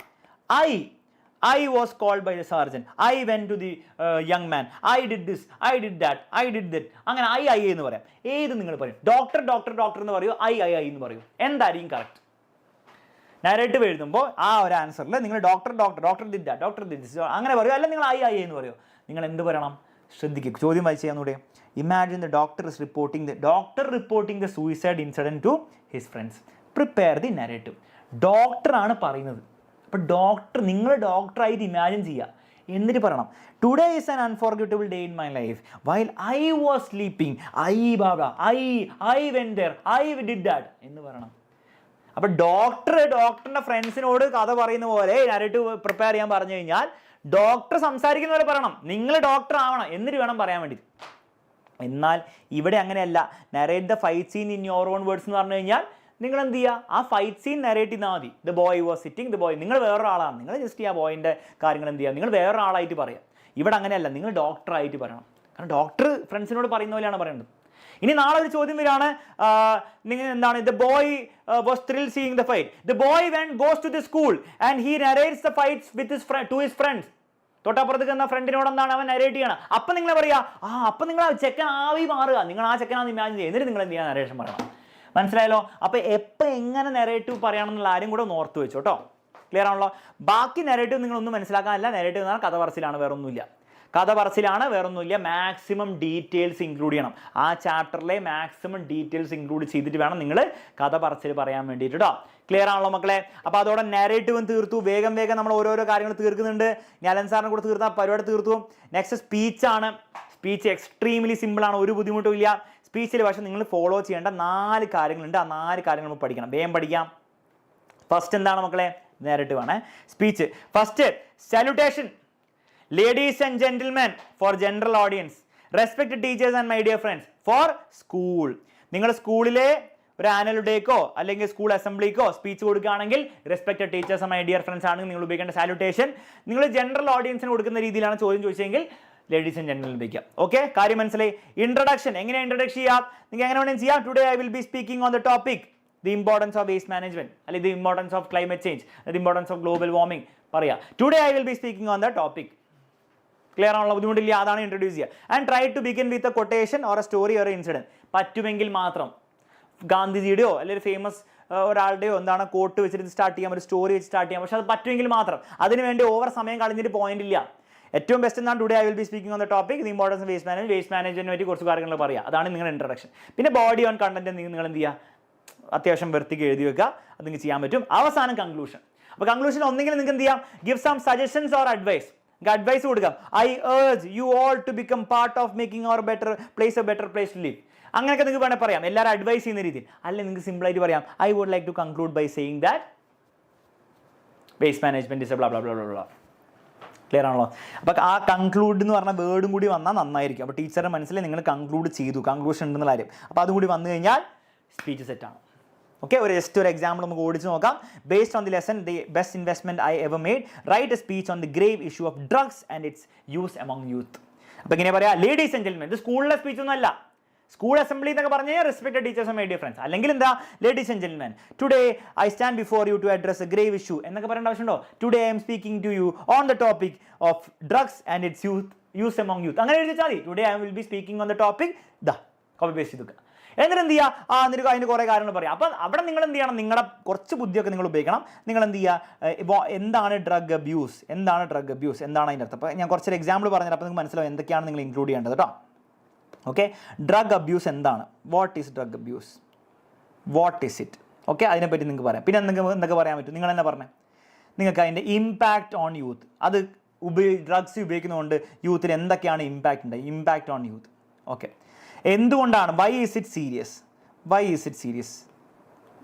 I was called by the surgeon, I went to the young man, I did this, I did that, I did that. അങ്ങനെ I എന്ന് പറയാം. ഏത് നിങ്ങൾ പറയും? ഡോക്ടർ എന്ന് പറയൂ, I എന്ന് പറയൂ. എന്തായിരിക്കും കറക്റ്റ്? നാരേറ്റീവ് എഴുതുമ്പോൾ ആ ഒരു ആൻസറിൽ നിങ്ങൾ doctor did that, doctor did this അങ്ങനെ പറയൂ. അല്ലെങ്കിൽ നിങ്ങൾ I എന്ന് പറയൂ. നിങ്ങൾ എന്ത് പറയണം? ശ്രദ്ധിക്കുക. ചോദ്യം വായിച്ച് ചെയ്യാന്നൂടെ. Imagine the doctor reporting the suicide incident to his friends. Prepare the narrative. ഡോക്ടറാണ് പറയുന്നത്. അപ്പോൾ നിങ്ങൾ ഡോക്ടറായിട്ട് ഇമാജിൻ ചെയ്യുക. എന്നിട്ട് പറയണം today is an unforgettable day in my life while I was sleeping, I went there, I did that എന്ന് പറയണം. അപ്പോൾ ഡോക്ടറിന്റെ ഫ്രണ്ട്സിനോട് കഥ പറയുന്ന പോലെ നരേറ്റീവ് പ്രിപ്പയർ ചെയ്യാൻ പറഞ്ഞു കഴിഞ്ഞാൽ ഡോക്ടർ സംസാരിക്കുന്ന പോലെ പറയണം. നിങ്ങൾ ഡോക്ടർ ആവണം, എന്നിട്ട് വേണം പറയാൻ വേണ്ടി. എന്നാൽ ഇവിടെ അങ്ങനെയല്ല. Narrate the fight scene in your own words എന്ന് പറഞ്ഞു കഴിഞ്ഞാൽ നിങ്ങൾ എന്ത് ചെയ്യുക? ആ ഫൈറ്റ് സീൻ നരേറ്റ് ചെയ്താൽ മതി. The boy was sitting, the boy. നിങ്ങൾ വേറൊരാളാണ്, നിങ്ങൾ ജസ്റ്റ് ആ ബോയിൻ്റെ കാര്യങ്ങൾ എന്ത് ചെയ്യുക? നിങ്ങൾ വേറൊരാളായിട്ട് പറയാം. ഇവിടെ അങ്ങനെയല്ല, നിങ്ങൾ ഡോക്ടറായിട്ട് പറയണം. കാരണം ഡോക്ടർ ഫ്രണ്ട്സിനോട് പറയുന്ന പോലെയാണ് പറയേണ്ടത്. ഇനി നാളെ ഒരു ചോദ്യം വരികയാണ്, നിങ്ങൾ എന്താണ്? The boy was thrilled seeing the fight. The boy goes to the school and he narrates the fights with to his friends. തൊട്ടപ്പുറത്തേക്ക് എന്ന ഫ്രണ്ടിനോട് എന്താണ് അവൻ നരേറ്റ് ചെയ്യണം. അപ്പം നിങ്ങൾ പറയുക, അപ്പം നിങ്ങൾ ചെക്കൻ ആവി മാറുക. നിങ്ങൾ ആ ചെക്കനാന്ന് ഇമാജിൻ ചെയ്യുക. എന്നിട്ട് നിങ്ങൾ എന്ത് ചെയ്യാൻ നരേഷൻ പറയണം. മനസ്സിലായല്ലോ? അപ്പോൾ എപ്പോൾ എങ്ങനെ നരേറ്റീവ് പറയണം എന്നുള്ള ആരും കൂടെ ഒന്ന് ഓർത്ത് വെച്ചു കേട്ടോ. ക്ലിയർ ആണല്ലോ? ബാക്കി നരേറ്റീവ് നിങ്ങളൊന്നും മനസ്സിലാക്കാനല്ല. നരേറ്റീവ് എന്നാൽ കഥ പറച്ചിലാണ്, വേറൊന്നുമില്ല. കഥ പറച്ചിലാണ്, വേറൊന്നുമില്ല. മാക്സിമം ഡീറ്റെയിൽസ് ഇൻക്ലൂഡ് ചെയ്യണം. ആ ചാപ്റ്ററിലെ മാക്സിമം ഡീറ്റെയിൽസ് ഇൻക്ലൂഡ് ചെയ്തിട്ട് വേണം നിങ്ങൾ കഥ പറച്ചിൽ പറയാൻ വേണ്ടിയിട്ട് കേട്ടോ. ക്ലിയർ ആണല്ലോ മക്കളെ? അപ്പോൾ അതോടെ നാരേറ്റീവും തീർത്തു. വേഗം നമ്മൾ ഓരോരോ കാര്യങ്ങൾ തീർക്കുന്നുണ്ട്. അലൻ സാറിനെ കൂടെ തീർത്ത പരിപാടി തീർത്തു. നെക്സ്റ്റ് സ്പീച്ചാണ്. സ്പീച്ച് എക്സ്ട്രീംലി സിമ്പിളാണ്, ഒരു ബുദ്ധിമുട്ടും ഇല്ല. സ്പീച്ചിൽ പക്ഷേ നിങ്ങൾ ഫോളോ ചെയ്യേണ്ട 4 കാര്യങ്ങളുണ്ട്. ആ 4 കാര്യങ്ങൾ നമ്മൾ പഠിക്കണം. വേഗം പഠിക്കാം. ഫസ്റ്റ് എന്താണ് മക്കളെ? നാരേറ്റീവ് ആണ്. Speech first. Salutation. Ladies and gentlemen, for general audience, respected teachers and my dear friends, for school. നിങ്ങൾ സ്കൂളിലെ ഒരു ആനുവൽ ഡേക്കോ അല്ലെങ്കിൽ സ്കൂൾ അസംബ്ലിക്കോ സ്പീച്ച് കൊടുക്കുകയാണെങ്കിൽ respected teachers my dear friends ആണെങ്കിൽ നിങ്ങൾ ഉപയോഗിക്കേണ്ട സാലുട്ടേഷൻ. നിങ്ങൾ ജനറൽ ഓഡിയൻസിന് കൊടുക്കുന്ന രീതിയിലാണ് ചോദ്യം ചോദിച്ചെങ്കിൽ ലേഡീസ് ആൻഡ് ജെന്റിൽമെൻ ഉപയോഗിക്കാം. ഓക്കെ, കാര്യം മനസ്സിലായി? ഇൻട്രൊഡക്ഷൻ എങ്ങനെയാണ് ഇൻട്രൊഡക്ഷൻ ചെയ്യാം? നിങ്ങൾക്ക് എങ്ങനെ വേണമെങ്കിൽ ചെയ്യാം. Today I will be speaking on the topic the importance of waste management, അല്ലെങ്കിൽ the importance of climate change, the importance of global warming പറയാം. Today I will be speaking on the topic. Clear ആണല്ലോ? ബുദ്ധിമുട്ടില്ല. അതാണ് ഇൻട്രൊഡ്യൂസ് ചെയ്യുക. And try to begin with a quotation or a story or an incident. പറ്റുമെങ്കിൽ മാത്രം ഗാന്ധിജിയുടെയോ അല്ലെങ്കിൽ ഫേമസ് ഒരാളുടെയോ എന്താണ് കോട്ട് വെച്ചിട്ട് സ്റ്റാർട്ട് ചെയ്യാം, ഒരു സ്റ്റോറി വെച്ച് സ്റ്റാർട്ട് ചെയ്യാം. പക്ഷെ അത് പറ്റുമെങ്കിൽ മാത്രം. അതിനുവേണ്ടി ഓവർ സമയം കളഞ്ഞിട്ട് പോയിന്റ് ഇല്ല. ഏറ്റവും ബെസ്റ്റ് എന്താണ്? Today I will be speaking on the topic the importance of waste മാനേജ്മെന്റിനെ പറ്റി കുറച്ച് കാര്യങ്ങൾ പറയുക. അതാണ് നിങ്ങളുടെ ഇൻട്രൊഡക്ഷൻ. പിന്നെ ബോഡി ഓൺ കണ്ടന്റ് നിങ്ങൾ എന്ത് ചെയ്യുക? അത്യാവശ്യം വൃത്തിക്ക് എഴുതി വെക്കുക. അത് നിങ്ങൾക്ക് ചെയ്യാൻ പറ്റും. അവസാനം കൺക്ലൂഷൻ. അപ്പോൾ കൺക്ലൂഷൻ ഒന്നെങ്കിൽ നിങ്ങൾക്ക് എന്ത് ചെയ്യാം? Give some suggestions or advice. Advice കൊടുക്കാം. I urge you all to become part of making our better place to live. അങ്ങനെയൊക്കെ നിങ്ങൾക്ക് വേണമെങ്കിൽ പറയാം, എല്ലാവരും അഡ്വൈസ് ചെയ്യുന്ന രീതിയിൽ. അല്ലെങ്കിൽ നിങ്ങൾക്ക് സിമ്പിളായിട്ട് പറയാം, I would like to conclude by saying that waste management is bla blah blah bla. Clear ആണല്ലോ? അപ്പോൾ ആ കൺക്ലൂഡ് എന്ന് പറഞ്ഞ വേർഡും കൂടി വന്നാൽ നന്നായിരിക്കും. അപ്പോൾ ടീച്ചറെ മനസ്സിലായി നിങ്ങൾ കൺക്ലൂഡ് ചെയ്തു, കൺക്ലൂഷൻ ഉണ്ടെന്നുള്ള കാര്യം. അപ്പോൾ അതുകൂടി വന്നു കഴിഞ്ഞാൽ സ്പീച്ച് സെറ്റാണ്. ഓക്കെ, ജസ്റ്റ് ഒരു എക്സാമ്പിൾ നമുക്ക് ഓടിച്ച് നോക്കാം. Based on the lesson the best investment I ever made, write a speech on the grave issue of drugs and its use among youth. അപ്പോൾ ഇങ്ങനെ പറയാം, ലേഡീസ് ആൻഡ് ജെന്റിൽമെൻ, ഇത് സ്കൂളിലെ സ്പീച്ച് ഒന്നും അല്ല. സ്കൂൾ അസംബ്ലി എന്നൊക്കെ പറഞ്ഞാൽ respected teachers and my dear friends, അല്ലെങ്കിൽ എന്താ ladies and gentlemen, today I stand before you to address a grave issue എന്നൊക്കെ പറയേണ്ട ആവശ്യമുണ്ടോ? Today I am speaking to you on the topic of drugs and its use among youth. അങ്ങനെ എഴുതിച്ചാൽ മതി. Today I will be speaking on the topic, ദാ കോപ്പി പേസ്റ്റ് ചെയ്തു. എന്നിട്ട് എന്ത് ചെയ്യുക, എന്നിട്ട് അതിന് കുറേ കാര്യങ്ങൾ പറയാം. അപ്പം അവിടെ നിങ്ങൾ എന്ത് ചെയ്യണം, നിങ്ങളുടെ കുറച്ച് ബുദ്ധിയൊക്കെ നിങ്ങൾ ഉപയോഗിക്കണം. നിങ്ങൾ എന്ത് ചെയ്യുക, ഇപ്പോൾ എന്താണ് ഡ്രഗ് അബ്യൂസ്, എന്താണ് ഡ്രഗ് അബ്യൂസ്, എന്താണ് അതിൻ്റെ അർത്ഥം. അപ്പോൾ ഞാൻ കുറച്ചൊരു എക്സാമ്പിൾ പറഞ്ഞാൽ അപ്പോൾ നിങ്ങൾക്ക് മനസ്സിലാവും എന്തൊക്കെയാണ് നിങ്ങൾ ഇൻക്ലൂഡ് ചെയ്യേണ്ടത് കേട്ടോ. ഓക്കെ, ഡ്രഗ് അബ്യൂസ് എന്താണ്, what is drug abuse, what is it. Okay, അതിനെപ്പറ്റി നിങ്ങൾക്ക് പറയാം. പിന്നെ എന്തൊക്കെ പറയാൻ പറ്റും, നിങ്ങൾ തന്നെ പറഞ്ഞേ. നിങ്ങൾക്ക് അതിൻ്റെ ഇമ്പാക്റ്റ് ഓൺ യൂത്ത്, അത് ഡ്രഗ്സ് ഉപയോഗിക്കുന്നതുകൊണ്ട് യൂത്തിന് എന്തൊക്കെയാണ് ഇമ്പാക്റ്റ് ഉണ്ട്, ഇമ്പാക്റ്റ് ഓൺ യൂത്ത്. ഓക്കെ, എന്തുകൊണ്ടാണ്, why is it serious, why is it serious,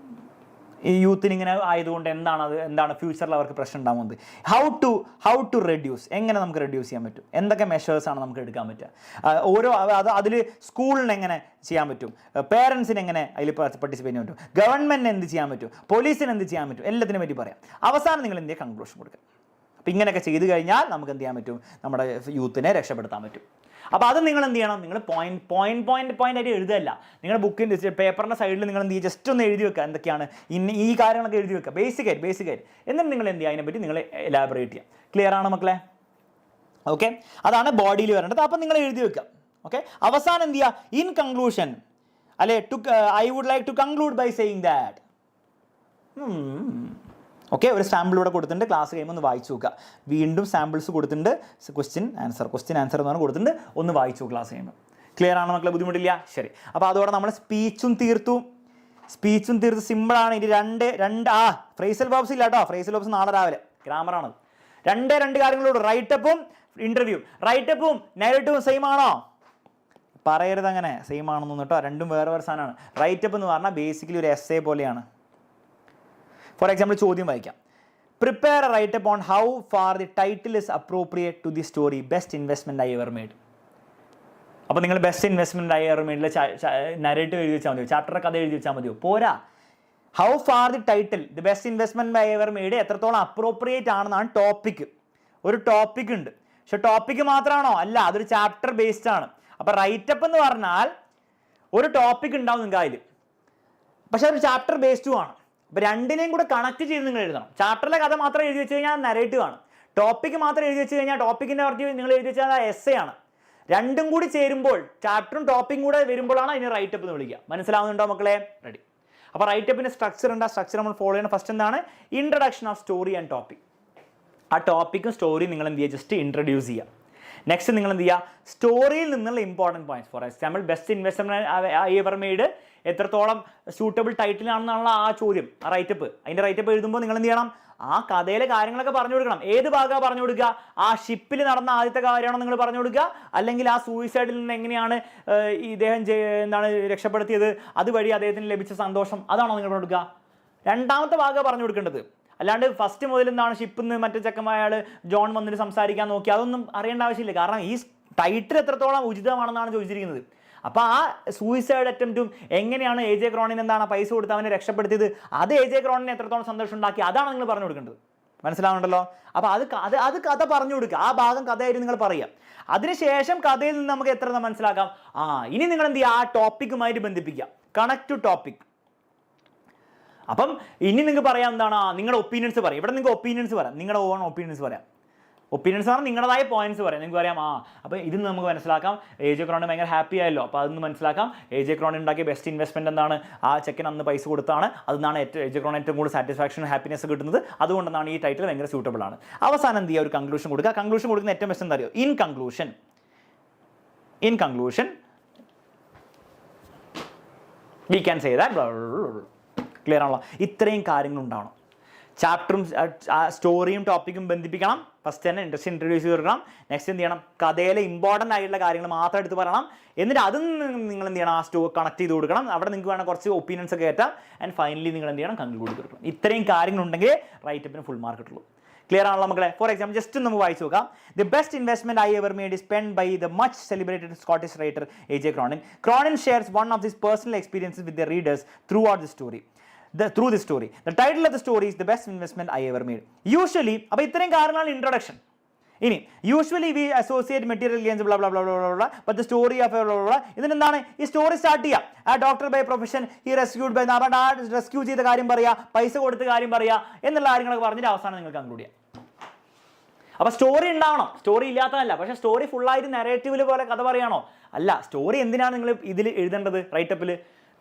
ഈ യൂത്തിന് ഇങ്ങനെ ആയതുകൊണ്ട് എന്താണ് ഫ്യൂച്ചറിൽ അവർക്ക് പ്രശ്നം ഉണ്ടാകുന്നത്. ഹൗ ടു റെഡ്യൂസ്, എങ്ങനെ നമുക്ക് റെഡ്യൂസ് ചെയ്യാൻ പറ്റും, എന്തൊക്കെ മെഷേഴ്സാണ് നമുക്ക് എടുക്കാൻ പറ്റുക, ഓരോ അതിൽ സ്കൂളിന് എങ്ങനെ ചെയ്യാൻ പറ്റും, പേരൻസിന് എങ്ങനെ അതിൽ പാർട്ടിസിപ്പേറ്റ് ചെയ്യാൻ പറ്റും, ഗവൺമെൻറ്റിന് എന്ത് ചെയ്യാൻ പറ്റും, പോലീസിന് എന്ത് ചെയ്യാൻ പറ്റും, എല്ലാത്തിനെ പറ്റി പറയാം. അവസാനം നിങ്ങൾ എന്ത് ചെയ്യുക, കൺക്ലൂഷൻ കൊടുക്കുക. അപ്പോൾ ഇങ്ങനെയൊക്കെ ചെയ്ത് കഴിഞ്ഞാൽ നമുക്ക് എന്ത് ചെയ്യാൻ പറ്റും, നമ്മുടെ യൂത്തിനെ രക്ഷപ്പെടുത്താൻ പറ്റും. അപ്പോൾ അത് നിങ്ങൾ എന്ത് ചെയ്യണം, നിങ്ങൾ പോയിന്റ് ആയിട്ട് എഴുതല്ല, നിങ്ങളുടെ ബുക്കിൻ്റെ പേപ്പറിൻ്റെ സൈഡിൽ നിങ്ങൾ എന്ത് ചെയ്യുക, ജസ്റ്റ് ഒന്ന് എഴുതി വെക്കുക, എന്തൊക്കെയാണ് ഈ കാര്യങ്ങളൊക്കെ എഴുതി വെക്കുക, ബേസിക്കായിട്ട്. എന്നിട്ട് നിങ്ങൾ എന്ത് ചെയ്യുക, അതിനെപ്പറ്റി നിങ്ങൾ എലാബറേറ്റ് ചെയ്യുക. ക്ലിയർ ആണ് മക്കളെ? ഓക്കെ, അതാണ് ബോഡിയിൽ വരേണ്ടത്. അപ്പം നിങ്ങൾ എഴുതി വെക്കുക. ഓക്കെ, അവസാനം എന്ത് ചെയ്യുക, ഇൻ കൺക്ലൂഷൻ അല്ലെ, I would like to conclude by saying that. Okay, ഒരു സാമ്പിൾ ഇവിടെ കൊടുത്തിട്ടുണ്ട്, ക്ലാസ് കഴിയുമ്പോൾ ഒന്ന് വായിച്ചു നോക്കുക. വീണ്ടും സാമ്പിൾസ് കൊടുത്തിട്ടുണ്ട്, ക്വസ്റ്റ്യൻ ആൻസർ എന്ന് പറഞ്ഞാൽ കൊടുത്തിട്ടുണ്ട്, ഒന്ന് വായിച്ചു ക്ലാസ് കഴിയുമ്പോൾ. ക്ലിയർ ആണ് മക്കളെ? ബുദ്ധിമുട്ടില്ല? ശരി. അപ്പോൾ അതോടെ നമ്മൾ സ്പീച്ചും തീർത്തു സിമ്പിളാണ്. ഇനി രണ്ട് ഫ്രേസൽ വേർബ്സ് ഇല്ല കേട്ടോ, ഫ്രേസൽ വേർബ്സ് നാളെ രാവിലെ, ഗ്രാമറാണത്. രണ്ട് കാര്യങ്ങളോട്, റൈറ്റപ്പും ഇൻ്റർവ്യൂ. റൈറ്റപ്പും നെഗറ്റീവും സെയിം ആണോ? പറയരുത് അങ്ങനെ സെയിം ആണെന്ന് കേട്ടോ, രണ്ടും വേറെ സാധനമാണ്. റൈറ്റപ്പ് എന്ന് പറഞ്ഞാൽ ബേസിക്കലി ഒരു എസ്സേ പോലെയാണ്. ഫോർ എക്സാമ്പിൾ ചോദ്യം വായിക്കാം. Prepare a write up on how far the title is appropriate to the story best investment I ever made. അപ്പോൾ നിങ്ങൾ ബെസ്റ്റ് ഇൻവെസ്റ്റ്മെൻറ്റ് ഐ എവർ മെയ്ഡിൽ നരേറ്റീവ് എഴുതി വെച്ചാൽ മതിയോ, ചാപ്റ്റർ കഥ എഴുതി വെച്ചാൽ മതിയോ? പോരാ. How far the title the best investment I ever made എത്രത്തോളം അപ്രോപ്രിയേറ്റ് ആണെന്നാണ് ടോപ്പിക്. ഒരു ടോപ്പിക് ഉണ്ട്, പക്ഷെ ടോപ്പിക്ക് മാത്രമാണോ? അല്ല, അതൊരു ചാപ്റ്റർ ബേസ്ഡ് ആണ്. അപ്പോൾ റൈറ്റപ്പ് എന്ന് പറഞ്ഞാൽ ഒരു ടോപ്പിക് ഉണ്ടാവും നിങ്ങൾക്ക് അതിൽ, പക്ഷെ അതൊരു ചാപ്റ്റർ ബേസ്ഡും ആണ്. അപ്പോൾ രണ്ടിനെയും കൂടെ കണക്ട് ചെയ്ത് നിങ്ങൾ എഴുതണം. ചാപ്റ്ററിലെ കഥ മാത്രം എഴുതി വെച്ച് കഴിഞ്ഞാൽ നരേറ്റീവ് ആണ്, ടോപ്പിക്ക് മാത്രം എഴുതി വെച്ച് കഴിഞ്ഞാൽ ടോപ്പിക്കിൻ്റെ പറഞ്ഞ് നിങ്ങൾ എഴുതി വെച്ചാൽ അത് എസ്സേ ആണ്. രണ്ടും കൂടി ചേരുമ്പോൾ, ചാപ്റ്ററും ടോപ്പിക്കും കൂടെ വരുമ്പോഴാണ് അതിന് റൈറ്റപ്പ് എന്ന് വിളിക്കുക. മനസ്സിലാവുന്നുണ്ടോ മക്കളെ? റെഡി. അപ്പോൾ റൈറ്റപ്പിൻ്റെ സ്ട്രക്ചർ ഉണ്ട്. ആ സ്ട്രക്ചർ നമ്മൾ ഫോളോ ചെയ്യണം. ഫസ്റ്റ് എന്താണ്? Introduction of story and topic. ആ ടോപ്പിക്കും സ്റ്റോറിയും നിങ്ങൾ എന്ത് ചെയ്യുക, ജസ്റ്റ് ഇൻട്രൊഡ്യൂസ് ചെയ്യുക. നെക്സ്റ്റ് നിങ്ങൾ എന്ത് ചെയ്യുക, സ്റ്റോറിയിൽ നിന്നുള്ള important points. For example best investment I ever made എത്രത്തോളം സ്യൂട്ടബിൾ ടൈറ്റിലാണെന്നുള്ള ആ ചോദ്യം, ആ റൈറ്റപ്പ്. അതിൻ്റെ റൈറ്റപ്പ് എഴുതുമ്പോൾ നിങ്ങൾ എന്ത് ചെയ്യണം, ആ കഥയിലെ കാര്യങ്ങളൊക്കെ പറഞ്ഞു കൊടുക്കണം. ഏത് ഭാഗമാണ് പറഞ്ഞു കൊടുക്കുക? ആ ഷിപ്പിൽ നടന്ന ആദ്യത്തെ കാര്യമാണോ നിങ്ങൾ പറഞ്ഞു കൊടുക്കുക, അല്ലെങ്കിൽ ആ സൂയിസൈഡിൽ നിന്ന് എങ്ങനെയാണ് ഇദ്ദേഹം രക്ഷപ്പെടുത്തിയത്, അതുവഴി അദ്ദേഹത്തിന് ലഭിച്ച സന്തോഷം, അതാണോ നിങ്ങൾ പറഞ്ഞു കൊടുക്കുക? രണ്ടാമത്തെ ഭാഗം പറഞ്ഞു കൊടുക്കേണ്ടത്. അല്ലാണ്ട് ഫസ്റ്റ് മുതൽ എന്താണ് ഷിപ്പിൽ നിന്ന് മറ്റേ ചെക്കമായ ജോൺ വന്നിട്ട് സംസാരിക്കാൻ നോക്കി, അതൊന്നും അറിയേണ്ട ആവശ്യമില്ല. കാരണം ഈ ടൈറ്റിൽ എത്രത്തോളം ഉചിതമാണെന്നാണ് ചോദിച്ചിരിക്കുന്നത്. അപ്പോൾ ആ സൂയിസൈഡ് അറ്റംപ്റ്റും എങ്ങനെയാണ് എ ജെ ക്രോണിന് എന്താണ് പൈസ കൊടുത്ത് അവനെ രക്ഷപ്പെടുത്തിയത്, അത് എ ജെ ക്രോണിന് എത്രത്തോളം സന്തോഷം ഉണ്ടാക്കി, അതാണ് നിങ്ങൾ പറഞ്ഞു കൊടുക്കേണ്ടത്. മനസ്സിലാവുന്നുണ്ടല്ലോ? അപ്പോൾ അത് കഥ പറഞ്ഞു കൊടുക്കുക. ആ ഭാഗം കഥയായിട്ട് നിങ്ങൾ പറയുക. അതിനുശേഷം കഥയിൽ നിന്ന് നമുക്ക് എത്ര മനസ്സിലാക്കാം, ഇനി നിങ്ങൾ എന്ത് ചെയ്യുക, ആ ടോപ്പിക്കുമായിട്ട് ബന്ധിപ്പിക്കുക. Connect to topic. അപ്പം ഇനി നിങ്ങൾക്ക് പറയാം എന്താണ്, നിങ്ങളുടെ ഒപ്പീനിയൻസ് പറയാം. ഇവിടെ നിങ്ങൾക്ക് ഒപ്പീനിയൻസ് പറയാം, നിങ്ങളുടെ ഓൺ ഒപ്പീനിയൻസ് പറയാം. ഒപ്പീനിയൻസ് പറഞ്ഞാൽ നിങ്ങളുടേതായ പോയിന്റ്സ് പറയാം. നിങ്ങൾക്ക് പറയാം അപ്പോൾ ഇതിന് നമുക്ക് മനസ്സിലാക്കാം എ ജെ ക്രോണിന് ഭയങ്കര ഹാപ്പി ആയല്ലോ, അപ്പോൾ അതൊന്ന് മനസ്സിലാക്കാം. എ ജെ ക്രോണിന് ഉണ്ടാക്കിയ ബെസ്റ്റ് ഇൻവെസ്റ്റ്മെൻറ്റ് എന്താണ്, ആ ചെക്കൻ അന്ന് പൈസ കൊടുത്താണ്, അതെന്നാണ് എ ജെ ക്രോണിന് ഏറ്റവും കൂടുതൽ സാറ്റിസ്ഫാക്ഷൻ ഹാപ്പിനെസ് കിട്ടുന്നത്, അതുകൊണ്ടാണ് ഈ ടൈറ്റിൽ ഭയങ്കര സ്യൂട്ടബിൾ ആണ്. അവസാനം എന്ത് ചെയ്യുക, ഒരു കൺക്ലൂഷൻ കൊടുക്കുക. കൺക്ലൂഷൻ കൊടുക്കുന്ന ഏറ്റവും ബെസ്റ്റ് എന്താ അറിയോ, in conclusion we can say that. Clear ആണല്ലോ? ഇത്രയും കാര്യങ്ങൾ ഉണ്ടാവണം. ചാപ്റ്ററും സ്റ്റോറിയും ടോപ്പിക്കും ബന്ധിപ്പിക്കണം. ഫസ്റ്റ് തന്നെ ഇൻട്രൊഡ്യൂസ് ചെയ്ത് കൊടുക്കണം. നെക്സ്റ്റ് എന്ത് ചെയ്യണം, കഥയിലെ ഇമ്പോർട്ടൻ്റ് ആയിട്ടുള്ള കാര്യങ്ങൾ മാത്രം എടുത്ത് പറയണം. എന്നിട്ട് അതും നിങ്ങൾ എന്ത് ചെയ്യണം, ആ കണക്ട് ചെയ്ത് കൊടുക്കണം. അവിടെ നിങ്ങൾക്ക് വേണം കുറച്ച് ഒപ്പീനിയൻസ് ഒക്കെ കയറ്റാം. ആൻഡ് ഫൈനലി നിങ്ങൾ എന്ത് ചെയ്യണം, കൺക്ലൂഡ് ചെയ്ത് കൊടുക്കണം. ഇത്രയും കാര്യങ്ങളുണ്ടെങ്കിൽ റൈറ്റപ്പിന് ഫുൾ മാർക്ക് കിട്ടുള്ളൂ. ക്ലിയർ ആണല്ലോ മക്കളെ? ഫോർ എക്സാമ്പിൾ ജസ്റ്റ് നമുക്ക് വായിച്ചു നോക്കാം. The best investment I ever made is spend by the much celebrated Scottish writer A.J. Cronin. Cronin shares one of his personal experiences with the readers throughout the story. Through this story. The title of the story is The Best Investment I Ever Made. Usually, അപ്പോൾ ഇത്രയും കാര്യങ്ങളാണ് ഇൻട്രൊഡക്ഷൻ. ഇനി usually we associate material gains blah blah blah blah blah but the story of ഇതിനെന്താണ് ഈ സ്റ്റോറി സ്റ്റാർട്ട് ചെയ്യുക. ആ doctor by profession he rescued by ആ റെസ്ക്യൂ ചെയ്ത കാര്യം പറയുക, പൈസ കൊടുത്ത കാര്യം പറയുക എന്നുള്ള കാര്യങ്ങളൊക്കെ പറഞ്ഞിട്ട് അവസാനം നിങ്ങൾക്ക് കൺക്ലൂഡ് ചെയ്യാം. അപ്പോൾ സ്റ്റോറി ഉണ്ടാവണം, സ്റ്റോറി ഇല്ലാത്തതല്ല. പക്ഷേ സ്റ്റോറി ഫുള്ളായിട്ട് നെറേറ്റീവിൽ പോലെ കഥ പറയാണോ? അല്ല. സ്റ്റോറി എന്തിനാണ് നിങ്ങൾ ഇതിൽ എഴുതേണ്ടത്? റൈറ്റപ്പിൽ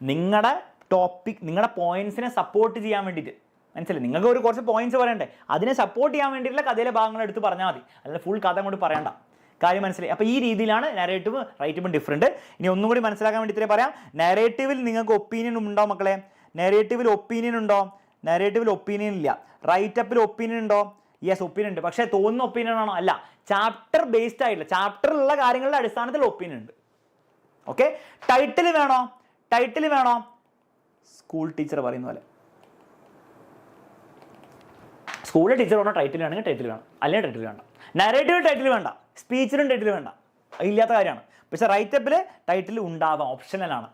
നിങ്ങളുടെ ടോപ്പിക്, നിങ്ങളുടെ പോയിന്റ്സിനെ സപ്പോർട്ട് ചെയ്യാൻ വേണ്ടിയിട്ട്. മനസ്സിലായി? നിങ്ങൾക്ക് ഒരു കുറച്ച് പോയിന്റ്സ് പറയണ്ടേ, അതിനെ സപ്പോർട്ട് ചെയ്യാൻ വേണ്ടിയിട്ടുള്ള കഥയിലെ ഭാഗങ്ങൾ എടുത്ത് പറഞ്ഞാൽ മതി, അല്ലാതെ ഫുൾ കഥ കൊണ്ട് പറയണ്ട. കാര്യം മനസ്സിലായി? അപ്പോൾ ഈ രീതിയിലാണ് നെറേറ്റീവ് റൈറ്റീവും ഡിഫറൻറ്റ്. ഇനി ഒന്നും കൂടി മനസ്സിലാക്കാൻ വേണ്ടി ഇത്രയും പറയാം. നെറേറ്റീവിൽ നിങ്ങൾക്ക് ഒപ്പീനിയൻ ഉണ്ടോ മക്കളെ? നെറേറ്റീവിൽ ഒപ്പീനിയൻ ഉണ്ടോ? നെറേറ്റീവിൽ ഒപ്പീനിയൻ ഇല്ല. റൈറ്റപ്പിൽ ഒപ്പീനിയൻ ഉണ്ടോ? യെസ്, ഒപ്പീനിയൻ ഉണ്ട്. പക്ഷേ തോന്നുന്ന ഒപ്പീനിയൻ ആണോ? അല്ല. ചാപ്റ്റർ ബേസ്ഡ് ആയിട്ടില്ല, ചാപ്റ്ററിലുള്ള കാര്യങ്ങളുടെ അടിസ്ഥാനത്തിൽ ഒപ്പീനിയൻ ഉണ്ട്. ഓക്കെ. ടൈറ്റിൽ വേണോ? ടൈറ്റിൽ വേണോ? സ്കൂൾ ടീച്ചർ പറയുന്ന പോലെ. സ്കൂളിലെ ടീച്ചർ പറഞ്ഞാൽ ടൈറ്റിൽ വേണമെങ്കിൽ ടൈറ്റിൽ വേണം, അല്ലെങ്കിൽ ടൈറ്റിൽ വേണ്ട. നരേറ്റീവ് ടൈറ്റിൽ വേണ്ട, സ്പീച്ചിലും ടൈറ്റിൽ വേണ്ട, ഇല്ലാത്ത കാര്യമാണ്. പക്ഷേ റൈറ്റപ്പിൽ ടൈറ്റിൽ ഉണ്ടാവാം, ഓപ്ഷനലാണ്.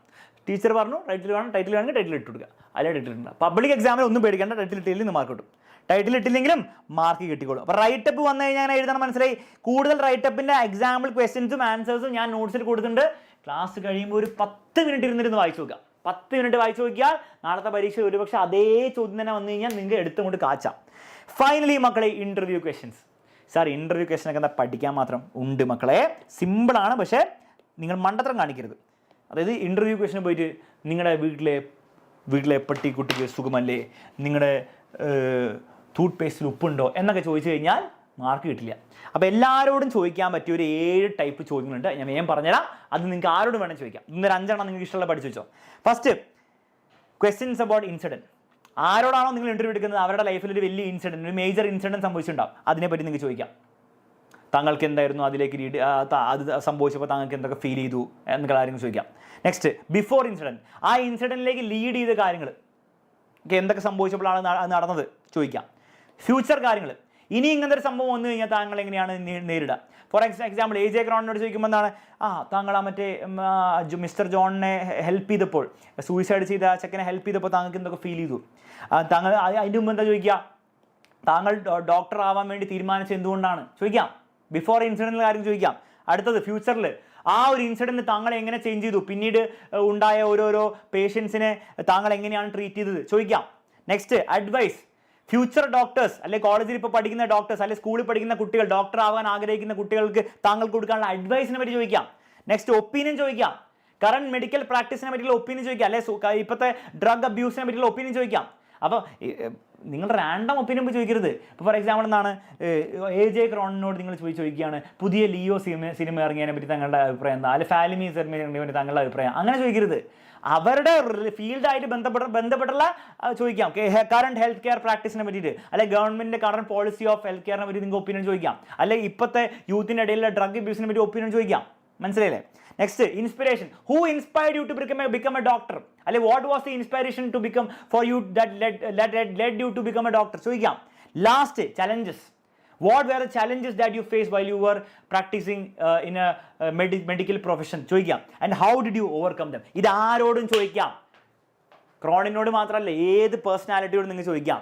ടീച്ചർ പറഞ്ഞു ടൈറ്റിൽ വേണം, ടൈറ്റിൽ വേണമെങ്കിൽ ടൈറ്റിൽ ഇട്ട് കൊടുക്കുക, അല്ലെങ്കിൽ ടൈറ്റിൽ ഇട്ടുണ്ട്. പബ്ലിക് എക്സാമിൽ ഒന്നും പേടിക്കേണ്ട, ടൈറ്റിൽ ഇട്ടില്ലെങ്കിൽ മാർക്ക് കിട്ടും, ടൈറ്റിൽ ഇട്ടില്ലെങ്കിലും മാർക്ക് കിട്ടിക്കോളും. അപ്പോൾ റൈറ്റപ്പ് വന്നു കഴിഞ്ഞാൽ എഴുതണം. മനസ്സിലായി? കൂടുതൽ റൈറ്റപ്പിൻ്റെ എക്സാമ്പിൾ ക്വസ്റ്റ്യൻസും ആൻസേഴ്സും ഞാൻ നോട്ട്സിൽ കൊടുത്തിട്ടുണ്ട്. ക്ലാസ് കഴിയുമ്പോൾ ഒരു 10 മിനിറ്റ് ഇരുന്നിരുന്ന് വായിച്ചു നോക്കുക. 10 മിനിറ്റ് വായിച്ചു നോക്കിയാൽ നാളത്തെ പരീക്ഷ ഒരുപക്ഷെ അതേ ചോദ്യം തന്നെ വന്നു കഴിഞ്ഞാൽ നിങ്ങൾക്ക് എടുത്തുകൊണ്ട് കാച്ചാം. ഫൈനലി മക്കളെ, ഇൻ്റർവ്യൂ ക്വസ്റ്റ്യൻസ്. സാർ ഇൻ്റർവ്യൂ ക്വസ്റ്റ്യനൊക്കെ എന്താ പഠിക്കാൻ മാത്രം ഉണ്ട് മക്കളെ? സിമ്പിളാണ്, പക്ഷേ നിങ്ങൾ മണ്ടത്തരം കാണിക്കരുത്. അതായത് ഇൻ്റർവ്യൂ ക്വസ്റ്റ്യന് പോയിട്ട് നിങ്ങളുടെ വീട്ടിലെ പട്ടിക്കുട്ടിക്ക് സുഖമല്ലേ, നിങ്ങളുടെ ടൂത്ത് പേസ്റ്റിൽ ഉപ്പുണ്ടോ എന്നൊക്കെ ചോദിച്ചു കഴിഞ്ഞാൽ മാർക്ക് കിട്ടില്ല. അപ്പോൾ എല്ലാവരോടും ചോദിക്കാൻ പറ്റിയ ഒരു 7 ടൈപ്പ് ചോദ്യങ്ങളുണ്ട്. ഞാൻ വേഗം പറഞ്ഞുതരാം. അത് നിങ്ങൾക്ക് ആരോടും വേണം ചോദിക്കാം. ഇന്നൊരു 5 എണ്ണം നിങ്ങൾക്ക് ഇഷ്ടമുള്ള പഠിച്ചു വെച്ചോ. First, questions about incident. ആരോടാണോ നിങ്ങൾ ഇൻ്റർവ്യൂ എടുക്കുന്നത് അവരുടെ ലൈഫിൽ ഒരു വലിയ ഇൻസിഡൻറ്റ്, ഒരു മേജർ ഇൻസിഡൻറ്റ് സംഭവിച്ചിട്ടുണ്ടാവും. അതിനെപ്പറ്റി നിങ്ങൾക്ക് ചോദിക്കാം. താങ്കൾക്ക് എന്തായിരുന്നു അതിലേക്ക് അത് സംഭവിച്ചപ്പോൾ താങ്കൾക്ക് എന്തൊക്കെ ഫീൽ ചെയ്തു എന്നൊക്കെ കാര്യങ്ങൾ ചോദിക്കാം. Next, before incident. ആ ഇൻസിഡൻറ്റിലേക്ക് ലീഡ് ചെയ്ത കാര്യങ്ങൾ, എന്തൊക്കെ സംഭവിച്ചപ്പോഴാണ് നടന്നത് ചോദിക്കാം. ഫ്യൂച്ചർ കാര്യങ്ങൾ, ഇനി ഇങ്ങനത്തെ ഒരു സംഭവം വന്നു കഴിഞ്ഞാൽ താങ്കൾ എങ്ങനെയാണ് നേരിടുക. For example A.J. Croninോട് ചോദിക്കുമ്പോൾ എന്താണ്, താങ്കൾ ആ മറ്റേ മിസ്റ്റർ ജോണിനെ ഹെൽപ്പ് ചെയ്തപ്പോൾ, സൂയിസൈഡ് ചെയ്ത ചെക്കനെ ഹെൽപ്പ് ചെയ്തപ്പോൾ താങ്കൾക്ക് എന്തൊക്കെ ഫീൽ ചെയ്തു. താങ്കൾ അതിൻ്റെ മുമ്പ് എന്താ ചോദിക്കുക, താങ്കൾ ഡോക്ടർ ആവാൻ വേണ്ടി തീരുമാനിച്ചത് എന്തുകൊണ്ടാണ് ചോദിക്കാം. ബിഫോർ ഇൻസിഡൻറ്റിൽ കാര്യം ചോദിക്കാം. അടുത്തത്, ഫ്യൂച്ചറിൽ ആ ഒരു ഇൻസിഡൻറ്റ് താങ്കളെ എങ്ങനെ ചേഞ്ച് ചെയ്തു, പിന്നീട് ഉണ്ടായ ഓരോരോ പേഷ്യൻസിനെ താങ്കൾ എങ്ങനെയാണ് ട്രീറ്റ് ചെയ്തത് ചോദിക്കാം. Next, advice. ഫ്യൂച്ചർ ഡോക്ടേഴ്സ്, അല്ലെങ്കിൽ കോളേജിൽ ഇപ്പോൾ പഠിക്കുന്ന ഡോക്ടേഴ്സ്, അല്ലെങ്കിൽ സ്കൂളിൽ പഠിക്കുന്ന കുട്ടികൾ, ഡോക്ടർ ആവാൻ ആഗ്രഹിക്കുന്ന കുട്ടികൾക്ക് താങ്കൾ കൊടുക്കാനുള്ള അഡ്വൈസിനെ പറ്റി ചോദിക്കാം. നെക്സ്റ്റ്, ഒപ്പീനിയൻ ചോദിക്കാം. കറണ്ട് മെഡിക്കൽ പ്രാക്ടീസിനെ പറ്റിയുള്ള ഒപ്പീനിയൻ ചോദിക്കാം, അല്ലെങ്കിൽ ഇപ്പോഴത്തെ ഡ്രഗ് അബ്യൂസിനെ പറ്റിയുള്ള ഒപ്പീനിയൻ ചോദിക്കാം. അപ്പോൾ നിങ്ങളുടെ റാൻഡം ഒപ്പീനിയൻ ചോദിക്കരുത്. ഇപ്പോൾ ഫോർ എക്സാമ്പിൾ എന്താണ്, A.J. Croninോട് നിങ്ങൾ ചോദിക്കുകയാണ് പുതിയ ലിയോ സിനിമ ഇറങ്ങിയതിനെ പറ്റി തങ്ങളുടെ അഭിപ്രായം എന്താ, അല്ലെങ്കിൽ ഫാലിമി സിനിമ ഇറങ്ങിയതിനെ പറ്റി തങ്ങളുടെ അഭിപ്രായം, അങ്ങനെ ചോദിക്കരുത്. അവരുടെ ഫീൽഡായിട്ട് ബന്ധപ്പെട്ടുള്ള ചോദിക്കാം. കറണ്ട് ഹെൽത്ത് കെയർ പ്രാക്ടീസിനെ പറ്റിയിട്ട്, അല്ലെങ്കിൽ ഗവൺമെൻറ്റിൻ്റെ കറണ്ട് പോളിസി ഓഫ് ഹെൽത്ത് കെയറിനെ പറ്റി നിങ്ങൾക്ക് ഒപ്പീനിയൻ ചോദിക്കാം, അല്ലെങ്കിൽ ഇപ്പോഴത്തെ യൂത്തിൻ്റെ ഇടയിലുള്ള ഡ്രഗ് അബ്യൂസിനെ പറ്റി ഒപ്പീനിയൻ ചോദിക്കാം. മനസ്സിലായില്ലേ? Next, inspiration. Who inspired you to become a doctor, അല്ലെങ്കിൽ what was the inspiration to become for you that led you to become a doctor ചോദിക്കാം. Last, challenges. What were the challenges that you faced while you were practicing in a medical profession ചോദിക്കാം. And how did you overcome them? ഇത് ആരോടും ചോദിക്കാം. ക്രോണിനോട് മാത്രമല്ല, ഏത് പേഴ്സണാലിറ്റിയോട് നിങ്ങൾ ചോദിക്കാം.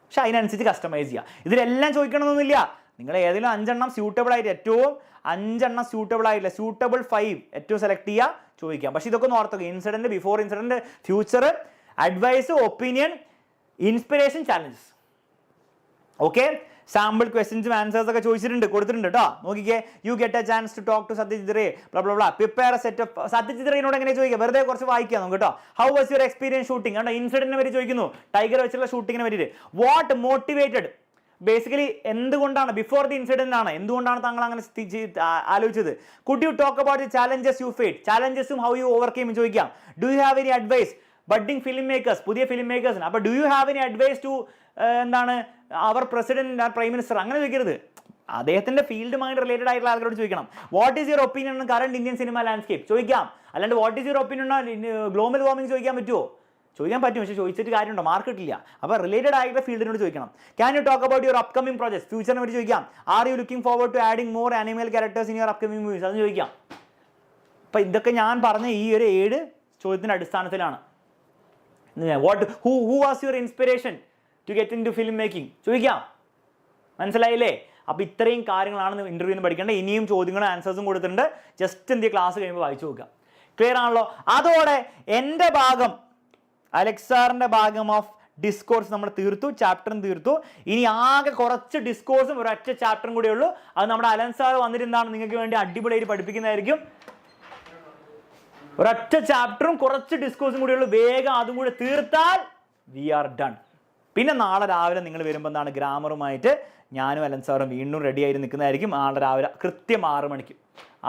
പക്ഷെ അതിനനുസരിച്ച് കസ്റ്റമൈസ് ചെയ്യുക. ഇതിലെല്ലാം ചോദിക്കണമെന്നൊന്നുമില്ല. നിങ്ങൾ ഏതെങ്കിലും 5 എണ്ണം സ്യൂട്ടബിൾ ആയിട്ട്, ഏറ്റവും 5 എണ്ണം സ്യൂട്ടബിൾ ആയിട്ടില്ല, സ്യൂട്ടബിൾ 5 ഏറ്റവും സെലക്ട് ചെയ്യുക, ചോദിക്കാം. പക്ഷേ ഇതൊക്കെ ഒന്ന് ഓർത്തുക. Incident, before incident, future, advice, opinion, inspiration, challenges. Okay. Sample ക്വസ്റ്റ്യൻസും ആൻസേഴ്സ് ഒക്കെ ചോദിച്ചിട്ടുണ്ട്, കൊടുത്തിട്ടുണ്ട് കേട്ടോ. നോക്കിക്കേ. You get a chance to talk to Satyajit Ray, prepare a set of. Satyajit റേനോട് എങ്ങനെ ചോദിക്കുക, വെറുതെ കുറച്ച് വായിക്കുക നമുക്ക് കേട്ടോ. How was your experience shooting, കേട്ടോ. ഇൻസിഡന്റിനെ പറ്റി ചോദിക്കുന്നു, ടൈഗർ വെച്ചുള്ള ഷൂട്ടിങ്ങിനെ പറ്റിയിട്ട്. വാട്ട് മോട്ടിവേറ്റഡ്, ബേസിക്കലി എന്തുകൊണ്ടാണ്, ബിഫോർ ദി ഇൻസിഡന്റ് ആണ്, എന്തുകൊണ്ടാണ് താങ്കൾ അങ്ങനെ ആലോചിച്ചത്. Could you talk about the challenges you face, ചാലഞ്ചസും ഹൗ യു ഓവർകെയിം ചോദിക്കാം. Do you have any advice, budding filmmakers, പുതിയ ഫിലിം മേക്കേഴ്സിന്. അപ്പോൾ do you have any advice to എന്താണ് അവർ പ്രസിഡന്റ്, പ്രൈം മിനിസ്റ്റർ, അങ്ങനെ ചോദിക്കരുത്. അദ്ദേഹത്തിന്റെ ഫീൽഡുമായിട്ട് റിലേറ്റഡ് ആയിട്ടുള്ള ആൾക്കാരോട് ചോദിക്കണം. What is your opinion on current Indian cinema landscape ചോദിക്കാം. അല്ലാണ്ട് what is your opinion on global warming ചോദിക്കാൻ പറ്റുമോ? ചോദിക്കാൻ പറ്റും, പക്ഷേ ചോദിച്ചിട്ട് കാര്യമുണ്ടോ, മാർക്ക് കിട്ടില്ല. അപ്പോൾ റിലേറ്റഡ് ആയിട്ടുള്ള ഫീൽഡിനോട് ചോദിക്കണം. Can you talk about your upcoming projects, ഫ്യൂച്ചറിനെ പറ്റി ചോദിക്കാം. Are you looking forward to adding more animal characters in your upcoming movies, അത് ചോദിക്കാം. അപ്പം ഇതൊക്കെ ഞാൻ പറഞ്ഞ ഈ ഒരു 7 ചോദ്യത്തിൻ്റെ അടിസ്ഥാനത്തിലാണ്. Who was your inspiration to get into film making ചോദിക്കാം. മനസ്സിലായില്ലേ? അപ്പോൾ ഇത്രയും കാര്യങ്ങളാണ് ഇൻ്റർവ്യൂവിന് പഠിക്കേണ്ടത്. ഇനിയും ചോദ്യങ്ങളും ആൻസേഴ്സും കൊടുത്തിട്ടുണ്ട്. ജസ്റ്റ് എന്ത് ക്ലാസ് കഴിയുമ്പോൾ വായിച്ചു നോക്കുക. ക്ലിയർ ആണല്ലോ? അതോടെ എൻ്റെ ഭാഗം, അലക്സ് സാറിൻ്റെ ഭാഗം ഓഫ് ഡിസ്കോഴ്സ് നമ്മൾ തീർത്തു, ചാപ്റ്ററും തീർത്തു. ഇനി ആകെ കുറച്ച് ഡിസ്കോഴ്സും ഒരൊറ്റ ചാപ്റ്ററും കൂടെ ഉള്ളൂ. അത് നമ്മുടെ അലൻ സാർ വന്നിരുന്നാണ് നിങ്ങൾക്ക് വേണ്ടി അടിപൊളിയായിട്ട് പഠിപ്പിക്കുന്നതായിരിക്കും. ഒരൊറ്റ ചാപ്റ്ററും കുറച്ച് ഡിസ്കോഴ്സും കൂടെ ഉള്ളൂ. വേഗം അതും കൂടെ തീർത്താൽ വി ആർ ഡൺ. പിന്നെ നാളെ രാവിലെ നിങ്ങൾ വരുമ്പോൾ എന്താണ് ഗ്രാമറുമായിട്ട് ഞാനും അലൻ സാറും വീണ്ടും റെഡി ആയിട്ട് നിൽക്കുന്നതായിരിക്കും. നാളെ രാവിലെ കൃത്യം 6 മണിക്ക്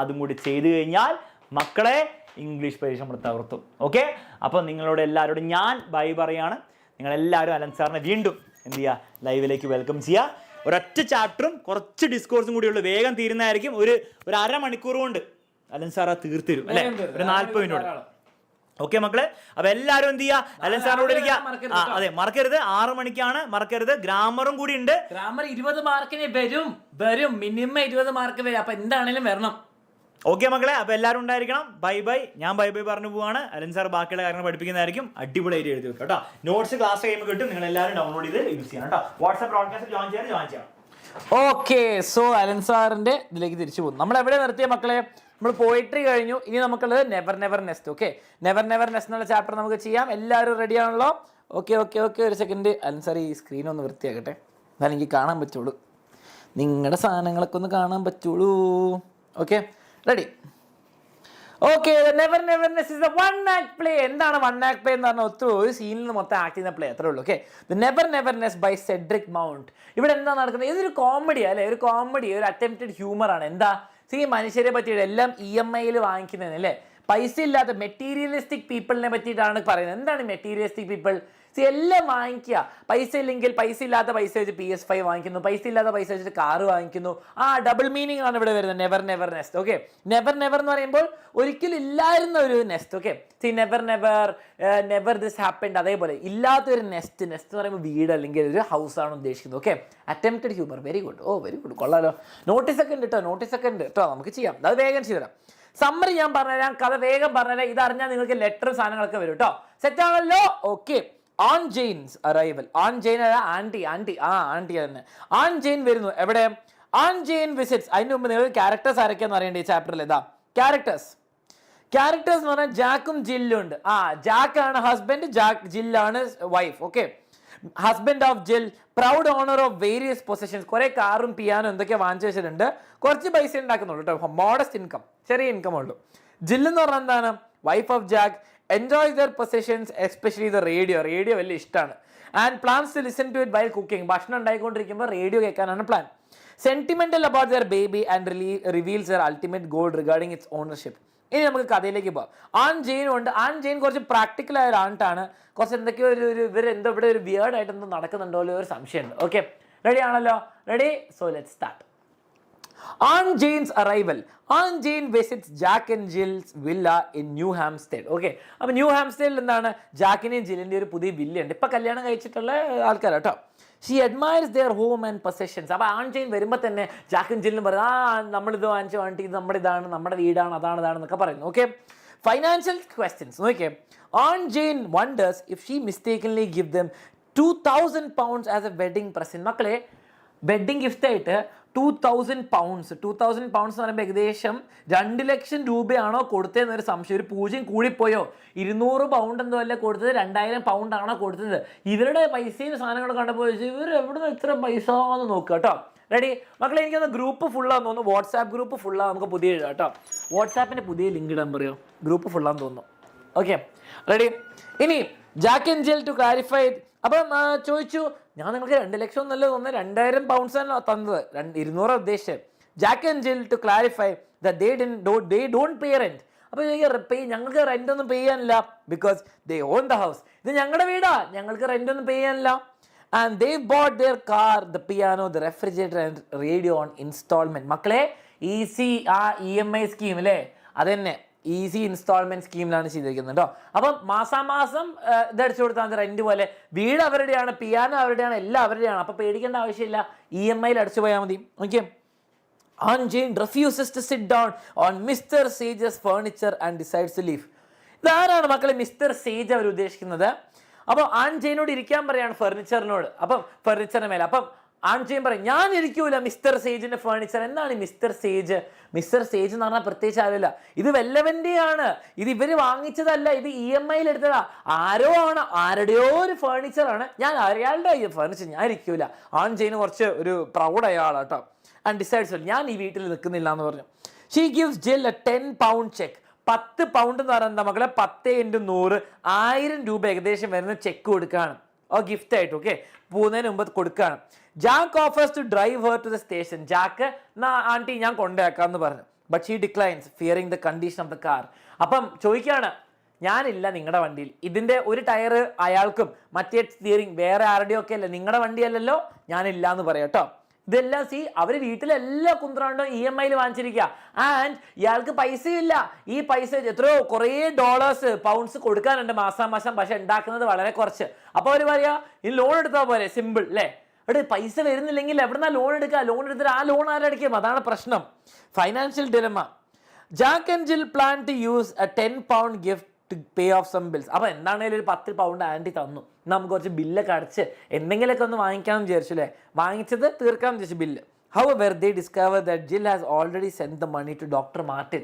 അതും കൂടി ചെയ്തു കഴിഞ്ഞാൽ മക്കളെ ഇംഗ്ലീഷ് പരീക്ഷ നമ്മൾ തകർത്തും. ഓക്കെ, അപ്പോൾ നിങ്ങളോട് എല്ലാവരോടും ഞാൻ ബൈ പറയാണ്. നിങ്ങളെല്ലാവരും അലൻ സാറിനെ വീണ്ടും എന്ത് ചെയ്യുക, ലൈവിലേക്ക് വെൽക്കം ചെയ്യുക. ഒരൊറ്റ ചാപ്റ്ററും കുറച്ച് ഡിസ്കോഴ്സും കൂടി ഉള്ളൂ. വേഗം തീരുന്നതായിരിക്കും. ഒരു അരമണിക്കൂർ കൊണ്ട് അലൻ സാർ തീർത്തിരും അല്ലേ, ഒരു 40 മിനിറ്റ്. ഓക്കെ മക്കളെ, അപ്പൊ എല്ലാവരും എന്ത് ചെയ്യുക, അലൻ സാറിനോട് ഇരിക്കുക. അതെ, മറക്കരുത്, 6 മണിക്കാണ്, മറക്കരുത്. ഗ്രാമറും കൂടി ഉണ്ട്. ഗ്രാമർ 20 മാർക്കിന് വരും, മിനിമം 20 മാർക്ക് വരും. അപ്പൊ എന്താണേലും വരണം. ഓക്കെ മക്കളെ, അപ്പൊ എല്ലാവരും ഉണ്ടായിരിക്കണം. Bye bye. ഞാൻ ബൈ ബൈ പറഞ്ഞു പോവാണ്. അലൻ സാർ ബാക്കിയുള്ള കാര്യങ്ങൾ പഠിപ്പിക്കുന്നതായിരിക്കും. അടിപൊളിയായിട്ട് എഴുതി വെക്കാം കേട്ടോ. നോട്ട്സ് ക്ലാസ് കഴിയുമ്പോൾ കിട്ടും. നിങ്ങൾ എല്ലാവരും ഡൗൺലോഡ് ചെയ്ത് യൂസ് ചെയ്യണം കേട്ടോ. വാട്സ്ആപ്പ് ബ്രോഡ്കാസ്റ്റ് ജോയിൻ ചെയ്യാം. ഓക്കെ, സോ അലൻ സാറിന്റെ ഇതിലേക്ക് തിരിച്ചു പോകും. നമ്മൾ എവിടെ നിർത്തിയ മക്കളെ? നമ്മൾ പോയിട്രി കഴിഞ്ഞു. ഇനി നമുക്കുള്ളത് never never nest. Okay, never never nest എന്നുള്ള ചാപ്റ്റർ നമുക്ക് ചെയ്യാം. എല്ലാവരും റെഡി ആണല്ലോ? ഓക്കെ, ഒരു സെക്കൻഡ്. അലൻ സാർ ഈ സ്ക്രീൻ ഒന്ന് വൃത്തിയാക്കട്ടെ, എന്നാലും എനിക്ക് കാണാൻ പറ്റുള്ളൂ, നിങ്ങളുടെ സാധനങ്ങളൊക്കെ ഒന്ന് കാണാൻ പറ്റുള്ളൂ. Okay, ready? Okay, never never nest is the one act play. എന്താണ് വൺ ആക്ട് പ്ലേ എന്ന് പറഞ്ഞാൽ? ഒരു സീനിൽ നിന്ന് മൊത്തം ആക്ട് ചെയ്യുന്ന പ്ലേ, അത്രേ ഉള്ളൂ. Okay, the never never nest by Cedric Mount. ഇവിടെ എന്താ നടക്കുന്നത്? ഇതൊരു കോമഡിയാണ് അല്ലേ? ഒരു കോമഡി, ഒരു അറ്റംപ്റ്റഡ് ഹ്യൂമറാണ്. എന്താ മനുഷ്യരെ പറ്റിയിട്ട് എല്ലാം EMIയിൽ വാങ്ങിക്കുന്നതിന് അല്ലേ? പൈസ ഇല്ലാത്ത മെറ്റീരിയലിസ്റ്റിക് പീപ്പിളിനെ പറ്റിയിട്ടാണ് പറയുന്നത്. എന്താണ് മെറ്റീരിയലിസ്റ്റിക് പീപ്പിൾ? എല്ലാം വാങ്ങിക്കുക. പൈസ ഇല്ലെങ്കിൽ പൈസ ഇല്ലാത്ത പൈസ വെച്ച് PS5 വാങ്ങിക്കുന്നു, പൈസ ഇല്ലാത്ത പൈസ വെച്ചിട്ട് കാറ് വാങ്ങിക്കുന്നു. ഡബിൾ മീനിങ് ആണ് ഇവിടെ വരുന്നത്. Never never nest. Okay, never never എന്ന് പറയുമ്പോൾ ഒരിക്കലും ഇല്ലായിരുന്ന ഒരു nest. Okay, never this happened. അതേപോലെ ഇല്ലാത്തൊരു നെസ്റ്റ് എന്ന് പറയുമ്പോൾ വീട് അല്ലെങ്കിൽ ഒരു ഹൗസ് ആണ് ഉദ്ദേശിക്കുന്നത്. Okay, attempted humour. Very good. Very good, കൊള്ളാലോ. നോട്ടീസ് ഒക്കെ ഉണ്ട് കേട്ടോ, നമുക്ക് ചെയ്യാം. അത് വേഗം ചെയ്തുതരാം. സമ്മറി ഞാൻ പറഞ്ഞുതരാം, കഥ വേഗം പറഞ്ഞുതരാം. ഇതറിഞ്ഞാൽ നിങ്ങൾക്ക് ലെറ്ററും സാധനങ്ങളൊക്കെ വരും കേട്ടോ. സെറ്റ് ആണല്ലോ? Okay, aunt Jane's arrival. Aunt Jane aunty തന്നെ. ഓൺ ജെയിൻ വരുന്നു. എവിടെ? Aunt Jane visits. അതിന് മുമ്പ് നിങ്ങൾ ക്യാരക്ടേഴ്സ് ആരൊക്കെയാന്ന് അറിയേണ്ടത് ഈ ചാപ്റ്ററിൽ. ക്യാരക്ടേഴ്സ് എന്ന് പറഞ്ഞാൽ ജാക്കും ജില്ലും ഉണ്ട്. ജാക്ക് ആണ് ഹസ്ബൻഡ്, ജില്ലാണ് wife. Okay, husband of Jill, proud owner of various positions. കുറെ കാറും പിയാനും എന്തൊക്കെ വാങ്ങിച്ചു വെച്ചിട്ടുണ്ട്. കുറച്ച് പൈസ ഉണ്ടാക്കുന്നുള്ളൂ കേട്ടോ, മോഡസ്റ്റ് ഇൻകം, ചെറിയ ഇൻകം ഉള്ളൂ. ജിൽ എന്ന് പറഞ്ഞാൽ എന്താണ്? Wife of Jack. Enjoy their possessions, especially the radio വലിയ ഇഷ്ടമാണ്. And plans to listen to it while cooking. ഭക്ഷണം ഉണ്ടായിക്കൊണ്ടിരിക്കുമ്പോൾ റേഡിയോ കേൾക്കാനാണ് plan. Sentimental about their baby and reveals their ultimate goal regarding its ownership. ഇനി നമുക്ക് കഥയിലേക്ക് പോകാം. ആൺ ജെയിനും ഉണ്ട്. ആൺ ജെയിൻ കുറച്ച് പ്രാക്ടിക്കൽ ആയ ഒരു ആണ്ടാണ്. കുറച്ച് എന്തൊക്കെയോ ഇവരെന്തോ ഇവിടെ ഒരു വിയേർഡ് ആയിട്ട് എന്തോ നടക്കുന്നുണ്ടോ ഒരു സംശയമുണ്ട്. ഓക്കെ, റെഡി ആണല്ലോ? Ready? So let's start. On Jane's arrival, on Jane visits Jack and Jill's villa in New Hampstead. Okay, അപ്പോൾ ന്യൂ ഹാംസ്റ്റേഡിൽ എന്താണ്? ജാക്കിന്റെയും ജില്ലിന്റെ ഒരു പുതിയ വില്ല ഉണ്ട്. ഇപ്പൊ കല്യാണം കഴിച്ചിട്ടുള്ള ആൾക്കാർ കേട്ടോ. She admires their home and possessions. അപ്പോൾ ആൺ ജെയിൻ വരുമ്പോൾ തന്നെ ജാക്കും ജില്ലും പറയും, നമ്മളിത് വാങ്ങിച്ചു, ഇത് നമ്മുടെ ഇതാണ്, നമ്മുടെ വീടാണ്, അതാണെന്നൊക്കെ പറയുന്നു. ഓക്കെ, ഫൈനാൻഷ്യൽ ക്വസ്റ്റ്യൻസ് നോക്കിയേ. Aunt Jane wonders if she mistakenly give them £2,000 as a wedding present. മക്കളെ, വെഡിങ് ഗിഫ്റ്റ് ആയിട്ട് £2,000 എന്ന് പറയുമ്പോൾ ഏകദേശം 2 ലക്ഷം രൂപയാണോ കൊടുത്തതെന്നൊരു സംശയം. ഒരു പൂജ്യം കൂടിപ്പോയോ? 200 പൗണ്ട് എന്തോ അല്ലേ കൊടുത്തത്, 2000 പൗണ്ട് ആണോ കൊടുത്തത്? ഇവരുടെ പൈസയും സാധനങ്ങളും കണ്ടപ്പോൾ ഇവർ എവിടെ നിന്ന് ഇത്ര പൈസ എന്ന് നോക്കുക കേട്ടോ. റെഡി മക്കളെ? എനിക്കൊന്ന് ഗ്രൂപ്പ് ഫുള്ളാന്ന് തോന്നുന്നു. വാട്സാപ്പ് ഗ്രൂപ്പ് ഫുള്ളാണ്. നമുക്ക് പുതിയ എഴുതാം കേട്ടോ. വാട്സാപ്പിൻ്റെ പുതിയ ലിങ്ക് ഇടാൻ പറയുമോ? ഗ്രൂപ്പ് ഫുള്ളാന്ന് തോന്നുന്നു. Okay, ready? ഇനി Jack and Jill to clarify. അപ്പം ചോദിച്ചു, ഞാൻ നിങ്ങൾക്ക് 2 ലക്ഷം ഒന്നല്ലോ തോന്നുന്നത്, 2000 പൗണ്ട്സ് ആണ് തന്നത്, 200 ഉദ്ദേശിച്ചത്. Jack and Jill to clarify they don't pay rent. അപ്പോൾ ഞങ്ങൾക്ക് റെന്റ് ഒന്നും പേ ചെയ്യാനില്ല, because they own the house. ഇത് ഞങ്ങളുടെ വീടാ, ഞങ്ങൾക്ക് റെന്റ് ഒന്നും പേ ചെയ്യാനില്ല. And they bought their car, the piano, the refrigerator and radio on instalment. മക്കളെ, ഈസി EMI സ്കീം അല്ലേ? അതന്നെ. ഈസി ഇൻസ്റ്റാൾമെന്റ് സ്കീമിലാണ് ചെയ്തിരിക്കുന്നത് കേട്ടോ. അപ്പം മാസാമാസം ഇതടിച്ചു കൊടുത്താൽ മതി റെന്റ് പോലെ. വീട് അവരുടെയാണ്, പിയാനോ അവരുടെയാണ്, എല്ലാം അവരുടെയാണ്. അപ്പം പേടിക്കേണ്ട ആവശ്യമില്ല, EMI അടിച്ചു പോയാൽ മതി. Okay. Aunt Jane refuses to sit down on Mr. Sage's furniture and decides to leave. ഇതാരാണ് മക്കളെ മിസ്റ്റർ സേജ് അവർ ഉദ്ദേശിക്കുന്നത്? അപ്പോൾ ആൻ ജെയിനോട് ഇരിക്കാൻ പറയാണ് ഫർണിച്ചറിനോട്. അപ്പം ഫർണിച്ചറിന് മേലെ അപ്പം ആൻ ജെയിൻ പറയും ഞാൻ ഇരിക്കൂല മിസ്റ്റർ സേജിന്റെ ഫർണിച്ചർ. എന്താണ് മിസ്റ്റർ സേജ്? മിസ്റ്റർ സേജ് എന്ന് പറഞ്ഞാൽ പ്രത്യേകിച്ച് ആരില്ല, ഇത് വെല്ലവൻ്റെയാണ്, ഇത് ഇവര് വാങ്ങിച്ചതല്ല, ഇത് EMI എടുത്തതാ, ആരുടെയോ ഒരു ഫർണിച്ചറാണ്, ഞാൻ അയാളുടെ ഫർണിച്ചർ, ഞാൻ ഇരിക്കൂല. ആൻ ജെയിന് കുറച്ച് ഒരു പ്രൗഡ് അയാളാട്ടോ. ആൻഡ് ഡിസൈഡ്സ് ഞാൻ ഈ വീട്ടിൽ നിൽക്കുന്നില്ല എന്ന് പറഞ്ഞു. She gives Jill a 10 pound cheque. 10 pound എന്ന് പറയുന്നത് എന്താ മക്കളെ, 10 × 100 1000 രൂപ ഏകദേശം വരുന്ന ചെക്ക് കൊടുക്കുകയാണ്, ഗിഫ്റ്റ് ആയിട്ട്. ഓക്കെ, പോകുന്നതിന് മുമ്പ് കൊടുക്കുകയാണ്. Jack offers to drive her to the station. Jack aunty ഞാൻ കൊണ്ടുവയ്ക്കാമെന്ന് പറഞ്ഞു. But she declines fearing the condition of the car. അപ്പം ചോദിക്കുകയാണ്, ഞാനില്ല നിങ്ങളുടെ വണ്ടിയിൽ, ഇതിന്റെ ഒരു ടയർ അയാൾക്കും മറ്റേ സ്റ്റിയറിംഗ് വേറെ ആരുടെയും ഒക്കെ അല്ലേ, നിങ്ങളുടെ വണ്ടിയല്ലല്ലോ, ഞാനില്ല എന്ന് പറയാം കേട്ടോ. ഇതെല്ലാം അവർ വീട്ടിലെല്ലാം കുന്ത്രാണ്ടോ EMI വാങ്ങിച്ചിരിക്കുക. ആൻഡ് ഇയാൾക്ക് പൈസയില്ല. ഈ പൈസ എത്രയോ കുറേ ഡോളേഴ്സ് പൗണ്ട്സ് കൊടുക്കാനുണ്ട് മാസം, പക്ഷെ ഉണ്ടാക്കുന്നത് വളരെ കുറച്ച്. അപ്പോൾ അവർ പറയാ ഈ ലോൺ എടുത്താൽ പോരെ, സിമ്പിൾ അല്ലേ. അവിടെ പൈസ വരുന്നില്ലെങ്കിൽ എവിടുന്നാ ലോൺ എടുക്കുക? ലോൺ എടുത്തിട്ട് ആ ലോൺ ആരടിക്കും? അതാണ് പ്രശ്നം. Financial dilemma. Jack and Jill plan to use a 10 pound gift to pay off some bills. അപ്പോൾ എന്താണെങ്കിലും ഒരു 10 പൗണ്ട് ആൻറ്റി തന്നു, നമുക്ക് കുറച്ച് ബില്ലൊക്കെ അടച്ച് എന്തെങ്കിലുമൊക്കെ ഒന്ന് വാങ്ങിക്കാമെന്ന് വിചാരിച്ചു അല്ലേ. വാങ്ങിച്ചത് തീർക്കാമെന്ന് വിചാരിച്ചു bill. However, they discover that Jill has already sent the money to Dr. Martin.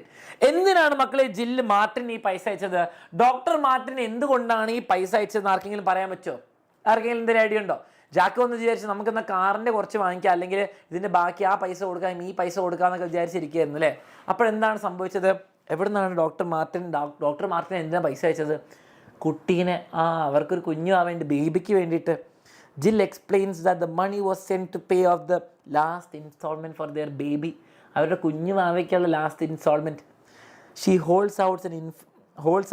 എന്തിനാണ് മക്കളെ ജില്ല് മാർട്ടിൻ ഈ പൈസ അയച്ചത്? ഡോക്ടർ മാർട്ടിൻ എന്തുകൊണ്ടാണ് ഈ പൈസ അയച്ചതെന്ന് ആർക്കെങ്കിലും പറയാൻ പറ്റുമോ? ആർക്കെങ്കിലും എന്തൊരു ഐഡിയ ഉണ്ടോ? ജാക്ക് ഒന്ന് വിചാരിച്ചു നമുക്കെന്നാൽ കാറിൻ്റെ കുറച്ച് വാങ്ങിക്കാം, അല്ലെങ്കിൽ ഇതിൻ്റെ ബാക്കി ആ പൈസ കൊടുക്കാം, ഈ പൈസ കൊടുക്കാമെന്നൊക്കെ വിചാരിച്ചിരിക്കുകയായിരുന്നു അല്ലേ. അപ്പോഴെന്താണ് സംഭവിച്ചത്? എവിടെ നിന്നാണ് ഡോക്ടർ മാർട്ടിൻ എന്തിനാണ് പൈസ അയച്ചത്? കുട്ടീനെ അവർക്കൊരു കുഞ്ഞു ആവേണ്ടി, ബേബിക്ക് വേണ്ടിയിട്ട്. Jill explains that the money was sent to pay off the last installment for their baby. അവരുടെ കുഞ്ഞു മാവയ്ക്കുള്ള last instalment. She holds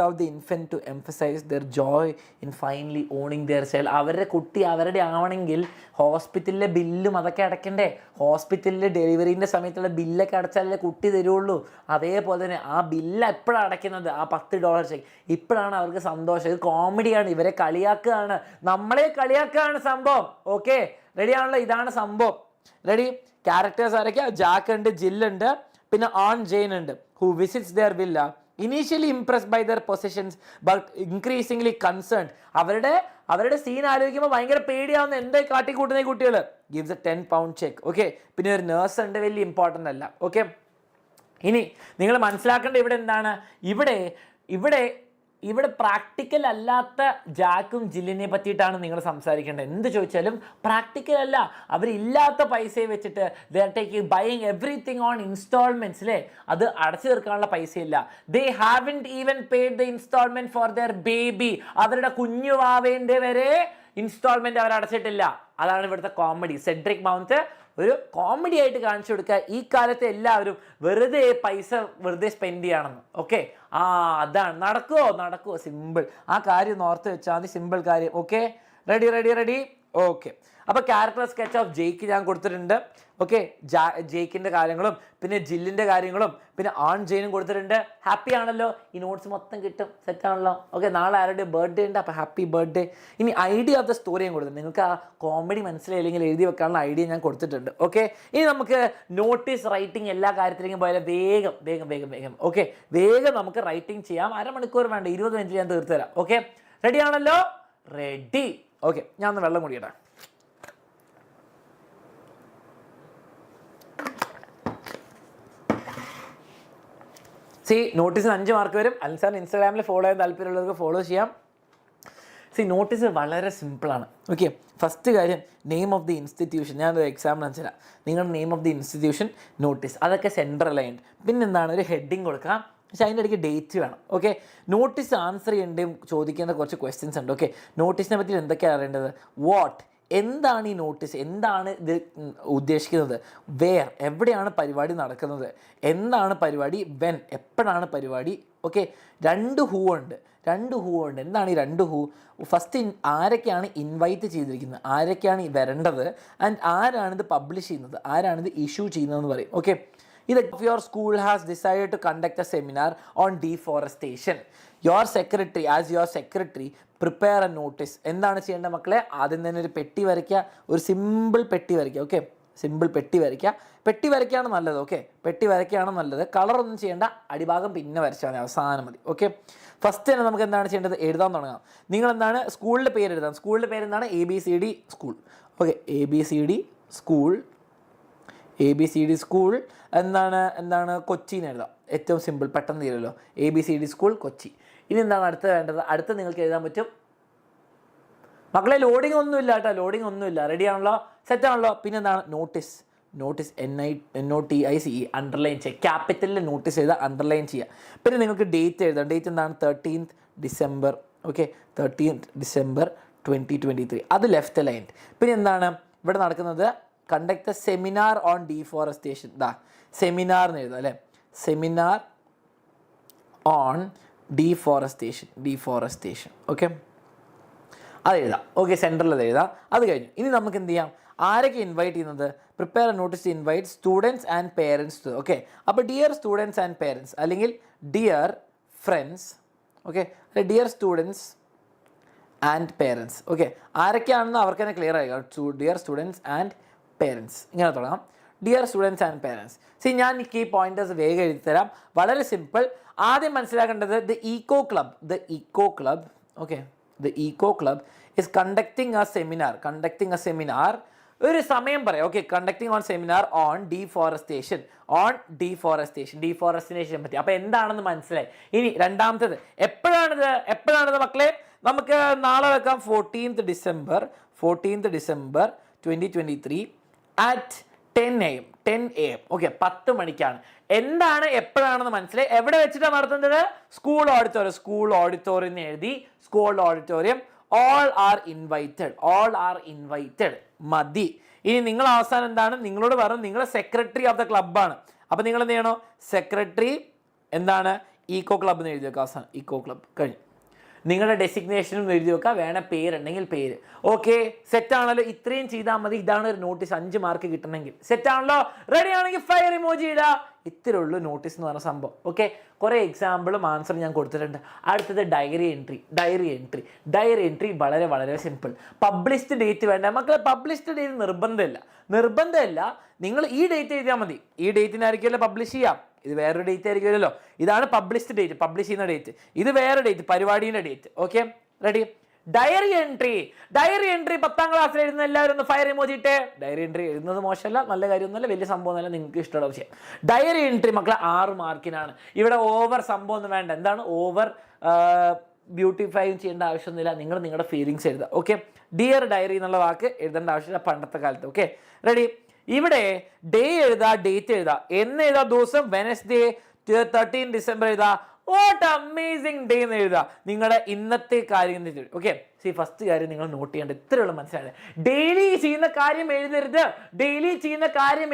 out the infant to emphasize their joy in finally owning their child. അവരുടെ കുട്ടി അവരുടെ ആവണമെങ്കിൽ ഹോസ്പിറ്റലിലെ ബില്ലും അതൊക്കെ അടയ്ക്കണ്ടേ? ഹോസ്പിറ്റലിലെ ഡെലിവറീൻ്റെ സമയത്തുള്ള ബില്ലൊക്കെ അടച്ചാലേ കുട്ടി തരുള്ളൂ. അതേപോലെ തന്നെ ആ ബില്ല് എപ്പോഴാണ് അടയ്ക്കുന്നത്? ആ $10 ചെക്ക്. ഇപ്പോഴാണ് അവർക്ക് സന്തോഷം. ഇത് കോമഡിയാണ്, ഇവരെ കളിയാക്കുകയാണ്, നമ്മളെ കളിയാക്കുകയാണ് സംഭവം. ഓക്കെ, റെഡിയാണല്ലോ? ഇതാണ് സംഭവം. റെഡി? ക്യാരക്ടേഴ്സ് ആരൊക്കെയാ? ജാക്ക് ഉണ്ട്, ജില്ലുണ്ട്, പിന്നെ ആൺ ജെയിൻ ഉണ്ട്. Who visits their villa. Initially impressed by their possessions but increasingly concerned. അവരുടെ സീൻ ആലോചിക്കുമ്പോൾ ഭയങ്കര പേടിയാവുന്ന എന്താ കാട്ടിക്കൂട്ടുന്ന കുട്ടികൾ. Gives a 10 pound cheque. Okay, പിന്നെ ഒരു നേഴ്സ് ഉണ്ട്, വലിയ ഇമ്പോർട്ടൻ്റ് അല്ല. ഓക്കെ, ഇനി നിങ്ങൾ മനസ്സിലാക്കേണ്ട ഇവിടെ എന്താണ്, ഇവിടെ പ്രാക്ടിക്കൽ അല്ലാത്ത ജാക്കും ജില്ലിനെ പറ്റിയിട്ടാണ് നിങ്ങൾ സംസാരിക്കേണ്ടത്. എന്ത് ചോദിച്ചാലും പ്രാക്ടിക്കൽ അല്ല. അവരില്ലാത്ത പൈസയെ വെച്ചിട്ട് they are taking buying everything on instalments അല്ലേ. അത് അടച്ചു തീർക്കാനുള്ള പൈസയില്ല. They haven't even paid the instalment for their baby. അവരുടെ കുഞ്ഞു വാവേൻ്റെ വരെ ഇൻസ്റ്റാൾമെന്റ് അവർ അടച്ചിട്ടില്ല. അതാണ് ഇവിടുത്തെ കോമഡി. സെഡ്രിക് മൗണ്ട് ഒരു കോമഡി ആയിട്ട് കാണിച്ചു കൊടുക്കുക. ഈ കാലത്ത് എല്ലാവരും വെറുതെ പൈസ സ്പെൻഡ് ചെയ്യണമെന്ന്. ഓക്കെ, അതാണ്. നടക്കുമോ? സിമ്പിൾ. ആ കാര്യം ഓർത്ത് വെച്ചാൽ മതി, സിമ്പിൾ കാര്യം. Okay, ready. ഓക്കെ, അപ്പോൾ ക്യാരക്ടർ സ്കെച്ച് ഓഫ് ജെയ്ക്ക് ഞാൻ കൊടുത്തിട്ടുണ്ട്. ഓക്കെ, ജെയ്ക്കിൻ്റെ കാര്യങ്ങളും പിന്നെ ജില്ലിൻ്റെ കാര്യങ്ങളും പിന്നെ ആൺ ജെയിനും കൊടുത്തിട്ടുണ്ട്. ഹാപ്പി ആണല്ലോ? ഈ നോട്ട്സ് മൊത്തം കിട്ടും. സെറ്റാണല്ലോ? ഓക്കെ, നാളെ ആരുടെ ബർത്ത്ഡേ ഉണ്ട്, അപ്പോൾ ഹാപ്പി ബർത്ത്ഡേ. ഇനി ഐഡിയ ഓഫ് ദ സ്റ്റോറിയും കൊടുത്തിട്ടുണ്ട്. നിങ്ങൾക്ക് ആ കോമഡി മനസ്സിലായില്ലെങ്കിൽ എഴുതി വെക്കാനുള്ള ഐഡിയ ഞാൻ കൊടുത്തിട്ടുണ്ട്. ഓക്കെ, ഇനി നമുക്ക് നോട്ടീസ് റൈറ്റിംഗ് എല്ലാ കാര്യത്തിലേക്കും പോയാൽ വേഗം ഓക്കെ, വേഗം നമുക്ക് റൈറ്റിംഗ് ചെയ്യാം. അരമണിക്കൂർ വേണ്ട, 20 മിനിറ്റ് ഞാൻ തീർത്ത് തരാം. ഓക്കെ, റെഡി ആണല്ലോ? റെഡി. ഓക്കെ, ഞാൻ ഒന്ന് വെള്ളം കുടിക്കട്ടെ. നോട്ടീസിന് 5 മാർക്ക് വരും. അലൻ സാറിന് ഇൻസ്റ്റാഗ്രാമിൽ ഫോളോ ചെയ്യാൻ താല്പര്യമുള്ളവർക്ക് ഫോളോ ചെയ്യാം. നോട്ടീസ് വളരെ സിമ്പിളാണ്. ഓക്കെ, ഫസ്റ്റ് കാര്യം നെയിം ഓഫ് ദി ഇൻസ്റ്റിറ്റ്യൂഷൻ. ഞാനൊരു എക്സാമ്പിൾ വെച്ചുതരാം. നിങ്ങളുടെ name of the institution, notice, അതൊക്കെ സെൻട്രലൈൻഡ്. പിന്നെന്താണ് ഒരു ഹെഡിങ് കൊടുക്കാം, പക്ഷേ അതിൻ്റെ ഇടയ്ക്ക് ഡേറ്റ് വേണം. ഓക്കെ, നോട്ടീസ് ആൻസർ ചെയ്യേണ്ടതും ചോദിക്കേണ്ട കുറച്ച് ക്വസ്റ്റ്യൻസ് ഉണ്ട്. ഓക്കെ, നോട്ടീസിനെ പറ്റി എന്തൊക്കെയാണ് അറിയേണ്ടത്? വാട്ട്, എന്താണ് ഈ നോട്ടീസ്, എന്താണ് ഇത് ഉദ്ദേശിക്കുന്നത്? വേർ, എവിടെയാണ് പരിപാടി നടക്കുന്നത്? എന്താണ് പരിപാടി? വെൻ, എപ്പോഴാണ് പരിപാടി? ഓക്കെ, 2 ഹൂ ഉണ്ട്. എന്താണ് ഈ 2 ഹൂ? ഫസ്റ്റ് ആരൊക്കെയാണ് ഇൻവൈറ്റ് ചെയ്തിരിക്കുന്നത്, ആരൊക്കെയാണ് വരേണ്ടത്, ആൻഡ് ആരാണിത് പബ്ലിഷ് ചെയ്യുന്നത്, ആരാണിത് ഇഷ്യൂ ചെയ്യുന്നതെന്ന് പറയും. Okay, If your school has decided to conduct a seminar on deforestation, your secretary, as your secretary, prepare a notice. എന്താണ് ചെയ്യേണ്ടത് മക്കളെ? ആദ്യം തന്നെ ഒരു പെട്ടി വരയ്ക്കുക, ഒരു സിമ്പിൾ പെട്ടി വരയ്ക്കുക. ഓക്കെ, സിമ്പിൾ പെട്ടി വരയ്ക്കുക. പെട്ടി വരയ്ക്കുകയാണ് നല്ലത്. ഓക്കെ, പെട്ടി വരയ്ക്കുകയാണ് നല്ലത്. കളറൊന്നും ചെയ്യേണ്ട, അടിഭാഗം പിന്നെ വരച്ചാൽ മതി, അവസാനം മതി. ഓക്കെ, ഫസ്റ്റ് തന്നെ നമുക്ക് എന്താണ് ചെയ്യേണ്ടത്? എഴുതാൻ തുടങ്ങാം. നിങ്ങൾ എന്താണ് സ്കൂളിൻ്റെ പേര് എഴുതാം. സ്കൂളിൻ്റെ പേര് എന്താണ്? ABCD school. Okay, ABCD school. ABCD school എന്താണ് കൊച്ചിന്ന് എഴുതാം. ഏറ്റവും സിമ്പിൾ, പെട്ടെന്ന് തീരുമല്ലോ. ABCD school Kochi. ഇനി എന്താണ് അടുത്ത് വേണ്ടത്? അടുത്ത് നിങ്ങൾക്ക് എഴുതാൻ പറ്റും മക്കളെ. ലോഡിങ് ഒന്നുമില്ല കേട്ടോ, ലോഡിങ് ഒന്നുമില്ല. റെഡി ആണല്ലോ, സെറ്റ് ആണല്ലോ. പിന്നെ എന്താണ്? നോട്ടീസ്. നോട്ടീസ് NOTICE അണ്ടർലൈൻ ചെയ്യുക. ക്യാപിറ്റലിൽ നോട്ടീസ് എഴുതുക, അണ്ടർലൈൻ ചെയ്യുക. പിന്നെ നിങ്ങൾക്ക് ഡേറ്റ് എഴുതാം. ഡേറ്റ് എന്താണ്? 13th December. Okay, 13th December 2023. അത് ലെഫ്റ്റ് ലൈൻ. പിന്നെ എന്താണ് ഇവിടെ നടക്കുന്നത്? Conduct A seminar on deforestation. Seminar എന്ന് എഴുതാം അല്ലേ, സെമിനാർ ഓൺ ഡീഫോറസ്റ്റേഷൻ. ഓക്കെ, അത് എഴുതാം. ഓക്കെ, സെൻറ്ററിൽ അത് എഴുതാം. അത് കഴിഞ്ഞു. ഇനി നമുക്ക് എന്ത് ചെയ്യാം? ആരൊക്കെ ഇൻവൈറ്റ് ചെയ്യുന്നത്? Prepare notice to invite students and parents to. Okay, അപ്പോൾ ഡിയർ സ്റ്റുഡൻസ് ആൻഡ് പേരൻസ്, അല്ലെങ്കിൽ dear friends. Okay, dear students and parents. Okay, ആരൊക്കെയാണെന്ന് അവർക്ക് തന്നെ ക്ലിയർ ആയി. ഡിയർ സ്റ്റുഡൻസ് ആൻഡ് പേരൻസ്, ഇങ്ങനെ തുടങ്ങാം. Dear students and parents. ഞാൻ ഈ പോയിന്റേഴ്സ് വേഗം എഴുതി തരാം. വളരെ സിമ്പിൾ. ആദ്യം മനസ്സിലാക്കേണ്ടത് the Eeco club. Okay, the Eeco club is conducting A seminar. ഒരു സമയം പറയാം. Okay, conducting on seminar on deforestation പറ്റി. അപ്പോൾ എന്താണെന്ന് മനസ്സിലായി. ഇനി രണ്ടാമത്തേത് എപ്പോഴാണിത് മക്കളെ? നമുക്ക് നാളെ വെക്കാം. 14th December 2023 at 10 AM. Okay, 10 മണിക്കാണ്. എന്താണ് എപ്പോഴാണെന്ന് മനസ്സിലായി. എവിടെ വെച്ചിട്ടാണ് നടത്തുന്നത്? സ്കൂൾ ഓഡിറ്റോറിയം എഴുതി. School auditorium. all are invited മതി. ഇനി നിങ്ങൾ അവസാനം എന്താണ്? നിങ്ങളോട് പറഞ്ഞു നിങ്ങൾ സെക്രട്ടറി ഓഫ് ദ ക്ലബ്ബാണ്. അപ്പോൾ നിങ്ങൾ എന്ത് ചെയ്യണോ? സെക്രട്ടറി എന്താണ്? ഈക്കോ ക്ലബ് എന്ന് എഴുതി വെക്കുക. അവസാനം ഈക്കോ ക്ലബ് കഴിഞ്ഞു. നിങ്ങളുടെ ഡെസിഗ്നേഷനും എഴുതി വെക്കുക. വേണം പേരുണ്ടെങ്കിൽ പേര്. ഓക്കെ, സെറ്റാണല്ലോ. ഇത്രയും ചെയ്താൽ മതി. ഇതാണ് ഒരു നോട്ടീസ്. 5 മാർക്ക് കിട്ടണമെങ്കിൽ. സെറ്റാണല്ലോ. റെഡി ആണെങ്കിൽ ഫയർ ഇമോജി ഇടുക. ഇത്രയേ ഉള്ളൂ നോട്ടീസ് എന്ന് പറഞ്ഞ സംഭവം. ഓക്കെ, കുറേ എക്സാമ്പിളും ആൻസറും ഞാൻ കൊടുത്തിട്ടുണ്ട്. അടുത്തത് ഡയറി എൻട്രി വളരെ വളരെ സിമ്പിൾ. പബ്ലിഷ്ഡ് ഡേറ്റ് വേണ്ട മക്കളെ. പബ്ലിഷ്ഡ് ഡേറ്റ് നിർബന്ധമില്ല. നിങ്ങൾ ഈ ഡേറ്റ് എഴുതിയാൽ മതി. ഈ ഡേറ്റിനായിരിക്കുമല്ലോ പബ്ലിഷ് ചെയ്യാം. ഇത് വേറൊരു ഡേറ്റ് ആയിരിക്കുമല്ലോ. ഇതാണ് പബ്ലിഷ്ഡ് ഡേറ്റ്, പബ്ലിഷ് ചെയ്യുന്ന ഡേറ്റ്. ഇത് വേറെ ഡേറ്റ്, പരിപാടിയുടെ date. Okay, ready. Diary entry 10ാം ക്ലാസ്സിൽ എഴുതുന്ന എല്ലാവരും ഒന്ന് ഫയർ ഇമോജി ഇട്ടേ. ഡയറി എൻട്രി എഴുതുന്നത് മോശമല്ല, നല്ല കാര്യമൊന്നുമല്ല, വലിയ സംഭവമൊന്നുമല്ല, നിങ്ങൾക്ക് ഇഷ്ടമുള്ള വിഷയം. ഡയറി എൻട്രി മക്കളെ 6 മാർക്കിനാണ്. ഇവിടെ ഓവർ സംഭവം ഒന്നും വേണ്ട. എന്താണ് ഓവർ ബ്യൂട്ടിഫൈയും ചെയ്യേണ്ട ആവശ്യമൊന്നുമില്ല. നിങ്ങൾ നിങ്ങളുടെ ഫീലിങ്സ് എഴുതുക. ഓക്കെ, ഡിയർ ഡയറി എന്നുള്ള വാക്ക് എഴുതേണ്ട ആവശ്യമില്ല പണ്ടത്തെ കാലത്ത്. Okay, ready. ഇവിടെ ഡേ എഴുതാ, ഡേറ്റ് എഴുതാ, എന്ന് എഴുതാ, ദിവസം വെനസ്ഡേ 13 December എഴുതാ. വാട്ട് അമേസിംഗ് ഡേ എന്ന് എഴുതുക. നിങ്ങളുടെ ഇന്നത്തെ കാര്യം. ഓക്കെ, ഫസ്റ്റ് കാര്യം നിങ്ങൾ നോട്ട് ചെയ്യേണ്ട ഇത്രയുള്ള മനസ്സിലായത്. ഡെയിലി ചെയ്യുന്ന കാര്യം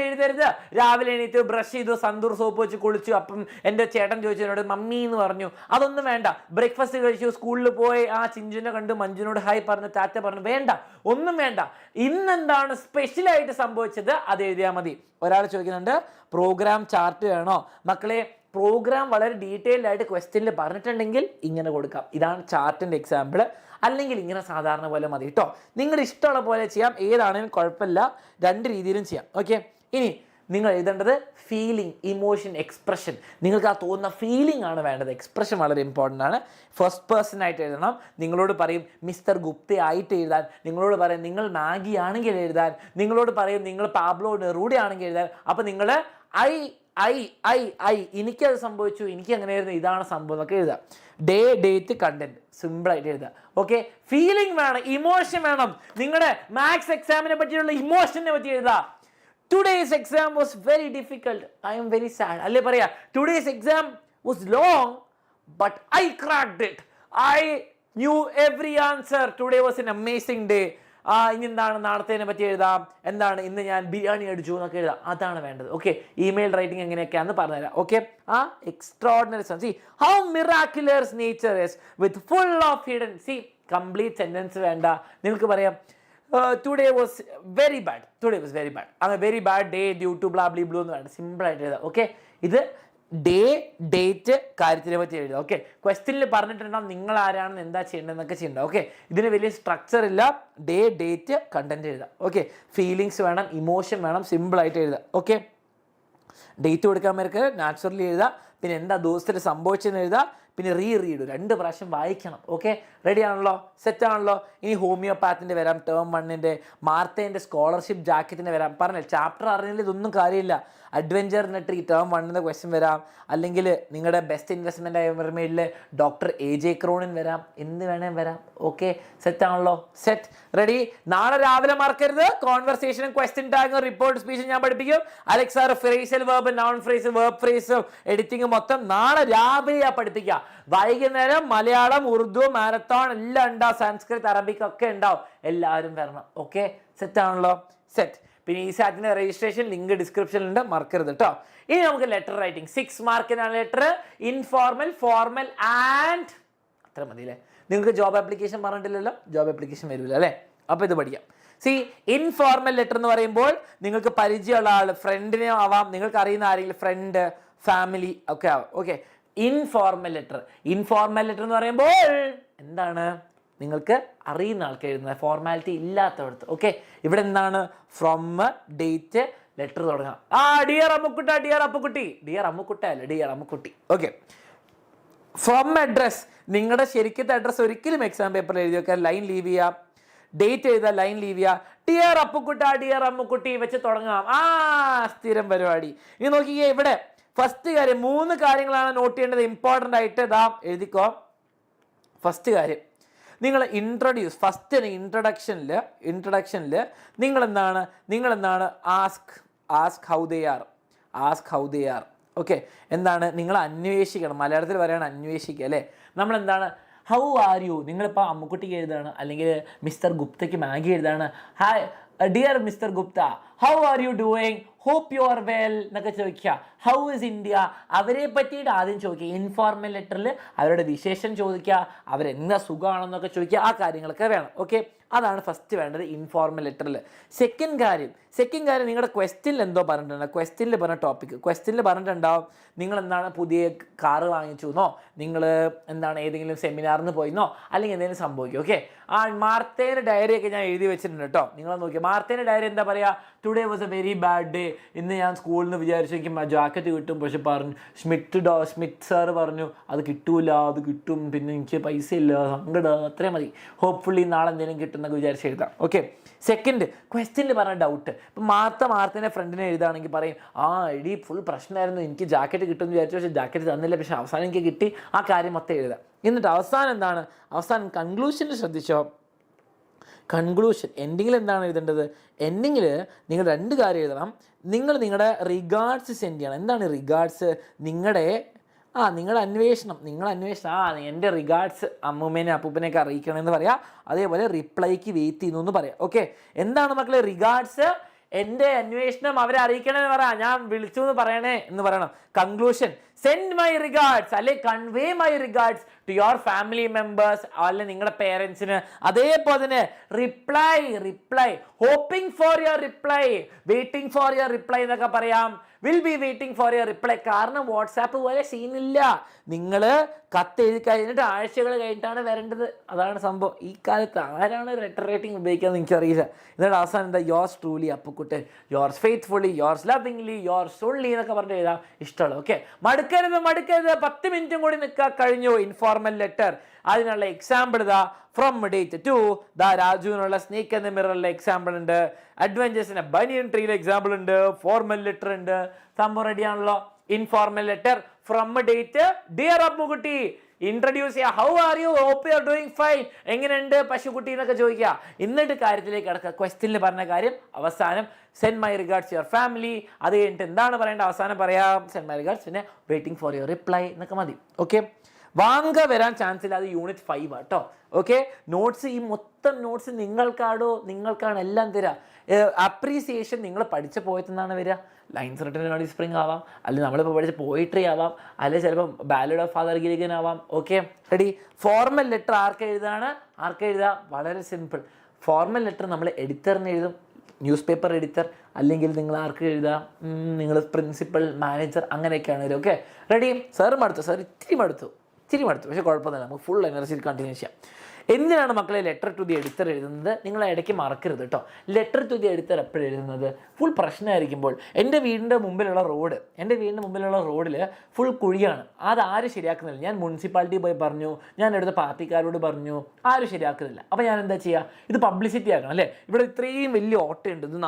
എഴുതരുത്. രാവിലെ എണീറ്റ് ബ്രഷ് ചെയ്തു, സന്തൂർ സോപ്പ് വെച്ച് കുളിച്ചു, അപ്പം എൻ്റെ ചേട്ടൻ ചോദിച്ചു എന്നോട് മമ്മി എന്ന് പറഞ്ഞു. അതൊന്നും വേണ്ട. ബ്രേക്ക്ഫാസ്റ്റ് കഴിച്ചു, സ്കൂളിൽ പോയി ആ ചിഞ്ചുനെ കണ്ട് മഞ്ജുനോട് ഹായ് പറഞ്ഞു, ടാറ്റ പറഞ്ഞു. വേണ്ട, ഒന്നും വേണ്ട. ഇന്നെന്താണ് സ്പെഷ്യലായിട്ട് സംഭവിച്ചത് അത് എഴുതിയാൽ മതി. ഒരാൾ ചോദിക്കുന്നുണ്ട് പ്രോഗ്രാം ചാർട്ട് വേണോ? മക്കളെ, പ്രോഗ്രാം വളരെ ഡീറ്റെയിൽഡ് ആയിട്ട് ക്വസ്റ്റ്യനിൽ പറഞ്ഞിട്ടുണ്ടെങ്കിൽ ഇങ്ങനെ കൊടുക്കാം. ഇതാണ് ചാർട്ടിൻ്റെ എക്സാമ്പിൾ. അല്ലെങ്കിൽ ഇങ്ങനെ സാധാരണ പോലെ മതി കേട്ടോ. നിങ്ങളുടെ ഇഷ്ടമുള്ള പോലെ ചെയ്യാം. ഏതാണെങ്കിലും കുഴപ്പമില്ല. 2 രീതിയിലും ചെയ്യാം. ഓക്കെ, ഇനി നിങ്ങൾ എഴുതേണ്ടത് ഫീലിംഗ്, ഇമോഷൻ, എക്സ്പ്രഷൻ. നിങ്ങൾക്ക് ആ തോന്നുന്ന ഫീലിംഗ് ആണ് വേണ്ടത്. എക്സ്പ്രഷൻ വളരെ ഇമ്പോർട്ടൻ്റ് ആണ്. ഫസ്റ്റ് പേഴ്സൺ ആയിട്ട് എഴുതണം. നിങ്ങളോട് പറയും മിസ്റ്റർ ഗുപ്ത ആയിട്ട് എഴുതാൻ. നിങ്ങളോട് പറയും നിങ്ങൾ മാഗി ആണെങ്കിൽ എഴുതാൻ. നിങ്ങളോട് പറയും നിങ്ങൾ പാബ്ലോ നെറൂഡ ആണെങ്കിൽ എഴുതാൻ. അപ്പോൾ നിങ്ങൾ ഐ എനിക്കത് സംഭവിച്ചു, എനിക്ക് അങ്ങനെയായിരുന്നു, ഇതാണ് സംഭവം എന്നൊക്കെ എഴുതാം. ഡേ, ഡേറ്റ്, കണ്ടന്റ് സിമ്പിളായിട്ട് എഴുതാം. ഓക്കെ, ഫീലിംഗ് വേണം, ഇമോഷൻ വേണം. നിങ്ങളുടെ മാത്സ് എക്സാമിനെ പറ്റിയുള്ള ഇമോഷനെ പറ്റി എഴുതാം. Today's exam was very difficult, I am very sad അല്ലേ പറയാ. Today's exam was long but I cracked it, I new every answer, today was an amazing day. ഇനി എന്താണ് നാളത്തേനെ പറ്റി എഴുതാം. എന്താണ് ഇന്ന് ഞാൻ ബിരിയാണി അടിച്ചു എന്നൊക്കെ എഴുതാം. അതാണ് വേണ്ടത്. ഓക്കെ, ഇമെയിൽ റൈറ്റിംഗ് എങ്ങനെയൊക്കെയാണെന്ന് പറഞ്ഞുതരാം. Okay, extraordinary see how miraculous nature is with full of hidden. Complete sentence വേണ്ട. നിങ്ങൾക്ക് പറയാം today was very bad, today was very bad, അങ്ങനെ very bad day due to blah blah എന്ന് വേണ്ട, സിമ്പിളായിട്ട് എഴുതാം. ഓക്കെ, ഇത് ഡേ ഡേറ്റ് കാര്യത്തിനെ പറ്റി എഴുതുക. ഓക്കെ, ക്വസ്റ്റ്യനിൽ പറഞ്ഞിട്ടുണ്ടാവും നിങ്ങൾ ആരാണെന്ന് എന്താ ചെയ്യേണ്ടതെന്നൊക്കെ ചെയ്യണ്ട. ഓക്കെ, ഇതിന് വലിയ സ്ട്രക്ചർ ഇല്ല, ഡേ ഡേറ്റ് കണ്ടന്റ് എഴുതാം. ഓക്കെ, ഫീലിങ്സ് വേണം, ഇമോഷൻ വേണം, സിമ്പിളായിട്ട് എഴുതാം. ഓക്കെ, ഡേറ്റ് കൊടുക്കാൻ പേർക്ക് നാച്ചുറലി എഴുതുക, പിന്നെ എന്താ ദിവസത്തിൽ സംഭവിച്ചെന്ന് എഴുതുക, പിന്നെ റീഡ് 2 പ്രാവശ്യം വായിക്കണം. ഓക്കെ, റെഡി ആണല്ലോ, സെറ്റ് ആണല്ലോ. ഇനി ഹോമിയോപാത്തിൻ്റെ വരാം, ടേം 1-ൻ്റെ, മാർത്തേൻ്റെ സ്കോളർഷിപ്പ് ജാക്കറ്റിൻ്റെ വരാം. പറഞ്ഞില്ല, ചാപ്റ്റർ അറിഞ്ഞാൽ ഇതൊന്നും കാര്യമില്ല. അഡ്വഞ്ചർ നെട്രി ടേം 1-ൻ്റെ ക്വസ്റ്റ്യൻ വരാം, അല്ലെങ്കിൽ നിങ്ങളുടെ ബെസ്റ്റ് ഇൻവെസ്റ്റ്മെൻറ്റ് ആയ ഡോക്ടർ AJ ക്രോണിൻ വരാം, എന്ത് വേണേൽ വരാം. ഓക്കെ, സെറ്റ് ആണല്ലോ, സെറ്റ്, റെഡി. നാളെ രാവിലെ മറക്കരുത്, കോൺവെർസേഷനും ക്വസ്റ്റ്യൻ ടാഗും റിപ്പോർട്ട് സ്പീച്ചും ഞാൻ പഠിപ്പിക്കും. അലക്സാർ phrasal verb, noun phrase, verb phrase, editing മൊത്തം നാളെ രാവിലെ പഠിപ്പിക്കുക. വൈകുന്നേരം മലയാളം, ഉറുദു, മാരത്തോൺ എല്ലാം ഉണ്ടാവും, സംസ്കൃത്, അറബിക് ഒക്കെ ഉണ്ടാവും. എല്ലാവരും വരണം. ഓക്കെ, സെറ്റ് ആണല്ലോ, സെറ്റ്. പിന്നെ ഈ സാറ്റിൻ്റെ രജിസ്ട്രേഷൻ ലിങ്ക് ഡിസ്ക്രിപ്ഷനിലുണ്ട്, മറക്കരുത് കേട്ടോ. ഇനി നമുക്ക് ലെറ്റർ റൈറ്റിംഗ് 6 മാർക്കിനാണ് ലെറ്റർ. ഇൻഫോർമൽ, ഫോർമൽ ആൻഡ് അത്ര മതിയില്ലേ. നിങ്ങൾക്ക് ജോബ് ആപ്ലിക്കേഷൻ പറഞ്ഞിട്ടില്ലല്ലോ, ജോബ് ആപ്ലിക്കേഷൻ വരില്ല അല്ലേ. അപ്പോൾ ഇത് പഠിക്കാം. സി, ഇൻഫോർമൽ ലെറ്റർ എന്ന് പറയുമ്പോൾ നിങ്ങൾക്ക് പരിചയമുള്ള ആൾ, ഫ്രണ്ടിനെ ആവാം, നിങ്ങൾക്ക് അറിയുന്ന ആരെങ്കിലും, ഫ്രണ്ട്, ഫാമിലി ഒക്കെ ആവാം. Okay, informal letter. Informal letter എന്ന് പറയുമ്പോൾ എന്താണ്, നിങ്ങൾക്ക് അറിയുന്ന ആൾക്ക് എഴുതുന്നത്, ഫോർമാലിറ്റി ഇല്ലാത്തടത്ത്. ഓക്കെ, ഇവിടെ എന്താണ്, ഫ്രം, ഡേറ്റ്, ലെറ്റർ തുടങ്ങാം. ഡിയർ അമ്മുക്കുട്ട, ഡിയർ അപ്പുക്കുട്ടി, ഡിയർ അമ്മുക്കുട്ട അല്ല, dear Ammukutty. Okay, from address, നിങ്ങളുടെ ശരിക്കത്തെ അഡ്രസ്സ് ഒരിക്കലും എക്സാം പേപ്പറിൽ എഴുതി വെക്കാൻ, ലൈൻ ലീവ് ചെയ്യാം. ഡേറ്റ് എഴുതാം, ലൈൻ ലീവ് ചെയ്യുക. ഡിയർ അപ്പുക്കുട്ട, ഡിയർ അമ്മുക്കുട്ടി വെച്ച് തുടങ്ങാം. സ്ഥിരം പരിപാടി. ഇനി നോക്കിക്കേ, ഇവിടെ ഫസ്റ്റ് കാര്യം, 3 കാര്യങ്ങളാണ് നോട്ട് ചെയ്യേണ്ടത്, ഇമ്പോർട്ടൻ്റ് ആയിട്ട്. ഇതാ എഴുതിക്കോ. ഫസ്റ്റ് കാര്യം, നിങ്ങൾ ഇൻട്രൊഡ്യൂസ്, ഫസ്റ്റ് ഇൻട്രഡക്ഷനിൽ നിങ്ങളെന്താണ് ask how they are. Okay, എന്താണ് നിങ്ങൾ അന്വേഷിക്കണം. മലയാളത്തിൽ പറയുകയാണ് അന്വേഷിക്കുക അല്ലേ. നമ്മളെന്താണ്, ഹൗ ആർ യു, നിങ്ങളിപ്പോൾ അമ്മുക്കുട്ടിക്ക് എഴുതാണ്, അല്ലെങ്കിൽ മിസ്റ്റർ ഗുപ്തയ്ക്ക് മാഗി എഴുതാണ്. Hi dear Mr Gupta, how are you doing, hope you are well എന്നൊക്കെ ചോദിക്കുക. ഹൗ ഇസ് ഇന്ത്യ, അവരെ പറ്റിയിട്ട് ആദ്യം ചോദിക്കുക. ഇൻഫോർമൽ ലെറ്ററിൽ അവരുടെ വിശേഷം ചോദിക്കുക, അവരെന്താ സുഖമാണെന്നൊക്കെ ചോദിക്കുക, ആ കാര്യങ്ങളൊക്കെ വേണം. ഓക്കെ, അതാണ് ഫസ്റ്റ് വേണ്ടത് ഇൻഫോർമൽ ലെറ്ററിൽ. സെക്കൻഡ് കാര്യം നിങ്ങളുടെ ക്വസ്റ്റ്യനിൽ എന്തോ പറഞ്ഞിട്ടുണ്ട്. ക്വസ്റ്റ്യനിൽ പറഞ്ഞ ടോപ്പിക്, ക്വസ്റ്റ്യനിൽ പറഞ്ഞിട്ടുണ്ടാവും നിങ്ങൾ എന്താണ് പുതിയ കാറ് വാങ്ങിച്ചു എന്നോ, നിങ്ങൾ എന്താണ് ഏതെങ്കിലും സെമിനാറിന് പോയിന്നോ, അല്ലെങ്കിൽ എന്തെങ്കിലും സംഭവിക്കും. ഓക്കെ, മാർത്തേൻ്റെ ഡയറിയൊക്കെ ഞാൻ എഴുതി വെച്ചിട്ടുണ്ട് കേട്ടോ. നിങ്ങൾ നോക്കിയാൽ മാർത്തേൻ്റെ ഡയറി എന്താ പറയുക, today was A very bad day. ഇന്ന് ഞാൻ സ്കൂളിൽ നിന്ന് വിചാരിച്ചു എനിക്ക് ജാക്കറ്റ് കിട്ടും, പക്ഷെ പറഞ്ഞു സ്മിത്ത് സാറ് പറഞ്ഞു അത് കിട്ടൂല, അത് കിട്ടും, പിന്നെ എനിക്ക് പൈസ ഇല്ല, സങ്കടം, അത്രയും മതി, ഹോപ്പ്ഫുള്ളി നാളെ എന്തെങ്കിലും കിട്ടുന്നൊക്കെ വിചാരിച്ച് എഴുതാം. ഓക്കെ, സെക്കൻഡ് ക്വസ്റ്റ്യനിൽ പറഞ്ഞ ഡൗട്ട്. ഇപ്പം മാർത്തേൻ്റെ ഫ്രണ്ടിനെ എഴുതാണെങ്കിൽ പറയും, എടി ഫുൾ പ്രശ്നമായിരുന്നു, എനിക്ക് ജാക്കറ്റ് കിട്ടുമെന്ന് വിചാരിച്ചു, പക്ഷേ ജാക്കറ്റ് തന്നില്ല, പക്ഷേ അവസാനം എനിക്ക് കിട്ടി. ആ കാര്യം മൊത്തം എഴുതാം. എന്നിട്ട് അവസാനം കൺക്ലൂഷനിൽ ശ്രദ്ധിച്ചോ. കൺക്ലൂഷൻ എൻഡിങ്ങിൽ എന്താണ് എഴുതേണ്ടത്, എൻഡിങ്ങിൽ നിങ്ങൾ 2 കാര്യം എഴുതണം. നിങ്ങളുടെ റിഗാർഡ്സ് സെൻഡ് ചെയ്യണം. എന്താണ് റിഗാർഡ്സ്, നിങ്ങളുടെ അന്വേഷണം, എൻ്റെ റിഗാർഡ്സ് അമ്മൂമ്മേനെ അപ്പൂപ്പനെയൊക്കെ അറിയിക്കണമെന്ന് പറയാം. അതേപോലെ റിപ്ലൈക്ക് വെയിറ്റ് ചെയ്യുന്നു എന്ന് പറയാം. ഓക്കെ, എന്താണ് മക്കളെ റിഗാർഡ്സ്, എൻ്റെ അന്വേഷണം അവരെ അറിയിക്കണമെന്ന് പറയാം, ഞാൻ വിളിച്ചു എന്ന് പറയണേ എന്ന് പറയണം. കൺക്ലൂഷൻ, സെൻഡ് മൈ റിഗാർഡ്സ് അല്ലെ convey my regards to your family members, അല്ലെ നിങ്ങളുടെ പേരൻസിന്. അതേപോലെ തന്നെ reply hoping for your reply, waiting for your reply എന്നൊക്കെ പറയാം. Will be waiting for your reply. കാരണം വാട്സാപ്പ് പോലെ സീനില്ല, നിങ്ങൾ കത്ത് എഴുതി കഴിഞ്ഞിട്ട് ആഴ്ചകൾ കഴിഞ്ഞിട്ടാണ് വരേണ്ടത്. അതാണ് സംഭവം. ഈ കാലത്ത് ആരാണ് ലെറ്റർ റൈറ്റിംഗ് ഉപയോഗിക്കാമെന്ന് എനിക്കറിയില്ല. എന്നിട്ട് അവസാനം എന്താ, yours truly Appukuttan, yours faithfully, yours lovingly, yours സോൺലി എന്നൊക്കെ പറഞ്ഞിട്ട് എഴുതാം ഇഷ്ടമുള്ളത്. ഓക്കെ, മടുക്കരുത് 10 മിനിറ്റും കൂടി നിൽക്കാൻ കഴിഞ്ഞു. ഇൻഫോർമൽ ലെറ്റർ, അതിനുള്ള എക്സാമ്പിൾ ഇതാ, ഫ്രം ഡേറ്റ് ടു രാജുവിനുള്ള സ്നേക്ക് എന്ന മിററിലെ എക്സാമ്പിൾ ഉണ്ട്, അഡ്വഞ്ചേഴ്സിന്റെ ബനിയൻ ട്രീയിലെ എക്സാമ്പിൾ ഉണ്ട്, ഫോർമൽ ലെറ്റർ ഉണ്ട്. സംഭവം റെഡിയാണല്ലോ. Informal letter from date, dear Ammukutty, introduce ചെയ്യുക, how are you, hope you are doing fine, എങ്ങനെയുണ്ട് പശുക്കുട്ടി എന്നൊക്കെ ചോദിക്കുക. എന്നിട്ട് കാര്യത്തിലേക്ക് കിടക്കുക. ക്വസ്റ്റ്യനിൽ പറഞ്ഞ കാര്യം അവസാനം send my regards your family. അത് കഴിഞ്ഞിട്ട് എന്താണ് പറയേണ്ടത് അവസാനം പറയാം, സെൻഡ് മൈ റിഗാർഡ്സ്, പിന്നെ വെയിറ്റിംഗ് ഫോർ യുവർ റിപ്ലൈ എന്നൊക്കെ മതി. ഓക്കെ, വാങ്ക വരാൻ ചാൻസ് ഇല്ല, അത് യൂണിറ്റ് 5 കേട്ടോ. ഓക്കെ, നോട്ട്സ് ഈ മൊത്തം നോട്ട്സ് നിങ്ങൾക്കാണ് എല്ലാം തരിക. അപ്രീസിയേഷൻ നിങ്ങൾ പഠിച്ച പോയതെന്നാണ് വരിക. ലൈൻസ് റിട്ടൺ സ്പ്രിംഗ് ആവാം, അല്ലെങ്കിൽ നമ്മളിപ്പോൾ പഠിച്ച പോയിട്രി ആവാം, അല്ലെങ്കിൽ ചിലപ്പോൾ ബാലഡ് ഓഫ് ഫാദർ ഗിലിഗൻ ആവാം. Okay, ready. ഫോർമൽ ലെറ്റർ ആർക്ക് എഴുതുക, വളരെ സിമ്പിൾ. ഫോർമൽ ലെറ്റർ നമ്മൾ എഡിറ്ററിന് എഴുതും, ന്യൂസ് പേപ്പർ എഡിറ്റർ, അല്ലെങ്കിൽ നിങ്ങൾ ആർക്ക് എഴുതാം, നിങ്ങൾ പ്രിൻസിപ്പൽ, മാനേജർ, അങ്ങനെയൊക്കെയാണ് വരും. Okay, ready? സാർ മടുത്തു, സാർ ഇത്തിരി മടുത്തു, പക്ഷേ കുഴപ്പമൊന്നുമില്ല, നമുക്ക് ഫുൾ എനർജിയിൽ കണ്ടിന്യൂ ചെയ്യാം. എന്തിനാണ് മക്കളെ ലെറ്റർ ടു ദി എഡിറ്റർ എഴുതുന്നത്? നിങ്ങൾ ഇടയ്ക്ക് മറക്കരുത് കേട്ടോ. ലെറ്റർ ടു ദി എഡിറ്റർ എപ്പോഴും എഴുതുന്നത് ഫുൾ പ്രശ്നമായിരിക്കുമ്പോൾ. എൻ്റെ വീടിൻ്റെ മുമ്പിലുള്ള റോഡിൽ ഫുൾ കുഴിയാണ്, അത് ആരും ശരിയാക്കുന്നില്ല. ഞാൻ മുനിസിപ്പാലിറ്റി പോയി പറഞ്ഞു, ഞാൻ എടുത്ത പാർട്ടിക്കാരോട് പറഞ്ഞു, ആരും ശരിയാക്കുന്നില്ല. അപ്പോൾ ഞാൻ എന്താ ചെയ്യുക? ഇത് പബ്ലിസിറ്റി ആക്കണം അല്ലേ? ഇവിടെ ഇത്രയും വലിയ ഓട്ടയുണ്ട്, ഇത്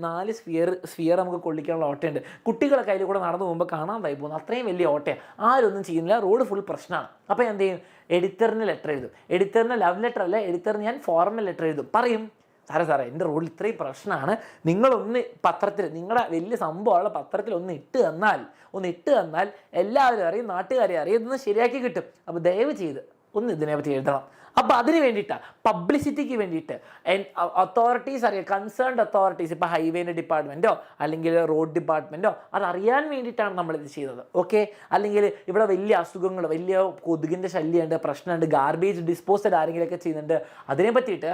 നാല് സ്ഫിയർ നമുക്ക് കൊള്ളിക്കാനുള്ള ഓട്ടയുണ്ട്. കുട്ടികളെ കയ്യിൽ കൂടെ നടന്നു പോകുമ്പോൾ കാണാതായി പോകുന്നു, അത്രയും വലിയ ഓട്ടയാണ്, ആരൊന്നും ചെയ്യുന്നില്ല, റോഡ് ഫുൾ പ്രശ്നമാണ്. അപ്പോൾ എന്ത് ചെയ്യും? എഡിറ്ററിന് ലെറ്റർ എഴുതും. എഡിറ്ററിന് ലവ് ലെറ്റർ അല്ല, എഡിറ്ററിന് ഞാൻ ഫോർമൽ ലെറ്റർ എഴുതും. പറയും, സാറേ എൻ്റെ റോഡിൽ ഇത്രയും പ്രശ്നമാണ്, നിങ്ങളൊന്ന് പത്രത്തിൽ, നിങ്ങളുടെ വലിയ സംഭവമുള്ള പത്രത്തിൽ ഒന്ന് ഇട്ട് തന്നാൽ എല്ലാവരും അറിയും, നാട്ടുകാരെ അറിയും, ഇതൊന്ന് ശരിയാക്കി കിട്ടും. അപ്പോൾ ദയവ് ചെയ്ത് ഒന്ന് ഇതിനെപ്പറ്റി എഴുതണം. അപ്പോൾ അതിന് വേണ്ടിയിട്ടാണ്, പബ്ലിസിറ്റിക്ക് വേണ്ടിയിട്ട് അതോറിറ്റീസ് അറിയാം, കൺസേൺഡ് അതോറിറ്റീസ്, ഇപ്പോൾ ഹൈവേൻ്റെ ഡിപ്പാർട്ട്മെൻറ്റോ അല്ലെങ്കിൽ റോഡ് ഡിപ്പാർട്ട്മെൻറ്റോ അതറിയാൻ വേണ്ടിയിട്ടാണ് നമ്മളിത് ചെയ്തത്. ഓക്കെ, അല്ലെങ്കിൽ ഇവിടെ വലിയ അസുഖങ്ങൾ, വലിയ കൊതുകിൻ്റെ ശല്യമുണ്ട്, പ്രശ്നമുണ്ട്, ഗാർബേജ് ഡിസ്പോസൽ ആരെങ്കിലുമൊക്കെ ചെയ്യുന്നുണ്ട്, അതിനെ പറ്റിയിട്ട്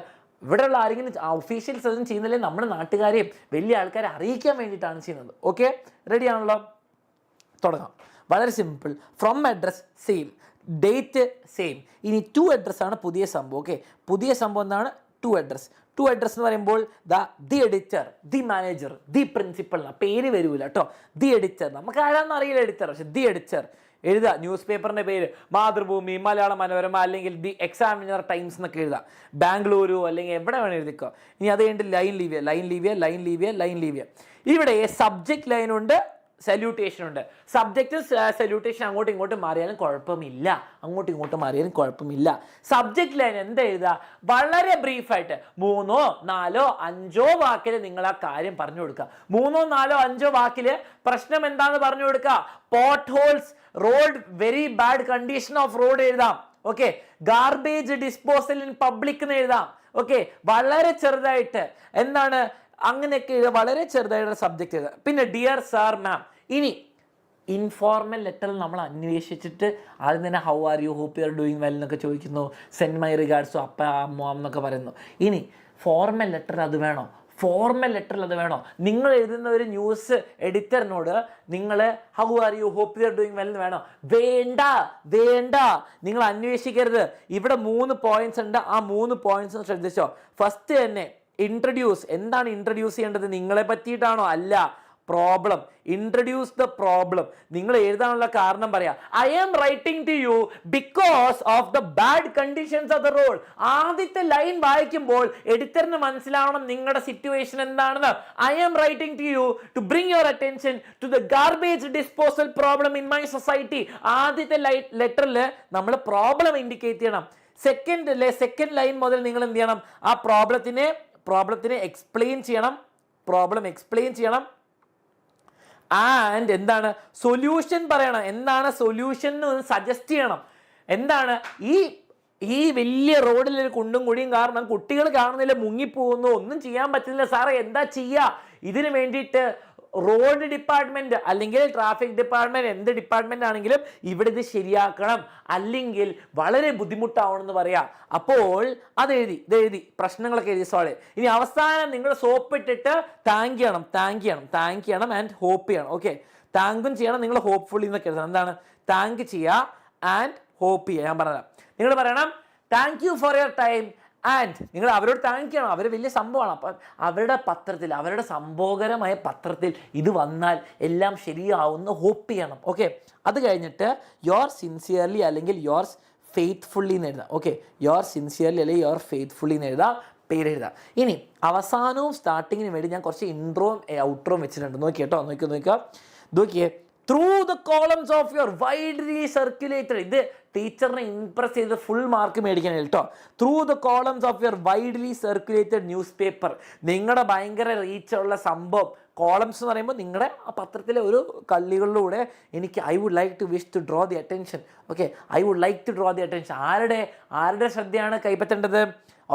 ഇവിടെയുള്ള ആരെങ്കിലും ഒഫീഷ്യൽസ് ഒന്നും ചെയ്യുന്നില്ലെങ്കിൽ നമ്മുടെ നാട്ടുകാരെയും വലിയ ആൾക്കാരെ അറിയിക്കാൻ വേണ്ടിയിട്ടാണ് ചെയ്യുന്നത്. ഓക്കെ, റെഡി ആണല്ലോ? തുടങ്ങാം. വളരെ simple. From address same, date same. ഇനി ടു അഡ്രസ്സാണ് പുതിയ സംഭവം. ഓക്കെ, പുതിയ സംഭവം എന്താണ്? ടു അഡ്രസ് എന്ന് പറയുമ്പോൾ the editor, the manager, the principal എന്ന പേര് വരൂല കേട്ടോ. ദി എഡിറ്റർ, നമുക്ക് ആരാണെന്ന് അറിയില്ല എഡിറ്റർ, പക്ഷെ ദി എഡിറ്റർ എഴുതുക. ന്യൂസ് പേപ്പറിൻ്റെ പേര് മാതൃഭൂമി, മലയാള മനോരമ, അല്ലെങ്കിൽ ദി എക്സാമിനർ ടൈംസ് എന്നൊക്കെ എഴുതുക. ബാംഗ്ലൂരു അല്ലെങ്കിൽ എവിടെ വേണം എഴുതിക്കോ. ഇനി അത് കഴിഞ്ഞിട്ട് ലൈൻ ലീവ് ചെയ്യുക. ഇവിടെ സബ്ജക്റ്റ് ലൈനുണ്ട്, സല്യൂട്ടേഷൻ ഉണ്ട്. സബ്ജക്റ്റും സല്യൂട്ടേഷൻ അങ്ങോട്ടും ഇങ്ങോട്ടും മാറിയാലും കുഴപ്പമില്ല. സബ്ജക്റ്റ് ലൈൻ എന്താ എഴുതുക? വളരെ ബ്രീഫായിട്ട് 3, 4, 5 വാക്കിൽ നിങ്ങൾ ആ കാര്യം പറഞ്ഞു കൊടുക്കുക. 3, 4, 5 വാക്കിൽ പ്രശ്നം എന്താണെന്ന് പറഞ്ഞു കൊടുക്കുക. Potholes, road, very bad condition of road എഴുതാം. Okay, garbage disposal in public എന്ന് എഴുതാം. ഓക്കെ, വളരെ ചെറുതായിട്ട് എന്താണ് അങ്ങനെയൊക്കെ വളരെ ചെറുതായിട്ടുള്ള സബ്ജക്റ്റ് എഴുതാം. പിന്നെ ഡിയർ സാർ, മാം. ഇനി ഇൻഫോർമൽ ലെറ്ററിൽ നമ്മൾ അന്വേഷിച്ചിട്ട് ആദ്യം തന്നെ how are you, hope you are doing well എന്നൊക്കെ ചോദിക്കുന്നു, സെൻഡ് മൈ റിഗാർഡ്സ് ടു അപ്പ, മോം എന്നൊക്കെ പറയുന്നു. ഇനി ഫോർമൽ ലെറ്ററിൽ അത് വേണോ? നിങ്ങൾ എഴുതുന്ന ഒരു ന്യൂസ് എഡിറ്ററിനോട് നിങ്ങൾ how are you, hope you are doing well എന്ന് വേണോ? വേണ്ട, നിങ്ങൾ അന്വേഷിക്കരുത്. ഇവിടെ 3 പോയിന്റ്സ് ഉണ്ട്, ആ 3 പോയിന്റ്സ് ശ്രദ്ധിച്ചോ. ഫസ്റ്റ് തന്നെ ഇൻട്രൊഡ്യൂസ്. എന്താണ് ഇൻട്രൊഡ്യൂസ് ചെയ്യേണ്ടത്? നിങ്ങളെ പറ്റിയിട്ടാണോ? അല്ല, പ്രോബ്ലം. Introduce the problem. നിങ്ങൾ എഴുതാനുള്ള കാരണം പറയാം. I am writing to you because of the bad conditions of the road. ആദ്യത്തെ ലൈൻ വായിക്കുമ്പോൾ എഡിറ്ററിന് മനസ്സിലാവണം നിങ്ങളുടെ സിറ്റുവേഷൻ എന്താണെന്ന്. I am writing to you to bring your attention to the garbage disposal problem in my society. ആദ്യത്തെ ലെറ്ററിൽ നമ്മൾ പ്രോബ്ലം ഇൻഡിക്കേറ്റ് ചെയ്യണം. സെക്കൻഡ് ലൈൻ മുതൽ നിങ്ങൾ എന്ത് ചെയ്യണം? ആ പ്രോബ്ലത്തിനെ എക്സ്പ്ലെയിൻ ചെയ്യണം. ആൻഡ് എന്താണ് സൊല്യൂഷൻ പറയണം. എന്താണ് സൊല്യൂഷൻ എന്ന് സജസ്റ്റ് ചെയ്യണം. എന്താണ് ഈ വലിയ റോഡിൽ ഒരു കുണ്ടും കുഴിയും കാരണം കുട്ടികൾ കാണുന്നില്ല, മുങ്ങിപ്പോകുന്നു, ഒന്നും ചെയ്യാൻ പറ്റുന്നില്ല, സാറേ എന്താ ചെയ്യുക? ഇതിന് വേണ്ടിയിട്ട് റോഡ് ഡിപ്പാർട്ട്മെന്റ് അല്ലെങ്കിൽ ട്രാഫിക് ഡിപ്പാർട്ട്മെന്റ്, എന്ത് ഡിപ്പാർട്ട്മെന്റ് ആണെങ്കിലും ഇവിടെ ഇത് ശരിയാക്കണം, അല്ലെങ്കിൽ വളരെ ബുദ്ധിമുട്ടാവണമെന്ന് പറയാം. അപ്പോൾ ഇതെഴുതി പ്രശ്നങ്ങളൊക്കെ എഴുതി സോൾവ്. ഇനി അവസാനം നിങ്ങൾ സോപ്പ് ഇട്ടിട്ട് താങ്ക് ചെയ്യണം ആൻഡ് ഹോപ്പ് ചെയ്യണം. ഓക്കെ, താങ്കും ചെയ്യണം, നിങ്ങൾ ഹോപ്പ്ഫുള്ളി എന്നൊക്കെ എഴുതണം. എന്താണ് താങ്ക് ചെയ്യുക ആൻഡ് ഹോപ്പ് ചെയ്യുക? ഞാൻ പറഞ്ഞത് നിങ്ങൾ പറയണം thank you for your time and നിങ്ങൾ അവരോട് താങ്ക് ചെയ്യണം. അവർ വലിയ സംഭവമാണ്. അപ്പം അവരുടെ പത്രത്തിൽ, അവരുടെ സംഭവകരമായ പത്രത്തിൽ ഇത് വന്നാൽ എല്ലാം ശരിയാവുമെന്ന് ഹോപ്പ് ചെയ്യണം. ഓക്കെ, അത് കഴിഞ്ഞിട്ട് യോർ സിൻസിയർലി അല്ലെങ്കിൽ യോർസ് ഫെയ്ത്ത്ഫുള്ളി എന്ന് എഴുതാം. ഓക്കെ, യോർ സിൻസിയർലി അല്ലെങ്കിൽ യോർ ഫെയ്ത്ത്ഫുള്ളി എന്ന് എഴുതാം, പേരെഴുതാം. ഇനി അവസാനവും സ്റ്റാർട്ടിങ്ങിന് വേണ്ടി ഞാൻ കുറച്ച് ഇൻട്രോയും ഔട്രോയും വെച്ചിട്ടുണ്ട്. നോക്കിയേ. Through the columns of your widely circulated. ഇത് ടീച്ചറിനെ ഇംപ്രസ് ചെയ്ത് ഫുൾ മാർക്ക് മേടിക്കണം കേട്ടോ. Through the columns of your widely circulated news paper. നിങ്ങളുടെ ഭയങ്കര റീച്ചുള്ള സംഭവം. കോളംസ് എന്ന് പറയുമ്പോൾ നിങ്ങളുടെ ആ പത്രത്തിലെ ഒരു കള്ളികളിലൂടെ എനിക്ക് I would like to wish to draw the attention. Okay, I would like to draw the attention. ആരുടെ ശ്രദ്ധയാണ് കൈപ്പറ്റേണ്ടത്?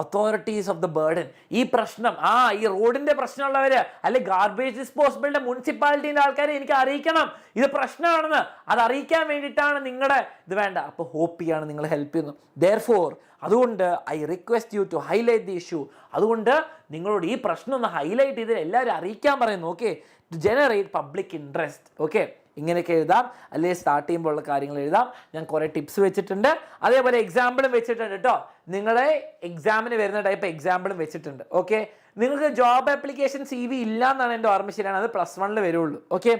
Authorities of the burden. ഈ പ്രശ്നം ഈ റോഡിന്റെ പ്രശ്നമുള്ളവര് അല്ലെ ഗാർബേജ് ഡിസ്പോസിബിളിന്റെ മുനിസിപ്പാലിറ്റിന്റെ ആൾക്കാരെ എനിക്ക് അറിയിക്കണം, ഇത് പ്രശ്നമാണെന്ന്. അത് അറിയിക്കാൻ വേണ്ടിയിട്ടാണ് നിങ്ങളുടെ ഇത് വേണ്ട. അപ്പോൾ ഹോപ്പ് ചെയ്യാണ് നിങ്ങൾ ഹെൽപ്പ് ചെയ്യുന്നു. ദെയർഫോർ അതുകൊണ്ട് I request you to highlight the issue. അതുകൊണ്ട് നിങ്ങളോട് ഈ പ്രശ്നം ഒന്ന് ഹൈലൈറ്റ് ചെയ്ത് എല്ലാവരും അറിയിക്കാൻ പറയുന്നു. Okay, to generate public interest. Okay, ഇങ്ങനെയൊക്കെ എഴുതാം, അല്ലെങ്കിൽ സ്റ്റാർട്ട് ചെയ്യുമ്പോൾ ഉള്ള കാര്യങ്ങൾ എഴുതാം. ഞാൻ കുറേ ടിപ്സ് വെച്ചിട്ടുണ്ട്, അതേപോലെ എക്സാമ്പിളും വെച്ചിട്ടുണ്ട് കേട്ടോ. നിങ്ങളെ എക്സാമിന് വരുന്ന ടൈപ്പ് എക്സാമ്പിളും വെച്ചിട്ടുണ്ട്. ഓക്കെ, നിങ്ങൾക്ക് ജോബ് ആപ്ലിക്കേഷൻ CV ഇല്ല എന്നാണ് എൻ്റെ ഓർമ്മ ശരിയാണ്, അത് +1 വരുള്ളൂ. Okay,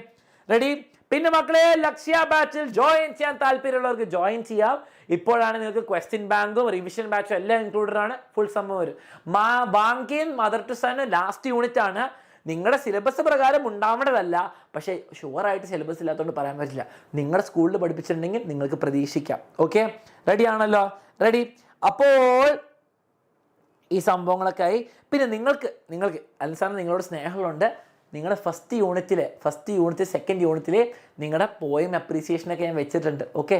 ready? പിന്നെ മക്കളെ, ലക്ഷ്യ ബാച്ചിൽ ജോയിൻ ചെയ്യാൻ താല്പര്യമുള്ളവർക്ക് ജോയിൻ ചെയ്യാം. ഇപ്പോഴാണ് നിങ്ങൾക്ക് ക്വസ്റ്റ്യൻ ബാങ്കും റിവിഷൻ ബാച്ചും എല്ലാം ഇൻക്ലൂഡഡ് ആണ്. ഫുൾ സമ്മ് വരും. Banking mother to son last unit ആണ്. നിങ്ങളുടെ സിലബസ് പ്രകാരം ഉണ്ടാവേണ്ടതല്ല, പക്ഷേ ഷുവറായിട്ട് സിലബസ് ഇല്ലാത്തതുകൊണ്ട് പറയാൻ പറ്റില്ല. നിങ്ങളുടെ സ്കൂളിൽ പഠിപ്പിച്ചിട്ടുണ്ടെങ്കിൽ നിങ്ങൾക്ക് പ്രതീക്ഷിക്കാം. ഓക്കെ, റെഡി ആണല്ലോ? റെഡി. അപ്പോൾ ഈ സംഭവങ്ങളൊക്കെ ആയി. പിന്നെ നിങ്ങൾക്ക് അൽസാറിന് നിങ്ങളോട് സ്നേഹമുണ്ട്. നിങ്ങളുടെ ഫസ്റ്റ് യൂണിറ്റ് സെക്കൻഡ് യൂണിറ്റിൽ നിങ്ങളുടെ പോയം അപ്രീസിയേഷനൊക്കെ ഞാൻ വെച്ചിട്ടുണ്ട്. ഓക്കെ,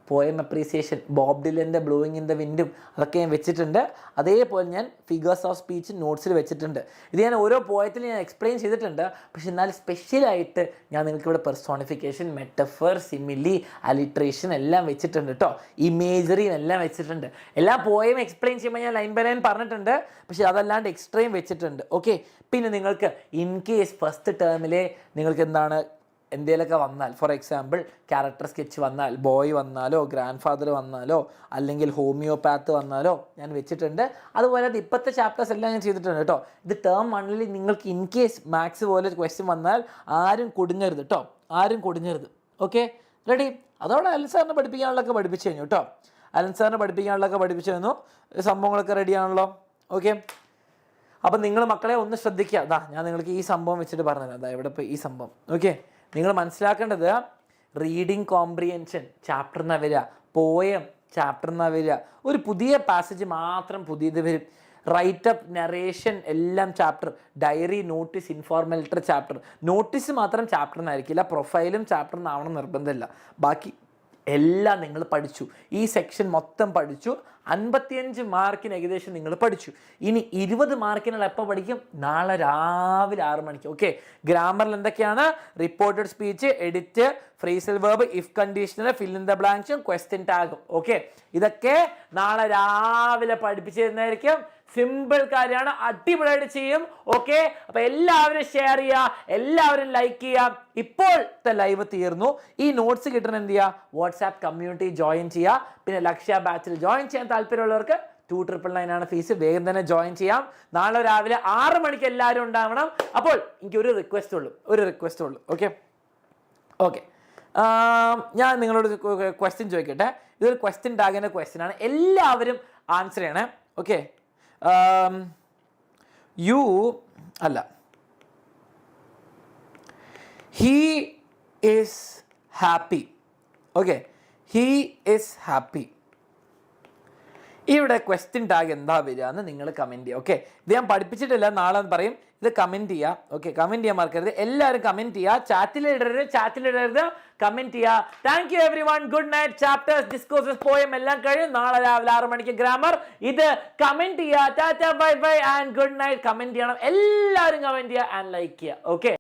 പോയം അപ്രീസിയേഷൻ, ബോബ് ഡിലൻ്റെ ബ്ലോയിങ് ഇൻ ദ വിൻഡും അതൊക്കെ ഞാൻ വെച്ചിട്ടുണ്ട്. അതേപോലെ ഞാൻ ഫിഗേഴ്സ് ഓഫ് സ്പീച്ച് നോട്ട്സിൽ വെച്ചിട്ടുണ്ട്. ഇത് ഞാൻ ഓരോ പോയത്തിൽ ഞാൻ എക്സ്പ്ലെയിൻ ചെയ്തിട്ടുണ്ട്. പക്ഷെ എന്നാൽ സ്പെഷ്യലായിട്ട് ഞാൻ നിങ്ങൾക്ക് ഇവിടെ പെർസോണിഫിക്കേഷൻ, മെറ്റഫർ, സിമിലി, അലിട്രേഷൻ എല്ലാം വെച്ചിട്ടുണ്ട് കേട്ടോ. ഇമേജറി എല്ലാം വെച്ചിട്ടുണ്ട്. എല്ലാ പോയം എക്സ്പ്ലെയിൻ ചെയ്യുമ്പോൾ ഞാൻ ലൈൻ ബൈ ലൈൻ പറഞ്ഞിട്ടുണ്ട്, പക്ഷെ അതല്ലാണ്ട് എക്സ്ട്രയും വെച്ചിട്ടുണ്ട്. ഓക്കെ, പിന്നെ നിങ്ങൾക്ക് ഇൻ കേസ് ഫസ്റ്റ് ടേമിലെ നിങ്ങൾക്ക് എന്താണ് എന്തെങ്കിലുമൊക്കെ വന്നാൽ, ഫോർ എക്സാമ്പിൾ ക്യാരക്ടർ സ്കെച്ച് വന്നാൽ, ബോയ് വന്നാലോ, ഗ്രാൻഡ് ഫാദർ വന്നാലോ, അല്ലെങ്കിൽ ഹോമിയോപാത്ത് വന്നാലോ ഞാൻ വെച്ചിട്ടുണ്ട്. അതുപോലെ ഇപ്പോഴത്തെ ചാപ്റ്റേഴ്സ് എല്ലാം ഞാൻ ചെയ്തിട്ടുണ്ട് കേട്ടോ. ഇത് ടേം 1 നിങ്ങൾക്ക് ഇൻ കേസ് മാത്സ് പോലെ ക്വസ്റ്റ്യൻ വന്നാൽ ആരും കുടുങ്ങരുത് കേട്ടോ, ആരും കുടുങ്ങരുത്. Okay, ready? അതോടെ അലൻ സാറിനെ പഠിപ്പിക്കാനുള്ളതൊക്കെ പഠിപ്പിച്ചു കഴിഞ്ഞു കേട്ടോ. അലൻ സാറിനെ പഠിപ്പിക്കാനുള്ളതൊക്കെ പഠിപ്പിച്ചു തന്നു. സംഭവങ്ങളൊക്കെ റെഡിയാണല്ലോ? ഓക്കെ, അപ്പം നിങ്ങൾ മക്കളെ ഒന്ന് ശ്രദ്ധിക്കുക. ഞാൻ നിങ്ങൾക്ക് ഈ സംഭവം വെച്ചിട്ട് പറഞ്ഞത് ഇവിടെ ഇപ്പോൾ ഈ സംഭവം. ഓക്കെ, നിങ്ങൾ മനസ്സിലാക്കേണ്ടത് റീഡിങ് കോംപ്രിഹെൻഷൻ ചാപ്റ്റർ എന്നാ വരിക, പോയം ചാപ്റ്റർ എന്നാ വരിക, ഒരു പുതിയ പാസേജ് മാത്രം പുതിയത് വരും. റൈറ്റ് അപ്പ്, നറേഷൻ എല്ലാം chapter, diary, notice, informal letter chapter. Notice മാത്രം ചാപ്റ്റർ എന്നായിരിക്കില്ല, പ്രൊഫൈലും ചാപ്റ്റർ എന്നാവണം നിർബന്ധമില്ല. ബാക്കി എല്ലാം നിങ്ങൾ പഠിച്ചു. ഈ സെക്ഷൻ മൊത്തം പഠിച്ചു. 55 മാർക്കിന് ഏകദേശം നിങ്ങൾ പഠിച്ചു. ഇനി 20 മാർക്കിനുള്ള എപ്പോൾ പഠിക്കും? നാളെ രാവിലെ 6 മണിക്ക്. ഓക്കെ, ഗ്രാമറിൽ എന്തൊക്കെയാണ്? Reported speech, edit, phrasal verb, if conditional, fill in the ബ്ലാങ്ക്സും ക്വസ്റ്റ്യൻ ടാഗും. ഓക്കെ, ഇതൊക്കെ നാളെ രാവിലെ പഠിപ്പിച്ചു തരുന്നതായിരിക്കും. സിമ്പിൾ കാര്യമാണ്, അടിപൊളിയായിട്ട് ചെയ്യും. ഓക്കെ, അപ്പൊ എല്ലാവരും ഷെയർ ചെയ്യുക, എല്ലാവരും ലൈക്ക് ചെയ്യുക. ഇപ്പോഴത്തെ ലൈവ് തീർന്നു. ഈ നോട്ട്സ് കിട്ടണം എന്ത് ചെയ്യുക? വാട്സാപ്പ് കമ്മ്യൂണിറ്റി ജോയിൻ ചെയ്യുക. പിന്നെ ലക്ഷ്യ ബാച്ചിൽ ജോയിൻ ചെയ്യാൻ താല്പര്യമുള്ളവർക്ക് 299 ആണ് ഫീസ്. വേഗം തന്നെ ജോയിൻ ചെയ്യാം. നാളെ രാവിലെ 6 മണിക്ക് എല്ലാവരും ഉണ്ടാവണം. അപ്പോൾ എനിക്ക് ഒരു റിക്വസ്റ്റ് ഉള്ളൂ. ഓക്കെ, ഞാൻ നിങ്ങളോട് ക്വസ്റ്റ്യൻ ചോദിക്കട്ടെ. ഇതൊരു ക്വസ്റ്റ്യൻ ടാഗിൻ്റെ ക്വസ്റ്റ്യൻ ആണ്, എല്ലാവരും ആൻസർ ചെയ്യണേ. Okay, he is happy. Okay, he is happy. ഇവിടെ ക്വസ്റ്റ്യൻ ടാഗ് എന്താ വരിക എന്ന് നിങ്ങൾ കമൻറ്റ് ചെയ്യുക. ഓക്കെ, ഇത് ഞാൻ പഠിപ്പിച്ചിട്ടില്ല, നാളെ പറയും. ഇത് കമൻറ്റ് ചെയ്യുക. ഓക്കെ, കമൻറ്റ് ചെയ്യാൻ മറക്കരുത്. എല്ലാവരും കമൻറ്റ് ചെയ്യുക. ചാറ്റിലിടരുത്, കമൻറ്റ് ചെയ്യുക. Thank you every one. Good night. Chapters, discourses, poem എല്ലാം കഴിയും. നാളെ രാവിലെ 6 മണിക്ക് ഗ്രാമർ. ഇത് കമൻറ്റ് ചെയ്യുക. Tata, bye bye and good night. Comment ചെയ്യണം, എല്ലാവരും കമൻറ്റ് ചെയ്യുക ആൻഡ് ലൈക്ക് ചെയ്യുക. ഓക്കെ.